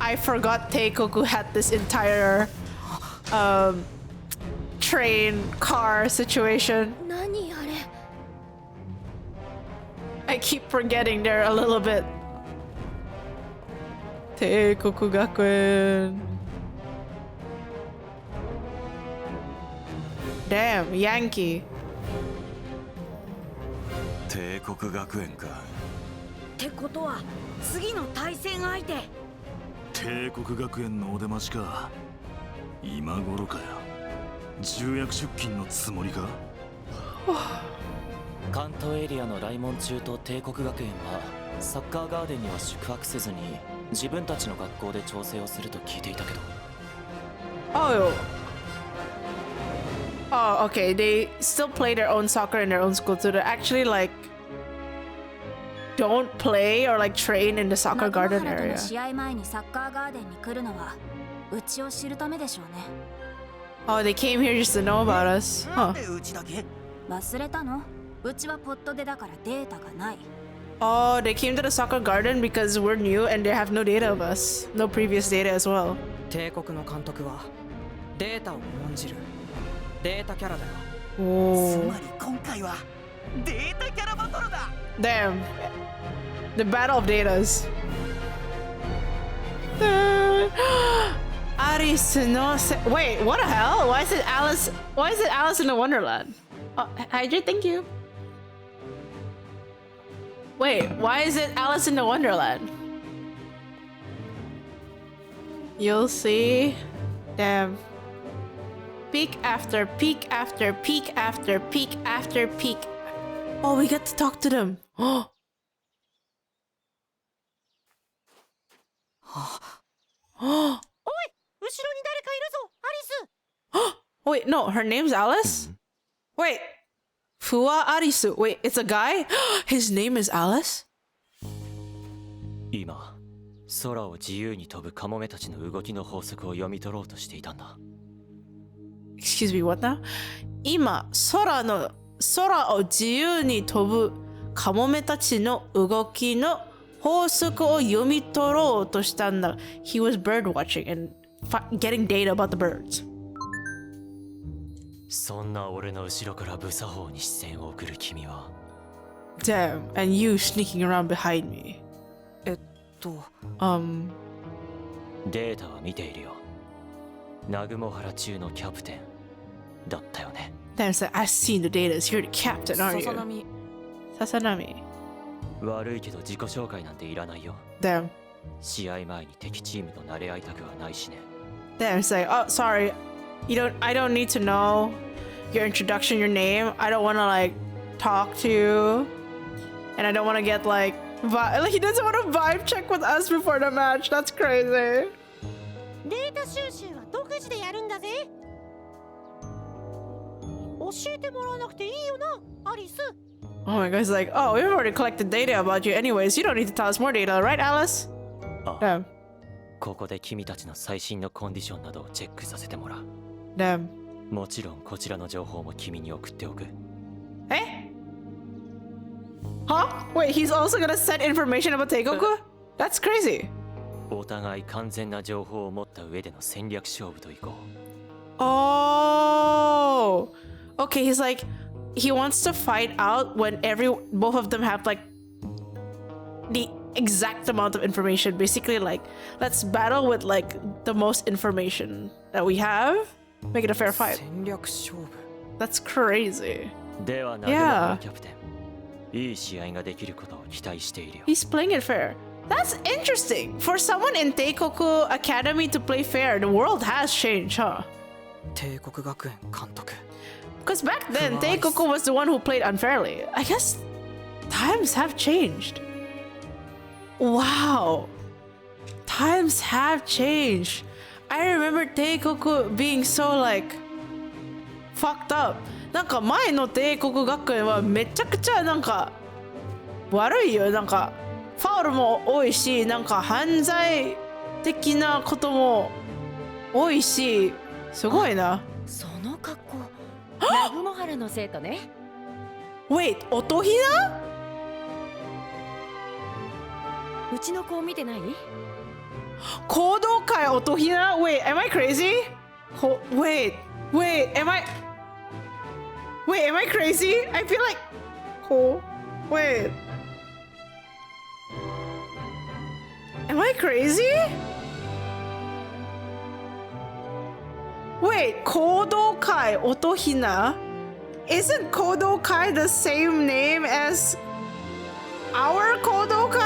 I forgot Teikoku had this entire train car situation. I keep forgetting there a little bit. Teikoku Gakuen. Damn, Yankee. 帝国学園か。ってことは次の対戦相手。帝国学園のお出ましか。今頃かよ。重役出勤のつもりか。関東エリアの来門中と帝国学園はサッカーガーデンには宿泊せずに自分たちの学校で調整をすると聞いていたけど。Oh, okay. They still play their own soccer in their own school, so they actually like don't play or like train in the soccer garden area. 試合前にサッカーガーデンに来るのはうちを知るためでしょうね。Oh, they came here just to know about us. Huh. 忘れたの？うちはポットでだからデータがない。Oh, they came to the soccer garden because we're new and they have no data of us. No previous data as well. 帝国の監督はデータを重んじるデータキャラだよ。つまり今回はデータキャラバトルだ。Damn. The battle of datas. Aris no wait, what the hell? Why is it Alice in the Wonderland? Oh, Hydra, thank you. Wait, why is it Alice in the Wonderland? You'll see. Damn. Peak after peak after peak after peak after peak. Oh, we get to talk to them. Oh. Oh. Wait, no, her name's Alice? Wait. Fua Arisu. Wait, it's a guy? His name is Alice? 今、空を自由に飛ぶカモメたちの動きの法則を読み取ろうとしていたんだ。Excuse me, what now? 今、空を自由に飛ぶカモメたちの動きの法則を読み取ろうとしたんだ。He was bird watching and getting data about the birds. そんな俺の後ろから無作法に視線を送る君は。Damn, and you sneaking around behind me. データは見ているよ。南雲原中のキャプテンだったよね。Damn, it's like, I've seen the data. You're the captain, aren't you? Sasanami. 悪いけど自己紹介なんていらないよ。Damn. 試合前に敵チームと慣れ合いたくはないしね。Damn, it's like, oh, sorry. I don't need to know your introduction, your name. I don't want to like talk to you. And I don't want to get like he doesn't want to vibe check with us before the match. That's crazy. データ収集は独自でやるんだぜ。教えてもらわなくていいよな、アリス。Oh my god, he's like, oh, we've already collected data about you anyways. You don't need to tell us more data, right, Alice? Damn. ここで君たちの最新のコンディションなどをチェックさせてもらう。Damn. もちろんこちらの情報も君に送っておく。Huh? Wait, he's also gonna send information about Teikoku? That's crazy. お互い完全な情報を持った上での戦略勝負といこう。Oh. Okay, he's like, he wants to fight out when both of them have like the exact amount of information. Basically, like, let's battle with like the most information that we have. Make it a fair fight. That's crazy. では、南雲原キャプテン。いい試合ができることを期待しているよ。He's playing it fair. That's interesting. For someone in Teikoku Academy to play fair, the world has changed, huh? 帝国学園監督。Because back then, Teikoku was the one who played unfairly. I guess times have changed. Wow. Times have changed. I remember 帝国 being so like fucked up. なんか前の帝国学園はめちゃくちゃなんか悪いよ。なんかファウルも多いし、なんか犯罪的なことも多いし、すごいな。その格好、南雲原の生徒ね。Wait、音ひな？うちの子を見てない？行動会音ひな？ Wait, am I crazy? Wait, am I crazy? I feel like wait. Am I crazy? Wait, 行動会音ひな? Isn't 行動会 the same name as our 行動会?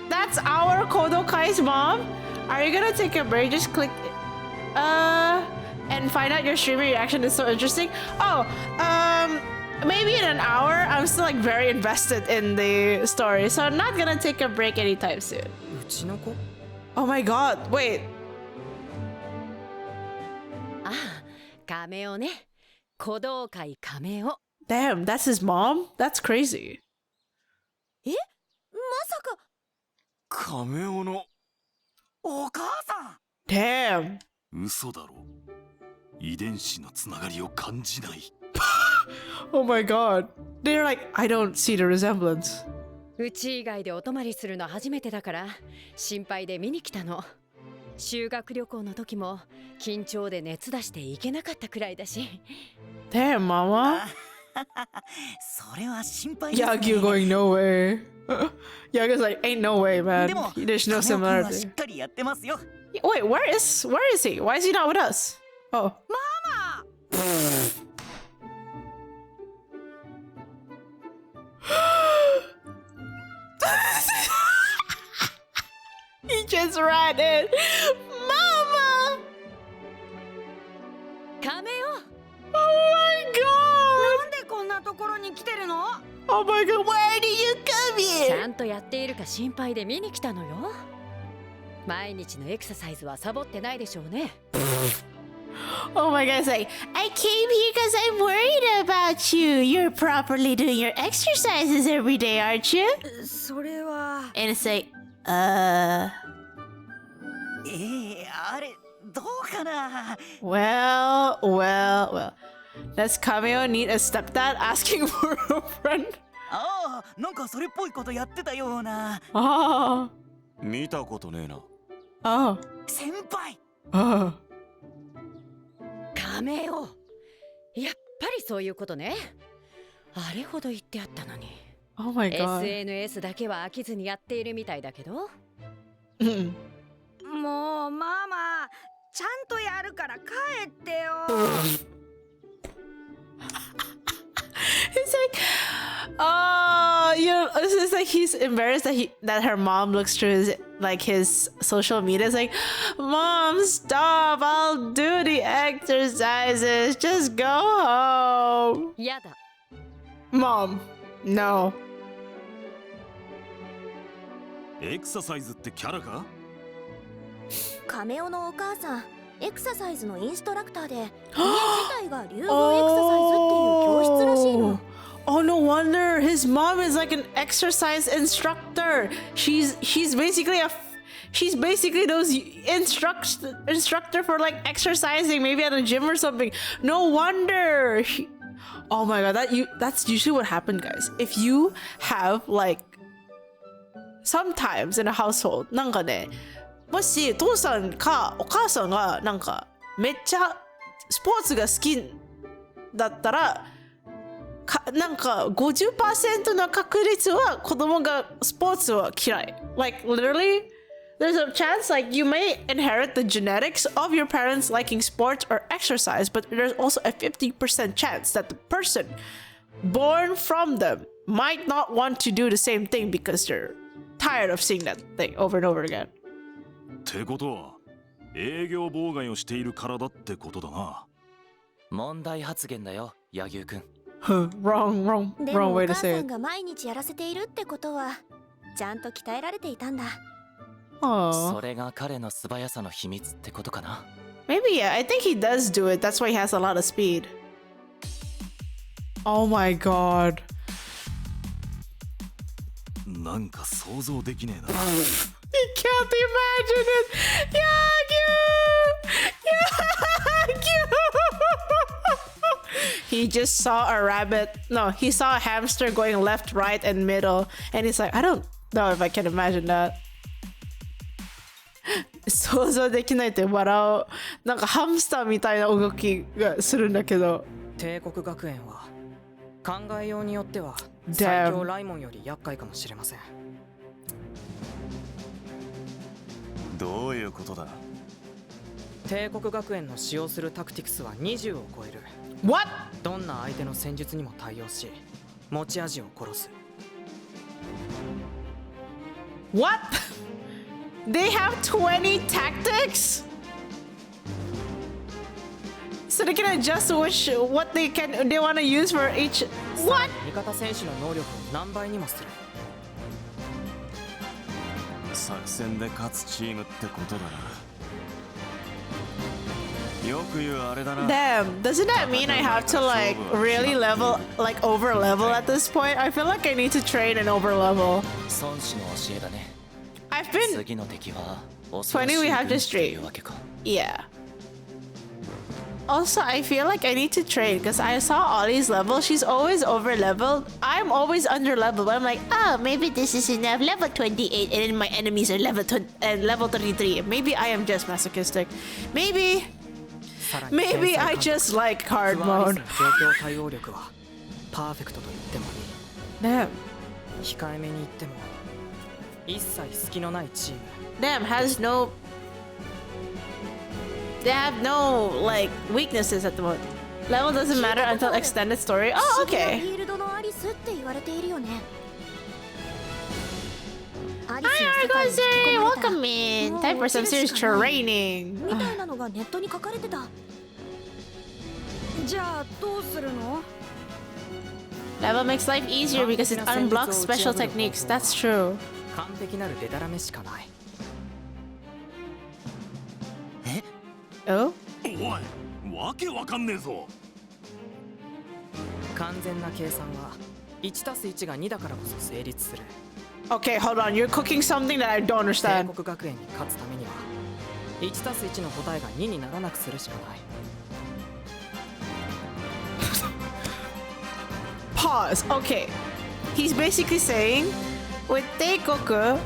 That's our Kodo Kai's mom. Are you gonna take a break? Just click and find out your streamer reaction is so interesting. Oh, maybe in an hour. I'm still like very invested in the story, so I'm not gonna take a break anytime soon. Oh my god, wait. ああ、カメオね。鼓動会カメオ。Damn, that's his mom? That's crazy. え？まさか。カメオのお母さん。Damn. 嘘だろ。遺伝子のつながりを感じない。Oh my god. They're like, I don't see the resemblance. うち以外でお泊まりするの初めてだから心配で見に来たの。修学旅行の時も緊張で熱出して行けなかったくらいだし。Damn, mama. それは心配ですね。Yagyu going no way. Yagu's like, ain't no way, man. There's no similarity. しっかりやってますよ。Wait, where is he? Why is he not with us? Oh. Mama! He just ran in. Mama! カメオ Oh my god! なんでこんなところに来てるの Oh my god, why did you come here? ちゃんとやっているか心配で見に来たのよ。毎日のエクササイズはサボってないでしょうね。Oh my god, it's like, I came here because I'm worried about you. You're properly doing your exercises every day, aren't you? それは。 And it's like, あれどうかな。 Well. Does Kameo need a stepdad asking for a friend? ああ、なんかそれっぽいことやってたような。ああ。見たことねえな。ああ。先輩。ああ。カメオ。やっぱりそういうことね。あれほど言ってあったのに。Oh my god. SNS だけは飽きずにやっているみたいだけど。もうママ、ちゃんとやるから帰ってよ。It's like, it's like he's embarrassed that her mom looks through his social media. It's like, Mom, stop! I'll do the exercises. Just go home. やだ。Mom, no. エクササイズってキャラか？カメオのお母さん、エクササイズのインストラクターで、家自体が流動エクササイズっていう教室らしいの。Oh, no wonder his mom is like an exercise instructor. She's basically those instructor for like exercising, maybe at a gym or something. No wonder. Oh my god, that's usually what happens, guys. If you have like sometimes in a household, なんかね、もし父さんかお母さんがなんかめっちゃスポーツが好きだったら、なんか 50% の確率は子供がスポーツは嫌い。Like literally, there's a chance like you may inherit the genetics of your parents liking sports or exercise, but there's also a 50% chance that the person born from them might not want to do the same thing because they're tired of seeing that thing over and over again. ってことは営業妨害をしているからだってことだな。問題発言だよ、柳生くん。wrong で wrong もお way to 母 say さん it. が毎日やらせているってことはちゃんと鍛えられていたんだ。Aww. それが彼の素早さの秘密ってことかな。 Maybe, yeah. I think he does do it. That's why he has a lot of speed. Oh my god. なんか想像できねえな。 You can't imagine it. He just saw a rabbit. No, he saw a hamster going left, right, and middle. And he's like, I don't know if I can imagine that. 想像できないって笑う。なんかハムスターみたいな動きがするんだけど。帝国学園は考えようによっては最強ライモンより厄介かもしれません。どういうことだ。帝国学園の使用するタクティクスは20を超える。What? どんな相手の戦術にも対応し、持ち味を殺す。What? They have 20 tactics? So they can adjust what they want to use for each. What? 味方選手の能力を何倍にもする。作戦で勝つチームってことだな。よく言うあれだな。 Damn, doesn't that mean I have to like really level, like over level at this point? I feel like I need to train and over level. 孫子の教えだね。 I've been 次の敵は 20 we have to stream. Yeah. Also, I feel like I need to train because I saw Ollie's level. She's always over leveled. I'm always under leveled. I'm like, oh, maybe this is enough. Level 28, and then my enemies are level 33. Maybe I am just masochistic. Maybe I just like hard mode. 状況対応力はパーフェクトと言ってもいい。 Damn. 控えめに言っても一切隙のないチーム。 Damn, they have no like weaknesses at the moment. Level doesn't matter until extended story. Oh, okay. フィールドのアリスって言われているよね。 Hi, Argosy! Welcome in. Time for some serious training. みたいなのがネットに書かれてた。じゃあどうするの？ Level makes life easier because it unblocks special techniques. That's true. 完璧なるデタラメしかない。 Oh? おい、わけわかんねえぞ。完全な計算は 1+1 が2だからこそ成立する。 Okay, hold on. You're cooking something that I don't understand. 帝国学園に勝つためには 1+1 の答えが2にならなくするしかない。 Pause. Okay. He's basically saying with Teikoku,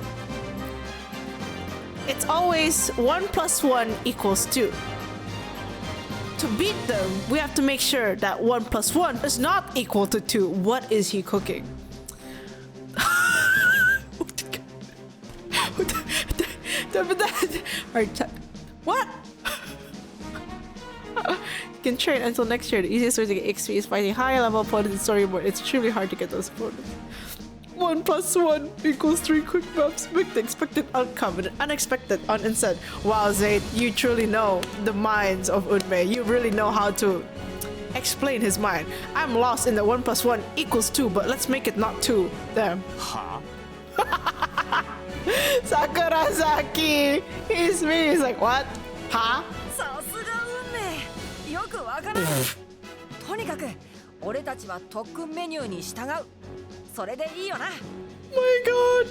it's always 1 + 1 = 2. To beat them, we have to make sure that 1 + 1 is not equal to 2. What is he cooking? What? You can train until next year. The easiest way to get XP is fighting high level opponents in story mode. It's extremely hard to get those opponents. 1 + 1 = 3 quick maps. Make the expected outcome and unexpected on instead. Wow, Zayd, you truly know the minds of Unmei. You really know how to explain his mind. I'm lost in the 1 + 1 = 2, but let's make it not 2. Damn. Huh? Sakurasaki! He's me. He's like, what? Huh? さすが運命。よくわからない。とにかく俺たちは特訓メニューに従う。それでいいよな。 My god!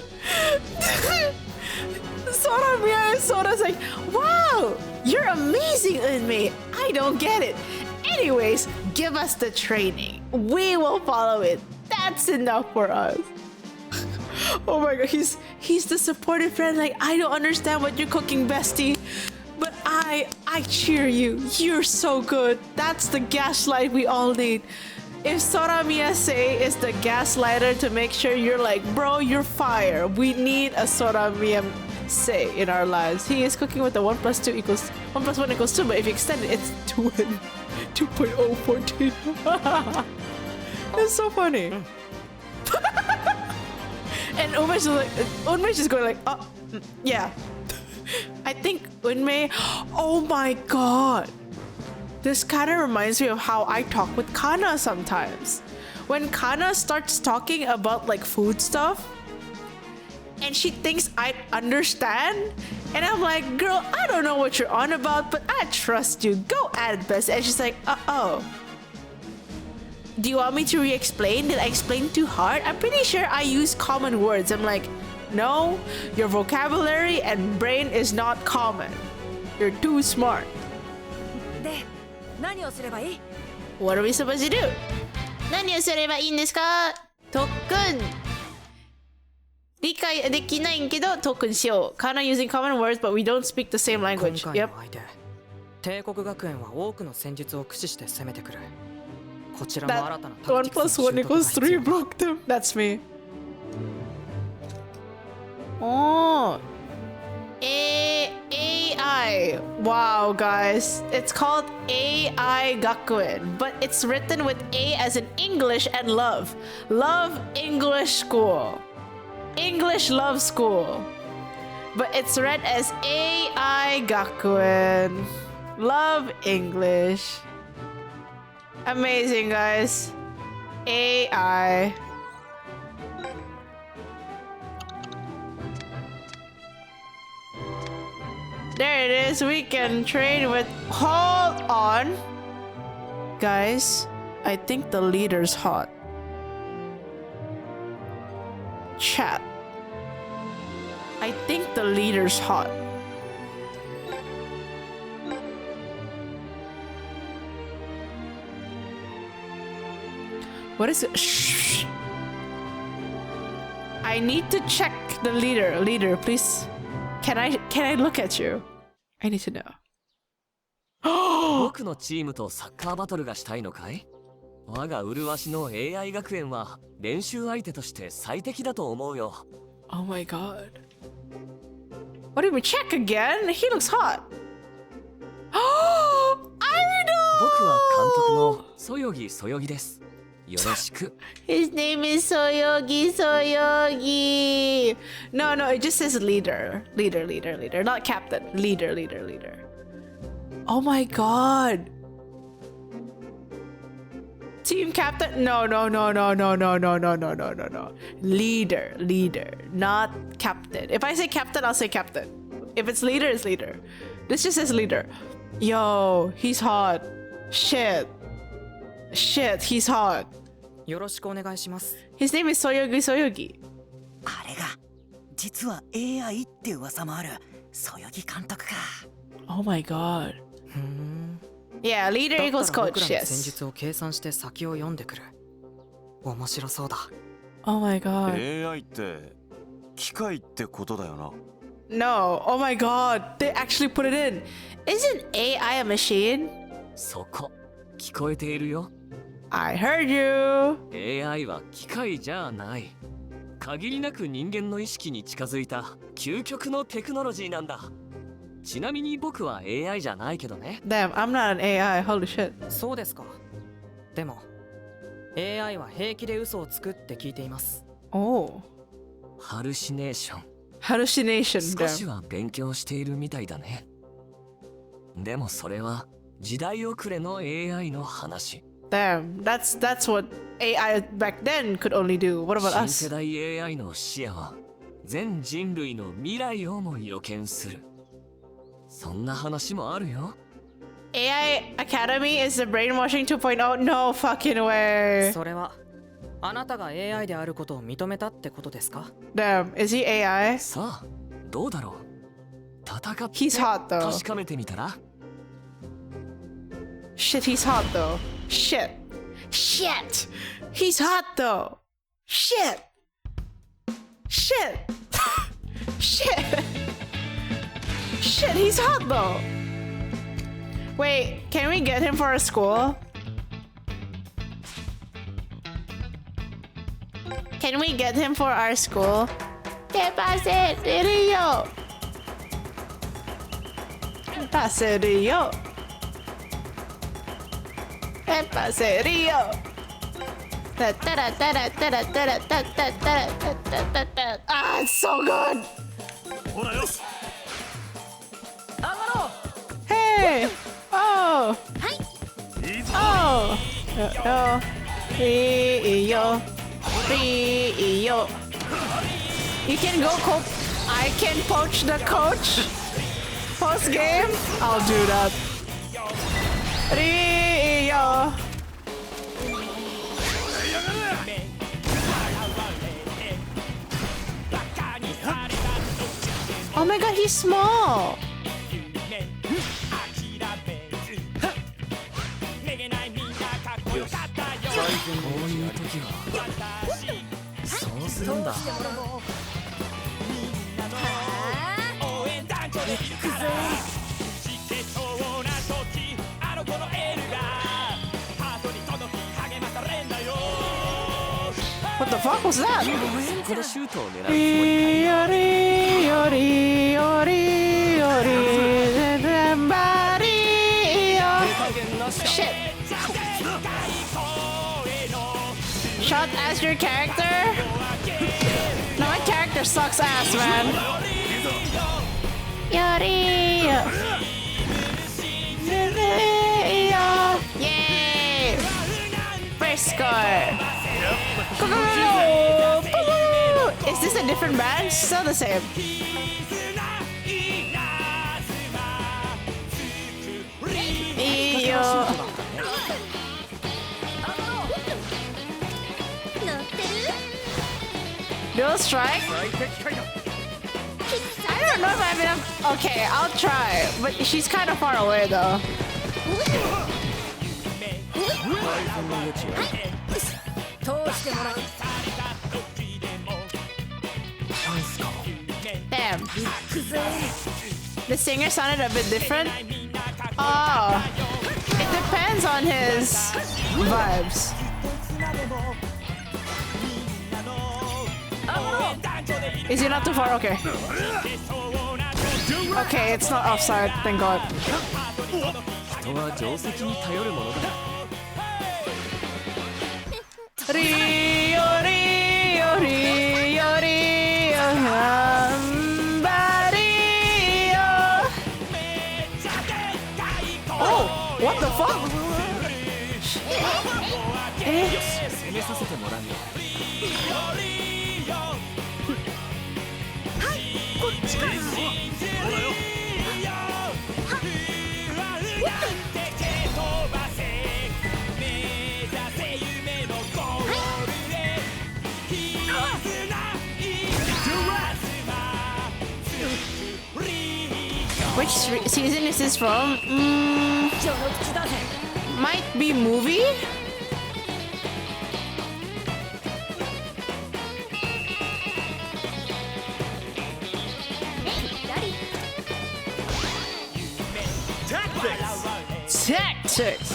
Soramiya and Sora's like, wow! You're amazing, Unmei! I don't get it. Anyways, give us the training. We will follow it. That's enough for us. Oh my god, he's the supportive friend. Like, I don't understand what you're cooking, bestie. But I cheer you. You're so good. That's the gaslight we all need. If Soramiya is the gaslighter to make sure you're like, bro, you're fire. We need a Soramiya in our lives. He is cooking with the 1 + 2 = 1 + 1 = 2, but if you extend it, it's 2.014. It's so funny. And Unmei's just going like, oh, yeah. I think Unmei, oh my god. This kind of reminds me of how I talk with Kana sometimes. when Kana starts talking about like food stuff and she thinks I understand, and I'm like, girl, I don't know what you're on about, but I trust you. Go at it best. And she's like, oh. Do you want me to re-explain? Did I explain too hard? I'm pretty sure I use common words. I'm like, no, your vocabulary and brain is not common. You're too smart. What are we supposed to do? 何をすればいいんですか？特訓。理解できないけど特訓しよう。Kinda using common words, but we don't speak the same language. 今回の相手、帝国学園は多くの戦術を駆使して攻めてくる。こちらも新たなタクティクスの習得が必要。 1+1 equals 3 block them. That's me. Oh. AI. Wow, guys. It's called AI Gakuen, but it's written with A as in English and love. Love English School. English Love School. But it's read as AI Gakuen. Love English. Amazing, guys. AI. There it is. We can train with... Hold on. Guys, I think the leader's hot. Chat. I think the leader's hot. What is it? Shh. I need to check the leader. Leader, please. Can I look at you? I need to know. 僕のチームとサッカーバトルがしたいのかい？我が麗しの AI 学園は練習相手として最適だと思うよ。Oh my god. What do we check again? He looks hot. Oh, I know. 僕は監督のそよぎそよぎです。よろしく。His name is Soyogi Soyogi. No, it just says leader. Leader, not captain. Leader. Oh my god. Team captain? No. Leader, not captain. If I say captain, I'll say captain. If it's leader, it's leader. This just says leader. Yo, he's hot. Shit, he's hot. よろしくお願いします。 His name is Soyogi. あれが実は AI って噂もあるそよぎ監督か。 Oh my god. Yeah, leader equals coach. 僕らの戦 Yes. 術を計算して先を読んでくる。面白そうだ。 Oh my god. AI って機械ってことだよな。 No. Oh my god. They actually put it in. Isn't AI a machine? そこ聞こえているよ。 I heard you. AI は機械じゃない。限りなく人間の意識に近づいた究極のテクノロジーなんだ。ちなみに僕は AI じゃないけどね。 Damn, I'm not an AI. Holy shit. そうですか。でも AI は平気で嘘をつくって聞いています。Oh. ハルシネーション。 Hallucination. 少しは勉強しているみたいだね。でもそれは時代遅れの AI の話。 Damn, that's what AI back then could only do. What about 新 us? 世代 AI の視野は全人類の未来をも予見する。そんな話もあるよ。 AI Academy is the brainwashing 2.0. No fucking way. それはあなたが AI であることを認めたってことですか？ Damn, is he AI? さあ、どうだろう。戦って He's hot though. 確かめてみたら。 Shit, he's hot though. Shit. He's hot though. Shit. Shit, he's hot though. Wait, can we get him for a school? Can we get him for our school? ¿Qué pasa, Río? ¿Qué pasa, Río? ¿Qué pasa, Río? Ah, it's so good. Hey. Oh. Oh. No. Rio. Rio. You can go I can poach the coach. Post game? I'll do that. Rio. Oh my god, he's small. What the fuck was that? Shit. Shot as your character? No, my character sucks ass, man. Yay! First score. Is this a different band? Still the same. Dual strike? I don't know if I have enough. Okay, I'll try. But she's kind of far away though. Damn. The singer sounded a bit different. Oh. It depends on his vibes. Is he not too far? Okay. Okay, it's not offside, thank god. Rio, Rio, Rio, Rio, Rio. Oh, what the fuck? Which season is this from? Might be movie? Tactics!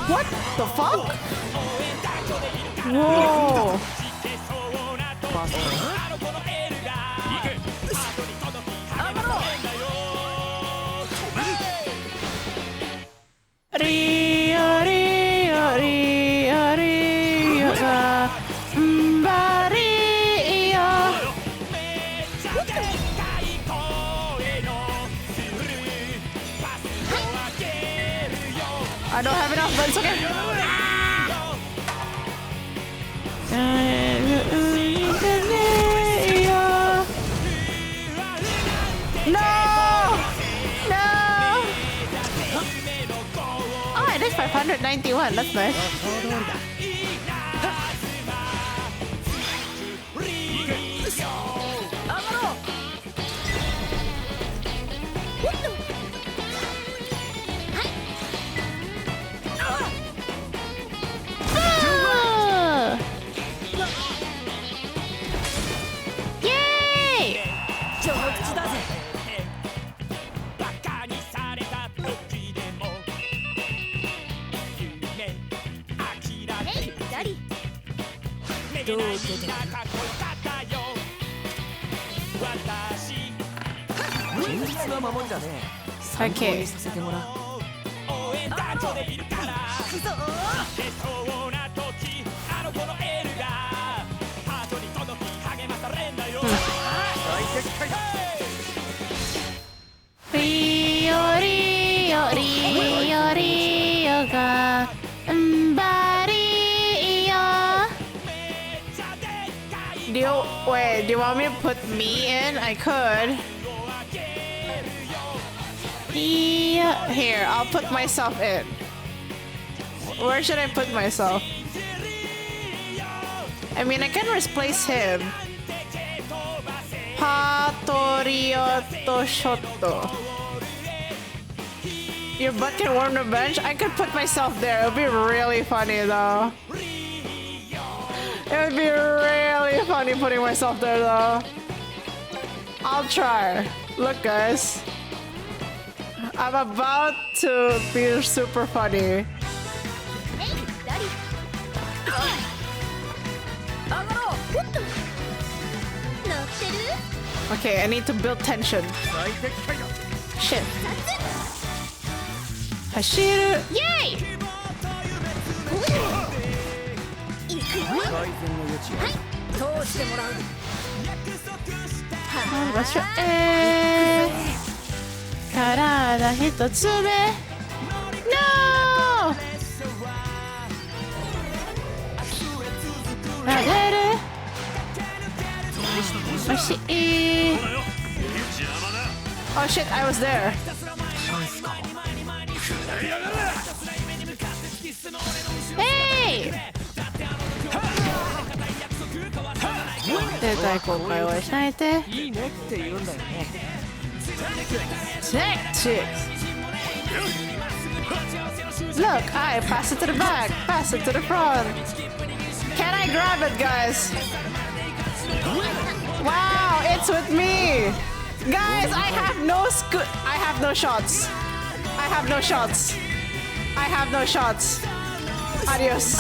What the fuck? Whoa! Rio, Rio, Rio, Rio, Rio. I don't have enough, but it's okay. No! No! Oh, it is 591. That's nice. Okay. Rio Rio ga bari yo. Do you want me to put me in? I could. Here, I'll put myself in. Where should I put myself? I mean, I can replace him. Patorioto Shotto. Your butt can warm the bench? I could put myself there. It would be really funny though. It would be really funny putting myself there though. I'll try. Look guys. I'm about to be super funny. Okay, I need to build tension. Shit. Hashiru! Yay! Karada hitotsume. No! Raderu. Oh shit, I was there. Hey! 絶対後悔はしないで。いいねって言うんだよね。Look, I pass it to the back, pass it to the front. Can I grab it, guys? Wow, it's with me. Guys, I have no shots. I have no shots. I have no shots. Adios.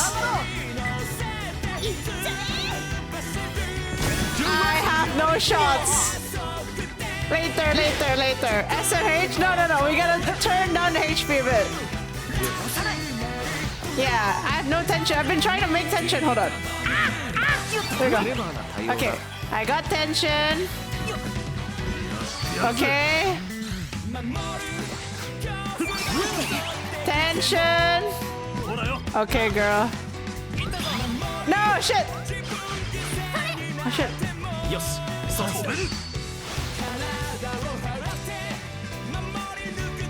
I have no shots. Later. SMH? No. We gotta turn down the HP a bit. Yeah, I have no tension. I've been trying to make tension. Hold on. There we go. Okay, I got tension. Okay. Tension. Okay, girl. No, shit. Oh, shit.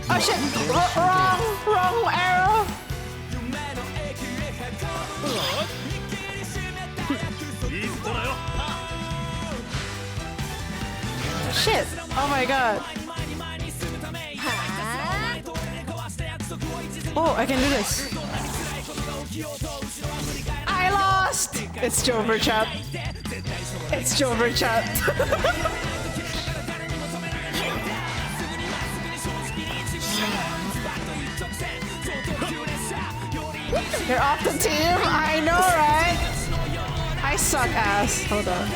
Oh, shit. Wrong arrow. Shit. Oh my god. Oh, I can do this. I lost! It's Jover chat. It's Jover chat. You're off the team? I know, right? I suck ass. Hold on.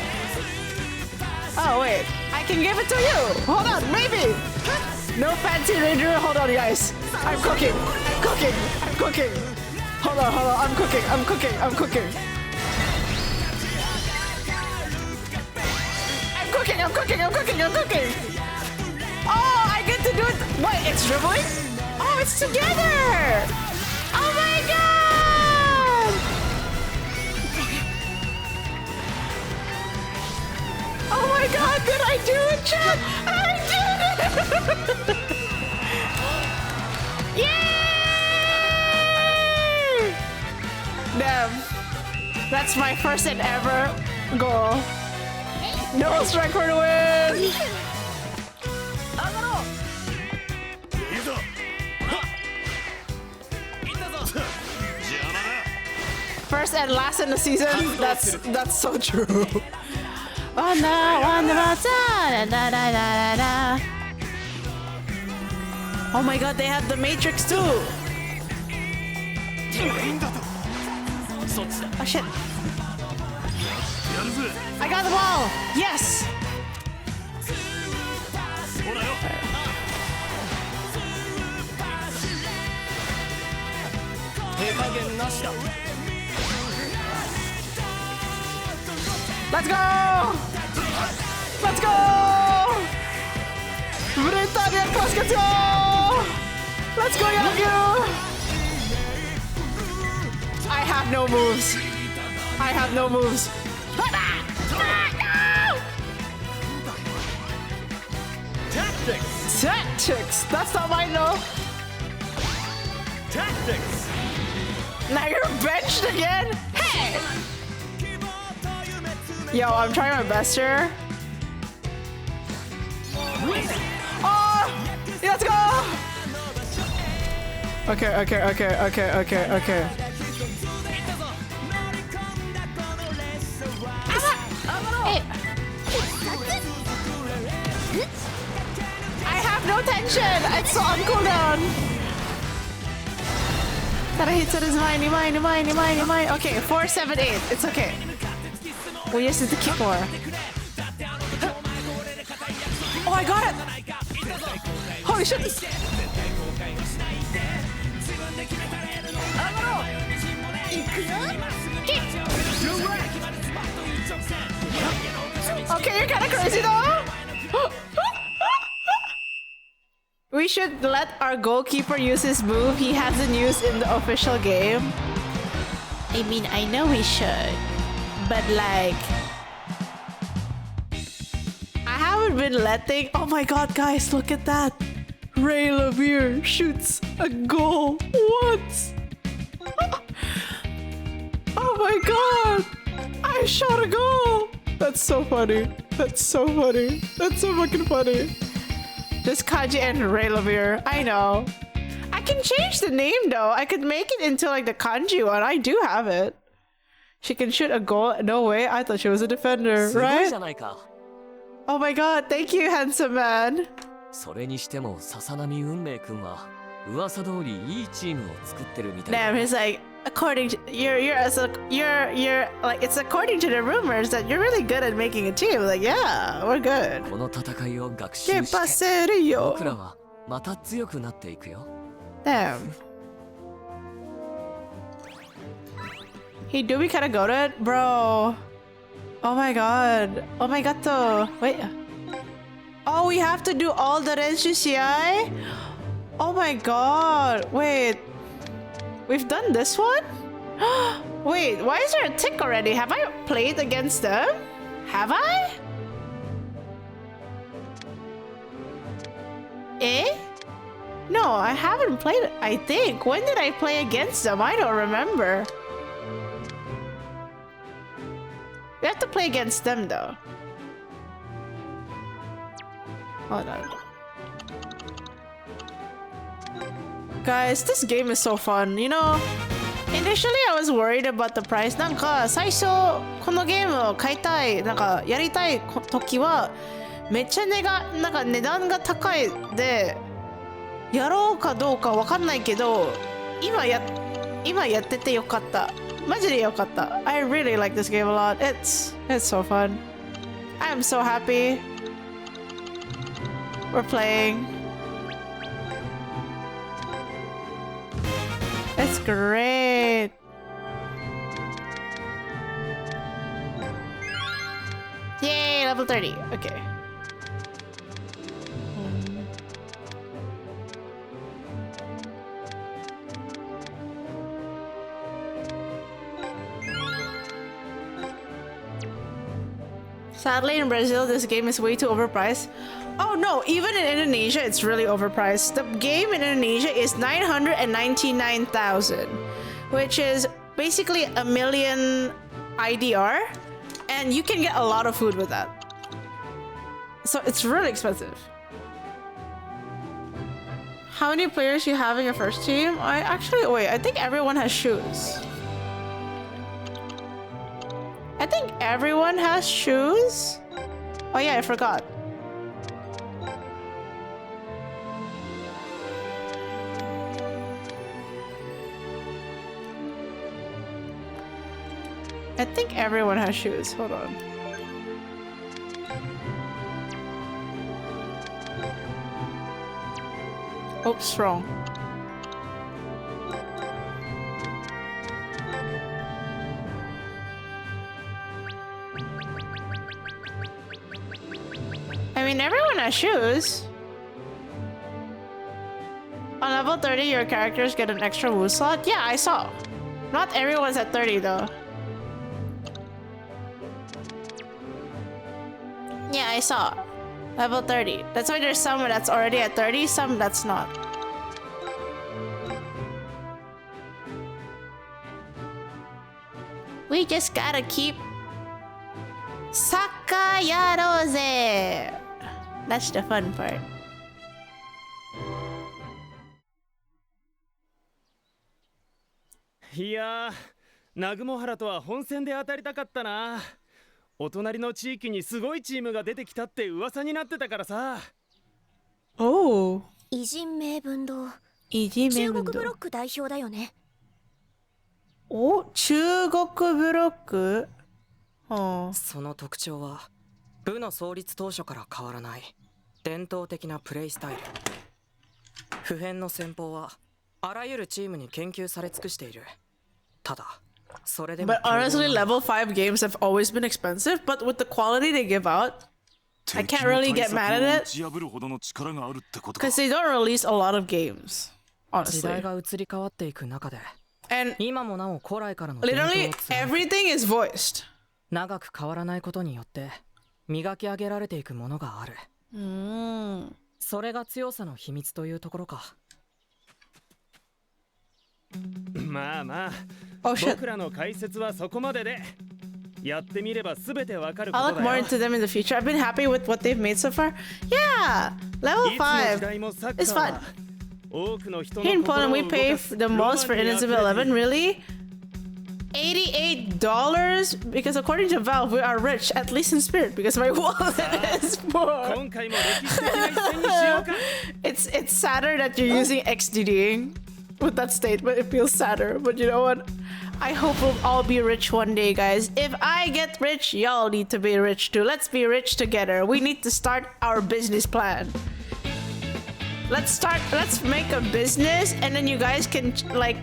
Oh, wait. I can give it to you. Hold on, maybe. No fancy ranger. Hold on, guys. I'm cooking. Hold on. I'm cooking. I'm cooking. Oh, I get to do it. What? It's dribbling? Oh, it's together. Oh my god. Oh my god, did I do it, chat? I did it! Yay! Damn. That's my first and ever goal. No strike for the win! First and last in the season? That's so true. Oh my god, they have the Matrix too! Oh shit. I got the ball! Yes! Let's go! Let's go! Britannia Classification! Let's go, Yagyu! I have no moves. I have no moves. Tactics! Tactics! That's not mine though. Tactics! Now you're benched again? Hey! Yo, I'm trying my best here. Oh! Let's go! Okay. Hey. I have no tension! It's on cooldown! Gotta hit it is mine. Okay, 4, 7, 8. It's okay. We just need to kick more. Oh, I got it! Holy shit! Okay, you're kinda crazy though! We should let our goalkeeper use his move he hasn't used in the official game. I mean, I know we should, but like... I haven't been letting... Oh my god, guys, look at that! Ray Lavere shoots a goal. What? Oh my god! I shot a goal! That's so funny. That's so funny. That's so fucking funny. Just Kaji and Ray Lavere. I know. I can change the name though. I could make it into like the kanji one. I do have it. She can shoot a goal. No way. I thought she was a defender, right? Oh my god. Thank you, handsome man. それにしても笹波運命くんは噂通りいいチームを作ってるみたいだ。 Damn, he's like, according to you're like it's according to the rumors that you're really good at making a team. Like, yeah, we're good. この戦いを学習して僕らはまた強くなっていくよ。 Damn. He do be kind of goated, bro. Oh my god. Oh my god, though. Wait. Oh, we have to do all the Renshu CI? Oh my god. Wait. We've done this one? Wait, why is there a tick already? Have I played against them? Have I? Eh? No, I haven't played, I think. When did I play against them? I don't remember. We have to play against them though. Hold on. Guys, this game is so fun. You know, initially I was worried about the price. なんか最初このゲームを買いたい、なんかやりたい時はめっちゃなんか値段が高いでやろうかどうかわかんないけど今やっててよかった。マジでよかった。I really like this game a lot. It's so fun. I'm so happy. We're playing. It's great. Yay, level 30. Okay. Sadly, in Brazil, this game is way too overpriced. Oh no, even in Indonesia, it's really overpriced. The game in Indonesia is 999,000, which is basically a million IDR, and you can get a lot of food with that. So it's really expensive. How many players you have in your first team? I think everyone has shoes. I think everyone has shoes. Oh yeah, I forgot. I think everyone has shoes. Hold on. Oops, wrong. I mean, everyone has shoes. On level 30, your characters get an extra move slot? Yeah, I saw. Not everyone's at 30 though. Yeah, I saw. Level 30. That's why there's some that's already at 30, some that's not. We just gotta keep Saka yaroze. That's the fun part. Yeah, 南雲原とは本戦で当たりたかったな。お隣の地域にすごいチームが出てきたって噂になってたからさ。おお。偉人名分堂。偉人名分堂。中国ブロック代表だよね。お、中国ブロック？その特徴は部の創立当初から変わらない伝統的なプレイスタイル。普遍の戦法はあらゆるチームに研究され尽くしている。ただそれでも But honestly, level 5 games have always been expensive, but with the quality they give out, I can't really get mad at it because they don't release a lot of games, 時代 honestly. が移り変わっていく中で And 今もなお古来からの伝統を literally 貫く everything is voiced. 長く変わらないことによって磨き上げられていくものがある。それが強さの秘密というところか。まあまあ、僕らの解説はそこまでで。やってみればすべてわかること I'll だ look more よ。 into them in the future. I've been happy with what they've made so far. Yeah, level 5 is fun. Here in Poland, we pay the most for Invincible 11. Really? $88? Because according to Valve, we are rich, at least in spirit, because my wallet is poor. It's sadder that you're using XDDing with that statement. It feels sadder, but you know what? I hope we'll all be rich one day, guys. If I get rich, y'all need to be rich too. Let's be rich together. We need to start our business plan. Let's make a business, and then you guys can like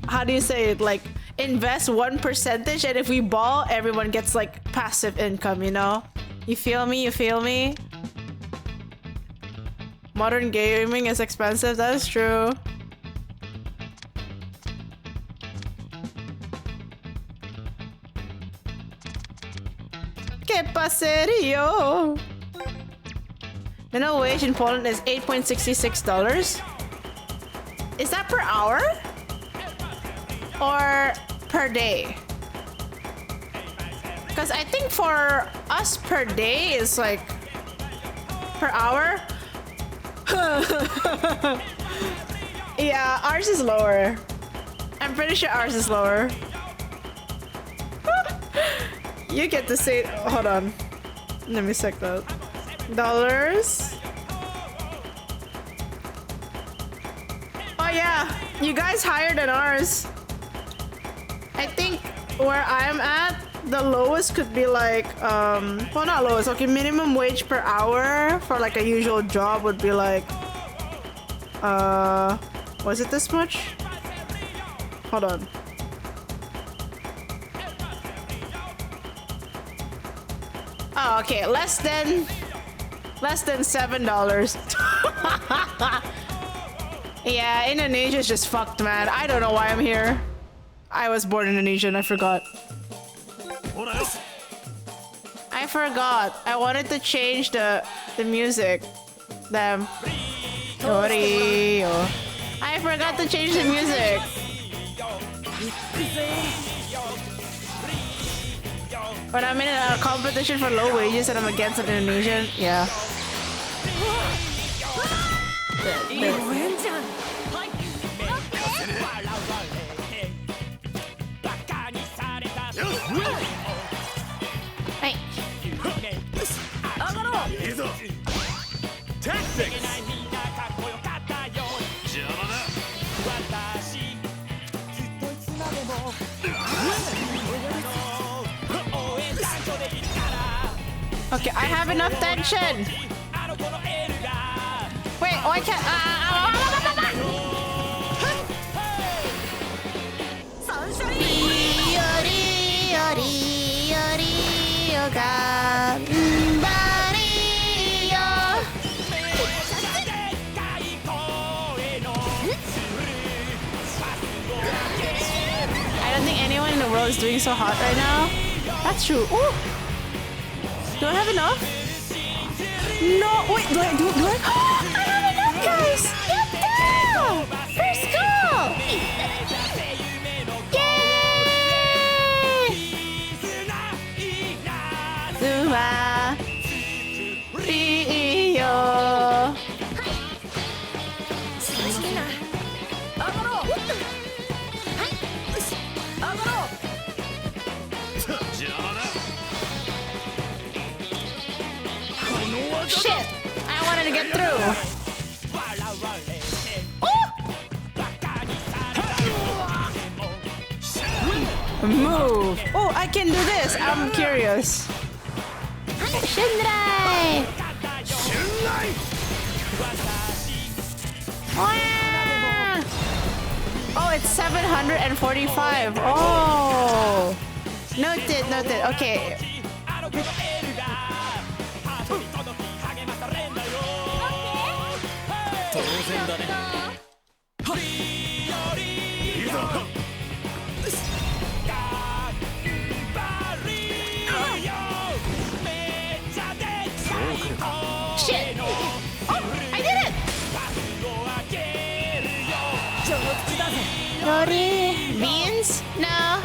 how do you say it? Like invest 1%, and if we ball, everyone gets like passive income, you know? You feel me? You feel me? Modern gaming is expensive, that is true. Que paserio! Minimum wage in Poland is $8.66. Is that per hour? Or per day? Because I think for us per day is like per hour. Yeah, ours is lower. I'm pretty sure ours is lower. You get to say, hold on. Let me check that. Dollars. Oh yeah, you guys higher than ours. I think where I'm at, the lowest could be like, well not lowest, okay, minimum wage per hour for like a usual job would be like, was it this much? Hold on. Oh, okay, less than $7. Yeah, Indonesia's just fucked, man. I don't know why I'm here. I was born Indonesian, I forgot. I forgot. I wanted to change the music. Damn. Rio. I forgot to change the music. When I'm in a competition for low wages and I'm against an Indonesian, yeah. Hey. Tactics. Okay, I have enough tension. Wait, oh, I can't. everyone's doing so hot right now. That's true. Ooh. Do I have enough? No, wait, do I? I have enough, guys! Yatta! First goal! Yay! Zuma! Rio! 邪魔だ。 Shit! I wanted to get through. Move! Oh, I can do this! I'm curious. Shinrai! Wah! Oh, it's 745. Oh! Noted, noted. Okay. Shit! Oh, I did it! Nori? Beans? No.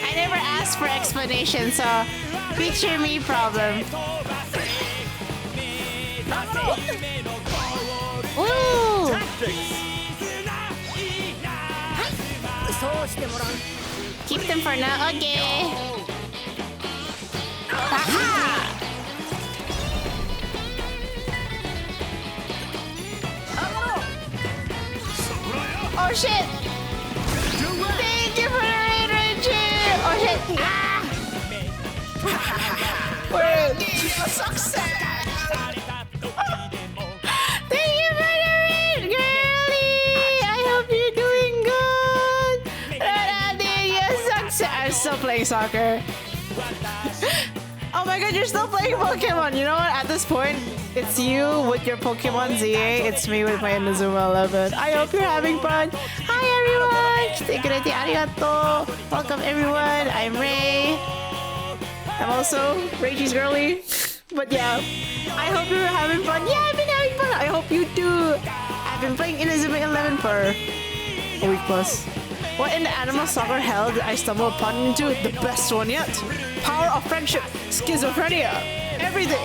I never asked for explanation, so picture me problem. Ooh! Keep them for now, okay. Aha! Oh shit! Thank you for the raid, Richie! Oh shit! Ah! Success! Thank you for the raid, girlie! I hope you're doing good! I'm still playing soccer. Oh my god, you're still playing Pokemon! You know what? At this point, it's you with your Pokemon ZA. It's me with my Inazuma 11. I hope you're having fun. Hi everyone! Stay arigato. Welcome everyone. I'm Ray. I'm also Reichi's girly. But yeah, I hope you're having fun. Yeah, I've been having fun. I hope you do. I've been playing Inazuma 11 for a week plus. What in the animal soccer hell did I stumble upon into? The best one yet. Power of friendship, schizophrenia, everything.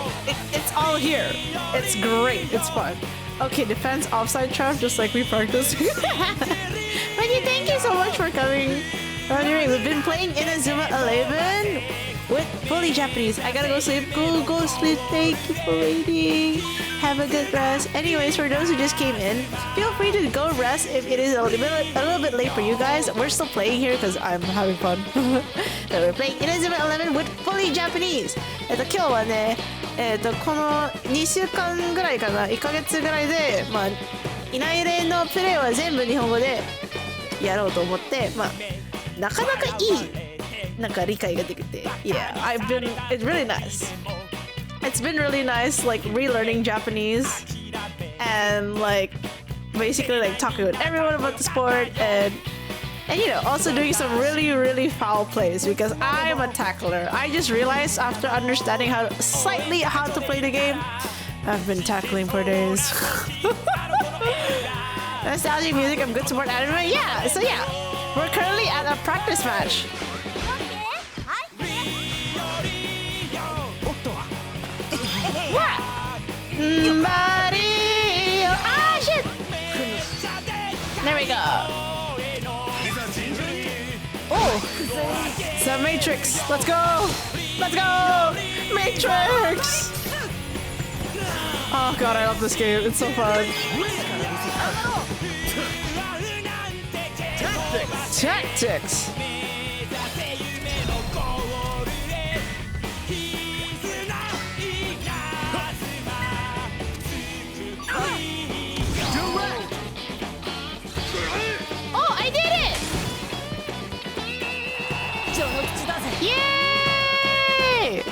It's all here. It's great. It's fun. Okay, defense offside trap, just like we practiced. Mikey, thank you so much for coming. Anyway, we've been playing Inazuma 11 with fully Japanese. I gotta go sleep. Go sleep. Thank you for waiting. Have a good rest. Anyways, for those who just came in, feel free to go rest if it is a little bit late for you guys. We're still playing here because I'm having fun. So we're playing Inazuma 11 with fully Japanese. 今日はね、この2週間ぐらいかな、1ヶ月ぐらいで、まあ、イナイレのプレイは全部日本語でやろうと思って、まあ、なかなかいいなんか理解ができて、yeah, it's really nice. It's been really nice, like relearning Japanese and like basically like talking with everyone about the sport and you know also doing some really foul plays because I'm a tackler. I just realized after understanding how to play the game, I've been tackling for days. Nostalgic music of good support anime. Yeah, so yeah, we're currently at a practice match. Mario! Ah, shit! There we go. Oh, some Matrix. Let's go! Let's go! Matrix! Oh god, I love this game. It's so fun. Tactics! Oh, I did it! Yay!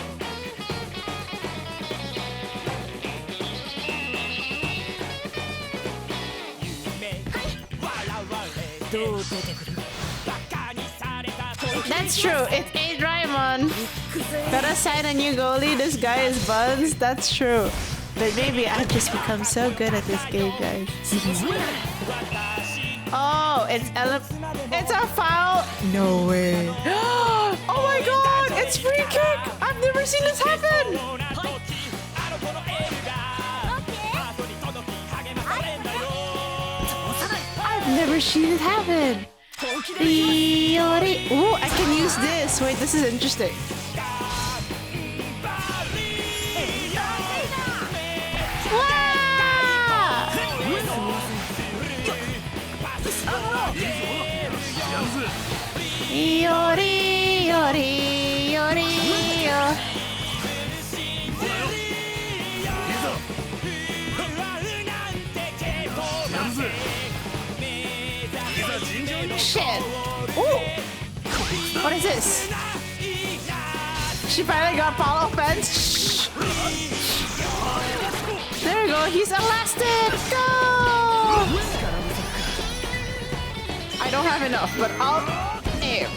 That's true. It ain't Raimon. Gotta sign a new goalie. This guy is buns. That's true. But maybe I've just become so good at this game, guys. Oh, it's a foul. No way. Oh my god, it's free kick. I've never seen this happen. I've never seen it happen. Oh, I can use this. Wait, this is interesting. Yori, yori, yori, yo. Shit. Ooh. What is this? She finally got ball offense. There we go. He's elastic. Go. I don't have enough, but I'll aim.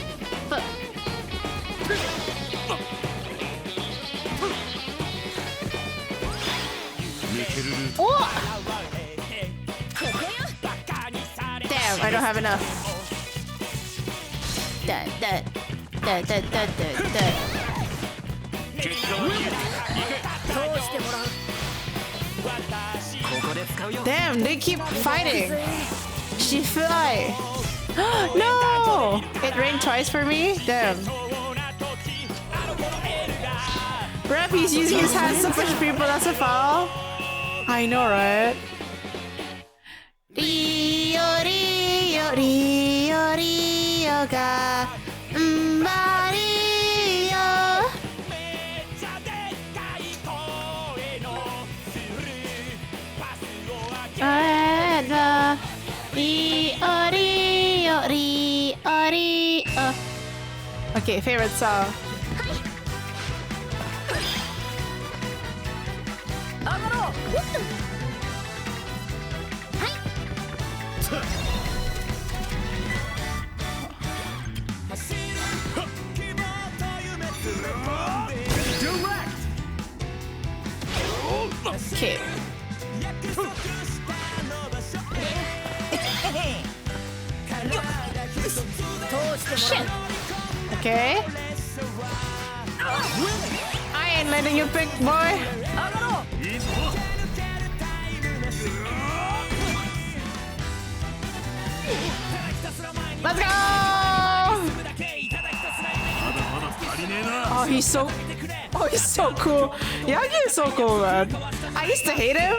Oh! Damn, I don't have enough. Damn, they keep fighting. She fly. No! It rained twice for me? Damn. Rep, he's using his hands to push people, that's a foul. I know, right? Rio, Rio, Rio, Rio ga Mario. Rio, Rio, Rio, Rio. Okay, favorite song. Okay. Shit. Okay. I ain't letting you pick, boy. Let's go! Oh, he's so cool. Yagi is so cool, man. I used to hate him,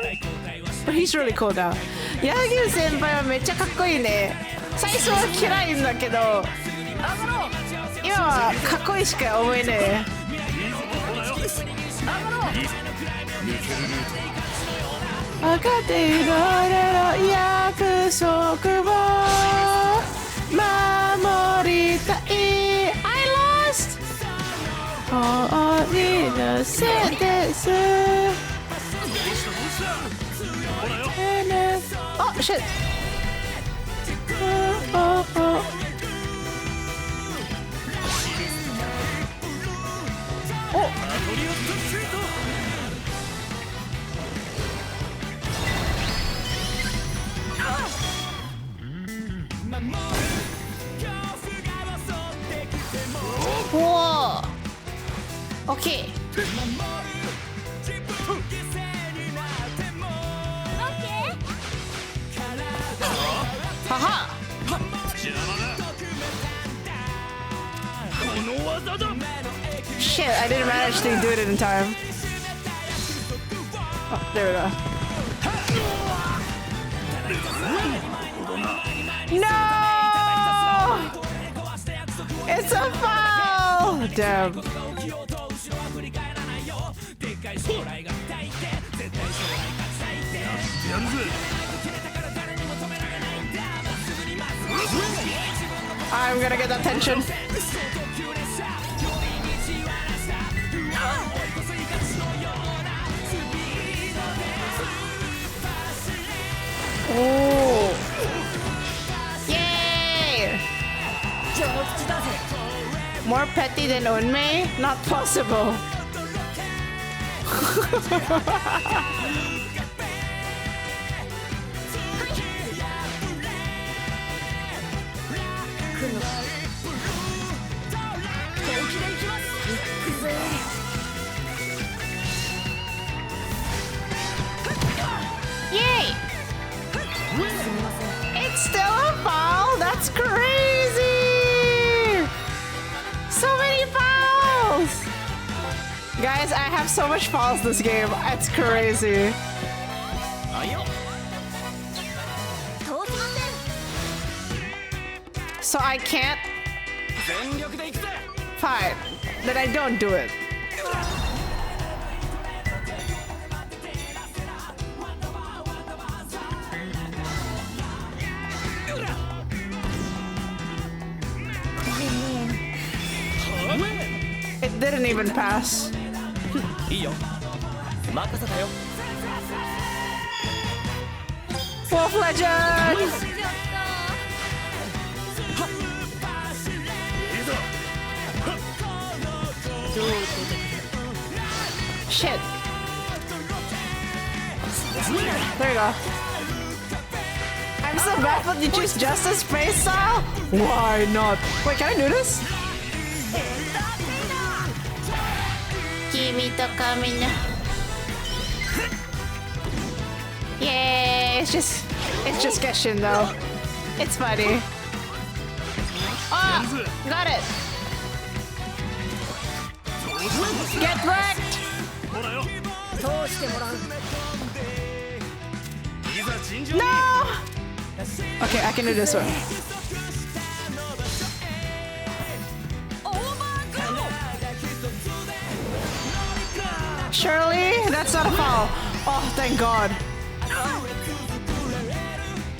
but he's really cool now. Yagi 先輩はめっちゃかっこいいね。最初は嫌いんだけど、今はかっこいいしか思えねえ。分かっている俺の約束を守りたい。I lost! 放り出せです。Oh, shit! Oh. Whoa! Okay. Haha! Shit, I didn't manage to do it in time. Oh, there we go. No! It's a foul! Damn. I'm gonna get that tension. Oh. Yeah! more petty than Unmei? Not possible. Yay! It's still a foul? That's crazy! So many fouls! Guys, I have so much fouls this game. It's crazy. So I can't? Fine. Then I don't do it. It didn't even pass. Wolf Legend! Shit. There you go. I'm so baffled you choose Justice Face style? Why not? Wait, can I do this? Yay! It's just Genshin though. It's funny. Oh, got it. Get wrecked! No! Okay, I can do this one. Surely? That's not a foul. Oh, thank God.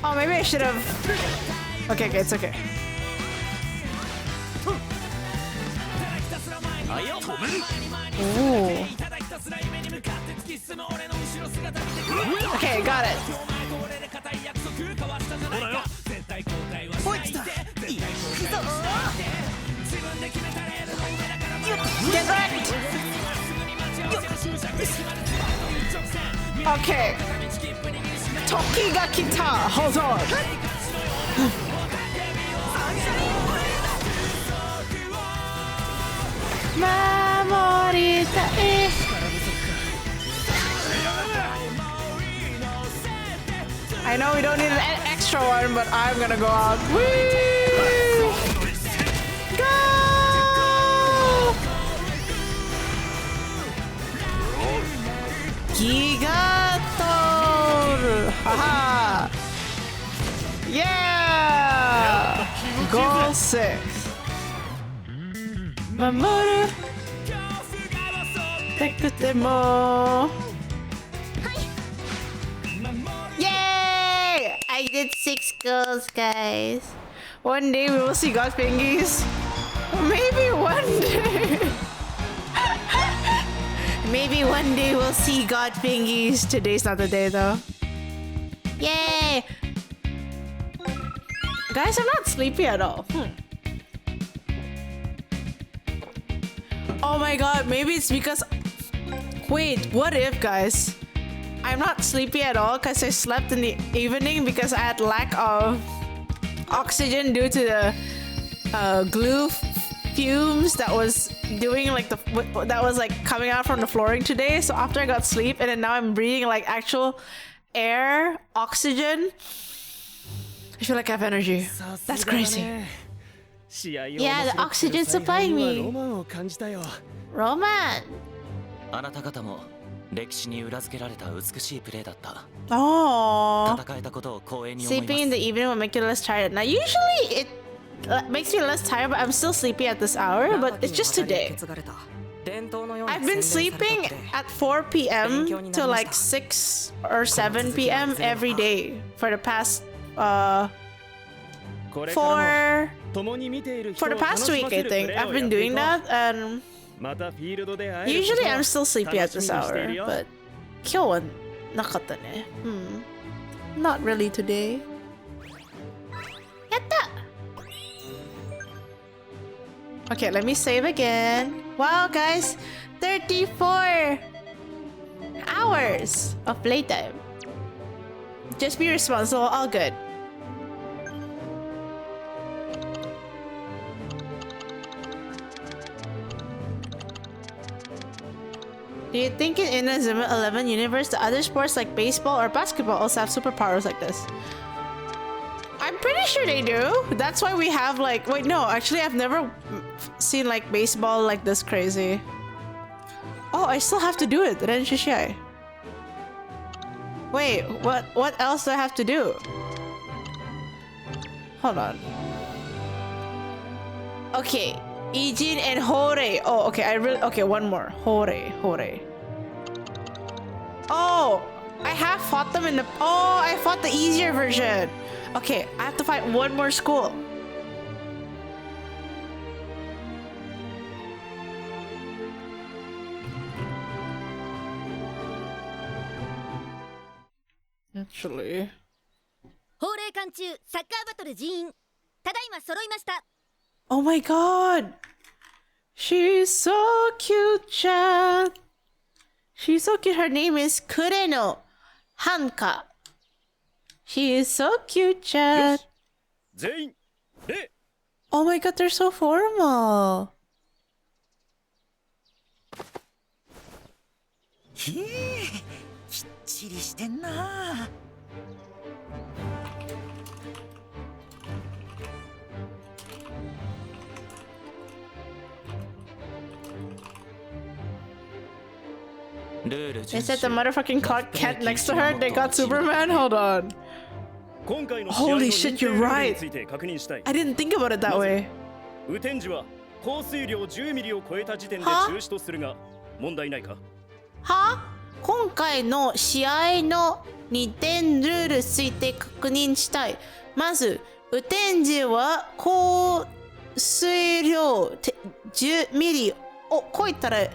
Oh, maybe I should have... Okay, it's okay. Ooh. Okay, got it. Get wrecked! Okay. Toki ga kita. Hold on. Mamoritai. I know we don't need an extra one, but I'm gonna go out. Whee! Go! Gigator! Haha! Yeah! Goal 6. Mamoru! Tekutemo! Yay! I did 6 goals, guys. One day we will see God Fingies. Maybe one day. Maybe one day we'll see God Fingies. Today's not the day though. Yay! Guys, I'm not sleepy at all. Oh my God, maybe it's because... Wait, what if, guys? I'm not sleepy at all because I slept in the evening because I had lack of oxygen due to the glue fumes that was doing like that was like coming out from the flooring today. So after I got sleep and then now I'm breathing like actual air, oxygen, I feel like I have energy. That's crazy. Yeah, the oxygen supplying me. Roman. あなた方も歴史に裏付けられた美しいプレーだった。 Oh. 戦えたことを光栄に思います。 Sleeping in the evening will make you less tired. Now usually it makes me less tired, but I'm still sleepy at this hour. But it's just today. I've been sleeping at 4 p.m. to like 6 or 7 p.m. every day for the past for the past week, I think. I've been doing that, and usually I'm still sleepy at this hour, but 今日はなかったね。Not really today. やった Okay, let me save again. Wow, guys, 34 hours of playtime. Just be responsible, all good. Do you think in Inazuma 11 universe, the other sports like baseball or basketball also have superpowers like this? I'm pretty sure they do. That's why we have like... Wait, no, actually I've never seen like baseball like this crazy. Oh, I still have to do it. Renshishai. Wait, what else do I have to do? Hold on. Okay. Ijin and Hore. Oh, okay, okay, one more. Hore. Oh, I have fought them in the... Oh, I fought the easier version. Okay, I have to fight one more school. Actually. 法令館中サッカーバトル人員ただいま揃いました。 Oh my god! She's so cute, chat. She's so cute. Her name is Kureno Hanka. She is so cute, chat. Oh my god, they're so formal. ひえ、きっちりしてんな。They said the motherfucking Clark Kent next to her. They got Superman. Hold on. Holy shit, you're right. I didn't think about it that way. Huh? 今回の試合の2点ルール推定確認したい。まず、雨天時は降水量10ミリを超えたら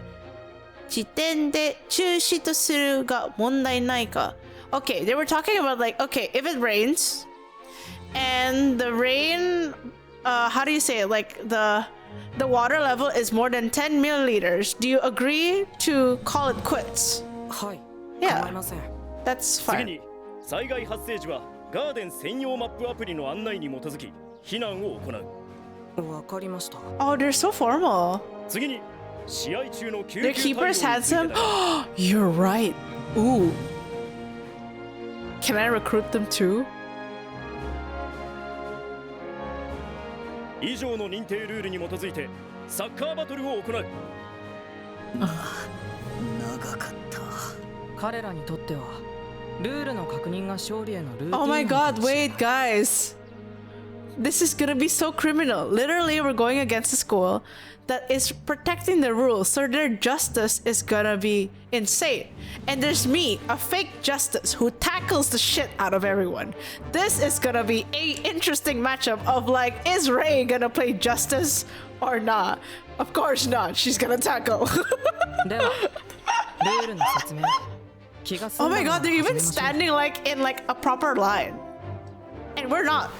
時点で中止とするが問題ないか。Okay, they were talking about like, okay, if it rains and the rain, how do you say it? Like the water level is more than 10 milliliters. Do you agree to call it quits? Yeah, that's fine. 災害発生時はガーデン専用マップアプリの案内に基づき避難を行う。わかりました。Oh, they're so formal. 次に試合中の救急 Their 対応 keeper's について handsome. だ。 You're right. Ooh. Can I recruit them too? 以上の認定ルールに基づいてサッカーバトルを行う。長かった。彼らにとってはルールの確認が勝利へのルーティンなん Oh my だ god, wait, guys. This is gonna be so criminal. Literally, we're going against a school that is protecting the rules, so their justice is gonna be insane. And there's me, a fake justice who tackles the shit out of everyone. This is gonna be a interesting matchup of like, is Ray gonna play justice or not? Of course not. She's gonna tackle. ではルールの説明。気が済 Oh んだ my なら god, they're 始め even ましょう。 standing like in like a proper line. And we're not.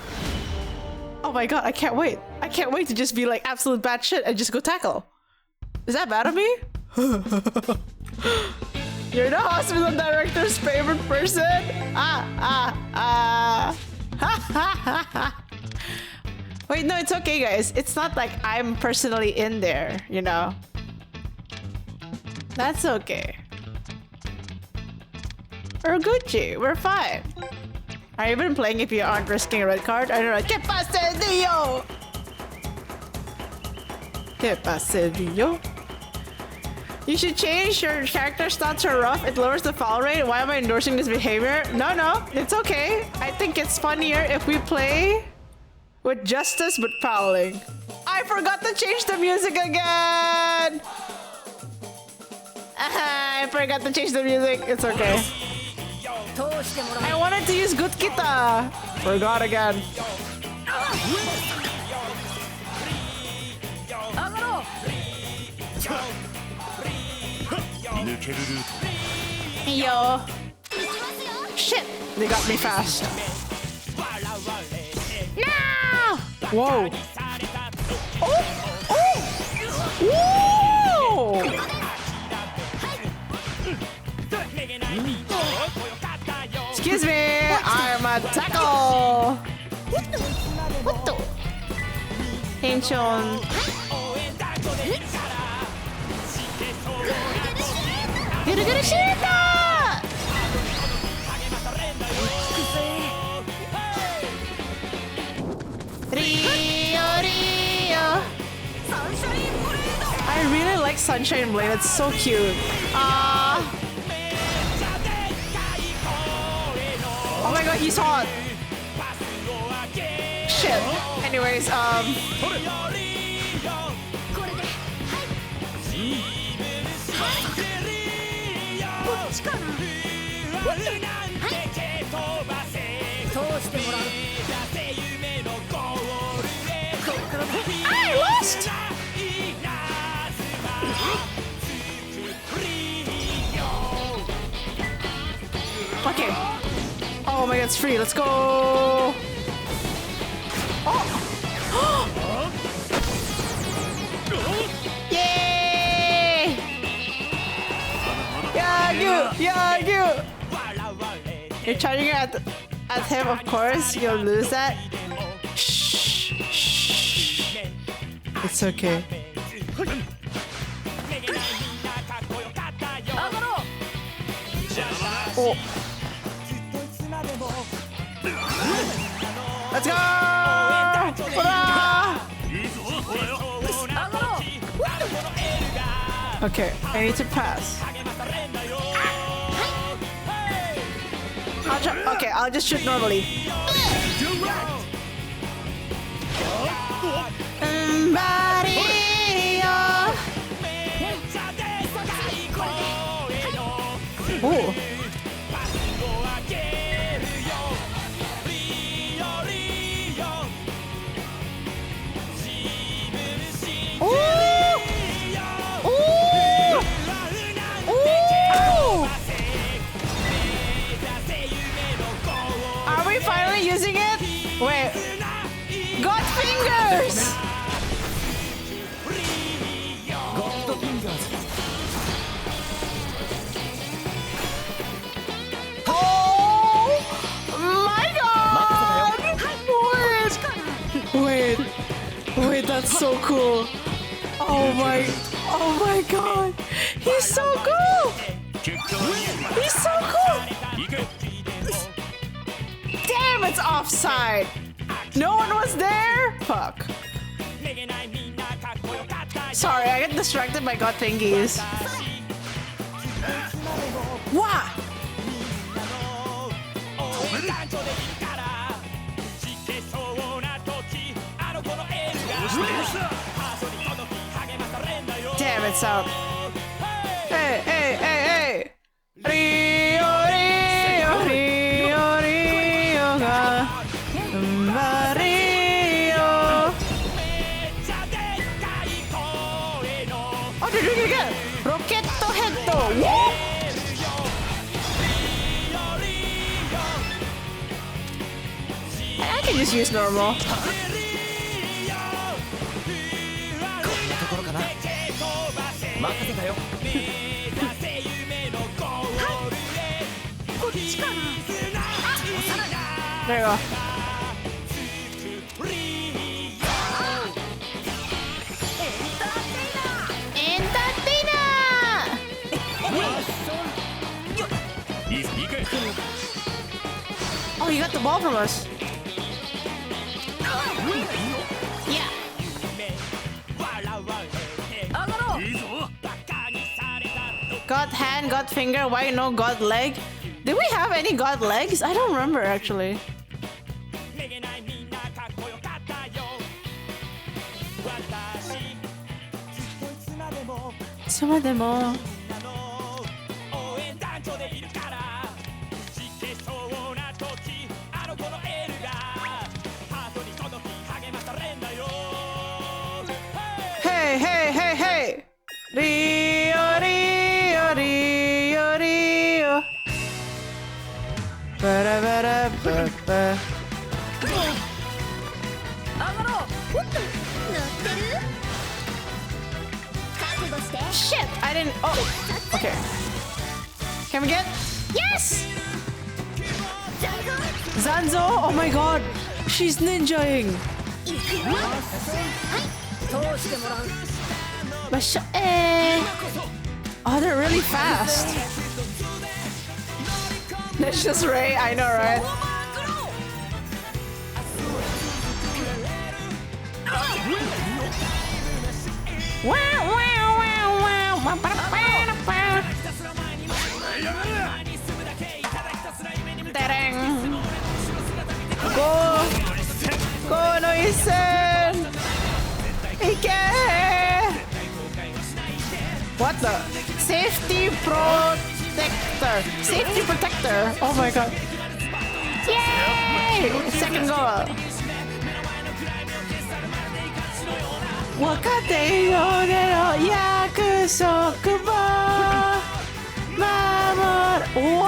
Oh my god, I can't wait. I can't wait to just be like absolute bad shit and just go tackle. Is that bad of me? You're the hospital director's favorite person? Wait, no, it's okay, guys. It's not like I'm personally in there, you know? That's okay. We're Gucci. We're fine. Are you even playing if you aren't risking a red card? I don't know. ¿Qué pasa, Dio? ¿Qué pasa, Dio? You should change your character stats to rough. It lowers the foul rate. Why am I endorsing this behavior? No, it's okay. I think it's funnier if we play with justice but fouling. I forgot to change the music again. I forgot to change the music. It's okay. I wanted to use good kita. Forgot again. Yo. Shit, they got me fast. No! Whoa. Oh! Woo! Excuse me, I'm a tackle. What the? Tension. Get a shit! I really like Sunshine Blade, it's so cute. Oh my god, he's hot. Shit. Anyways, I lost! Okay. Oh my god, it's free. Let's go. Oh. Yay! Yeah, you. You're charging at him, of course. You'll lose that. Shh. It's okay. Oh. Let's go! Hurrah! Okay, I need to pass. I'll just shoot normally. Oh. Are we finally using it? Wait. Got fingers! Got fingers. Oh my god! Wait, that's so cool. Oh my god. He's so cool! He's so cool! Damn, it's offside! No one was there? Fuck. Sorry, I get distracted by god thingies. Wow! Damn, it's out. Hey! Rio ga Mario. Oh, they're doing it again. Rocketto head. Whoop. I can just use normal. There you go. Oh, you got the ball from us. Yeah. God hand, God finger, why no God leg? Did we have any God legs? I don't remember actually. Some of them all. Hey! Rio. Ba-da-ba-da-ba-ba. I didn't. Oh, okay. Can we get? Yes! Zanzo! Oh my god! She's ninjaing! Oh, they're really fast. That's just Ray, I know, right? Wow, wow, wow, wow. Go! Go, Noisen! Ike! What the? Safety protector. Safety protector. Oh my god. Yay! Second goal. 若手よでの約束を守る。おお。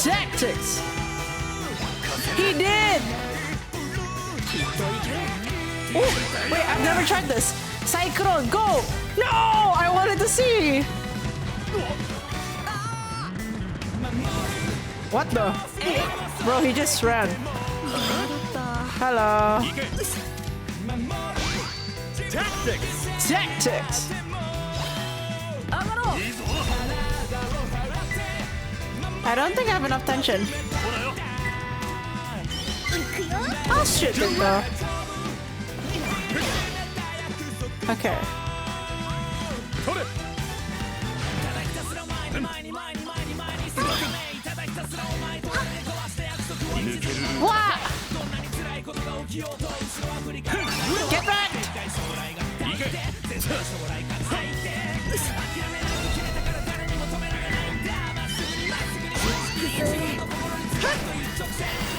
Tactics! He did! Oh, wait, I've never tried this. Cyclone, go! No! I wanted to see! What the? Bro, he just ran. Hello. Tactics! Tactics! I don't think I have enough tension. I'll shoot it though. Okay. What? Get back!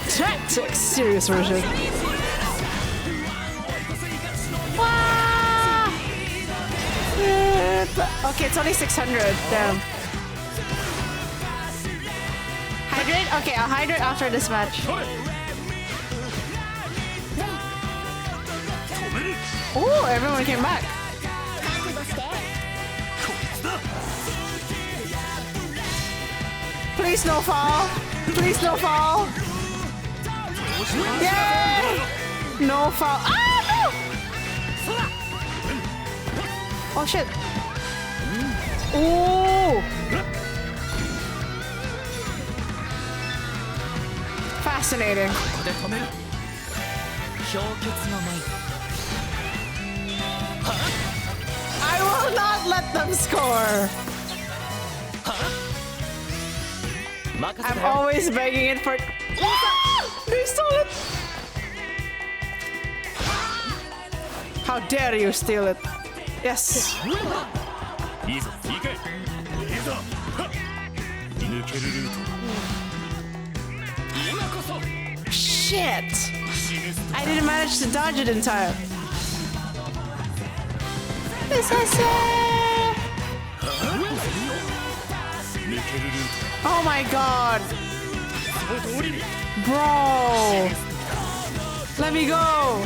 Tactics, serious version. Wow. Okay, it's only 600. Damn. Hydrate? Okay, I'll hydrate after this match. Oh, everyone came back. Please no fall. Please no fall. Yay! No fall. Ah, no! Oh shit. Ooh. Fascinating. I will not let them score. I'm always begging it for. They stole it! How dare you steal it? Yes. Shit! I didn't manage to dodge it in time. This is it! Oh my god! Bro! Let me go!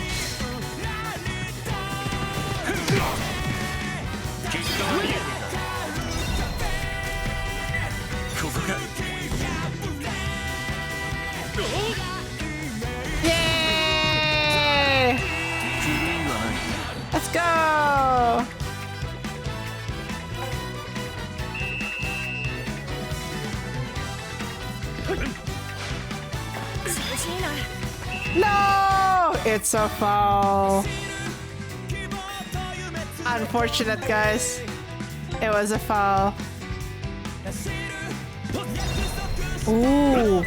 Yay! Let's go! No! It's a foul. Unfortunate, guys. It was a foul. Ooh.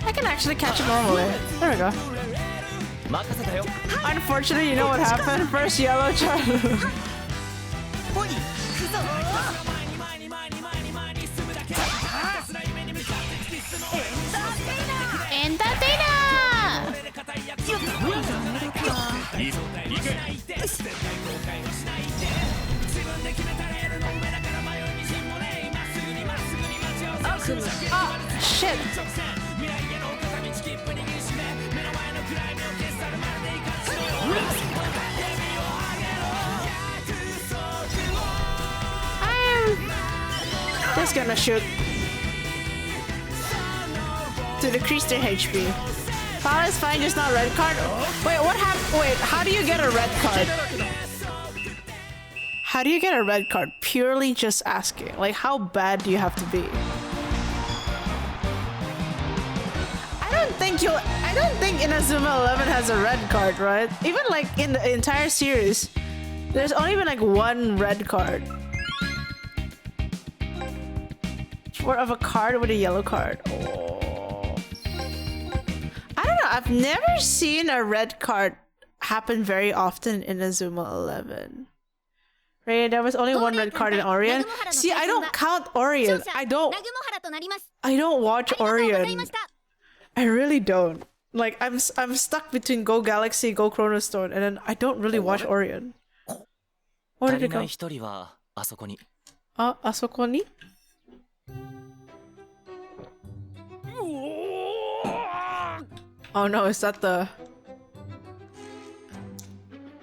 I can actually catch it normally. There we go. Unfortunately, you know what happened? First yellow child. Entertainer! Oh, shit. I'm just gonna shoot to decrease their HP. Power is fine, just not red card. Wait, what happened? Wait, how do you get a red card? How do you get a red card? Purely just asking. Like, how bad do you have to be? I don't think Inazuma 11 has a red card, right? Even like in the entire series, there's only been like one red card. Or of a card with a yellow card. Oh. I don't know. I've never seen a red card happen very often in Inazuma 11. Right? There was only one red card in Orion. See, I don't count Orion. I don't watch Orion. I really don't. Like, I'm stuck between Go Galaxy, Go Chrono Stone, and then I don't really watch Orion. Where did it go? Ah, あそこに? Oh no, is that the...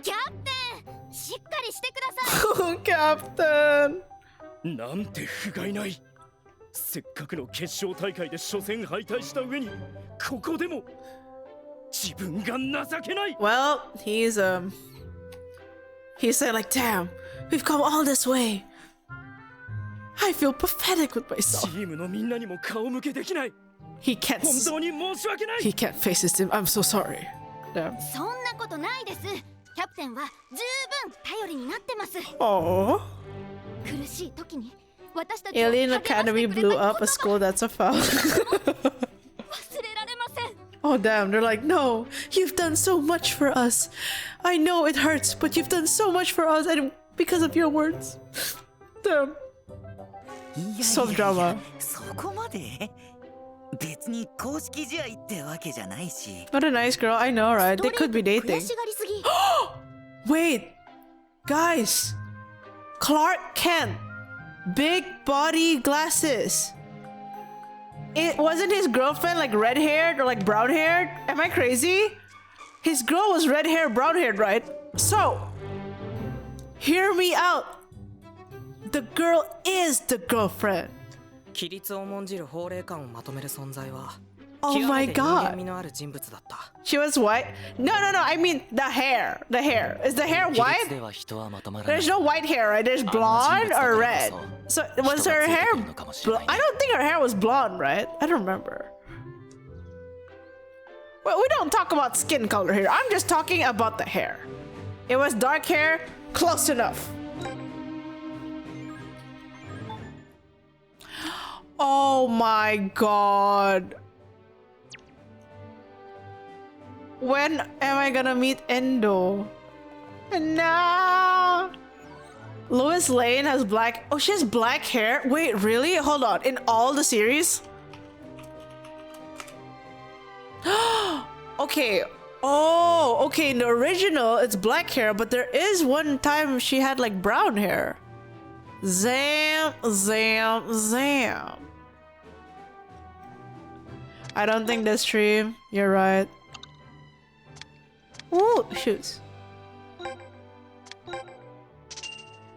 Captain! しっかりしてください! Oh, Captain! なんて不甲斐ない。せっかくの決勝大会で初戦敗退した上に、ここでも自分が情けない。Well, he's said like, damn, we've come all this way. I feel pathetic with myself. チームのみんなにも顔向けできない。He can't. 本当に申し訳ない。He can't face his team. I'm so sorry. Damn. そんなことないです。キャプテンは十分頼りになってます。Oh. 苦しい時に私たち Alien Academy blew up a school that's a foul. Oh damn, they're like, no, you've done so much for us. I know it hurts, but you've done so much for us and because of your words. Damn. So drama. そこまで別に公式試合ってわけじゃないし。 What a nice girl, I know, right? They could be dating. Wait, guys. Clark Kent. Big body glasses. It wasn't his girlfriend like red haired or like brown haired? Am I crazy? His girl was red haired, brown haired, right? So, hear me out. The girl is the girlfriend. 規律を重んじる法令観をまとめる存在は Oh my god. 味のある人物だった。 She was white? No, I mean the hair. The hair. Is the hair white? There's no white hair, right? There's blonde or red. So was her hair I don't think her hair was blonde, right? I don't remember. Well, we don't talk about skin color here. I'm just talking about the hair. It was dark hair, close enough. Oh my god. When am I gonna meet Endo? No. Lois Lane has black. Oh, she has black hair. Wait, really? Hold on. In all the series? Okay. Oh, okay. In the original, it's black hair, but there is one time she had like brown hair. Zam. I don't think this stream. You're right. Ooh, shoes.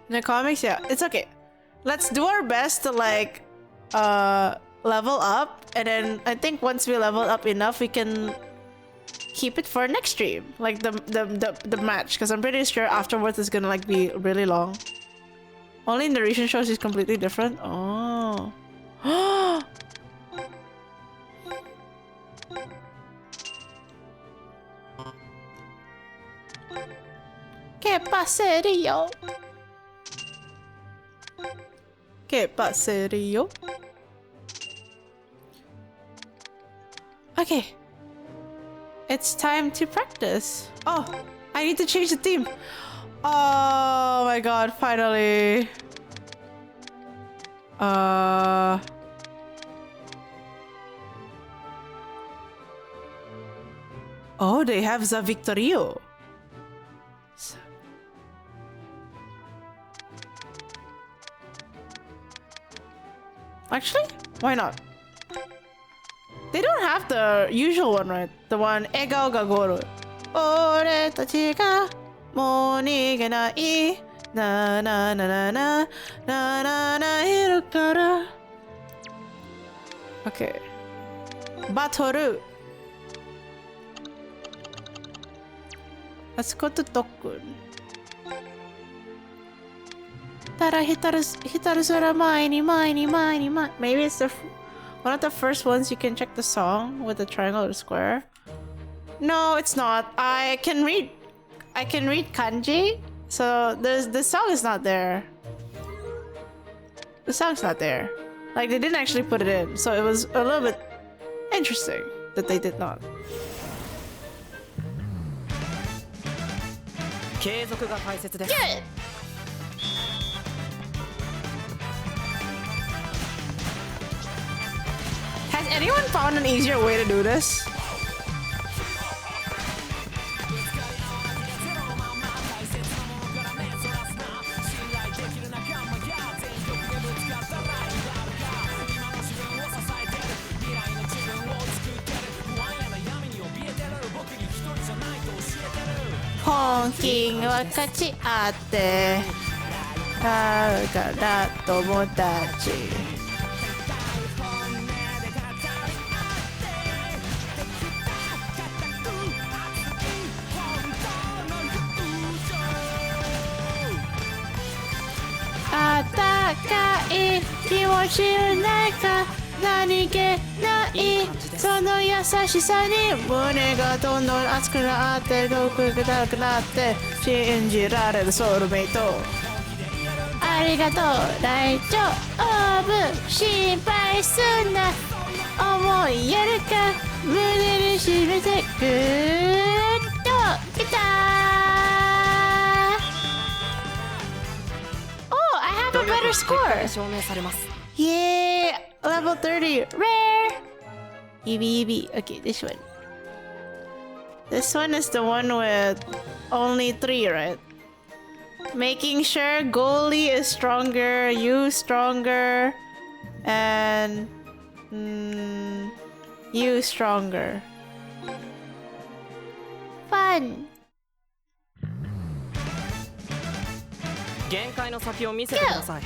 In the comics, yeah, it's okay. Let's do our best to like level up, and then I think once we level up enough, we can keep it for next stream, like the match, because I'm pretty sure afterwards it's gonna like be really long. Only in the recent shows is completely different. Oh. ¿Qué pasaría? ¿Qué pasaría? Okay. It's time to practice. Oh, I need to change the theme. Oh my god, finally. Oh, they have the Victorio. Actually, Why not? They don't have the usual one, right? The one, Egao ga goru. Ore tachi ga mou nigenai. Na na na na na na na na iru kara. Okay. Batoru. Let's go to Tokkun. Tara hitaru sora maini maini maini maini. Maybe it's the one of the first ones you can check the song with the triangle or square. No, it's not. I can read kanji, so the song is not there. The song's not there. Like they didn't actually put it in, so it was a little bit interesting that they did not. Good. Has anyone found an easier way to do this? Honking wa kachi atte aru kara tomodachi. Atakai kimochi nai ka nani ge nai sono yasashisa ni mune ga dondon atsuku naatte roku ga daraku natte shinjirareru soulmate. Arigatou daijoubu shinpai sunna omoi yaru ka mune ni shimete gutto kita. A better score! Yay! Level 30! Rare! Eevee. Okay, this one. This one is the one with only 3, right? Making sure goalie is stronger, you stronger, and you stronger. Fun! 限界の先を見せてください。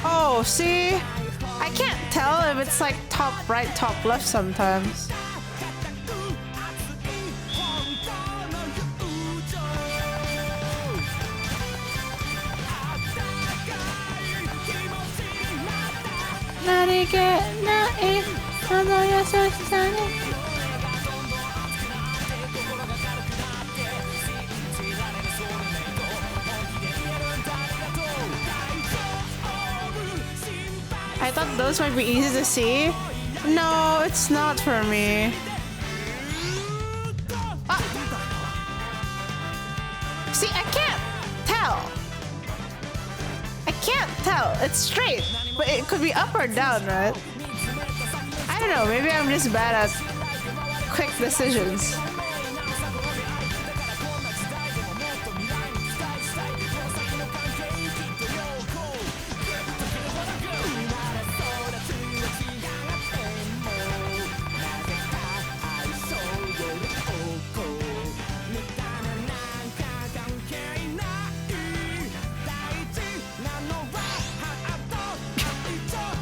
Oh, see? I can't tell if it's like top right, top left sometimes. I thought those might be easy to see. No, it's not for me. Ah. See, I can't tell. I can't tell. It's straight, but it could be up or down, right? I don't know. Maybe I'm just bad at quick decisions.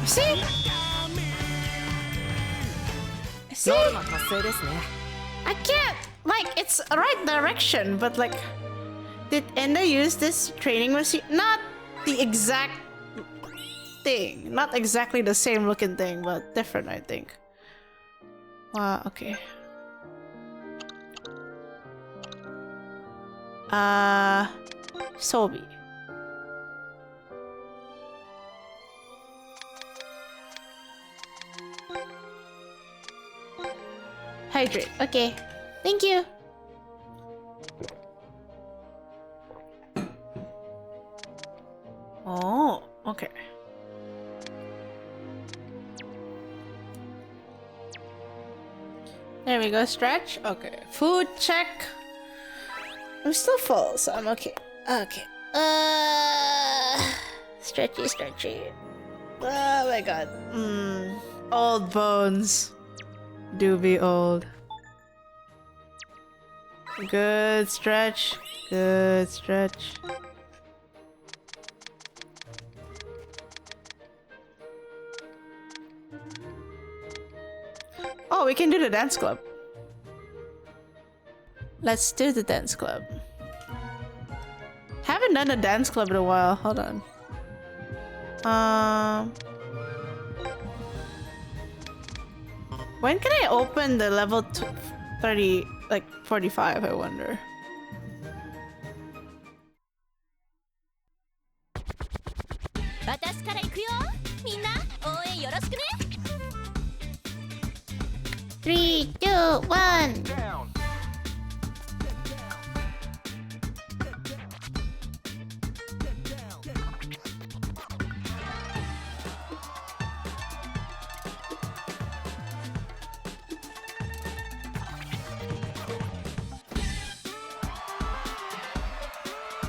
See? I can't, like, it's right direction, but like, did Enda use this training machine? Not the exact thing, not exactly the same looking thing, but different, I think. Wow, okay. Sobi. Hydrate. Okay. Thank you. Oh, okay. There we go, stretch. Okay. Food check. I'm still full, so I'm okay. Okay. Stretchy, stretchy. Oh my god. Old bones. Do be old. Good stretch. Good stretch. Oh, we can do the dance club. Let's do the dance club. Haven't done a dance club in a while. Hold on. When can I open the level 30, like 45, I wonder? Three, two, one.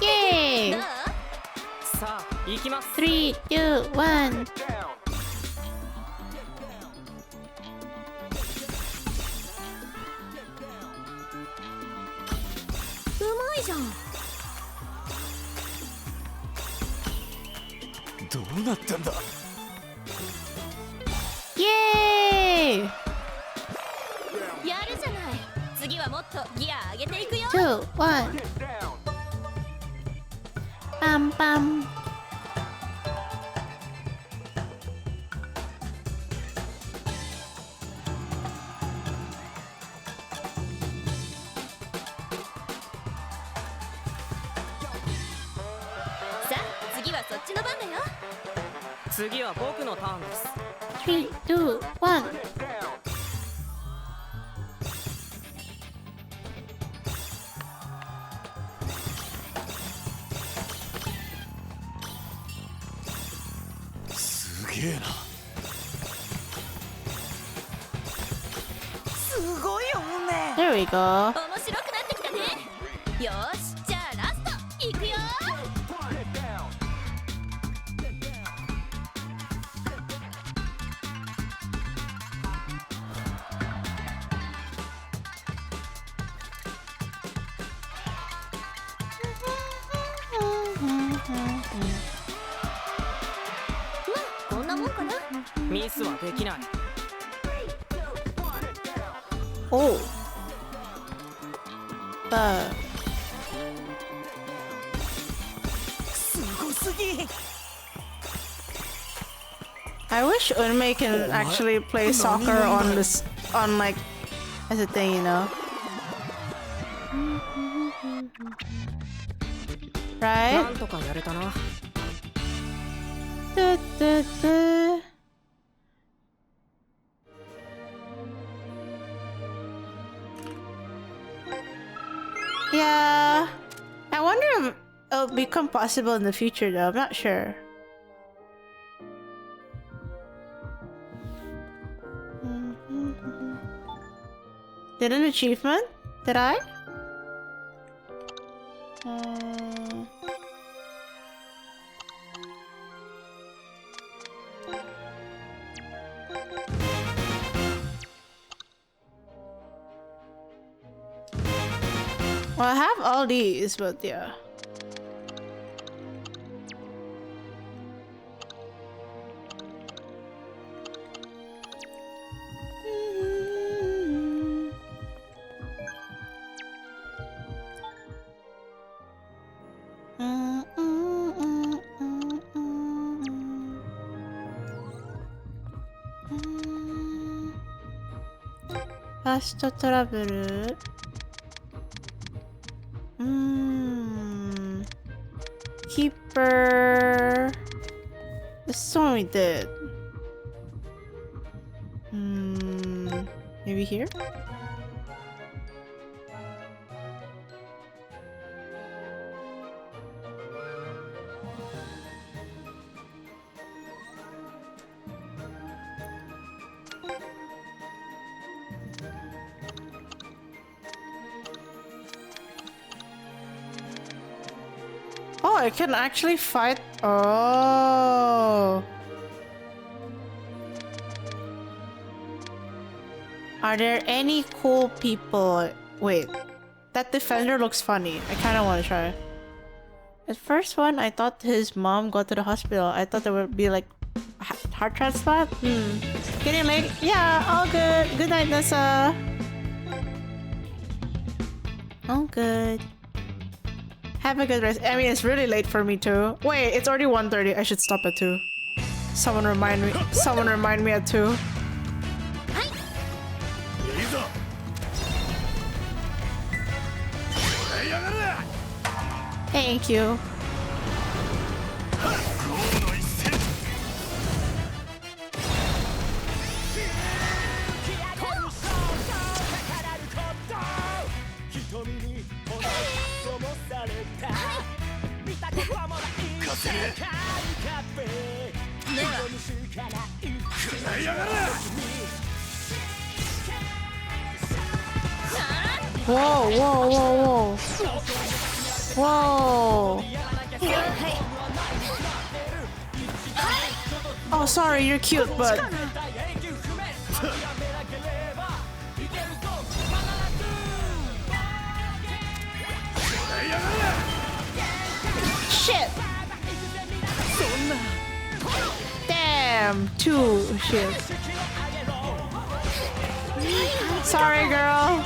Yay! さあ行きます。 3, 2, 1. うまいじゃん。どうなったんだ。イエーイ。やるじゃない。次はもっとギア上げていくよ。 2, 1. パンパン。さあ次はそっちの番だよ。次は僕のターンです。 3, 2, 1. すげえな。すごいよ運命。 There we go. 面白くなってきたね。よしじゃあラストいくよ。こんなもんかな。ミスはできない。Oh. Uh. すごすぎ。 I wish Unmei can actually play soccer on this, on like, as a thing, you know? Right? なんとかやれたな。Yeah. I wonder if it'll become possible in the future though, I'm not sure. Did an achievement? Did I? Well, I have all these, but yeah. Fast travel. Keeper. This one we did. Maybe here? I can actually fight. Oh. Are there any cool people? Wait, that defender looks funny. I kind of want to try. At first one, I thought his mom got to the hospital. I thought there would be like heart transplant. Getting late? Yeah, all good. Good night, Nessa. All good. Have a good rest. I mean, it's really late for me too. Wait, it's already 1:30. I should stop at 2. Someone remind me. Someone remind me at 2. Thank you. Whoa, whoa, whoa, whoa. Whoa. Oh, sorry, you're cute, but... Shit! Damn, 2 shit. Sorry, girl.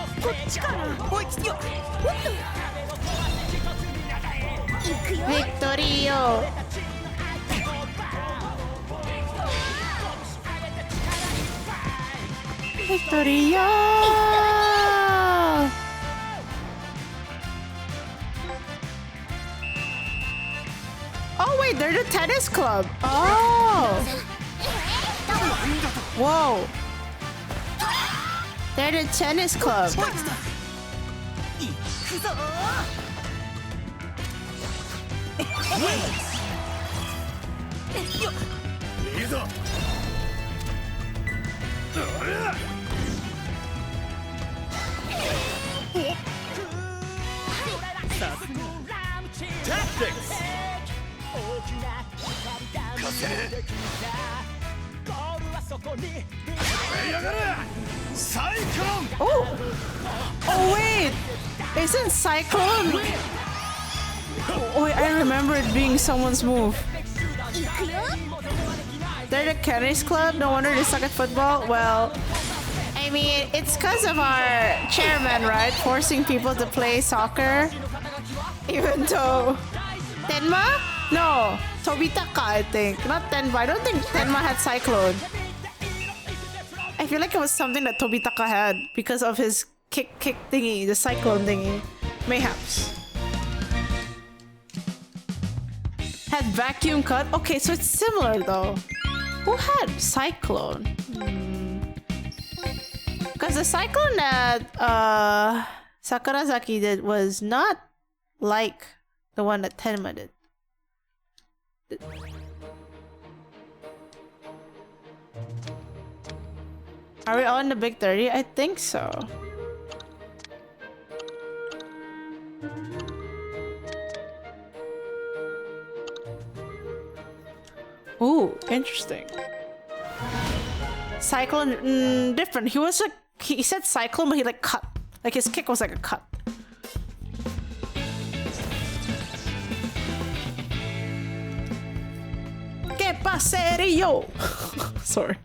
Victorio. Victorio. Oh wait, they're the tennis club. Oh. Whoa. They're the tennis club. Tactics. Oh! Oh wait! Isn't Cyclone? Oh wait, I remember it being someone's move. They're the tennis club? No wonder they suck at football? Well, I mean, it's because of our chairman, right? Forcing people to play soccer. Even though... Tenma? No. Tobitaka, I think. Not Tenma. I don't think Tenma had Cyclone. I feel like it was something that Tobitaka had because of his kick thingy, the Cyclone thingy. Mayhaps. Had vacuum cut? Okay, so it's similar though. Who had Cyclone? Because the Cyclone that Sakurazaki did was not like the one that Tenma did. Are we on the big 30? I think so. Ooh, interesting. Cyclone, different. He was like, he said Cyclone, but he like cut. Like his kick was like a cut. Que paserio! Sorry.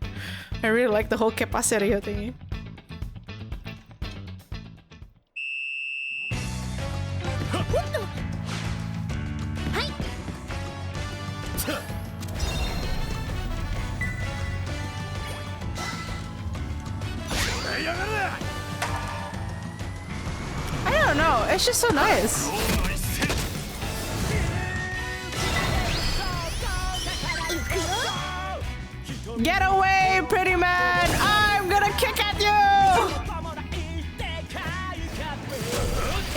I really like the whole que paserio thingy. I don't know, it's just so nice. Get away, pretty man! I'm gonna kick at you!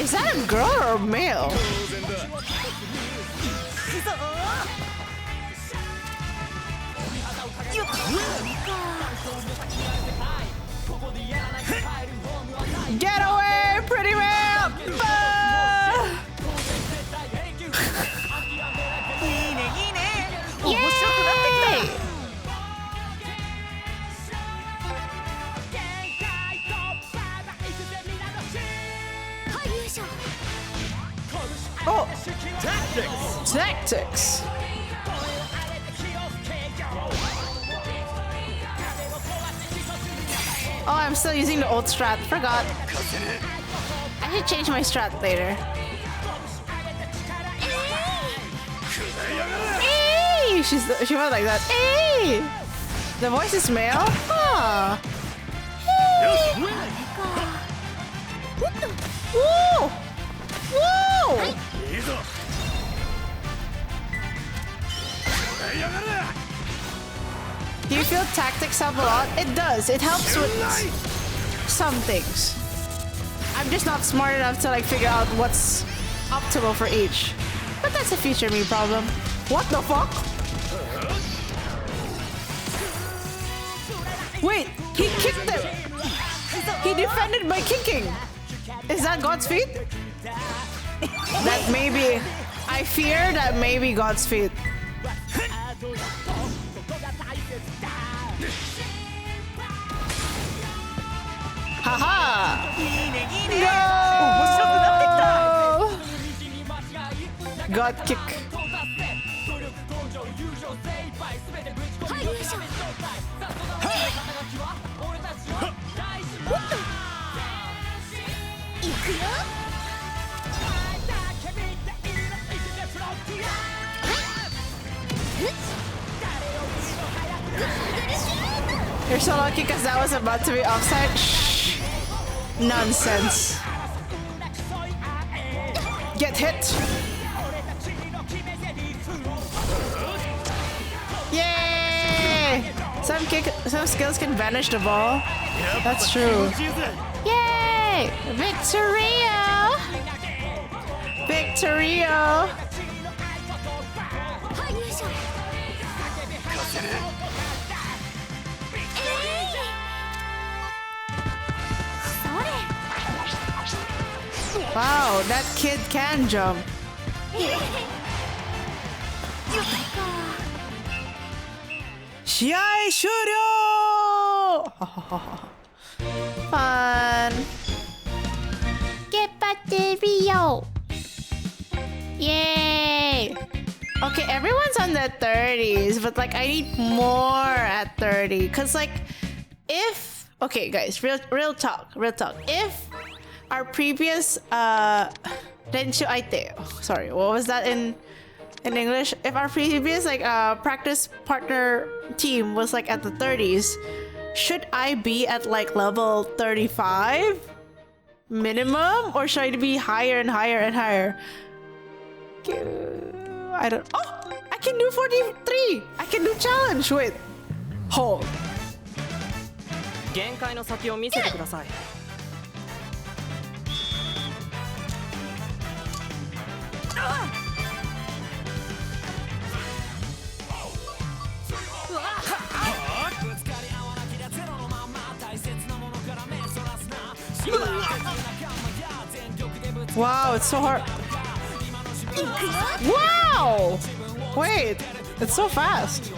Is that a girl or a male? Get away, pretty man! Tactics. Oh, I'm still using the old strat. Forgot. I should change my strat later. Hey! She went like that. Hey! The voice is male? Huh. Hey! Woo! Woo! Do you feel tactics help a lot? It does. It helps with some things. I'm just not smart enough to like figure out what's optimal for each. But that's a future me problem. What the fuck? Wait, he kicked him. He defended by kicking. Is that God's feet? That maybe. I fear that maybe God's feet. Haha! No! God kick. You're so lucky because that was about to be offside. Shh. Nonsense. Get hit. Yay! Some skills can vanish the ball. That's true. Yay! Victorio! Victorio! Wow, that kid can jump. Shiai shuryo! Fun. Get Rio. Yay! Okay, everyone's on the 30s, but like I need more at 30. Cause like if okay guys, real talk. If our previous Renshu Aite, sorry, what was that in English? If our previous like practice partner team was like at the 30s, should I be at like level 35 minimum, or should I be higher and higher and higher? I don't. Oh, I can do 43. I can do challenge. Wait, hold. 限界の先を見せてください。Wow, it's so hard. Wow! Wait, it's so fast.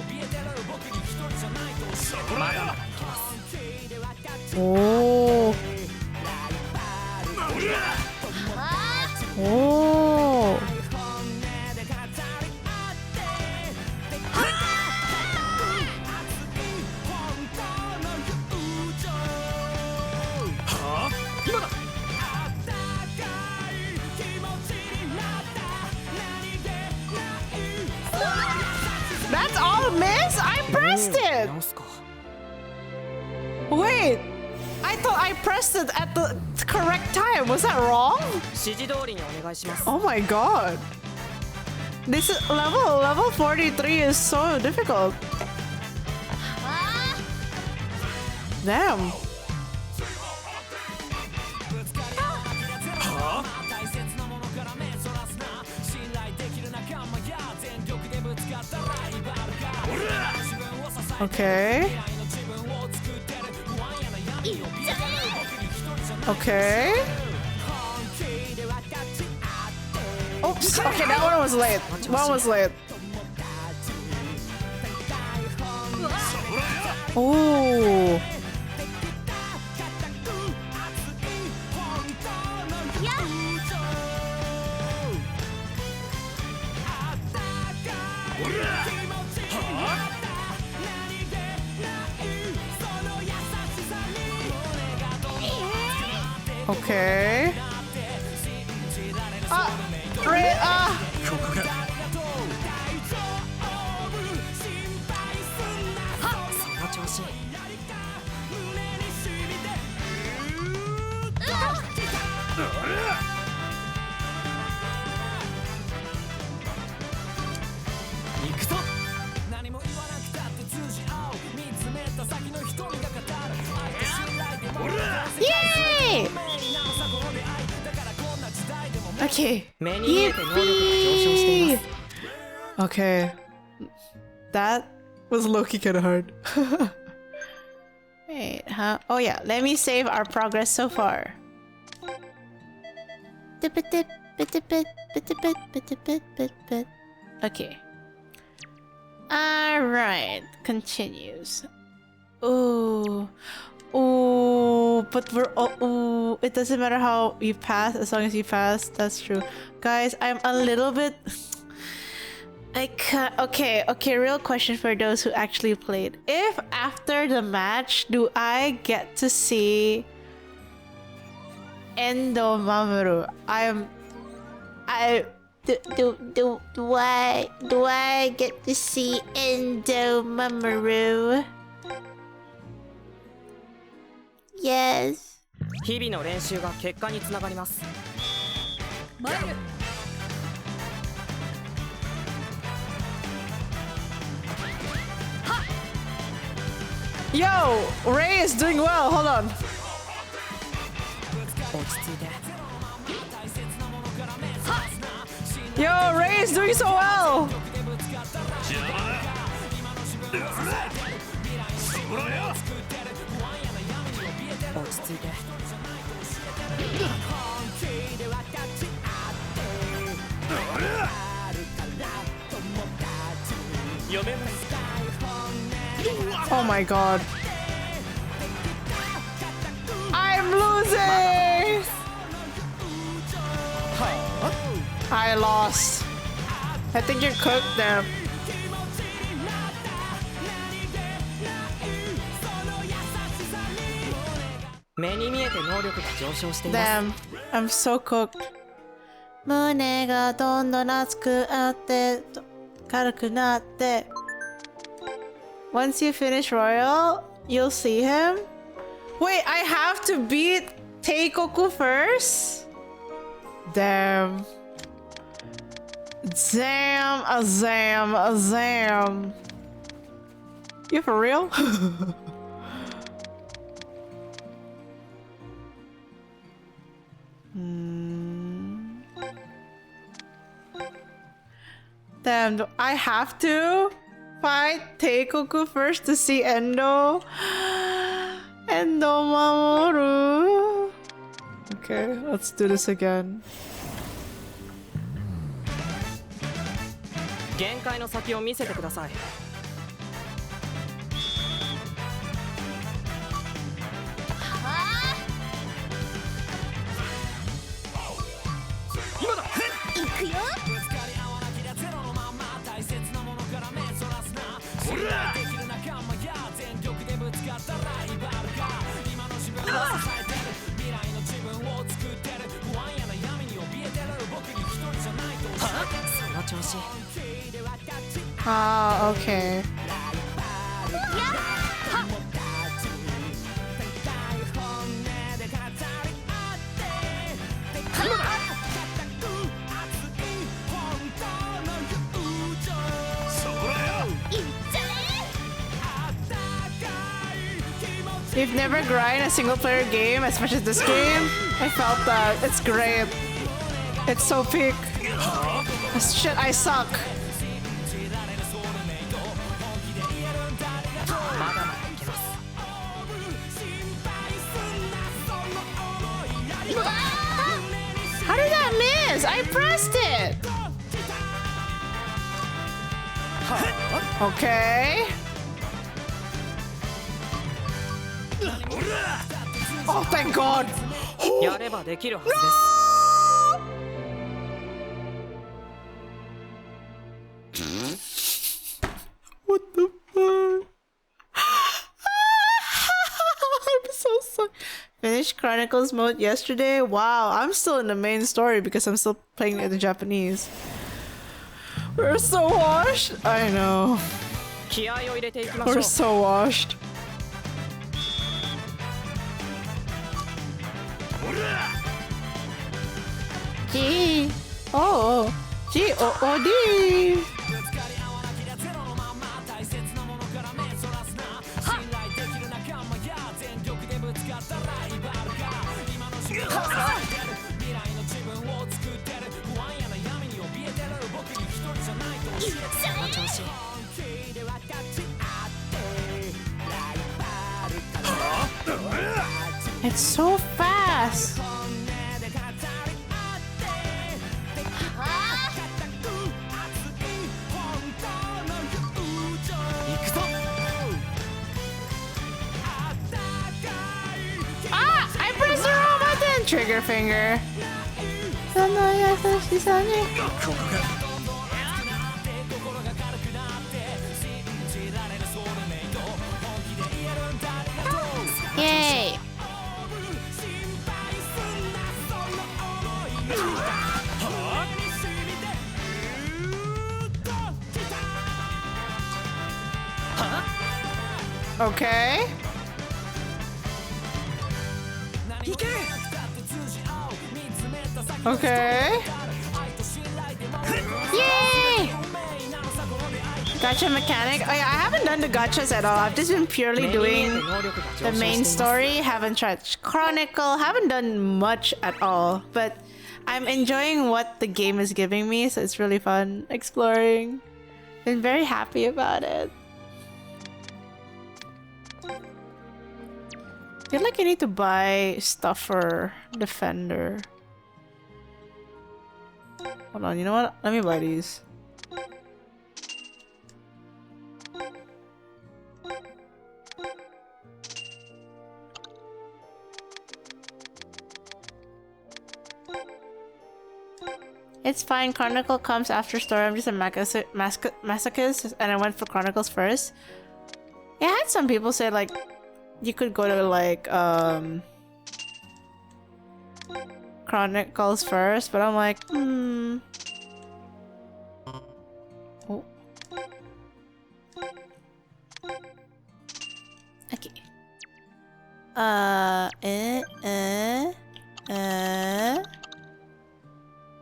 Oh. Oh. That's all miss? I pressed it! Wait! I thought I pressed it at the correct time. Was that wrong? Oh my god. This is level 43 is so difficult. Damn. Okay. Okay. Oops. Okay, that one was late. One was late. Ooh. Okay. Ray, その調子。行くぞ。Yay! Okay. 目に見えて能力が上昇しています。 Okay. That was low-key kind of hard. Wait, huh? Oh yeah, let me save our progress so far. Okay. Alright, continues. Oh, oh, but we're oh, it doesn't matter how you pass as long as you pass. That's true, guys. I'm a little bit. I can't. Okay, real question for those who actually played. If after the match, do I get to see Endo Mamoru? Do I get to see Endo Mamoru? Yes. 日々の練習が結果につながります。参る。Yo, Ray is doing well. Hold on. 落ち着いて。 Yo, Ray is doing so well. 落ち着いて。Oh my god. I'm losing! I lost. I think you're cooked there. Damn, I'm so cooked. 胸がどんどん熱くあって軽くなって Once you finish Royal, you'll see him. Wait, I have to beat Teikoku first? Damn. Damn. You for real? Damn, do I have to fight Teikoku first to see Endo? Endo Mamoru. Okay, let's do this again. 限界の先を見せてください。今だ。行くよ。ほら。その調子。Ah, okay. You've never grinded a single player game as much as this game? I felt that. It's great. It's so peak. Shit, I suck. How did that miss? I pressed it. Okay. Oh, thank God. やればできるはずです。What the fuck? I'm so sorry. Finished Chronicles mode yesterday. Wow, I'm still in the main story because I'm still playing it in Japanese. We're so washed. I know. We're so washed. G. Oh. G. O. O. D. It's so fast. Ah! I pressed the wrong button! Trigger finger. Yay! Okay. Okay. Yay! Gacha mechanic. Oh yeah, I haven't done the gachas at all. I've just been purely doing the main story. Haven't tried Chronicle. Haven't done much at all. But I'm enjoying what the game is giving me, so it's really fun exploring. Been very happy about it. I feel like I need to buy stuff for Defender. Hold on, you know what? Let me buy these. It's fine. Chronicle comes after story. I'm just a masochist, and I went for Chronicles first. Yeah, I had some people say like you could go to like Chronicles first, but I'm like, Oh. Okay.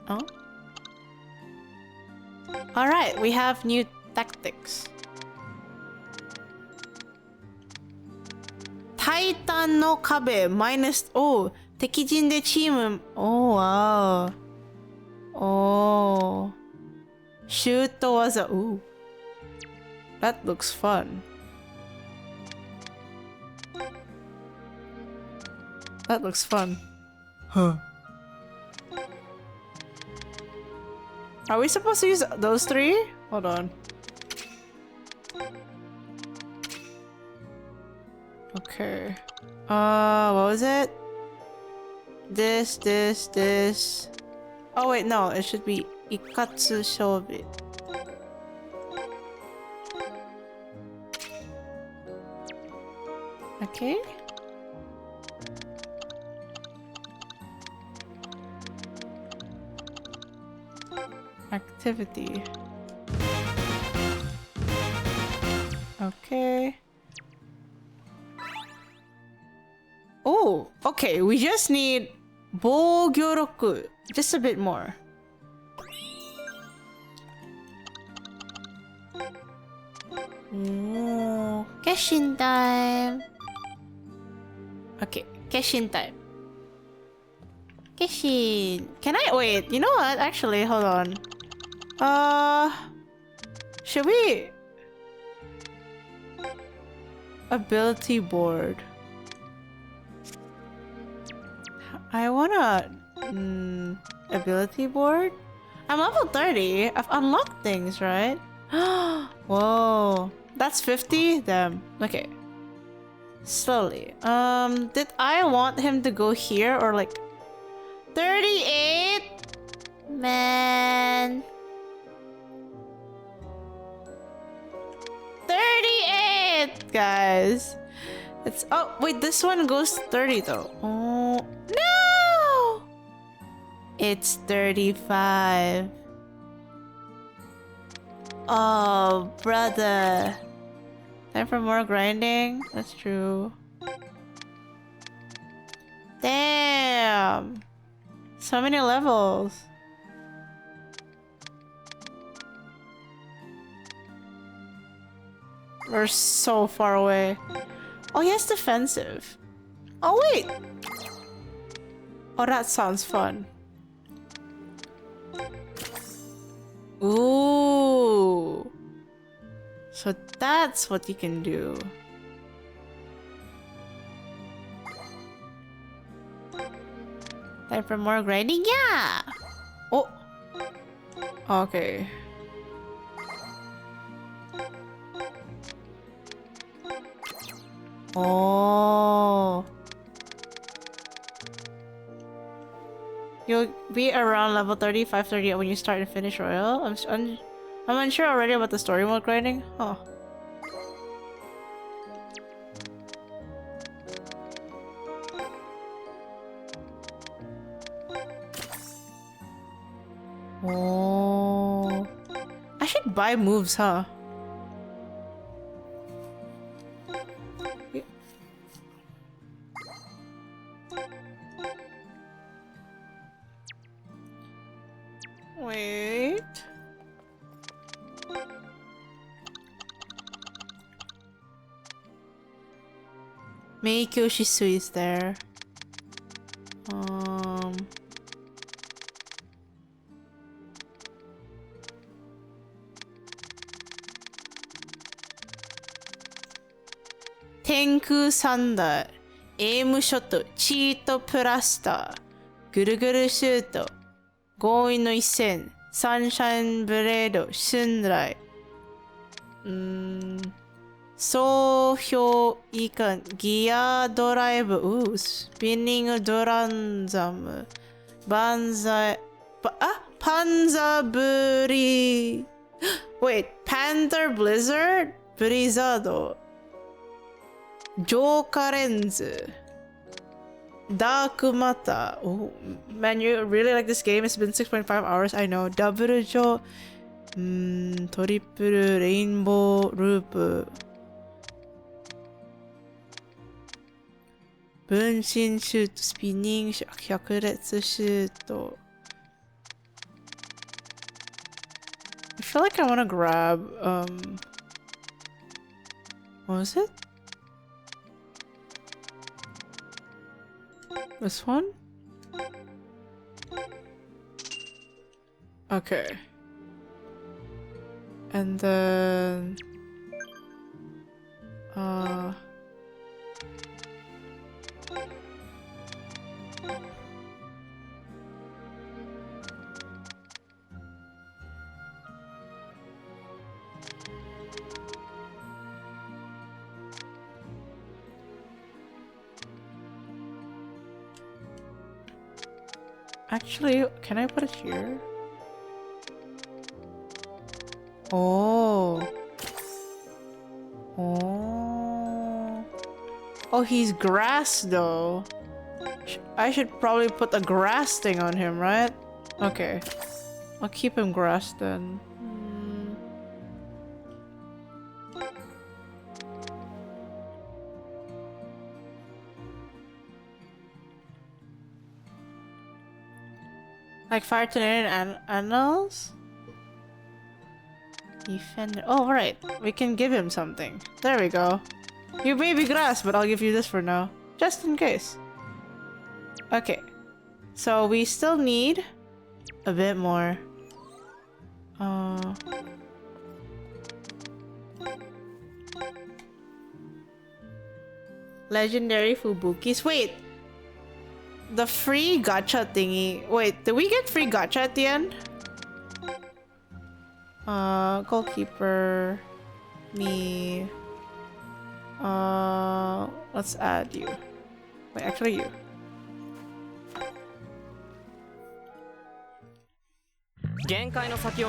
Oh. Alright, we have new tactics. Titan no kabe minus. Oh, 敵陣でチーム. Oh, wow. Oh. Shoot was a. Ooh. That looks fun. That looks fun. Huh. Are we supposed to use those three? Hold on. Okay. What was it? This. Oh wait, no, it should be Ikatsu Shobi. Okay. Activity. Okay. Oh, okay. We just need Bogyoroku. Just a bit more. Oh, Keshin time. Okay, Keshin time. Keshin. Can I wait? You know what? Actually, hold on. Should we? Ability board. I wanna ability board. I'm level 30. I've unlocked things, right? Whoa, that's 50. Damn. Okay. Slowly. Did I want him to go here or like 38? Man. 38, guys. It's oh wait, this one goes 30 though. Oh no! It's 35. Oh brother. Time for more grinding? That's true. Damn! So many levels. We're so far away. Oh, he has defensive. Oh, wait! Oh, that sounds fun. Ooh. So that's what you can do. Time for more grinding? Yeah! Oh! Okay. Oh. You'll be around level 35, 38 when you start and finish Royal. I'm unsure already about the story mode grinding. Huh. Oh. I should buy moves, huh? Wait. Meikyo Shisui is there. Tenku Sanda, Aim Shot, Cheat Plaster, Guru Shoot, Going no Isen, Sunshine Blade, Shunrai. Sohyo Ikan, Gear Drive, ooh, Spinning Doranzam, Banzai, Panzaburi. Wait, Panther Blizzard, Blizzard, Joker Lens, Dark Matter. Oh man, you really like this game. It's been 6.5 hours. I know. Double Joe, Triple Rainbow Loop, Bunshin Shoot, Spinning Shoot, Hyakuretsu Shoot. I feel like I want to grab what was it? This one? Okay. And then actually, can I put it here? Oh. Oh. Oh, he's grass though. I should probably put a grass thing on him, right? Okay. I'll keep him grass then. Like Fire Tornado and Annals? Defender. Oh, right. We can give him something. There we go. You may be grass, but I'll give you this for now. Just in case. Okay. So we still need a bit more. Legendary Fubukis. Wait! The free gacha thingy. Wait, did we get free gacha at the end? Goalkeeper. Me. Let's add you. Wait, actually you.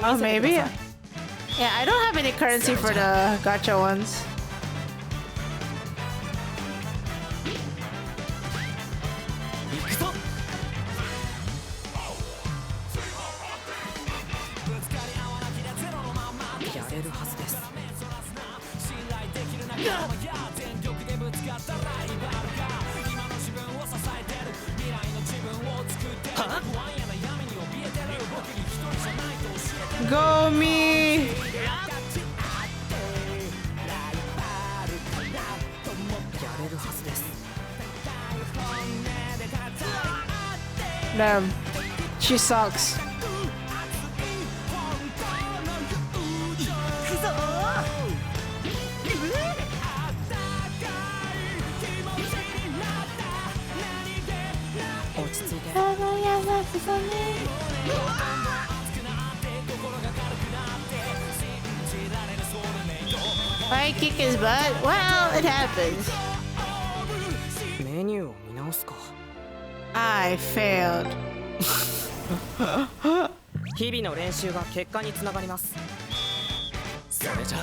Oh, maybe? Yeah, I don't have any currency for the gacha ones. Go me! Damn, she sucks. I kick his butt? Well, it happens. I failed. 日々の練習が結果につながります。それじゃあ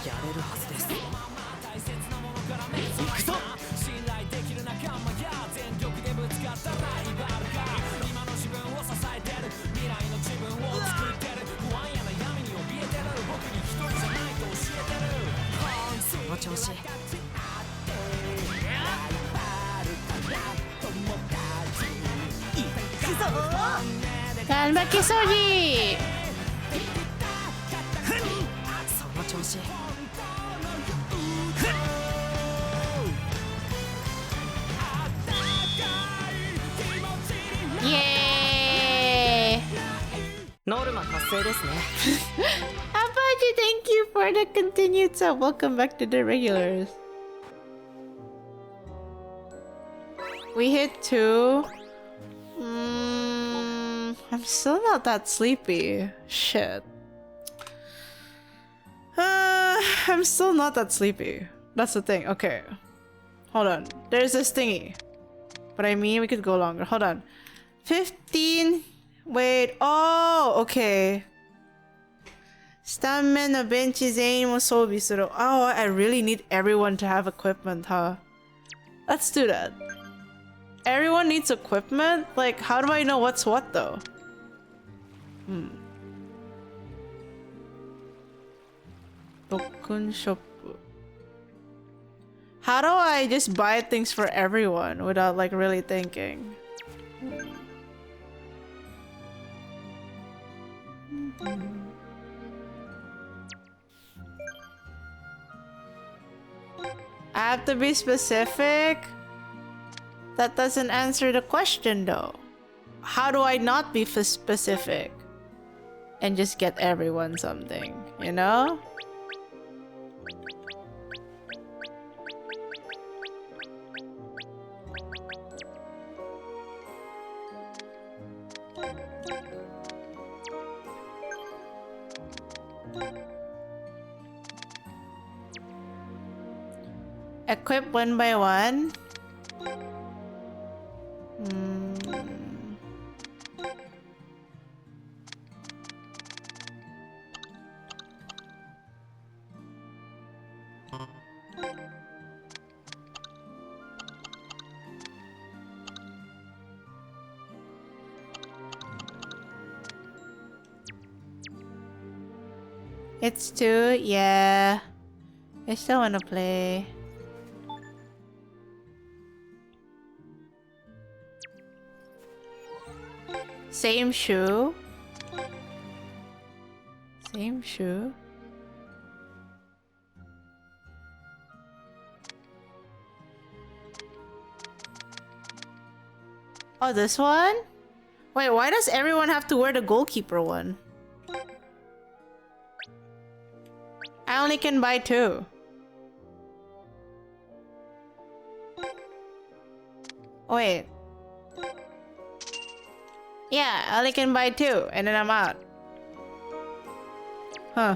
やれるはずです。行くぞ。その調子。Kalmaki Soji! その調子。イエーイノルマ達成ですね。Apache, thank you for the continued sub. Welcome back to the regulars. We hit 2. I'm still not that sleepy. Shit. I'm still not that sleepy. That's the thing. Okay. Hold on. There's this thingy. But I mean, we could go longer. Hold on. 15. Wait. Oh, okay. Stamina, bench, Zane, Mosobi, Suro. Oh, I really need everyone to have equipment, huh? Let's do that. Everyone needs equipment? Like, how do I know what's what, though? Dokun shop. How do I just buy things for everyone without, like, really thinking? I have to be specific? That doesn't answer the question though. How do I not be specific? And just get everyone something, you know? Equip one by one. It's 2, yeah. I still wanna play. Same shoe. Same shoe. Oh, this one? Wait, why does everyone have to wear the goalkeeper one? I only can buy 2. Wait. Yeah, I only can buy 2 and then I'm out. Huh.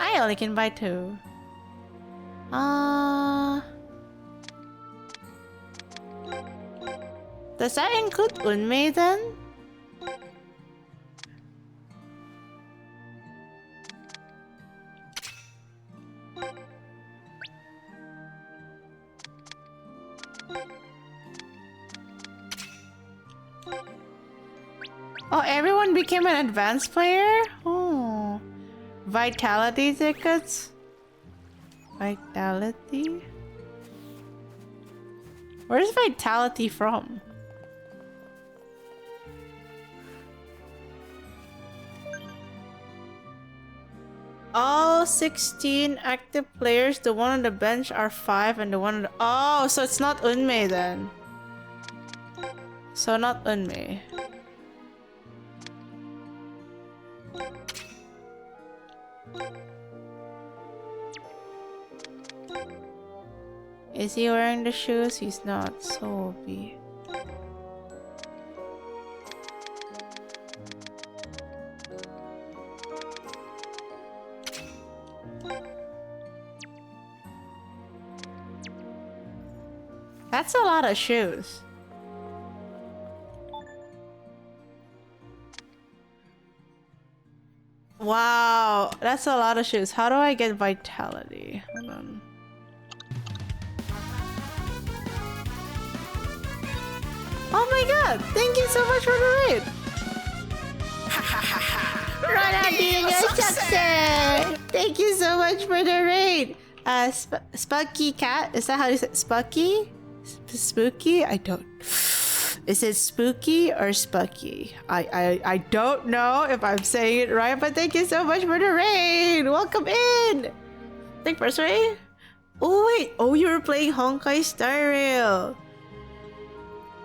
I only can buy 2. Does that include Unmei then? Oh, everyone became an advanced player? Oh. Vitality tickets? Vitality? Where's Vitality from? All 16 active players, the one on the bench are 5 and the one on the— oh, so it's not Unmei then. So not Unmei. Is he wearing the shoes? He's not, so be. That's a lot of shoes. Wow, that's a lot of shoes. How do I get vitality? Hold on. Oh my god! Thank you so much for the raid! Thank you so much for the raid! Spunky Cat? Is that how you say it? Spunky? Spooky? I don't... Is it spooky or spunky? I don't know if I'm saying it right, but thank you so much for the raid! Welcome in! Thank first raid? Oh wait! Oh, you were playing Honkai Star Rail!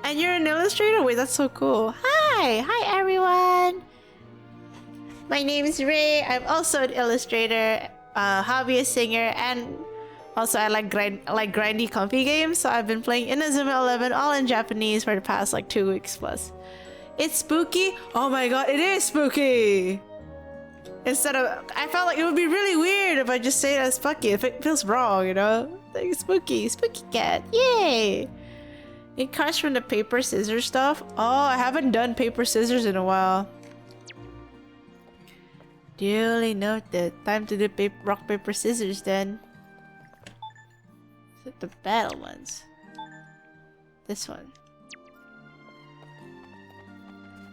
And you're an illustrator? Wait, that's so cool. Hi! Hi everyone! My name is Ray. I'm also an illustrator, hobbyist singer, and also I like grindy comfy games. So I've been playing Inazuma 11 all in Japanese for the past like 2 weeks plus. It's spooky? Oh my god, it is spooky! Instead of... I felt like it would be really weird if I just say it as spooky. If it feels wrong, you know? Like spooky. Spooky cat. Yay! It comes from the paper scissors stuff. Oh, I haven't done paper scissors in a while. Duly noted. Time to do rock paper scissors then. Is it the battle ones? This one.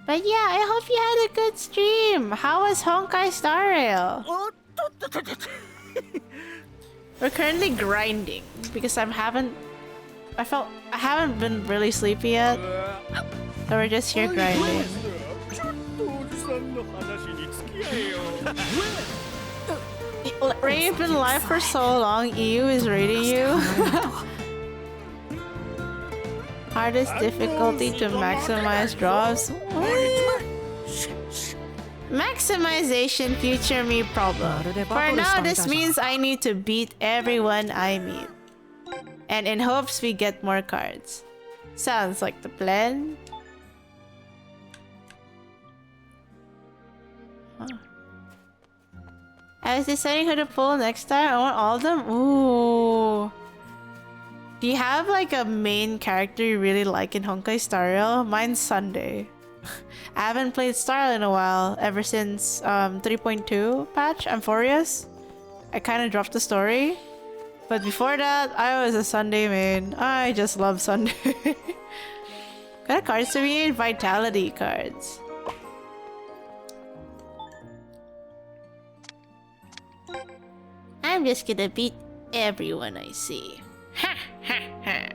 But yeah, I hope you had a good stream. How was Honkai Star Rail? We're currently grinding because I haven't been really sleepy yet. So we're just here grinding. Ray, you've been live for so long, EU is rating you. Hardest difficulty to maximize drops. What? Maximization future me problem. For now, this means I need to beat everyone I meet. And in hopes we get more cards. Sounds like the plan. Huh. I was deciding who to pull next time. I want all of them. Ooh. Do you have like a main character you really like in Honkai Star Rail? Mine's Sunday. I haven't played Star Rail in a while. Ever since 3.2 patch, Amphorius. I kind of dropped the story. But before that, I was a Sunday main. I just love Sunday. What kind of cards do we need? Vitality cards. I'm just gonna beat everyone I see. Ha ha ha.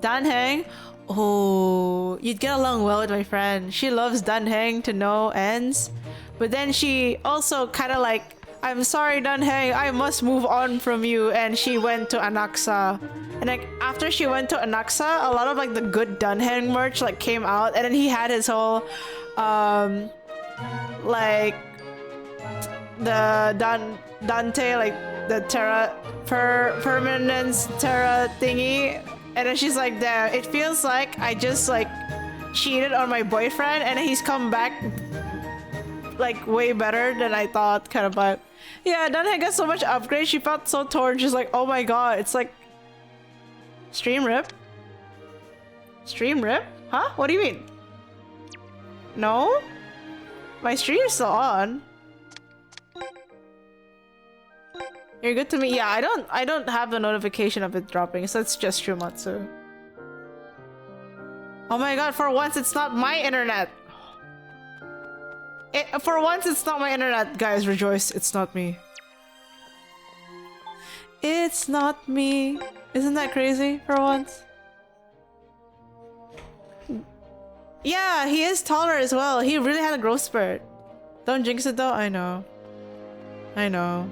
Danheng? Oh, you'd get along well with my friend. She loves Danheng to no ends. But then she also kind of like, I'm sorry Danheng, I must move on from you. And she went to Anaxa. And like after she went to Anaxa, a lot of like the good Danheng merch like came out. And then he had his whole like the Dante, like the Terra permanence Terra thingy. And then she's like, damn, it feels like I just like cheated on my boyfriend and he's come back like way better than I thought, kind of vibe. Yeah, Danheng got so much upgrade, she felt so torn. She's like, oh my god, it's like stream rip? Stream rip? Huh? What do you mean? No? My stream's still on. You're good to me. Yeah, I don't have the notification of it dropping, so it's just Shumatsu. Oh my god, for once it's not my internet. For once it's not my internet. Guys, rejoice. It's not me. It's not me. Isn't that crazy for once? Yeah, he is taller as well. He really had a growth spurt. Don't jinx it though. I know. I know.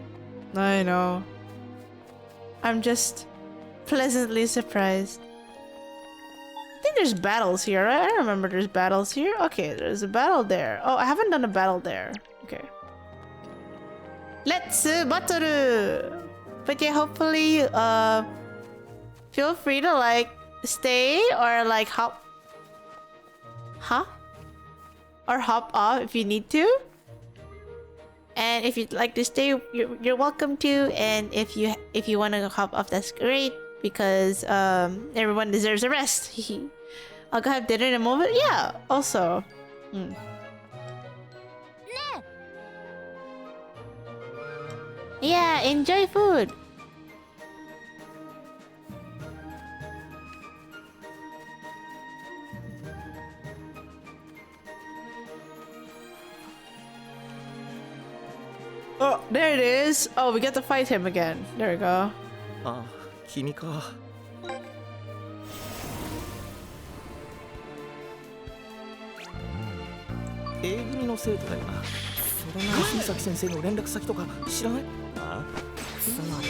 I know. I'm just pleasantly surprised. I think there's battles here, right? I remember there's battles here. Okay, there's a battle there. Oh, I haven't done a battle there. Okay. Let's battle! But yeah, hopefully, feel free to like stay or like hop. Huh? Or hop off if you need to. And if you'd like to stay, you're welcome to. And if you want to hop off, that's great because everyone deserves a rest. I'll go have dinner in a moment. Yeah. Also. Yeah. Enjoy food. Oh, there it is. Oh, we get to fight him again. There we go. Ah, 君か。A 組の生徒だよな。それが霞崎先生の連絡先とか知らない？ああ。つまり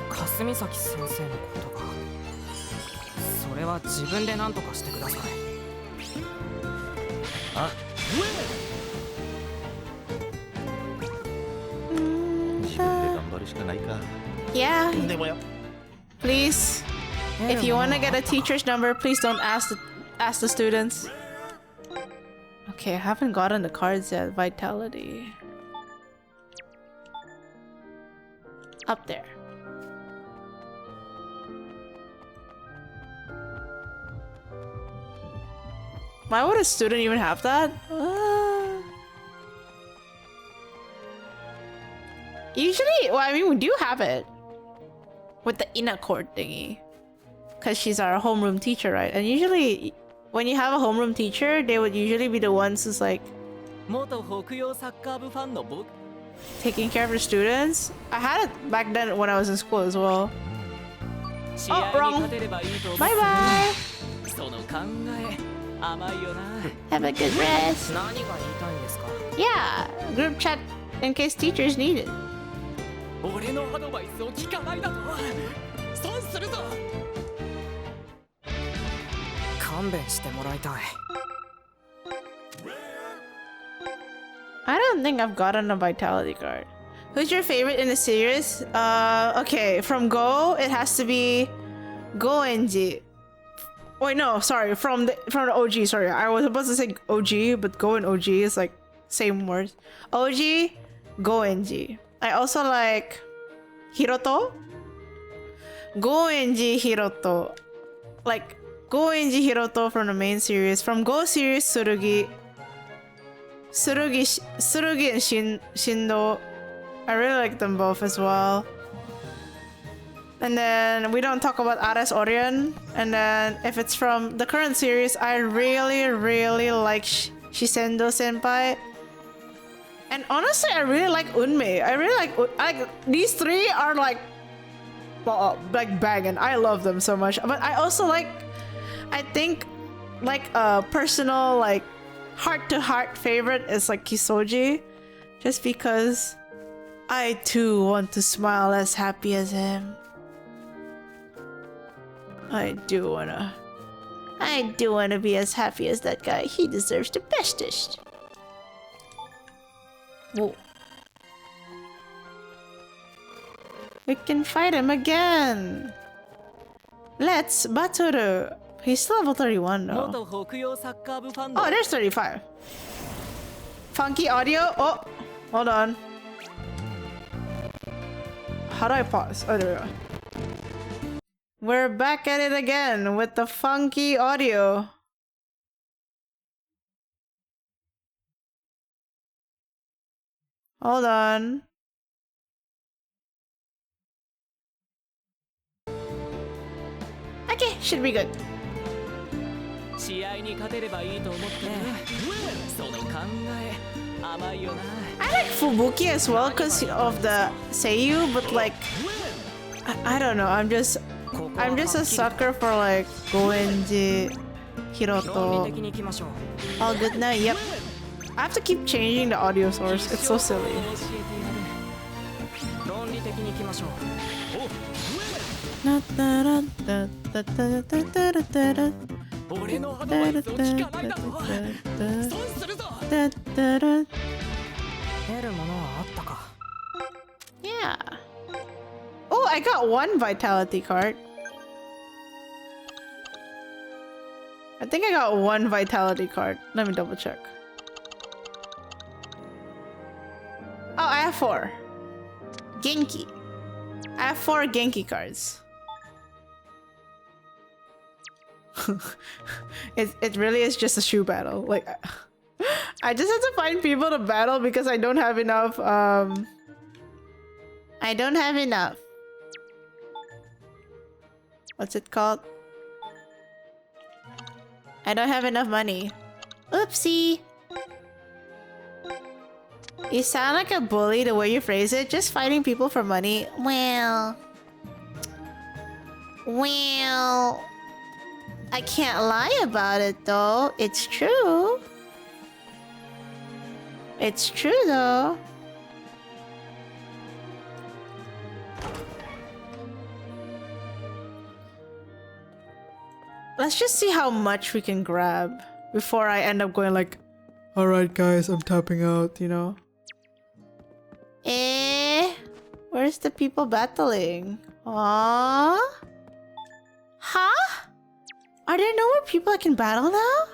霞崎先生のことが。それは自分で何とかしてください。あ。Yeah. Please, if you want to get a teacher's number, please don't ask the students. Okay, I haven't gotten the cards yet. Vitality. Up there. Why would a student even have that? Usually, well, I mean, we do have it with the Inacord thingy, because she's our homeroom teacher, right? And usually, when you have a homeroom teacher, they would usually be the ones who's like taking care of the students. I had it back then when I was in school as well. Oh, wrong. Bye bye. Have a good rest. Yeah, group chat in case teachers need it. 俺のアドバイスを聞かないだと損するぞ。勘弁してもらいたい。I don't think I've gotten a vitality card. Who's your favorite in the series? Okay, from Go, it has to be Goenji. Wait, no, sorry, from the OG. Sorry, I was supposed to say OG, but Go and OG is like same words. OG, Goenji. I also like Hiroto. Goenji Hiroto. Like Goenji Hiroto from the main series. From Go series, Tsurugi and Shindo. I really like them both as well. And then we don't talk about Ares Orion. And then if it's from the current series, I really like Shisendo Senpai. And honestly, I really like Unmei. I really like these three are like banging. I love them so much. But I also like, I think like a personal like heart-to-heart favorite is like Kisoji, just because I too want to smile as happy as him. I do wanna be as happy as that guy. He deserves the bestest. Whoa. We can fight him again. Let's battle. He's still level 31 though. Oh, there's 35. Funky audio. Oh, hold on. How do I pause? Oh, there we go. We're back at it again with the funky audio. Hold on. Okay, should be good. 試合に勝てればいいと思ってね。その考え甘いよな。I like Fubuki as well because of the Seiyu, but like I don't know. I'm just a sucker for like Goenji, Hiroto. All good now. Yep. I have to keep changing the audio source. It's so silly. 論理的にいきましょう。俺のアドバイスを聞かないだろ。損するぞ。得るものはあったか。Yeah. Oh, I got one vitality card. I think I got one vitality card. Let me double check. Oh, I have 4. Genki. I have 4 Genki cards. It really is just a shoe battle. Like, I just have to find people to battle because I don't have enough. I don't have enough. What's it called? I don't have enough money. Oopsie. You sound like a bully the way you phrase it. Just fighting people for money. Well, I can't lie about it though. It's true. It's true though. Let's just see how much we can grab before I end up going like, alright guys, I'm tapping out, you know? Where's the people battling? Aww? Huh? Are there no more people I can battle now?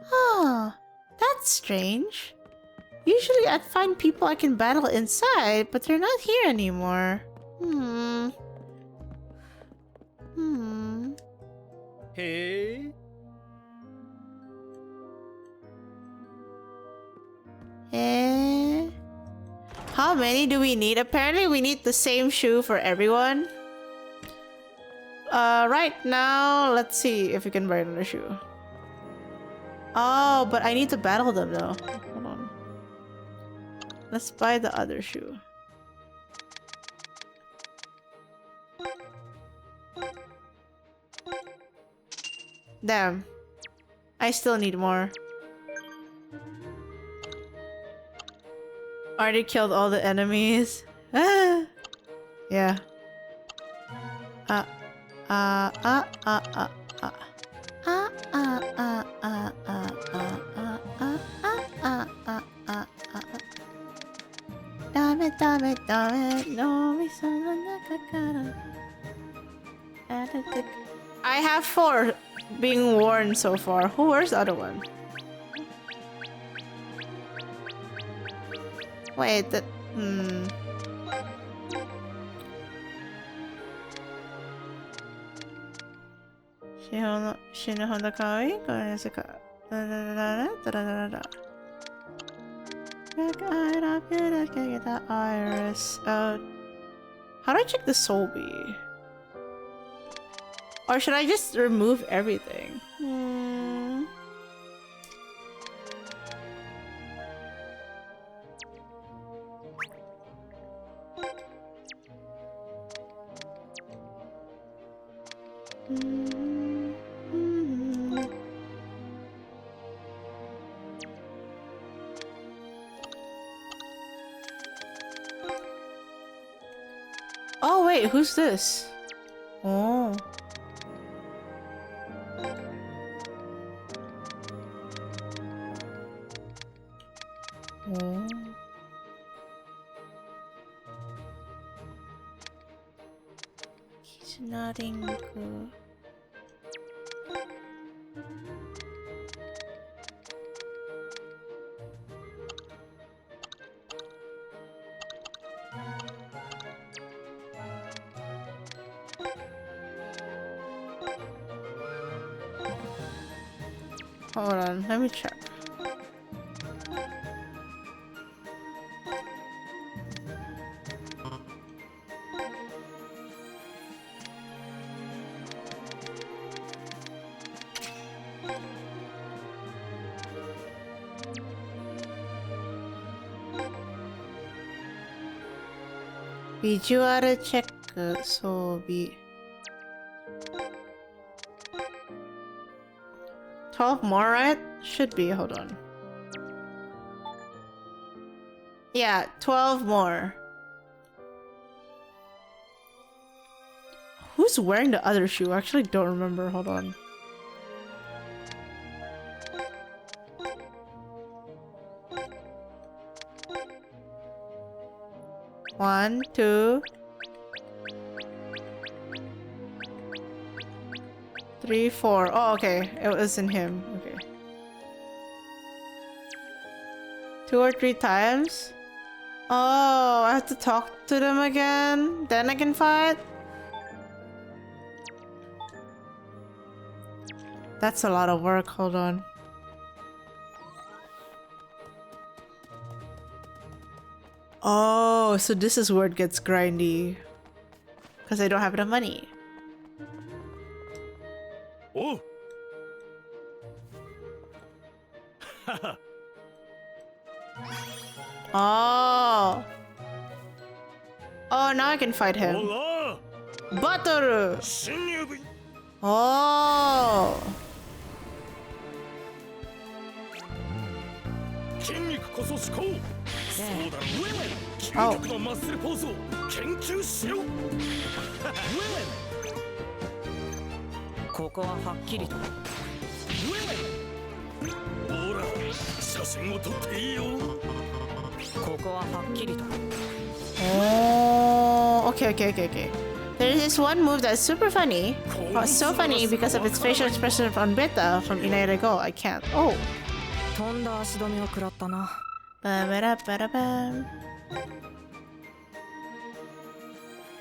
Huh. That's strange. Usually I'd find people I can battle inside, but they're not here anymore. Hey. How many do we need? Apparently we need the same shoe for everyone. Right now, let's see if we can buy another shoe. Oh, but I need to battle them though. Hold on. Let's buy the other shoe. Damn. I still need more. Already killed all the enemies. Yeah. I have 4 being worn so far. Where's the other one? Wait, that... Iris out. How do I check the Soulbee? Or should I just remove everything? Oh wait, who's this? Oh. Oh. He's nodding good. Hold on, let me check. ビジュアルチェック装備 12 more, right? Should be, hold on. Yeah, 12 more. Who's wearing the other shoe? I actually don't remember, hold on. One, two, 3, 4. Oh, okay. It wasn't him. Okay. 2 or 3 times? Oh, I have to talk to them again? Then I can fight? That's a lot of work. Hold on. Oh, so this is where it gets grindy. Because I don't have enough money. Oh! Oh. Oh, now I can fight him. Batoru! Oh. 筋肉こそ思考。そうだろう。究極のマッスルポーズを研究しろ。ここははっきりと。ほら、写真を撮っていいよ。ここははっきりと。Oh. Okay. There is this one move that's super funny. Oh, it's so funny because of its facial expression on beta from Inaire Go. I can't. Oh. 飛んだ足止めを食らったな。Ba-ba-da-ba-da-bam.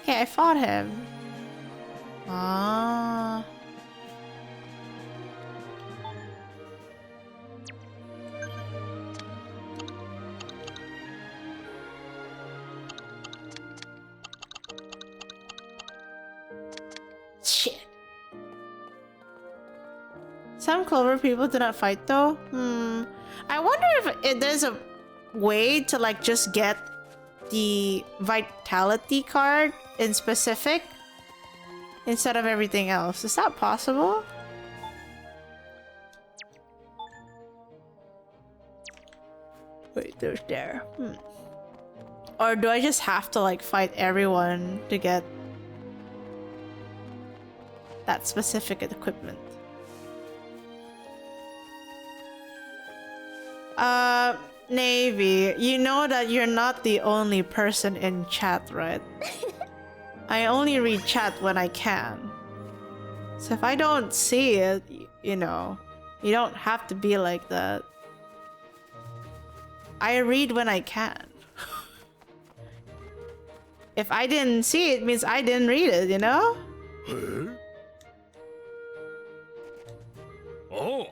Okay, I fought him. Ah. Shit. Some Clover people do not fight though. I wonder if there's a way to like just get the vitality card in specific instead of everything else. Is that possible? Wait, there's there. Or do I just have to like fight everyone to get that specific equipment? Navy, you know that you're not the only person in chat, right? I only read chat when I can. So if I don't see it, you know, you don't have to be like that. I read when I can. If I didn't see it, means I didn't read it, you know? Oh.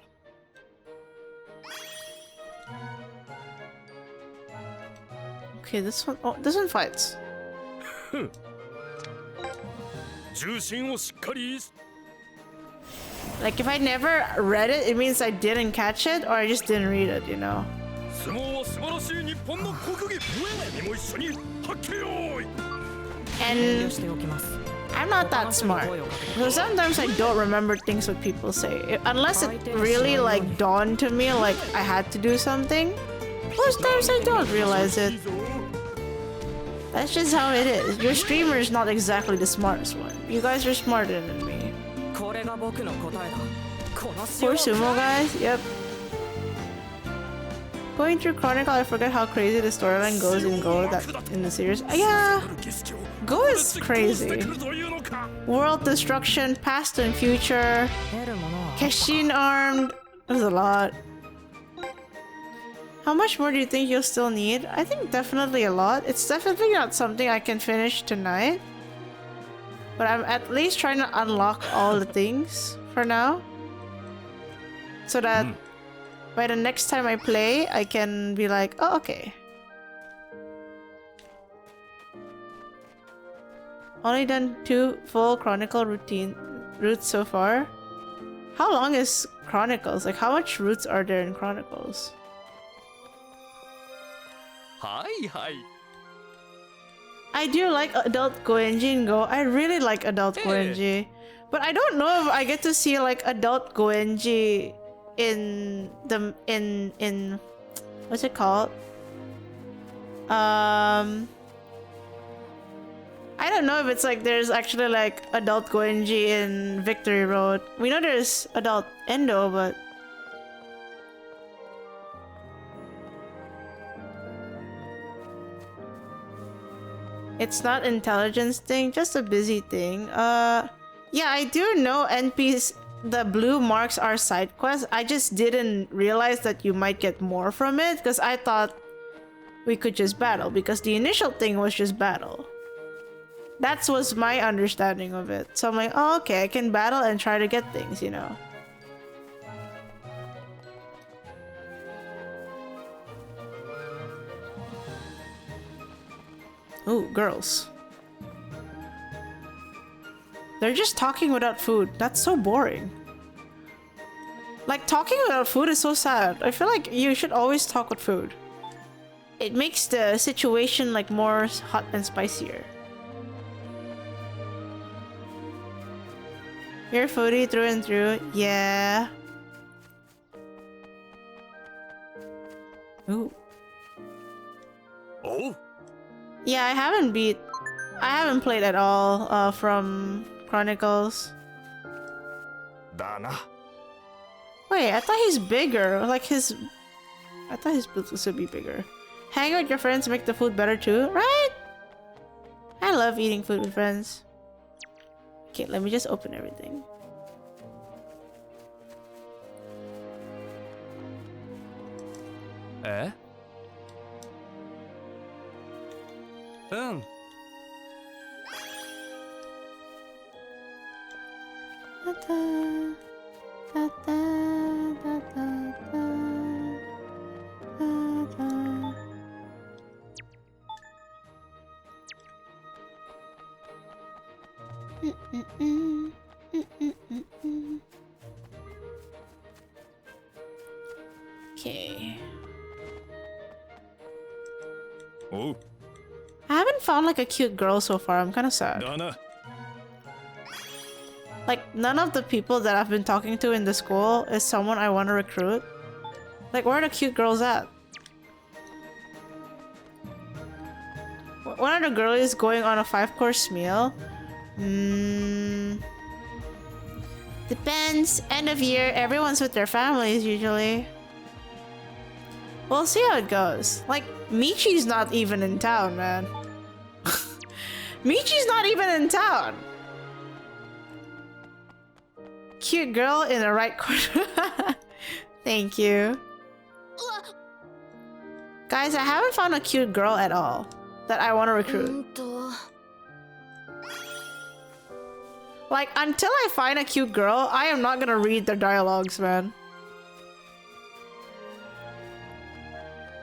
Okay, this one. Oh, this one fights. Like if I never read it, it means I didn't catch it or I just didn't read it, you know? And I'm not that smart. So sometimes I don't remember things what people say. Unless it really like dawned to me like I had to do something. Most times I don't realize it. That's just how it is. Your streamer is not exactly the smartest one. You guys are smarter than me. Poor sumo guys, yep. Going through Chronicle, I forget how crazy the storyline goes in Go in the series. Yeah, Go is crazy. World destruction, past and future. Keshin armed. There's a lot. How much more do you think you'll still need? I think definitely a lot. It's definitely not something I can finish tonight. But I'm at least trying to unlock all the things for now. So that by the next time I play, I can be like, oh, okay. Only done 2 full Chronicle routes so far. How long is Chronicles? Like, how much routes are there in Chronicles? Hi. I do like adult Goenji and Go. I really like adult Goenji. But I don't know if I get to see like adult Goenji in the in what's it called? I don't know if it's like there's actually like adult Goenji in Victory Road. We know there's adult Endo, but it's not intelligence thing, just a busy thing. Yeah, I do know NPs, the blue marks are side quests. I just didn't realize that you might get more from it because I thought we could just battle because the initial thing was just battle. That was my understanding of it. So I'm like, oh, okay, I can battle and try to get things, you know. Ooh, girls. They're just talking without food. That's so boring. Like, talking without food is so sad. I feel like you should always talk with food. It makes the situation like more hot and spicier. You're foodie through and through. Yeah. Ooh. Oh? Yeah, I haven't played at all from Chronicles. Dana. Wait, I thought he's bigger. I thought his boots was gonna be bigger. Hang out with your friends, make the food better too, right? I love eating food with friends. Okay, let me just open everything. Eh? Ta-da, ta-da, ta-da, ta-da. Okay. Oh. I haven't found like a cute girl so far. I'm kind of sad. Dana. Like, none of the people that I've been talking to in the school is someone I want to recruit. Like, where are the cute girls at? One of the girlies going on a 5-course meal. Depends. End of year, everyone's with their families usually. We'll see how it goes. Like, Michi's not even in town, man. Michi's not even in town. Cute girl in the right corner. Thank you. Guys, I haven't found a cute girl at all that I want to recruit. Like, until I find a cute girl, I am not gonna read their dialogues, man.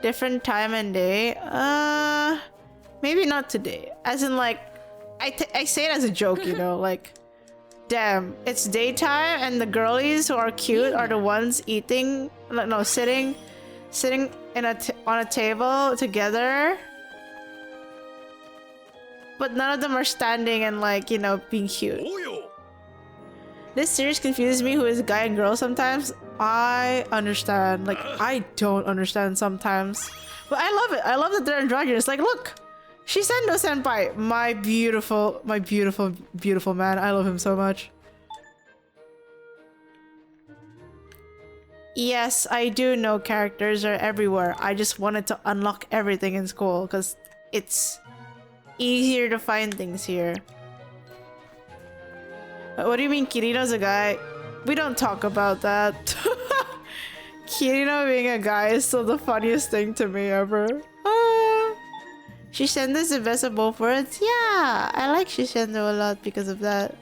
Different time and day? Maybe not today. As in, like, I say it as a joke, you know, like, damn, it's daytime and the girlies who are cute are the ones eating, no, sitting in on a table together. But none of them are standing and, like, you know, being cute. This series confuses me who is guy and girl sometimes. I understand. Like, I don't understand sometimes. But I love it. I love that they're androgynous. Like, look! Shisendo senpai! My beautiful, beautiful man. I love him so much. Yes, I do know characters are everywhere. I just wanted to unlock everything in school because it's easier to find things here. What do you mean Kirino's a guy? We don't talk about that. Kirino being a guy is still the funniest thing to me ever. Shisendo is the best of both worlds. Yeah, I like Shisendo a lot because of that.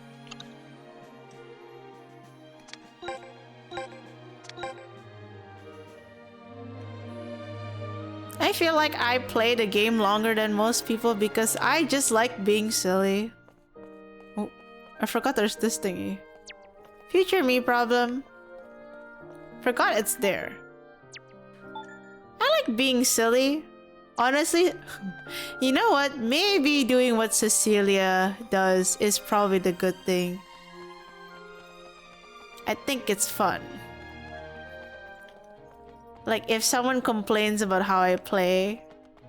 I feel like I play the game longer than most people because I just like being silly. Oh, I forgot there's this thingy. Future me problem. Forgot it's there. I like being silly. Honestly, you know what? Maybe doing what Cecilia does is probably the good thing. I think it's fun. Like, if someone complains about how I play,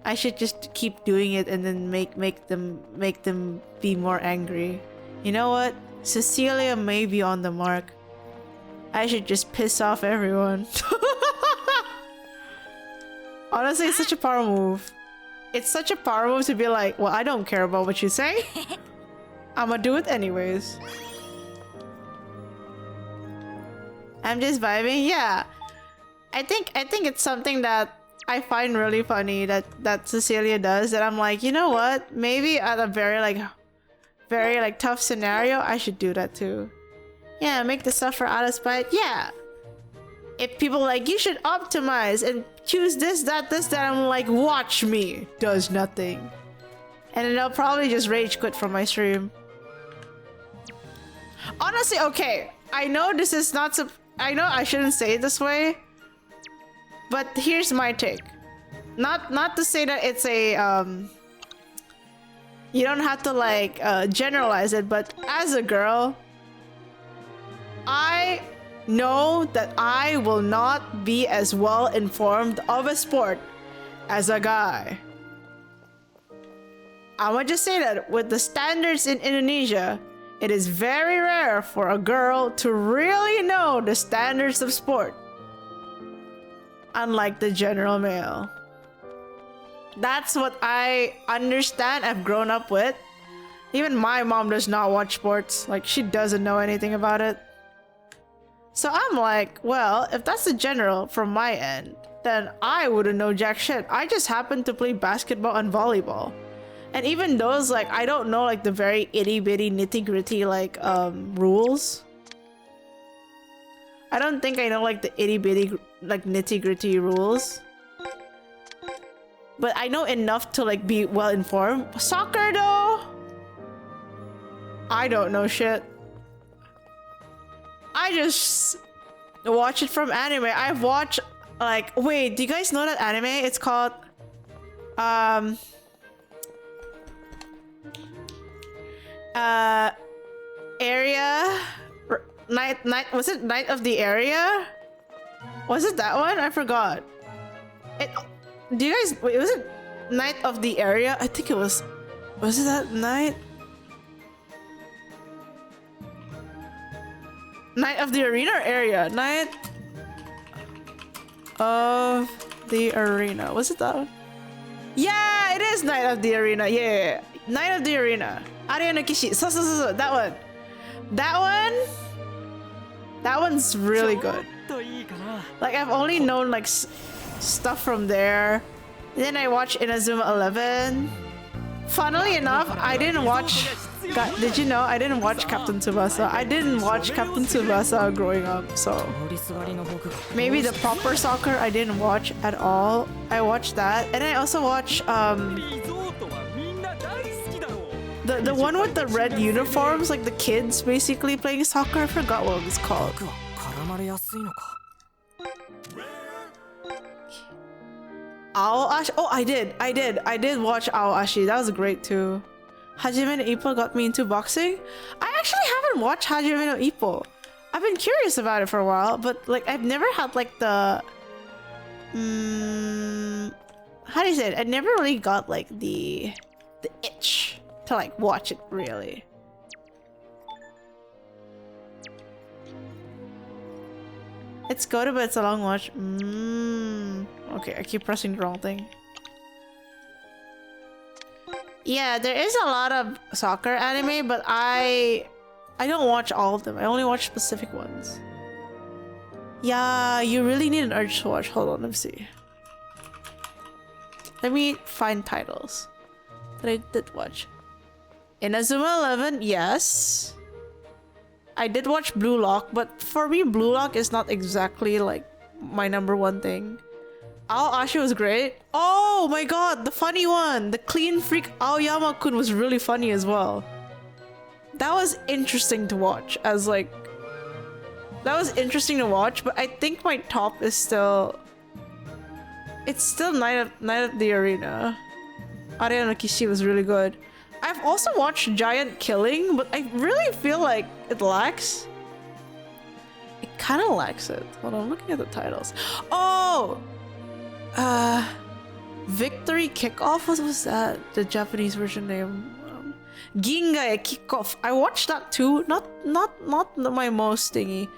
I should just keep doing it and then make them be more angry. You know what? Cecilia may be on the mark. I should just piss off everyone. Honestly, it's such a power move. It's such a power move to be like, well, I don't care about what you say. I'ma do it anyways. I'm just vibing. Yeah. I think it's something that I find really funny that Cecilia does, that I'm like, you know what? Maybe at a very tough scenario, I should do that too. Yeah, make the suffer out of spite. Yeah. If people like, you should optimize and choose this, that, I'm like, watch me. Does nothing. And then I'll probably just rage quit from my stream. Honestly, okay. I know this is not I know I shouldn't say it this way. But here's my take. Not to say that it's a you don't have to like generalize it, but as a girl, I know that I will not be as well informed of a sport as a guy. I'ma just say that with the standards in Indonesia, it is very rare for a girl to really know the standards of sport. Unlike the general male. That's what I understand, I've grown up with. Even my mom does not watch sports. Like, she doesn't know anything about it. So I'm like, well, if that's the general from my end, then I wouldn't know jack shit. I just happen to play basketball and volleyball. And even those, like, I don't know, like, the very itty-bitty, nitty-gritty, like, rules. I don't think I know, like, the itty-bitty, like, nitty-gritty rules. But I know enough to, like, be well-informed. Soccer, though? I don't know shit. I just watch it from anime. I've watched, like... Wait, do you guys know that anime? It's called... Area... Night was it Night of the Area? Was it that one? I forgot. Do you guys wait, was it Night of the Area? I think it was it that night? Night of the Arena or Area? Night of the Arena. Was it that one? Yeah, it is Night of the Arena. Yeah. Night of the Arena. Aria no Kishi. So, that one. That one's really good. Like, I've only known like stuff from there. Then I watched Inazuma 11. Funnily enough, I didn't watch... did you know I didn't watch Captain Tsubasa? I didn't watch Captain Tsubasa growing up, so... Maybe the proper soccer I didn't watch at all. I watched that. And I also watched the one with the red uniforms, like the kids basically playing soccer. I forgot what it was called. Aoashi. Oh, I did watch Aoashi. That was great too. Hajime no Ippo got me into boxing. I actually haven't watched Hajime no Ippo. I've been curious about it for a while, but like I've never had like the how do you say it? I never really got like the itch to like watch it really. It's good, but it's a long watch. Okay, I keep pressing the wrong thing. Yeah, there is a lot of soccer anime, but I don't watch all of them. I only watch specific ones. Yeah, you really need an urge to watch. Hold on, let me see. Let me find titles that I did watch. Inazuma 11, yes. I did watch Blue Lock, but for me, Blue Lock is not exactly like my #1 thing. Aoashi was great. Oh my god, the funny one! The clean freak Aoyama-kun was really funny as well. That was interesting to watch as like That was interesting to watch, but I think my top is still... It's still Night of the Arena. Area no Kishi was really good. I've also watched Giant Killing, but I really feel like it lacks. It kind of lacks it. Hold on, I'm looking at the titles. Oh! Victory Kickoff? What was that? The Japanese version name. Gingae Kickoff. I watched that too. Not my most thingy.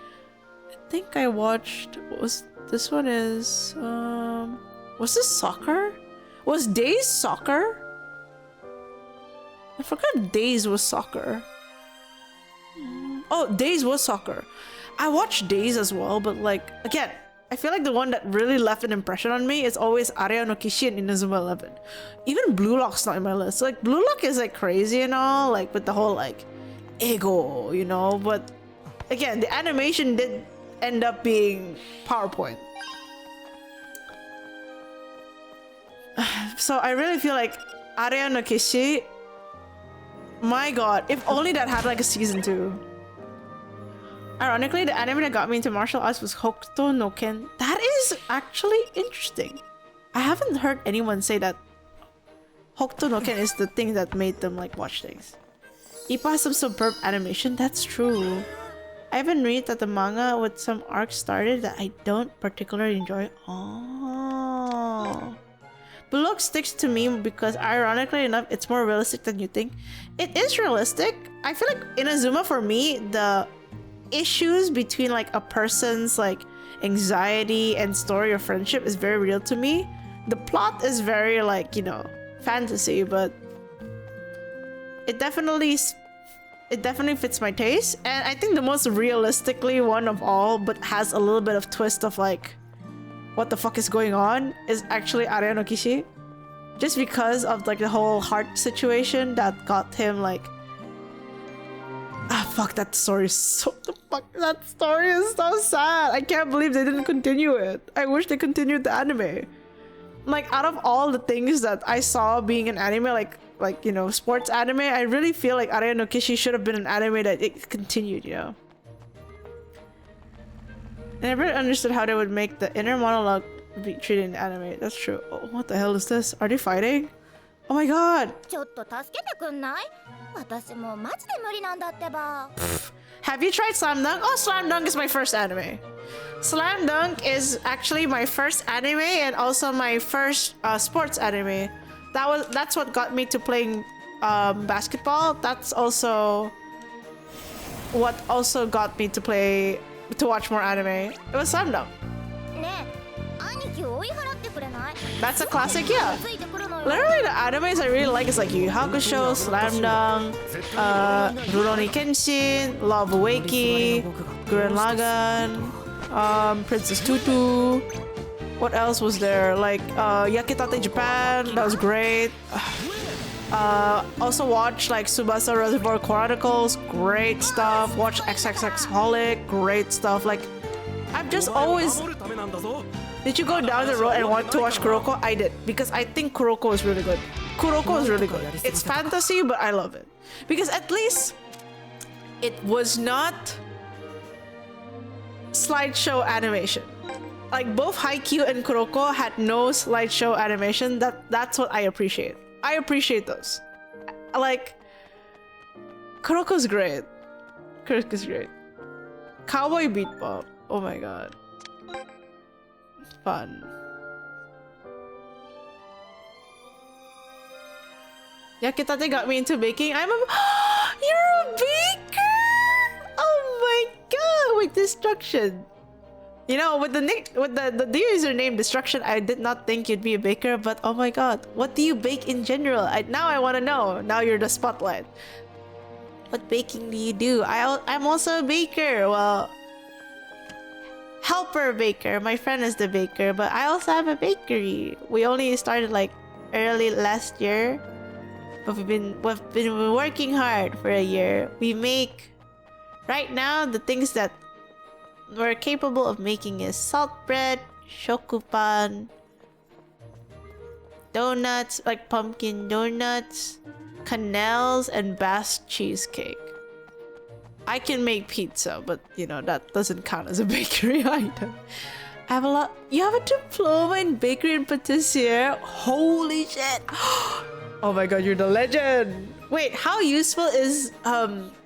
I think I watched... What was... This one is... Was this soccer? Was Days soccer? I forgot Days was soccer. Oh, Days was soccer. I watched Days as well, but like, again, I feel like the one that really left an impression on me is always Area no Kishi and Inazuma 11. Even Blue Lock's not in my list. Like, Blue Lock is like crazy and all, like with the whole like ego, you know, but again, the animation did end up being PowerPoint. So I really feel like Area no Kishi, my god, if only that had like a season 2. Ironically, the anime that got me into martial arts was Hokuto no Ken. That is actually interesting. I haven't heard anyone say that Hokuto no Ken is the thing that made them like watch things. Ippo has some superb animation, that's true. I even read that the manga with some arcs started that I don't particularly enjoy. Oh. Blue Lock sticks to me because ironically enough, it's more realistic than you think. It is realistic. I feel like Inazuma for me, the issues between like a person's like anxiety and story of friendship is very real to me. The plot is very like, you know, fantasy, but it definitely fits my taste. And I think the most realistically one of all, but has a little bit of twist of like, what the fuck is going on, is actually Area no Kishi. Just because of like the whole heart situation that got him like... Ah, fuck, that story is so... That story is so sad. I can't believe they didn't continue it. I wish they continued the anime. Like, out of all the things that I saw being an anime, like you know, sports anime, I really feel like Area no Kishi should have been an anime that it continued, you know? I never understood how they would make the inner monologue be treated in the anime. That's true. Oh, what the hell is this? Are they fighting? Oh my god! Have you tried Slam Dunk? Oh, Slam Dunk is my first anime. Slam Dunk is actually my first anime and also my first sports anime. That's what got me to playing basketball. That's also what also got me to watch more anime. It was Slam Dunk. That's a classic, yeah. Literally, the animes I really like is like Yu Yu Hakusho, Slam Dunk, Rurouni Kenshin, Love Awakening, Gurren Lagann, Princess Tutu. What else was there? Like Yakitate Japan, that was great. Also watch like Tsubasa Reservoir Chronicles, great stuff. Watch XXX Holic, great stuff. Like, I've just always... Did you go down the road and want to watch Kuroko? I did, because I think Kuroko is really good. Kuroko is really good. It's fantasy, but I love it. Because at least it was not slideshow animation. Like both Haikyuu and Kuroko had no slideshow animation. That's what I appreciate. I appreciate those. Like, Kuroko's great. Kuroko's great. Cowboy Bebop. Oh my god. Fun. Yakitate got me into baking. You're a baker! Oh my god! Wait, Destruction. You know, with the username Destruction, I did not think you'd be a baker, but oh my god, what do you bake in general? Now I want to know. Now you're the spotlight. What baking do you do? I'm also a baker. Well, helper baker. My friend is the baker, but I also have a bakery. We only started like early last year, but we've been working hard for a year. We make right now the things that we're capable of making is salt bread, shokupan, donuts, like pumpkin donuts, canels, and Basque cheesecake. I can make pizza, but you know, that doesn't count as a bakery item. I have a lot. You have a diploma in bakery and patisserie? Holy shit. Oh my god, you're the legend. Wait, how useful is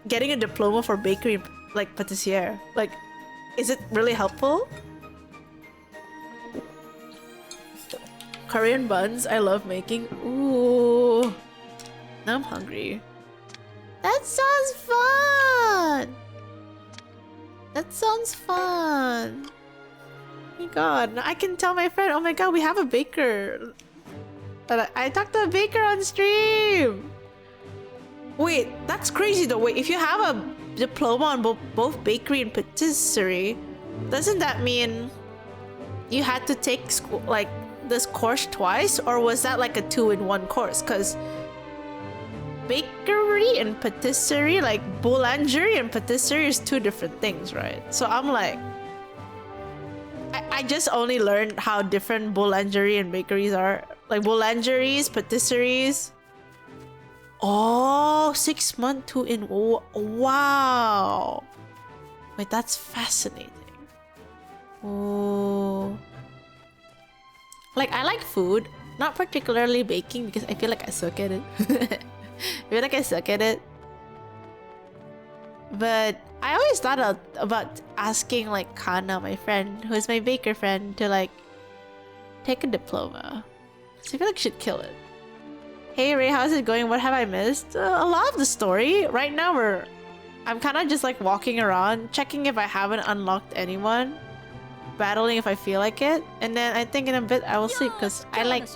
getting a diploma for bakery, like patisserie? Like, is it really helpful? Korean buns, I love making. Ooh, now I'm hungry. That sounds fun. That sounds fun. Oh my god, now I can tell my friend, oh my god, we have a baker. I talked to a baker on stream. Wait, that's crazy though. Wait, if you have a diploma on both bakery and patisserie, doesn't that mean you had to take school, like this course twice, or was that like a 2-in-1 course? Because bakery and patisserie, like boulangerie and patisserie, is two different things, right? So I'm like, I just only learned how different boulangerie and bakeries are. Like boulangeries, patisseries. Oh, 6 month 2-in. Wow. Wait, that's fascinating. Oh. Like, I like food, not particularly baking because I feel like I suck at it. I feel like I suck at it. But I always thought about asking like Kana, my friend, who is my baker friend, to like take a diploma. So I feel like I should kill it. Hey Ray, how's it going? What have I missed? A lot of the story. Right now I'm kind of just like walking around, checking if I haven't unlocked anyone, battling if I feel like it, and then I think in a bit I will sleep because I like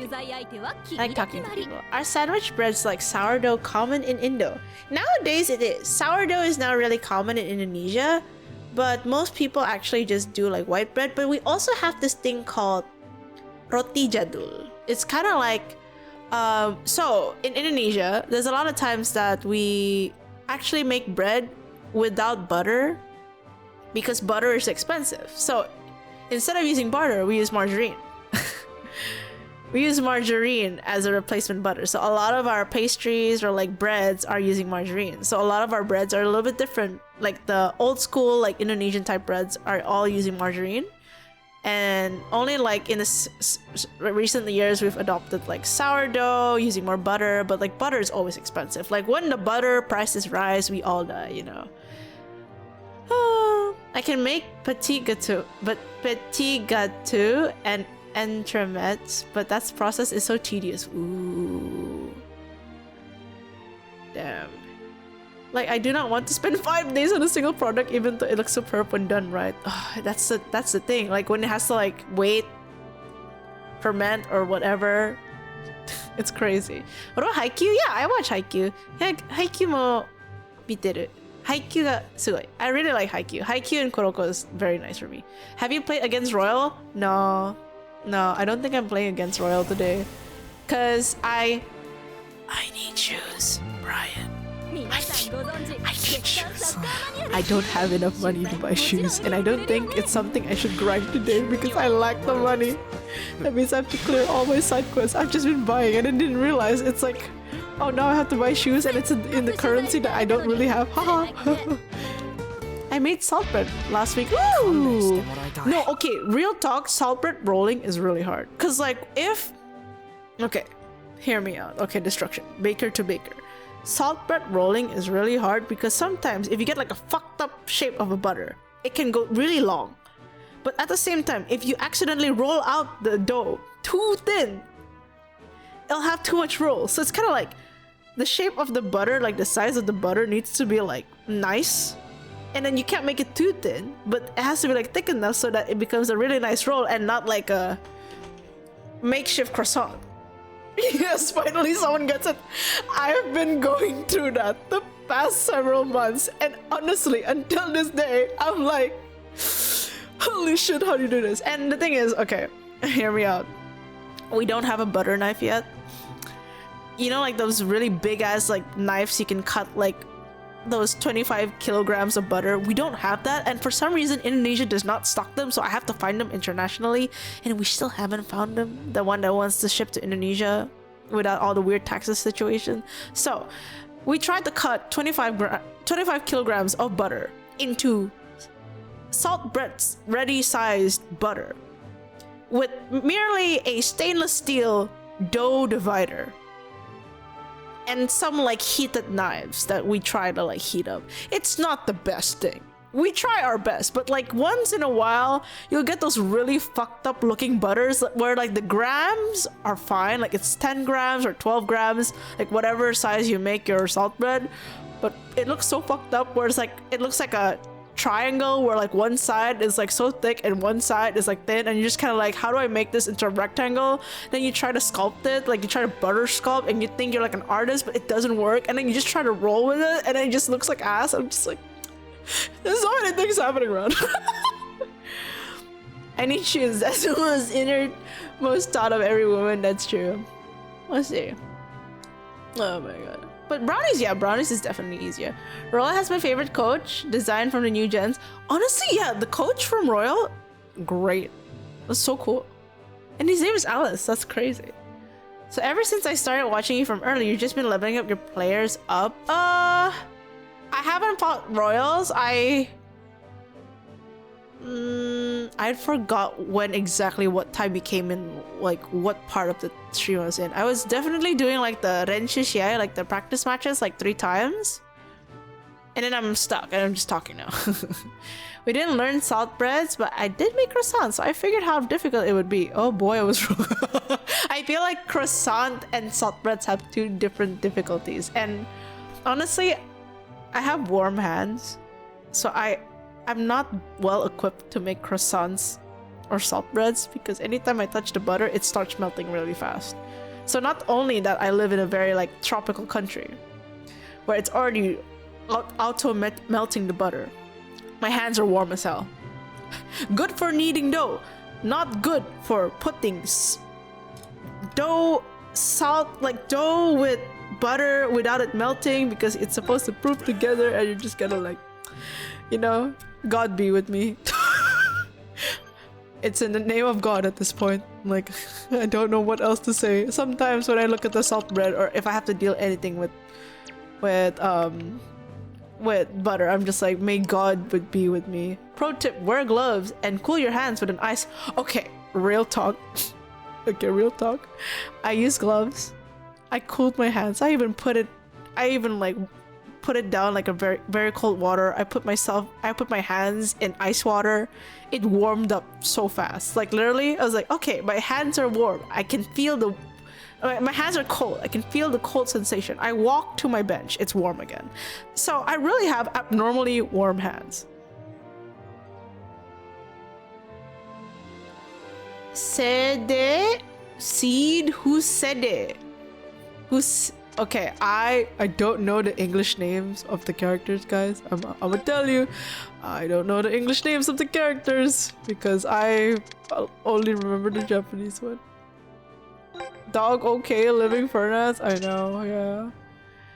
talking to people. Are sandwich breads like sourdough common in Indo? Nowadays it is. Sourdough is now really common in Indonesia, but most people actually just do like white bread. But we also have this thing called roti jadul. It's kind of like so in Indonesia, there's a lot of times that we actually make bread without butter because butter is expensive. So instead of using butter, we use margarine. We use margarine as a replacement butter. So a lot of our pastries or like breads are using margarine. So a lot of our breads are a little bit different. Like the old school like Indonesian type breads are all using margarine. And only like in the recent years we've adopted like sourdough, using more butter, but like butter is always expensive. Like when the butter prices rise, we all die, you know. I can make petit gâteau and entremets, but that process is so tedious. Ooh. Damn. Like, I do not want to spend 5 days on a single product even though it looks superb when done right. Oh, that's the thing. Like when it has to like wait, ferment or whatever. It's crazy. What about Haikyuu? Yeah, I watch Haikyuu. Yeah, Haikyuu mo miteru. Haikyuu ga sugoi. I really like Haikyuu. Haikyuu and Kuroko is very nice for me. Have you played against Royal? No. No, I don't think I'm playing against Royal today. Cause I need shoes, Brian. I need shoes. I don't have enough money to buy shoes, and I don't think it's something I should grind today because I lack the money. That means I have to clear all my side quests. I've just been buying and I didn't realize it's like, oh, now I have to buy shoes and it's in the currency that I don't really have. Haha. I made salt bread last week. Ooh. No, okay, real talk, salt bread rolling is really hard. Cause like if, okay, hear me out. Okay, destruction, baker to baker. Salt bread rolling is really hard because sometimes if you get like a fucked up shape of a butter, it can go really long. But at the same time, if you accidentally roll out the dough too thin, it'll have too much roll. So it's kind of like the shape of the butter, like the size of the butter needs to be like nice. And then you can't make it too thin, but it has to be like thick enough so that it becomes a really nice roll and not like a makeshift croissant. Yes, finally someone gets it. I've been going through that the past several months, and honestly, until this day, I'm like, holy shit, how do you do this? And the thing is, okay, hear me out. We don't have a butter knife yet. You know, like those really big ass like knives you can cut like those 25 kilograms of butter. We don't have that, and for some reason Indonesia does not stock them, so I have to find them internationally, and we still haven't found them, the one that wants to ship to Indonesia without all the weird taxes situation. So we tried to cut 25 kilograms of butter into salt bread's ready-sized butter with merely a stainless steel dough divider and some like heated knives that we try to like heat up. It's not the best thing. We try our best, but like once in a while you'll get those really fucked up looking butters where like the grams are fine, like it's 10 grams or 12 grams, like whatever size you make your salt bread, but it looks so fucked up where it's like it looks like a triangle where like one side is like so thick and one side is like thin, and you're just kind of like, how do I make this into a rectangle? Then you try to sculpt it, like you try to butter sculpt and you think you're like an artist, but it doesn't work, and then you just try to roll with it and then it just looks like ass. I'm just like, there's so many things happening around. I need shoes. That's the most thought of every woman. That's true. Let's see. Oh my god. But brownies, yeah, brownies is definitely easier. Royal has my favorite coach, designed from the new gens. Honestly, yeah, the coach from Royal, great. That's so cool. And his name is Alice. That's crazy. So ever since I started watching you from early, you've just been leveling up your players up. I haven't fought Royals. I forgot when exactly what time you came in, like what part of the stream I was in. I was definitely doing like the Renshishia, like the practice matches, like 3 times. And then I'm stuck and I'm just talking now. We didn't learn salt breads, but I did make croissants, so I figured how difficult it would be. Oh boy, I was wrong. I feel like croissant and salt breads have 2 different difficulties. And honestly, I have warm hands, so I'm not well equipped to make croissants or salt breads because anytime I touch the butter, it starts melting really fast. So not only that, I live in a very like tropical country where it's already melting the butter. My hands are warm as hell. Good for kneading dough, not good for putting dough with butter without it melting because it's supposed to proof together, and you're just gonna like, you know, God be with me. It's in the name of God at this point. Like, I don't know what else to say. Sometimes when I look at the salt bread, or if I have to deal anything with butter, I'm just like, may God be with me. Pro tip, wear gloves and cool your hands with an ice. Okay, real talk. Okay, real talk. I use gloves. I cooled my hands. I even put it down like a very, very cold water. I put my hands in ice water. It warmed up so fast. Like literally, I was like, okay, my hands are warm. I can feel my hands are cold. I can feel the cold sensation. I walk to my bench. It's warm again. So I really have abnormally warm hands. Seed, who said it? Okay, I don't know the English names of the characters, guys. I'm gonna tell you, I don't know the English names of the characters because I only remember the Japanese one. Dog okay, living furnace. I know, yeah.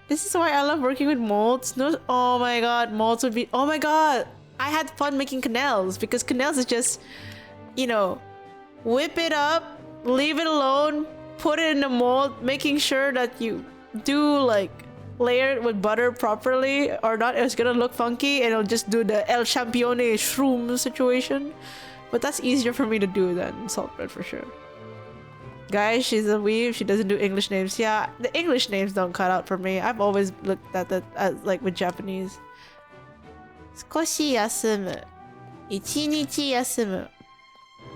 This is why I love working with molds. No, oh my god, molds would be. Oh my god, I had fun making canals because canals is just, you know, whip it up, leave it alone, put it in the mold, making sure that you do like layer it with butter properly, or not it's gonna look funky and it'll just do the El Champione shroom situation. But that's easier for me to do than salt bread for sure. Guys, she's a weeb, she doesn't do English names. Yeah, the English names don't cut out for me. I've always looked at that as like with Japanese. 少し休む。1日休む。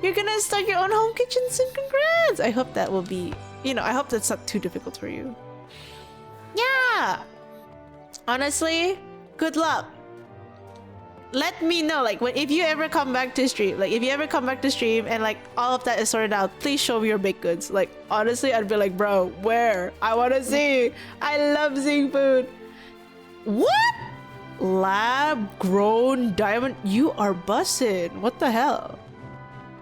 You're gonna start your own home kitchen soon, congrats! I hope that will be, you know, I hope that's not too difficult for you. Yeah! Honestly, good luck. Let me know, like, if you ever come back to stream, and like all of that is sorted out, please show me your baked goods. Like, honestly, I'd be like, bro, where? I wanna see! I love seeing food! What? Lab grown diamond? You are bussin'. What the hell?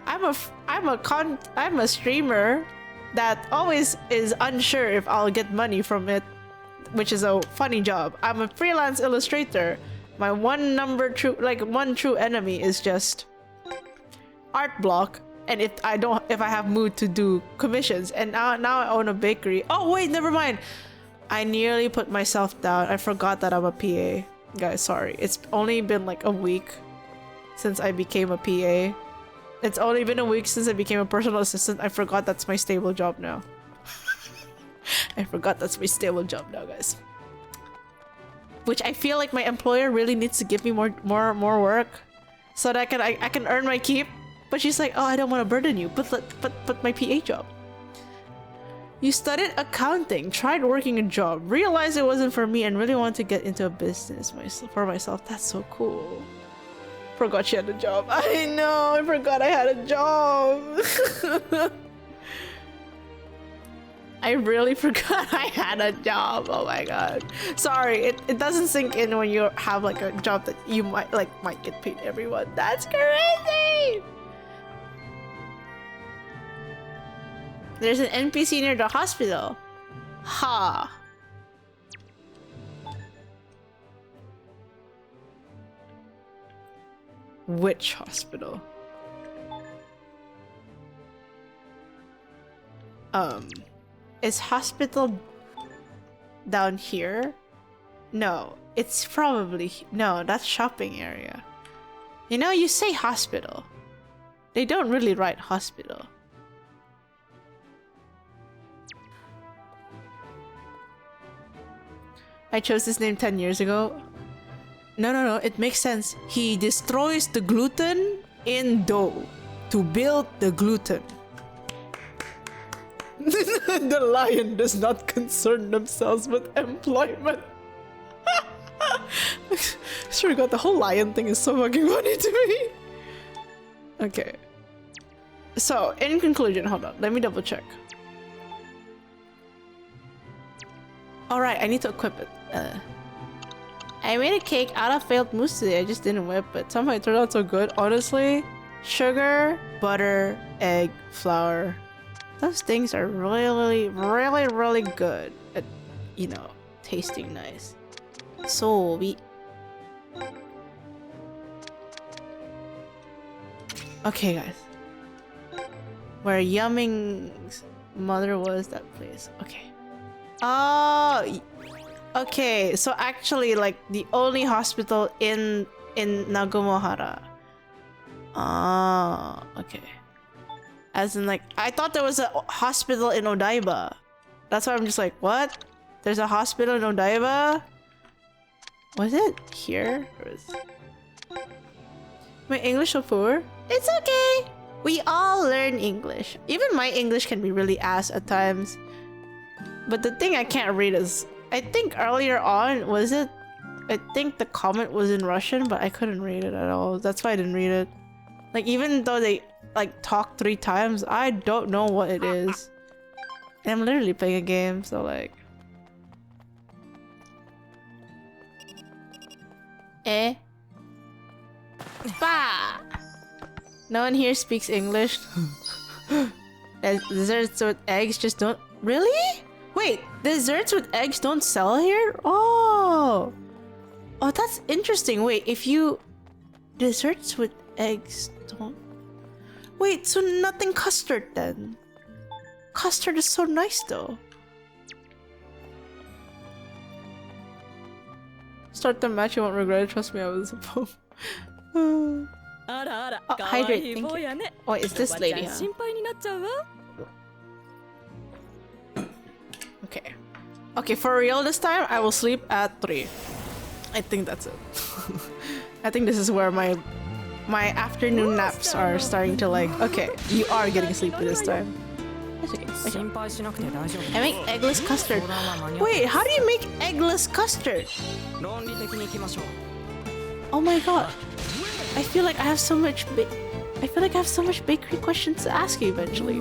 I'm a streamer that always is unsure if I'll get money from it, which is a funny job. I'm a freelance illustrator. My one true enemy is just art block, and if I have mood to do commissions. And now I own a bakery. Oh wait, never mind. I nearly put myself down. I forgot that I'm a PA. Guys, sorry. It's only been like a week since I became a PA. It's only been a week since I became a personal assistant. I forgot that's my stable job now. I forgot that's my stable job now, guys. Which I feel like my employer really needs to give me more work so that I can earn my keep. But she's like, oh, I don't want to burden you. But my PA job. You studied accounting, tried working a job, realized it wasn't for me, and really wanted to get into a business for myself. That's so cool. Forgot she had a job. I know, I forgot I had a job. I really forgot I had a job. Oh my god. Sorry, it doesn't sink in when you have like a job that you might get paid everyone. That's crazy! There's an NPC near the hospital. Ha. Which hospital? Is hospital down here? No, it's probably no, that's shopping area. You know, you say hospital. They don't really write hospital. I chose this name 10 years ago. No, it makes sense. He destroys the gluten in dough to build the gluten. The lion does not concern themselves with employment. I swear to God, the whole lion thing is so fucking funny to me. Okay. So, in conclusion, hold on, let me double check. Alright, I need to equip it. I made a cake out of failed mousse today. I just didn't whip it. Somehow it turned out so good. Honestly, sugar, butter, egg, flour. Those things are really, really, really good at, you know, tasting nice. So we... Okay, guys. Where Yumming's mother was, that place. Okay. Oh, okay. So actually, like the only hospital in Nagumohara. Ah, okay. As in, like, I thought there was a hospital in Odaiba. That's why I'm just like, what? There's a hospital in Odaiba? Was it here? Or is... My English so poor? It's okay. We all learn English. Even my English can be really ass at times. But the thing I can't read is, I think earlier on, was it? I think the comment was in Russian, but I couldn't read it at all. That's why I didn't read it. Like, even though they, like, talk 3 times, I don't know what it is. And I'm literally playing a game, so like... Eh? Bah! No one here speaks English. Desserts with eggs just don't... Really? Wait, desserts with eggs don't sell here? Oh! Oh, that's interesting. Wait, if you... Desserts with eggs don't... Wait, so nothing custard then? Custard is so nice though. Start the match, you won't regret it. Trust me, I was a pope. Oh, hydrate, thank you. Oh, it's this lady, huh? Okay. Okay, for real this time, I will sleep at 3. I think that's it. I think this is where my afternoon naps are starting to like, okay, you are getting sleepy this time. That's okay. I make eggless custard. Wait, how do you make eggless custard? Oh my god. I feel like I have so much bakery questions to ask you eventually.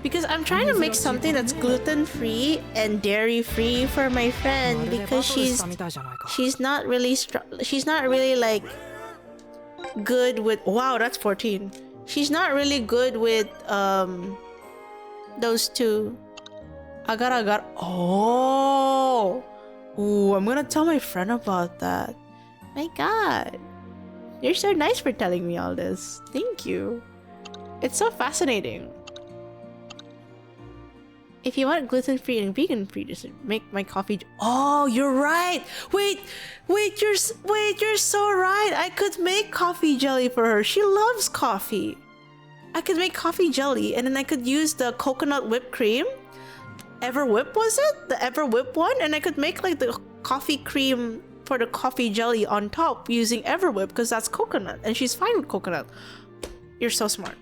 Because I'm trying to make something that's gluten-free and dairy-free for my friend because she's not really like good with, wow, that's 14. She's not really good with those two. Agar-agar. Oh. Ooh, I'm gonna tell my friend about that. My god. You're so nice for telling me all this. Thank you. It's so fascinating. If you want gluten-free and vegan-free, just make my coffee. Oh, you're right. Wait, you're so right. I could make coffee jelly for her. She loves coffee. I could make coffee jelly, and then I could use the coconut whipped cream. Everwhip, was it? The Everwhip one? And I could make like the coffee cream for the coffee jelly on top using Everwhip because that's coconut, and she's fine with coconut. You're so smart.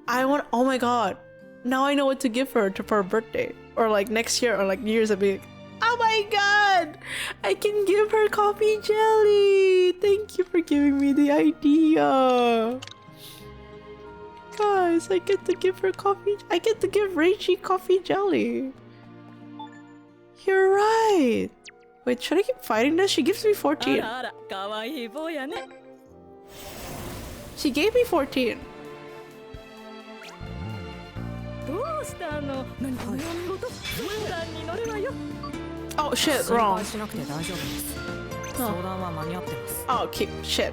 Oh my god. Now I know what to give her for her birthday. Or like next year or like New Year's, I'll be like, oh my god! I can give her coffee jelly! Thank you for giving me the idea! Guys, I get to give her coffee. I get to give Reichi coffee jelly. You're right! Wait, should I keep fighting this? She gives me 14. She gave me 14. Oh shit, wrong. Oh, okay, shit.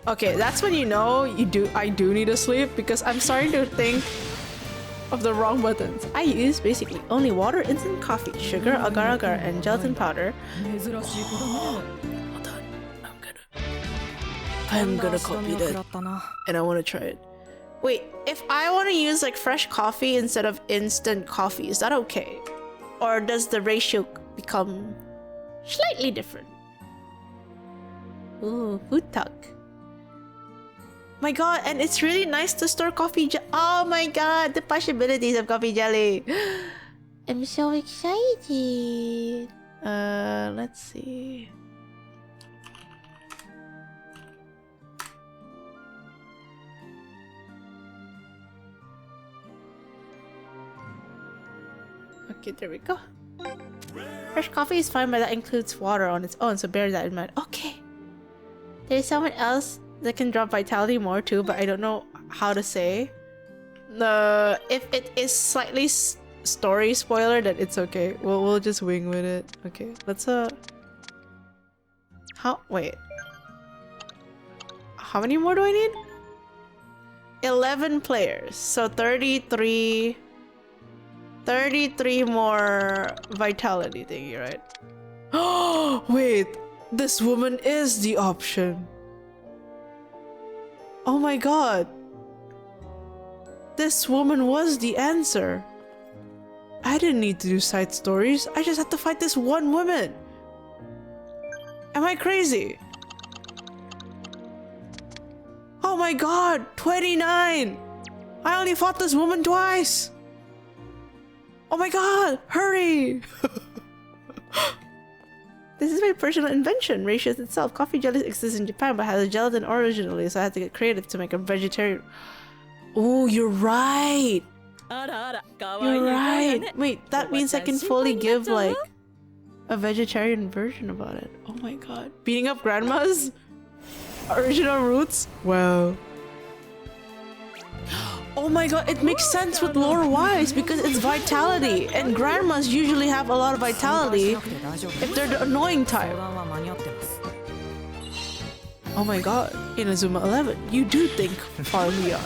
Okay, that's when you know I do need to sleep because I'm starting to think of the wrong buttons. I use basically only water, instant coffee, sugar, agar-agar, and gelatin powder. Oh, hold on. I'm gonna copy that. And I wanna try it. Wait, if I want to use like fresh coffee instead of instant coffee, is that okay? Or does the ratio become slightly different? Ooh, food talk. My god, and it's really nice to store coffee oh my god, the possibilities of coffee jelly. I'm so excited. Let's see. Okay, there we go. Fresh coffee is fine, but that includes water on its own, so bear that in mind. Okay. There's someone else that can drop vitality more too, but I don't know how to say. If it is slightly story spoiler, then it's okay. We'll just wing with it. Okay, let's wait. How many more do I need? 11 players, so 33 more vitality thingy, right? Oh, wait. This woman is the option. Oh my god. This woman was the answer. I didn't need to do side stories. I just had to fight this one woman. Am I crazy? Oh my god, 29! I only fought this woman twice! Oh my god, hurry! This is my personal invention, Ratios itself. Coffee jelly exists in Japan but has a gelatin originally, so I had to get creative to make a vegetarian. Oh, you're right! You're right! Wait, that means I can fully give like a vegetarian version about it. Oh my god. Beating up grandmas? Original roots? Wow. Oh my god, it makes sense with lore-wise because it's vitality, and grandmas usually have a lot of vitality if they're the annoying type. Oh my god, Inazuma 11, you do think far beyond.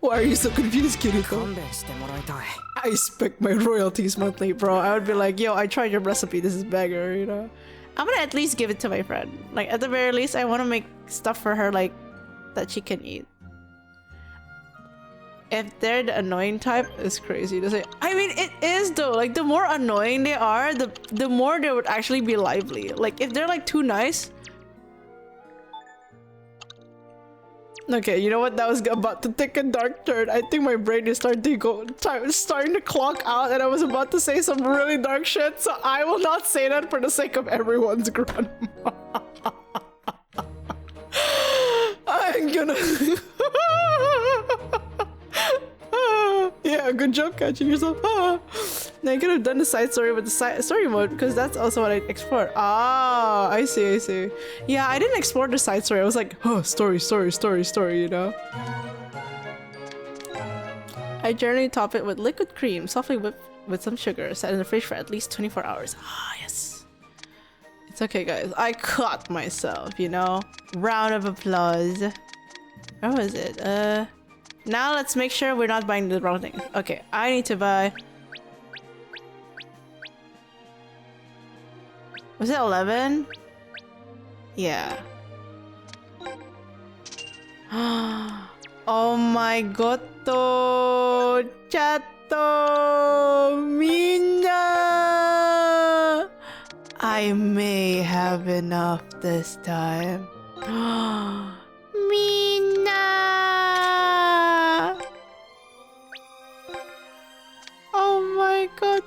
Why are you so confused, Kiriko? I expect my royalties monthly, bro. I would be like, yo, I tried your recipe, this is banger, you know? I'm gonna at least give it to my friend. Like, at the very least, I want to make stuff for her, like, that she can eat. If they're the annoying type, it's crazy to say. I mean, it is though. Like, the more annoying they are, the more they would actually be lively. Like, if they're like too nice. Okay, you know what? That was about to take a dark turn. I think my brain is starting to clock out, and I was about to say some really dark shit. So I will not say that for the sake of everyone's grandma. I'm gonna. Yeah, good job catching yourself. Now you could have done the side story with the side story mode because that's also what I explored. Ah, I see. Yeah, I didn't explore the side story. I was like, oh, story, you know? I generally top it with liquid cream, softly whipped with some sugar, set in the fridge for at least 24 hours. Ah, yes. It's okay, guys. I caught myself, you know? Round of applause. Where was it? Now let's make sure we're not buying the wrong thing. Okay, I need to buy... Was it 11? Yeah. Oh my god. Chato! Minna! I may have enough this time. Minna! Oh my god.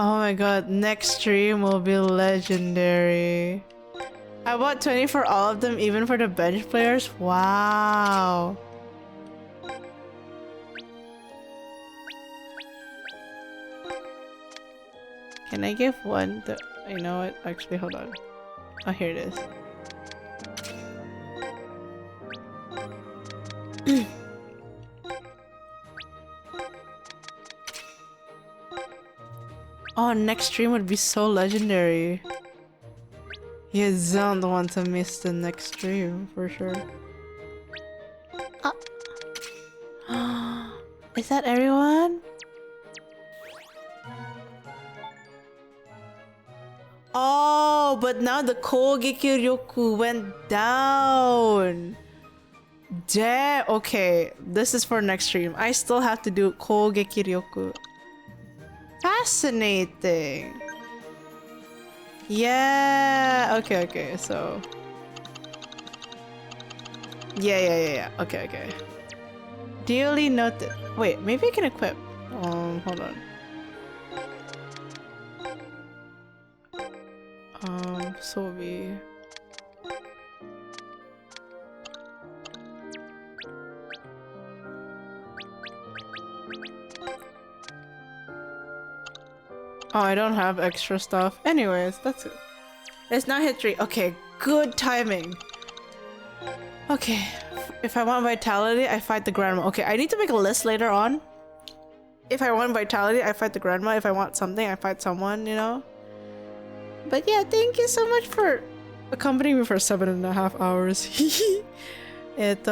Oh my god, next stream will be legendary. I bought 20 for all of them, even for the bench players? Wow. Can I give one to... You know what? Actually, hold on. Oh, here it is. Oh, next stream would be so legendary. You don't want to miss the next stream, for sure. Is that everyone? Oh, but now the Kogeki Ryoku went down. Damn. Okay, this is for next stream. I still have to do Kogeki Ryoku. Fascinating. Yeah. Okay. So. Yeah. Okay. Duly noted. Wait, maybe I can equip. Hold on. Sobi. Oh, I don't have extra stuff. Anyways, that's it. It's now hit 3. Okay, good timing. Okay, if I want vitality, I fight the grandma. Okay, I need to make a list later on. If I want vitality, I fight the grandma. If I want something, I fight someone, you know? But yeah, thank you so much for accompanying me for 7.5 hours.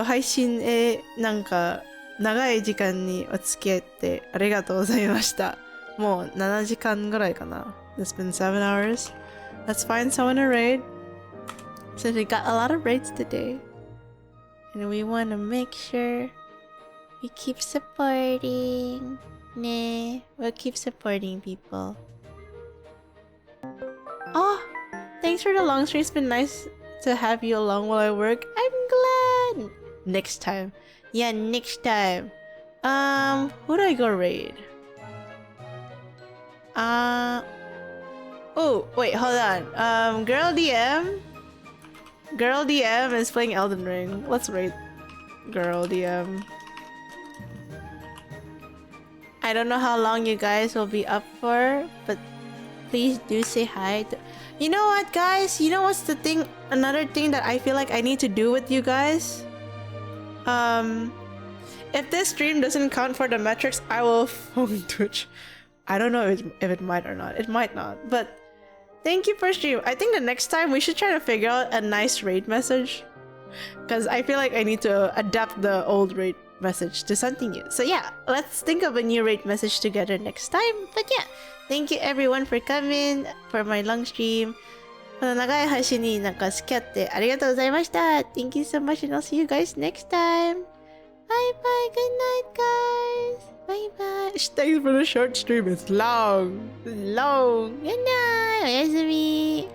配信へなんか長い時間にお付き合いってありがとうございました。もう7時間ぐらいかな。It's been 7 hours. Let's find someone to raid. Since we got a lot of raids today. And we want to make sure we keep supporting. Nah, we'll keep supporting people. Oh, thanks for the long stream. It's been nice to have you along while I work. I'm glad. Next time. Yeah, next time. Who do I go raid? Oh, wait, hold on. Girl DM. Girl DM is playing Elden Ring. Let's raid Girl DM. I don't know how long you guys will be up for, but please do say hi to... You know what, guys? You know what's the thing? Another thing that I feel like I need to do with you guys? If this stream doesn't count for the metrics, I will phone Twitch. I don't know if it might or not. It might not, but thank you for stream. I think the next time we should try to figure out a nice raid message, because I feel like I need to adapt the old raid message to something new. So yeah, let's think of a new raid message together next time. But yeah, thank you everyone for coming for my long stream. この長い配信になんか付き合ってありがとうございました。Thank you so much and I'll see you guys next time. Bye bye, good night guys. Bye bye. Thanks for the short stream. It's long. Long. Good night. おやすみ。